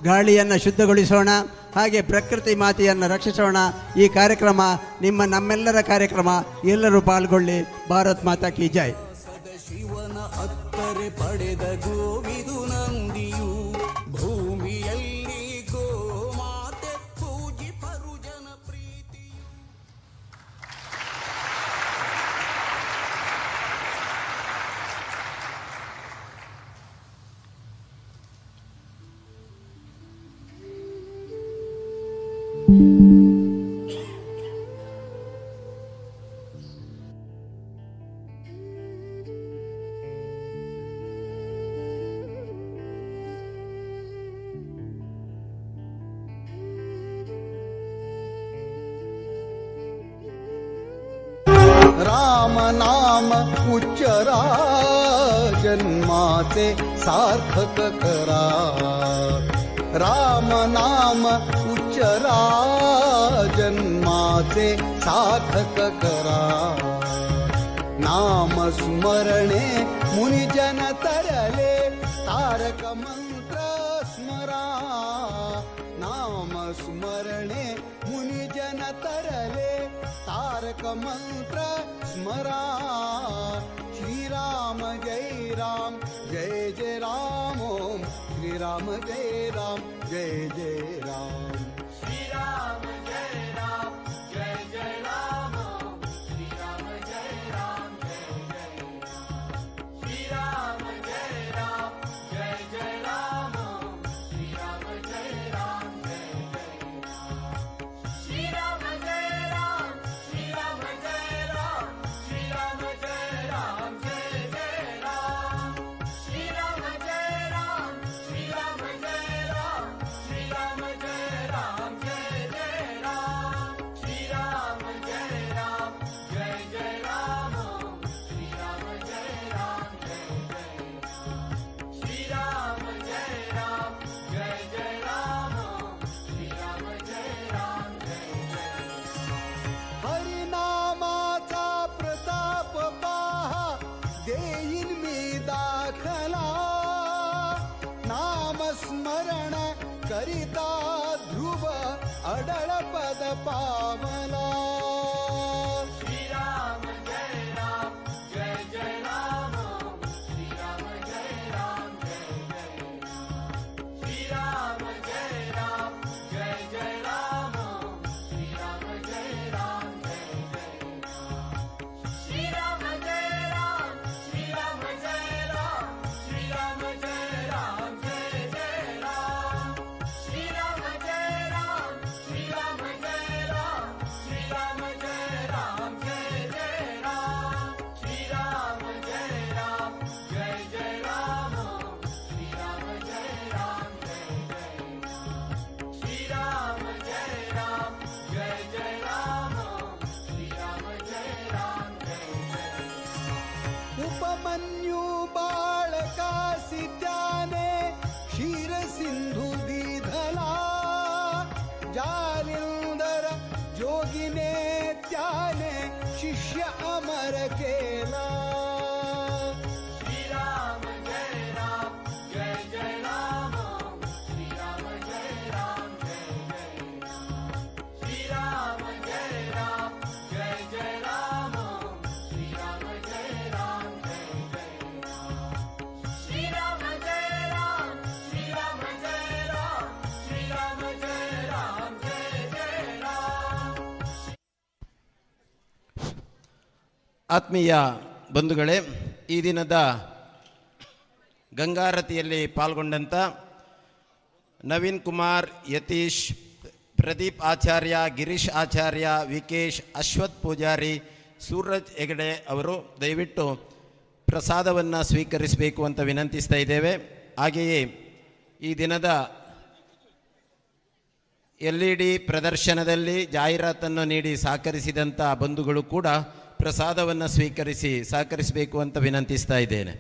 ಗಾಳಿಯನ್ನು ಶುದ್ಧಗೊಳಿಸೋಣ, ಹಾಗೆ ಪ್ರಕೃತಿ ಮಾತೆಯನ್ನು ರಕ್ಷಿಸೋಣ. ಈ ಕಾರ್ಯಕ್ರಮ ನಮ್ಮೆಲ್ಲರ ಕಾರ್ಯಕ್ರಮ. ಎಲ್ಲರೂ ಪಾಲ್ಗೊಳ್ಳಿ. ಭಾರತ್ ಮಾತಾ ಕಿ ಜೈ. ಶಿವನ ಅತ್ತರೆ ಪಡೆದ ಗೋವಿದು ನಂದಿಯು ಭೂಮಿಯಲ್ಲಿ ಗೋಮಾತೆ ಪೂಜಿ ಪರುಜನ ಪ್ರೀತಿ. राम नाम उच्चरा जन्माचे सार्थक करा. राम नाम उच्चरा जन्माचे सार्थक करा. नाम स्मरणे मुनिजन तरले तारक मंत्र स्मरा. नाम स्मरणे मुनिजन तरले तारक मंत्र स्मरा. श्रीराम जय राम जय जय राम ओम. श्रीराम जय राम जय जय राम. श्रीराम जय राम जय जय राम ओम. श्रीराम जय राम जय जय राम. श्रीराम जय राम जय जय राम ओम. श्रीराम जय राम जय जय राम. श्रीराम जय राम श्रीराम जय राम श्रीराम जय राम जय जय राम. श्रीराम जय राम श्रीराम जय राम श्रीराम जय राम जय जय राम. श्रीराम जय राम जय जय राम ओम. श्रीराम जय राम जय जय राम. श्रीराम जय राम जय जय राम ओम. श्रीराम जय राम जय जय राम. हरिनामाचा प्रताप पाहा देईन मी दाखला. नाम स्मरण करिता ध्रुव अडळ पद पावला. श्रीराम जय राम जय जय राम ओम. श्रीराम जय राम जय जय राम. श्रीराम जय राम जय जय राम ओम. श्रीराम जय राम जय जय राम. श्रीराम जय राम श्रीराम जय राम श्रीराम जय राम जय जय राम. श्रीराम जय राम श्रीराम जय राम श्रीराम जय राम जय जय राम. श्रीराम जय राम जय जय राम ओम. श्रीराम जय राम जय जय राम. श्रीराम जय राम जय जय राम ओम. श्रीराम जय राम जय जय राम. उपमन्यु बाळकासी त्याने क्षीर सिंधू दिधला. जालिंदर जोगिने त्याने शिष्य अमर केला. श्रीराम जय राम जय जय राम ओम. श्रीराम जय राम जय जय राम. श्रीराम जय राम जय जय राम ओम. श्रीराम जय राम जय जय राम. श्रीराम जय राम श्रीराम जय राम श्रीराम जय राम जय जय राम. ಆತ್ಮೀಯ ಬಂಧುಗಳೇ, ಈ ದಿನದ ಗಂಗಾರತಿಯಲ್ಲಿ ಪಾಲ್ಗೊಂಡಂಥ ನವೀನ್ ಕುಮಾರ್, ಯತೀಶ್, ಪ್ರದೀಪ್ ಆಚಾರ್ಯ, ಗಿರೀಶ್ ಆಚಾರ್ಯ, ವಿಕೇಶ್, ಅಶ್ವಥ್ ಪೂಜಾರಿ, ಸೂರಜ್ ಹೆಗಡೆ ಅವರು ದಯವಿಟ್ಟು ಪ್ರಸಾದವನ್ನು ಸ್ವೀಕರಿಸಬೇಕು ಅಂತ ವಿನಂತಿಸ್ತಾ ಇದ್ದೇವೆ. ಹಾಗೆಯೇ ಈ ದಿನದ LED ಪ್ರದರ್ಶನದಲ್ಲಿ ಜಾಹೀರಾತನ್ನು ನೀಡಿ ಸಹಕರಿಸಿದಂಥ ಬಂಧುಗಳು ಕೂಡ ಪ್ರಸಾದವನ್ನು ಸ್ವೀಕರಿಸಿ ಸಹಕರಿಸಬೇಕು ಅಂತ ವಿನಂತಿಸ್ತಾ ಇದ್ದೇನೆ.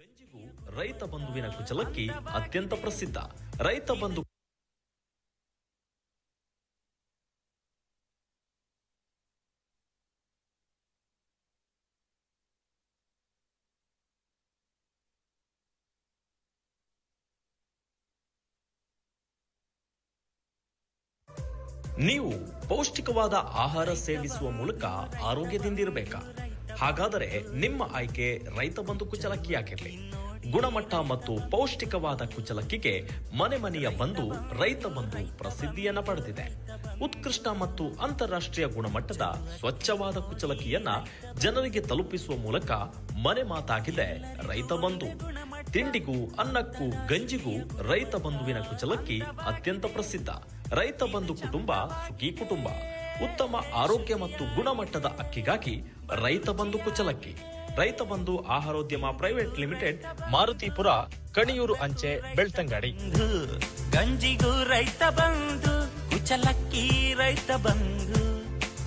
ಗಂಜಿಗೂ ರೈತ ಬಂಧುವಿನ ಕುಚಲಕ್ಕಿ ಅತ್ಯಂತ ಪ್ರಸಿದ್ಧ. ರೈತ ಬಂಧು ನೀವು ಪೌಷ್ಟಿಕವಾದ ಆಹಾರ ಸೇವಿಸುವ ಮೂಲಕ ಆರೋಗ್ಯದಿಂದಿರಬೇಕಾ? ಹಾಗಾದರೆ ನಿಮ್ಮ ಆಯ್ಕೆ ರೈತ ಬಂಧು ಕುಚಲಕ್ಕಿಯಾಗಿರಲಿ. ಗುಣಮಟ್ಟ ಮತ್ತು ಪೌಷ್ಟಿಕವಾದ ಕುಚಲಕ್ಕಿಗೆ ಮನೆ ಮನೆಯ ಬಂಧು ರೈತ ಬಂಧು ಪ್ರಸಿದ್ಧಿಯನ್ನ ಪಡೆದಿದೆ. ಉತ್ಕೃಷ್ಟ ಮತ್ತು ಅಂತಾರಾಷ್ಟ್ರೀಯ ಗುಣಮಟ್ಟದ ಸ್ವಚ್ಛವಾದ ಕುಚಲಕ್ಕಿಯನ್ನ ಜನರಿಗೆ ತಲುಪಿಸುವ ಮೂಲಕ ಮನೆ ಮಾತಾಗಿದೆ ರೈತ ಬಂಧು. ತಿಂಡಿಗೂ ಅನ್ನಕ್ಕೂ ಗಂಜಿಗೂ ರೈತ ಬಂಧುವಿನ ಕುಚಲಕ್ಕಿ ಅತ್ಯಂತ ಪ್ರಸಿದ್ಧ. ರೈತ ಬಂಧು ಕುಟುಂಬ ಸುಖಿ ಕುಟುಂಬ. ಉತ್ತಮ ಆರೋಗ್ಯ ಮತ್ತು ಗುಣಮಟ್ಟದ ಅಕ್ಕಿಗಾಗಿ ರೈತ ಬಂಧು ಕುಚಲಕ್ಕಿ. ರೈತ ಬಂಧು ಆಹಾರೋದ್ಯಮ ಪ್ರೈವೇಟ್ ಲಿಮಿಟೆಡ್, ಮಾರುತಿಪುರ, ಕಣಿಯೂರು ಅಂಚೆ, ಬೆಳ್ತಂಗಡಿ. ಗಂಜಿಗೂ ರೈತ ಬಂಧು, ಕುಚಲಕ್ಕಿ ರೈತ ಬಂಧು.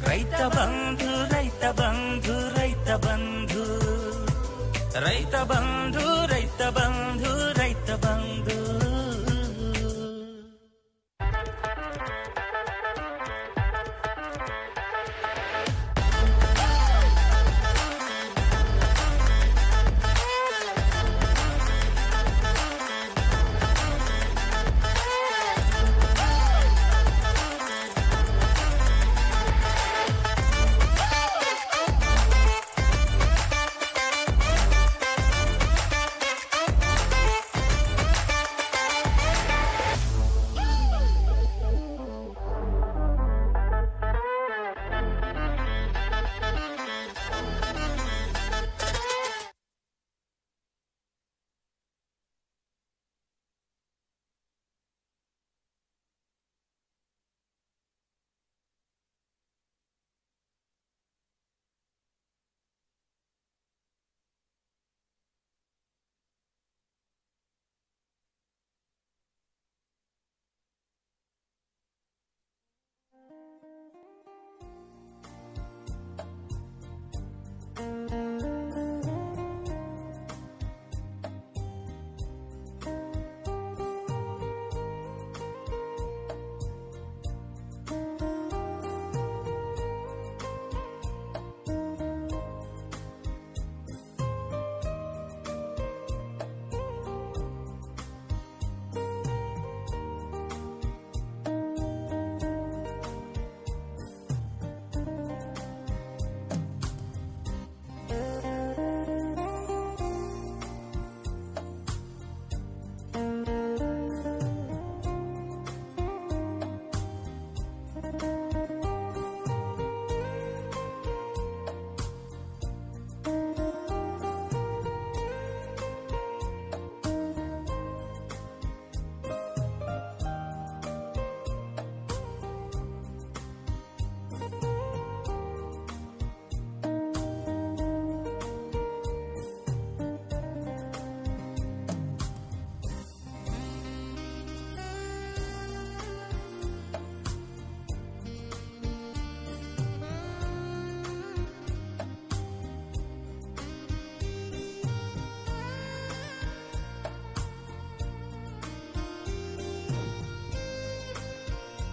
ರೈತ ಬಂಧು, ರೈತ ಬಂಧು, ರೈತ ಬಂಧು, ರೈತ ಬಂಧು, ರೈತ ಬಂಧು, ರೈತ ಬಂಧು.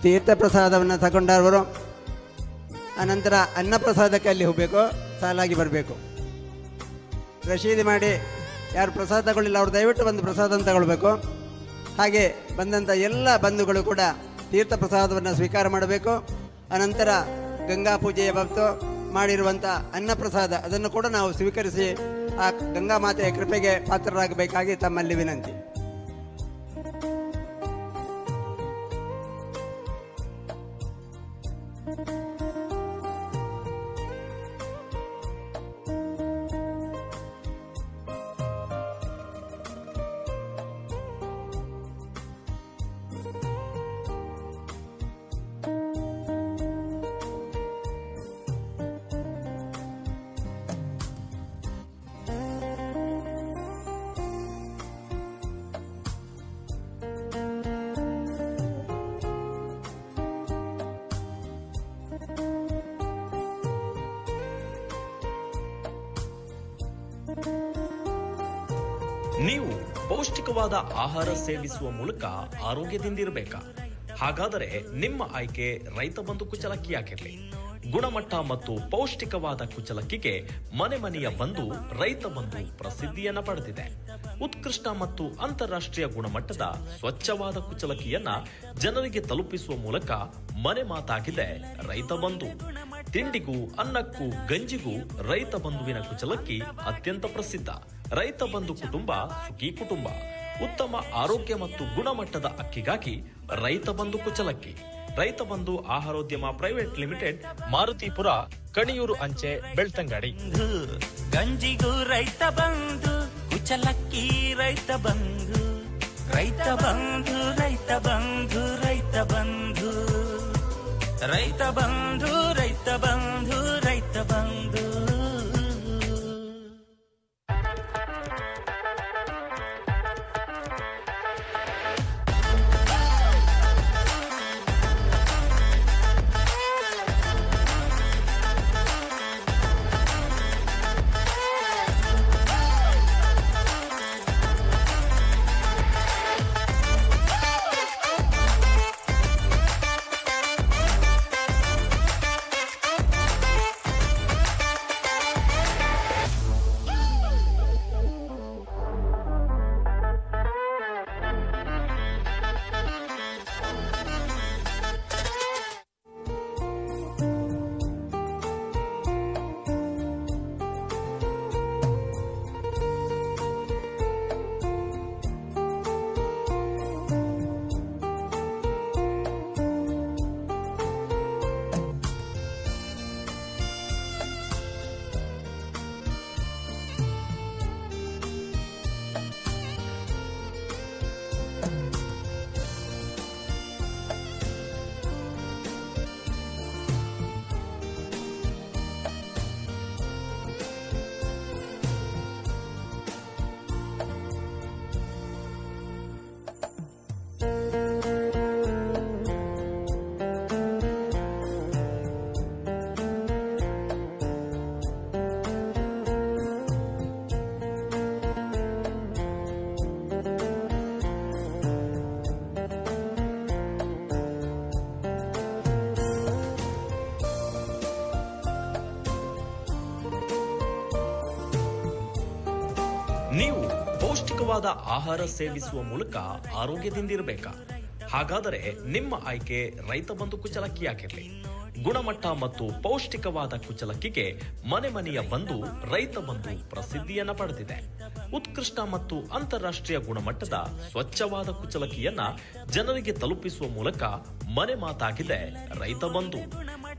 ತೀರ್ಥ ಪ್ರಸಾದವನ್ನು ತಗೊಂಡವರು ಅನಂತರ ಅನ್ನಪ್ರಸಾದಕ್ಕೆ ಅಲ್ಲಿ ಹೋಗಬೇಕು, ಸಾಲಾಗಿ ಬರಬೇಕು. ರಶೀದಿ ಮಾಡಿ ಯಾರು ಪ್ರಸಾದ ತಗೊಳ್ಳಿಲ್ಲ ಅವರು ದಯವಿಟ್ಟು ಬಂದು ಪ್ರಸಾದವನ್ನು ತಗೊಳ್ಬೇಕು. ಹಾಗೆ ಬಂದಂಥ ಎಲ್ಲ ಬಂಧುಗಳು ಕೂಡ ತೀರ್ಥ ಪ್ರಸಾದವನ್ನು ಸ್ವೀಕಾರ ಮಾಡಬೇಕು. ಅನಂತರ ಗಂಗಾ ಪೂಜೆಯ ಹೊತ್ತು ಮಾಡಿರುವಂಥ ಅನ್ನಪ್ರಸಾದ ಅದನ್ನು ಕೂಡ ನಾವು ಸ್ವೀಕರಿಸಿ ಆ ಗಂಗಾ ಮಾತೆಯ ಕೃಪೆಗೆ ಪಾತ್ರರಾಗಬೇಕಾಗಿ ತಮ್ಮಲ್ಲಿ ವಿನಂತಿ. ನೀವು ಪೌಷ್ಟಿಕವಾದ ಆಹಾರ ಸೇವಿಸುವ ಮೂಲಕ ಆರೋಗ್ಯದಿಂದಿರಬೇಕಾ? ಹಾಗಾದರೆ ನಿಮ್ಮ ಆಯ್ಕೆ ರೈತ ಬಂಧು ಕುಚಲಕ್ಕಿ ಆಗಿರಲಿ. ಗುಣಮಟ್ಟ ಮತ್ತು ಪೌಷ್ಟಿಕವಾದ ಕುಚಲಕ್ಕಿಗೆ ಮನೆ ಮನೆಯ ಬಂಧು ರೈತ ಬಂಧು ಪ್ರಸಿದ್ಧಿಯನ್ನ ಪಡೆದಿದೆ. ಉತ್ಕೃಷ್ಟ ಮತ್ತು ಅಂತಾರಾಷ್ಟ್ರೀಯ ಗುಣಮಟ್ಟದ ಸ್ವಚ್ಛವಾದ ಕುಚಲಕ್ಕಿಯನ್ನ ಜನರಿಗೆ ತಲುಪಿಸುವ ಮೂಲಕ ಮನೆ ಮಾತಾಗಿದೆ ರೈತ ಬಂಧು. ತಿಂಡಿಗೂ ಅನ್ನಕ್ಕೂ ಗಂಜಿಗೂ ರೈತ ಬಂಧುವಿನ ಕುಚಲಕ್ಕಿ ಅತ್ಯಂತ ಪ್ರಸಿದ್ಧ. ರೈತ ಬಂಧು ಕುಟುಂಬ ಸುಖಿ ಕುಟುಂಬ. ಉತ್ತಮ ಆರೋಗ್ಯ ಮತ್ತು ಗುಣಮಟ್ಟದ ಅಕ್ಕಿಗಾಗಿ ರೈತ ಬಂಧು ಕುಚಲಕ್ಕಿ. ರೈತ ಬಂಧು ಆಹಾರೋದ್ಯಮ ಪ್ರೈವೇಟ್ ಲಿಮಿಟೆಡ್, ಮಾರುತಿಪುರ, ಕಣಿಯೂರು ಅಂಚೆ, ಬೆಳ್ತಂಗಡಿ. ಗಂಜಿಗೂ ರೈತ ಬಂಧು, ಕುಚಲಕ್ಕಿ ರೈತ ಬಂಧು. ರೈತ ಬಂಧು, ರೈತ ಬಂಧು, ರೈತ ಬಂಧು, ರೈತ ಬಂಧು, ರೈತ ಬಂಧು, ರೈತ ಬಂಧು. ನೀವು ಪೌಷ್ಟಿಕವಾದ ಆಹಾರ ಸೇವಿಸುವ ಮೂಲಕ ಆರೋಗ್ಯದಿಂದಿರಬೇಕಾ? ಹಾಗಾದರೆ ನಿಮ್ಮ ಆಯ್ಕೆ ರೈತ ಬಂಧು ಕುಚಲಕ್ಕಿ ಆಗಿರಲಿ. ಗುಣಮಟ್ಟ ಮತ್ತು ಪೌಷ್ಟಿಕವಾದ ಕುಚಲಕ್ಕಿಗೆ ಮನೆ ಮನೆಯ ಬಂಧು ರೈತ ಬಂಧು ಪ್ರಸಿದ್ಧಿಯನ್ನ ಪಡೆದಿದೆ. ಉತ್ಕೃಷ್ಟ ಮತ್ತು ಅಂತಾರಾಷ್ಟ್ರೀಯ ಗುಣಮಟ್ಟದ ಸ್ವಚ್ಛವಾದ ಕುಚಲಕ್ಕಿಯನ್ನ ಜನರಿಗೆ ತಲುಪಿಸುವ ಮೂಲಕ ಮನೆ ಮಾತಾಗಿದೆ ರೈತ ಬಂಧು.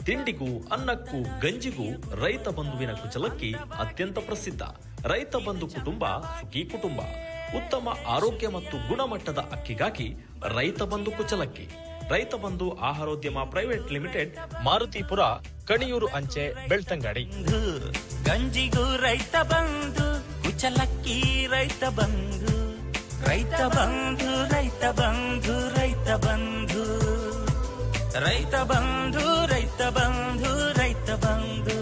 ತಿಂಡಿಗೂ ಅನ್ನಕ್ಕೂ ಗಂಜಿಗೂ ರೈತ ಬಂಧುವಿನ ಕುಚಲಕ್ಕಿ ಅತ್ಯಂತ ಪ್ರಸಿದ್ಧ. ರೈತ ಬಂಧು ಕುಟುಂಬ ಸುಖಿ ಕುಟುಂಬ. ಉತ್ತಮ ಆರೋಗ್ಯ ಮತ್ತು ಗುಣಮಟ್ಟದ ಅಕ್ಕಿಗಾಗಿ ರೈತ ಬಂಧು ಕುಚಲಕ್ಕಿ. ರೈತ ಬಂಧು ಆಹಾರೋದ್ಯಮ ಪ್ರೈವೇಟ್ ಲಿಮಿಟೆಡ್, ಮಾರುತಿಪುರ, ಕಣಿಯೂರು ಅಂಚೆ, ಬೆಳ್ತಂಗಡಿ. ಗಂಜಿಗೂ ರೈತ ಬಂಧು, ಕುಚಲಕ್ಕಿ ರೈತ ಬಂಧು. ರೈತ ಬಂಧು, ರೈತ ಬಂಧು, ರೈತ ಬಂಧು, ರೈತ ಬಂಧು, ರೈತ ಬಂಧು, ರೈತ ಬಂಧು.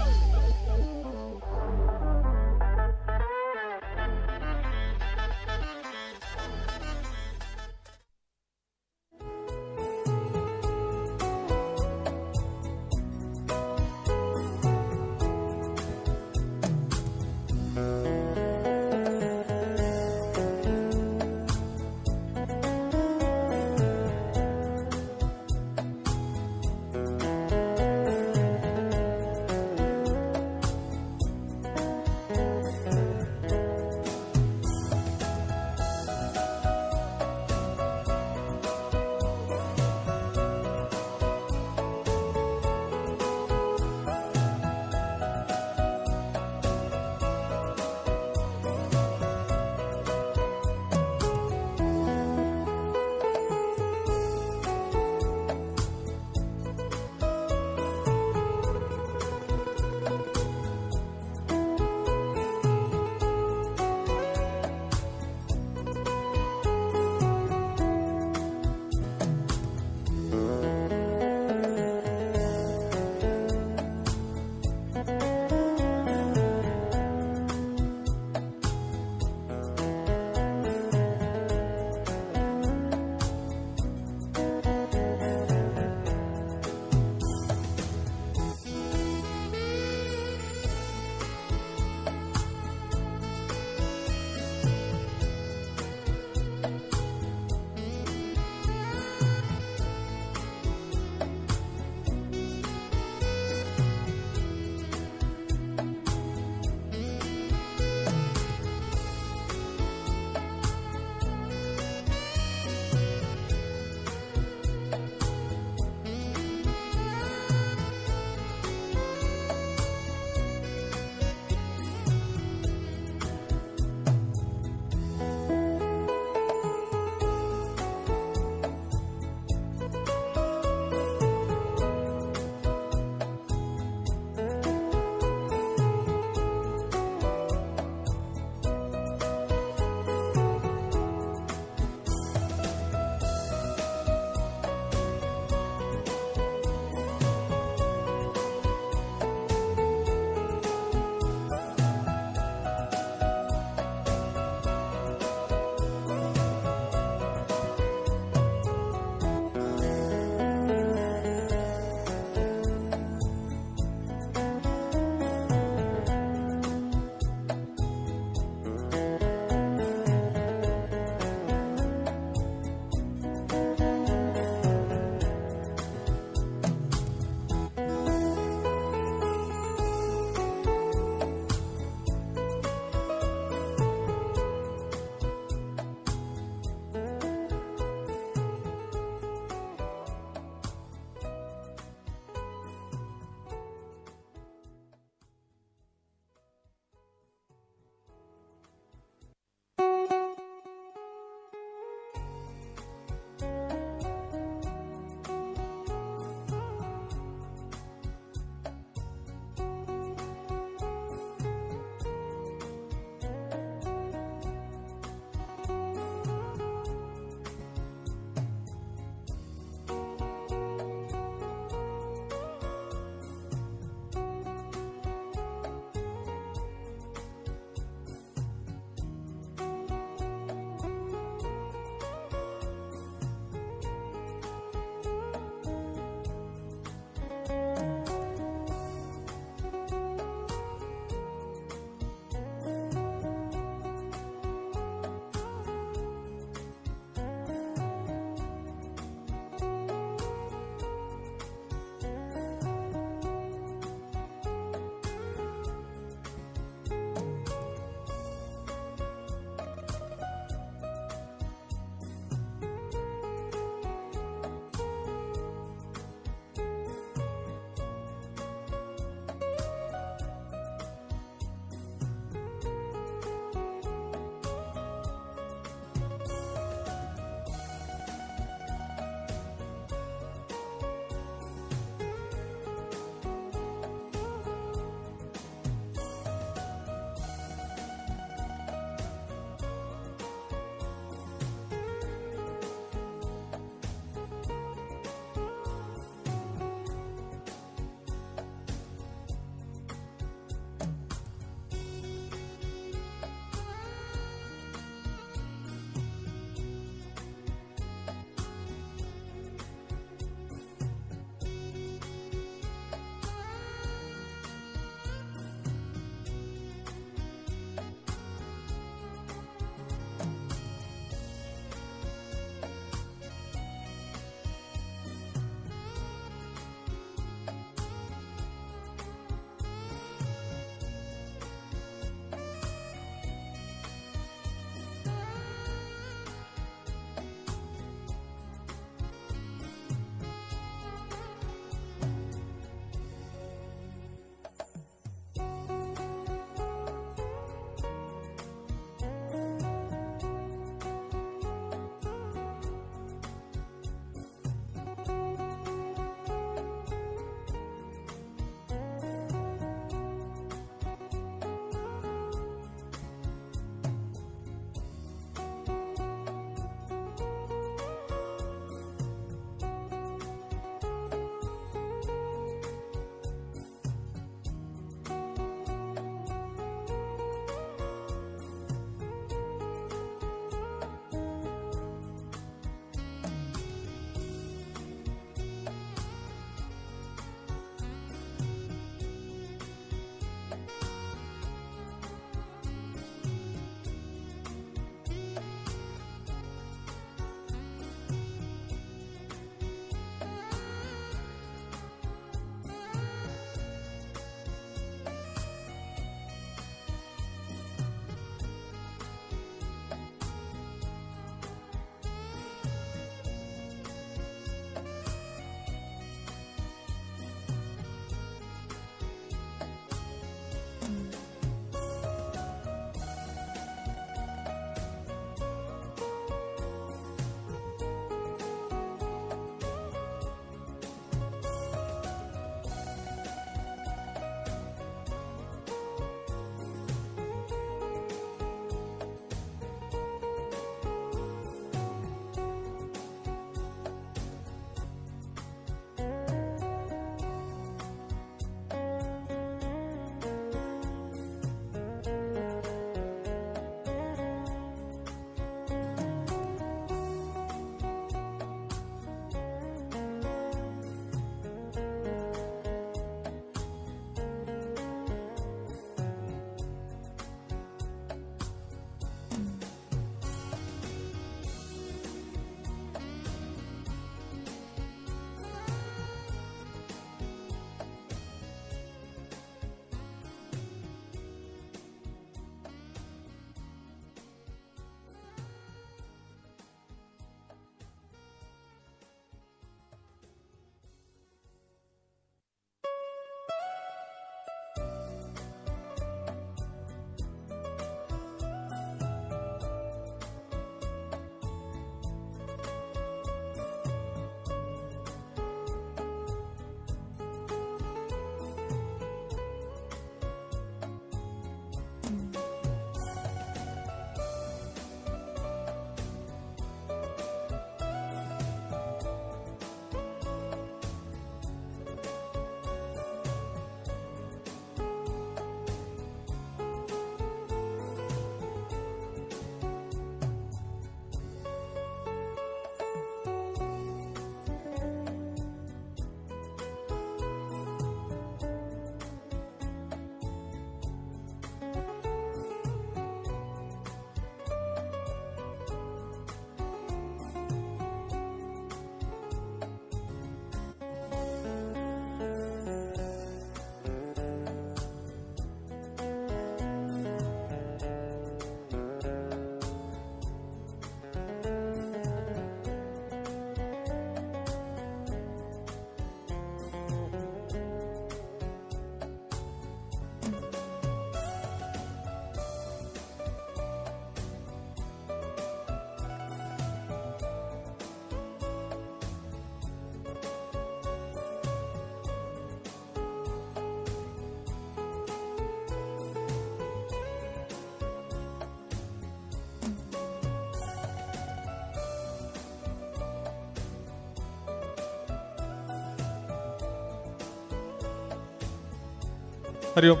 ಹರಿ ಓಂ.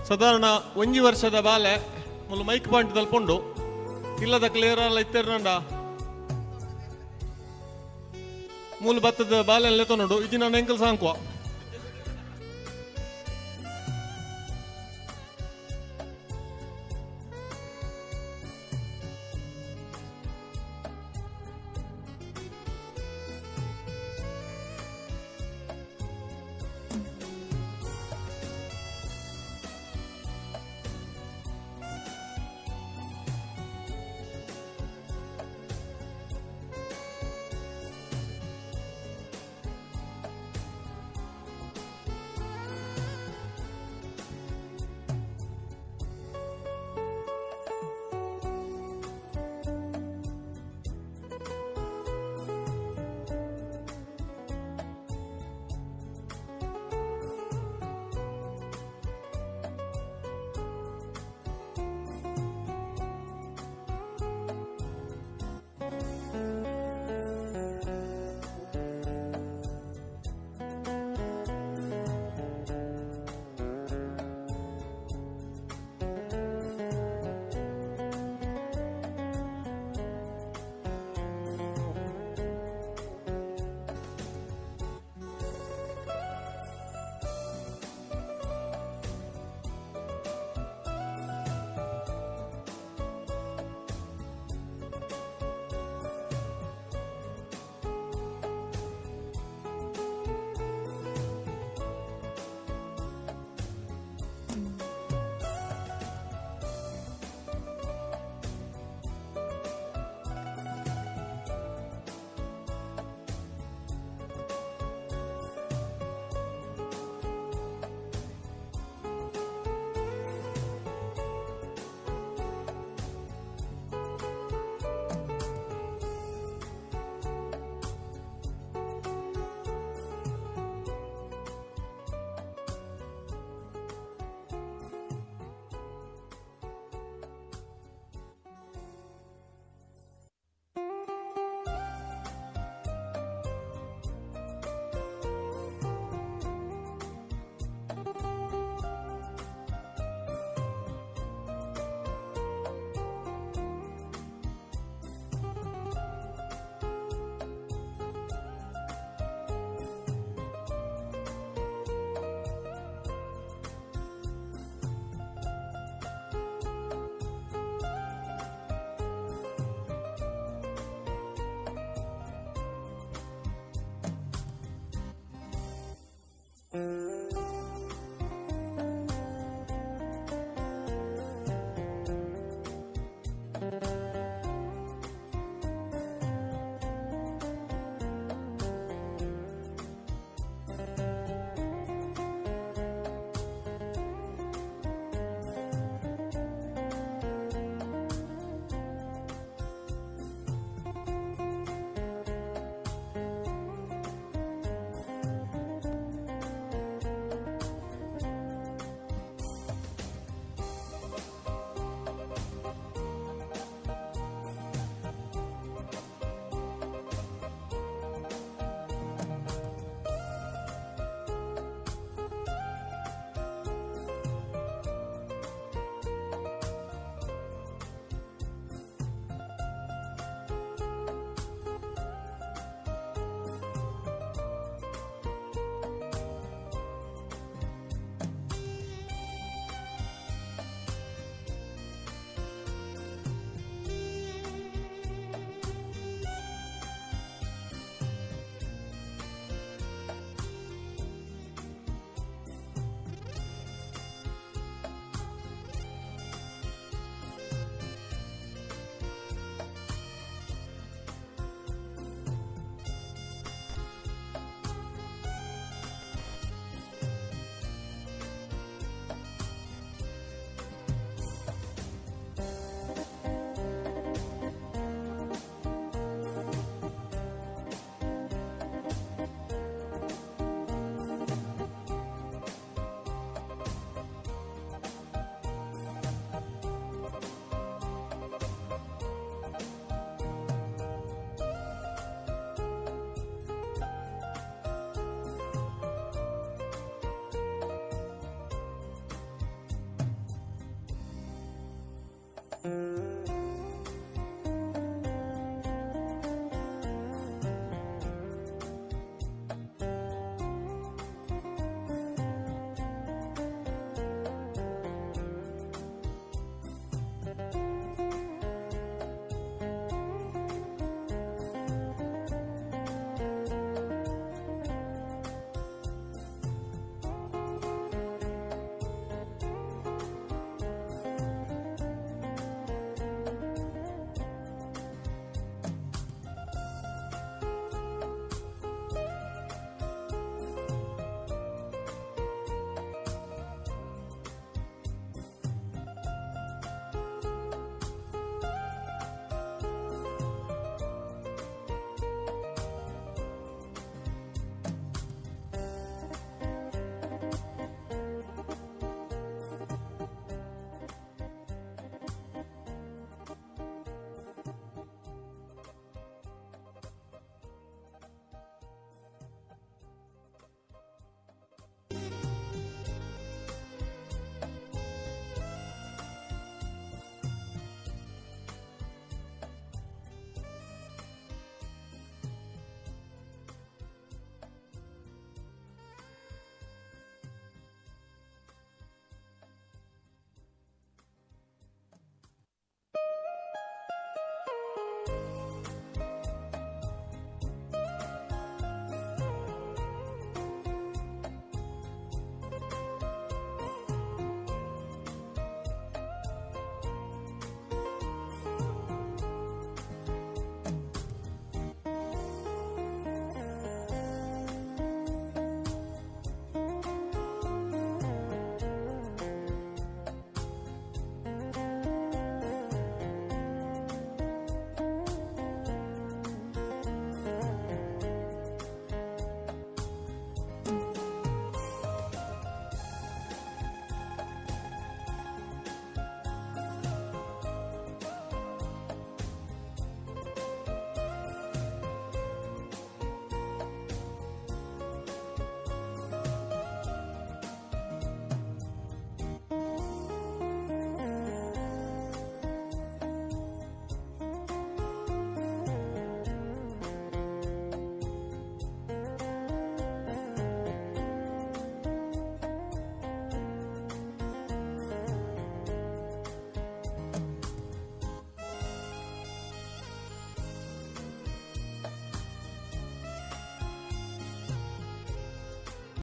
ಸಾಧಾರಣ 1 ವರ್ಷದ ಬಾಲೆ ಮುಲು ಮೈಕ್ ಪಾಯಿಂಟ್ ತಲ್ಪುಂಡು ಇಲ್ಲದ ಕ್ಲಿಯರ್ ಎಲ್ಲ ಇತ್ತೇರ್ನಂಡ ಮೂಲ ಭತ್ತದ ಬಾಲೆ ಎಲ್ಲ ತೊಂಡು ಇದು ನನ್ನ ಎಂಕಲ್ ಸಾಂಕುವ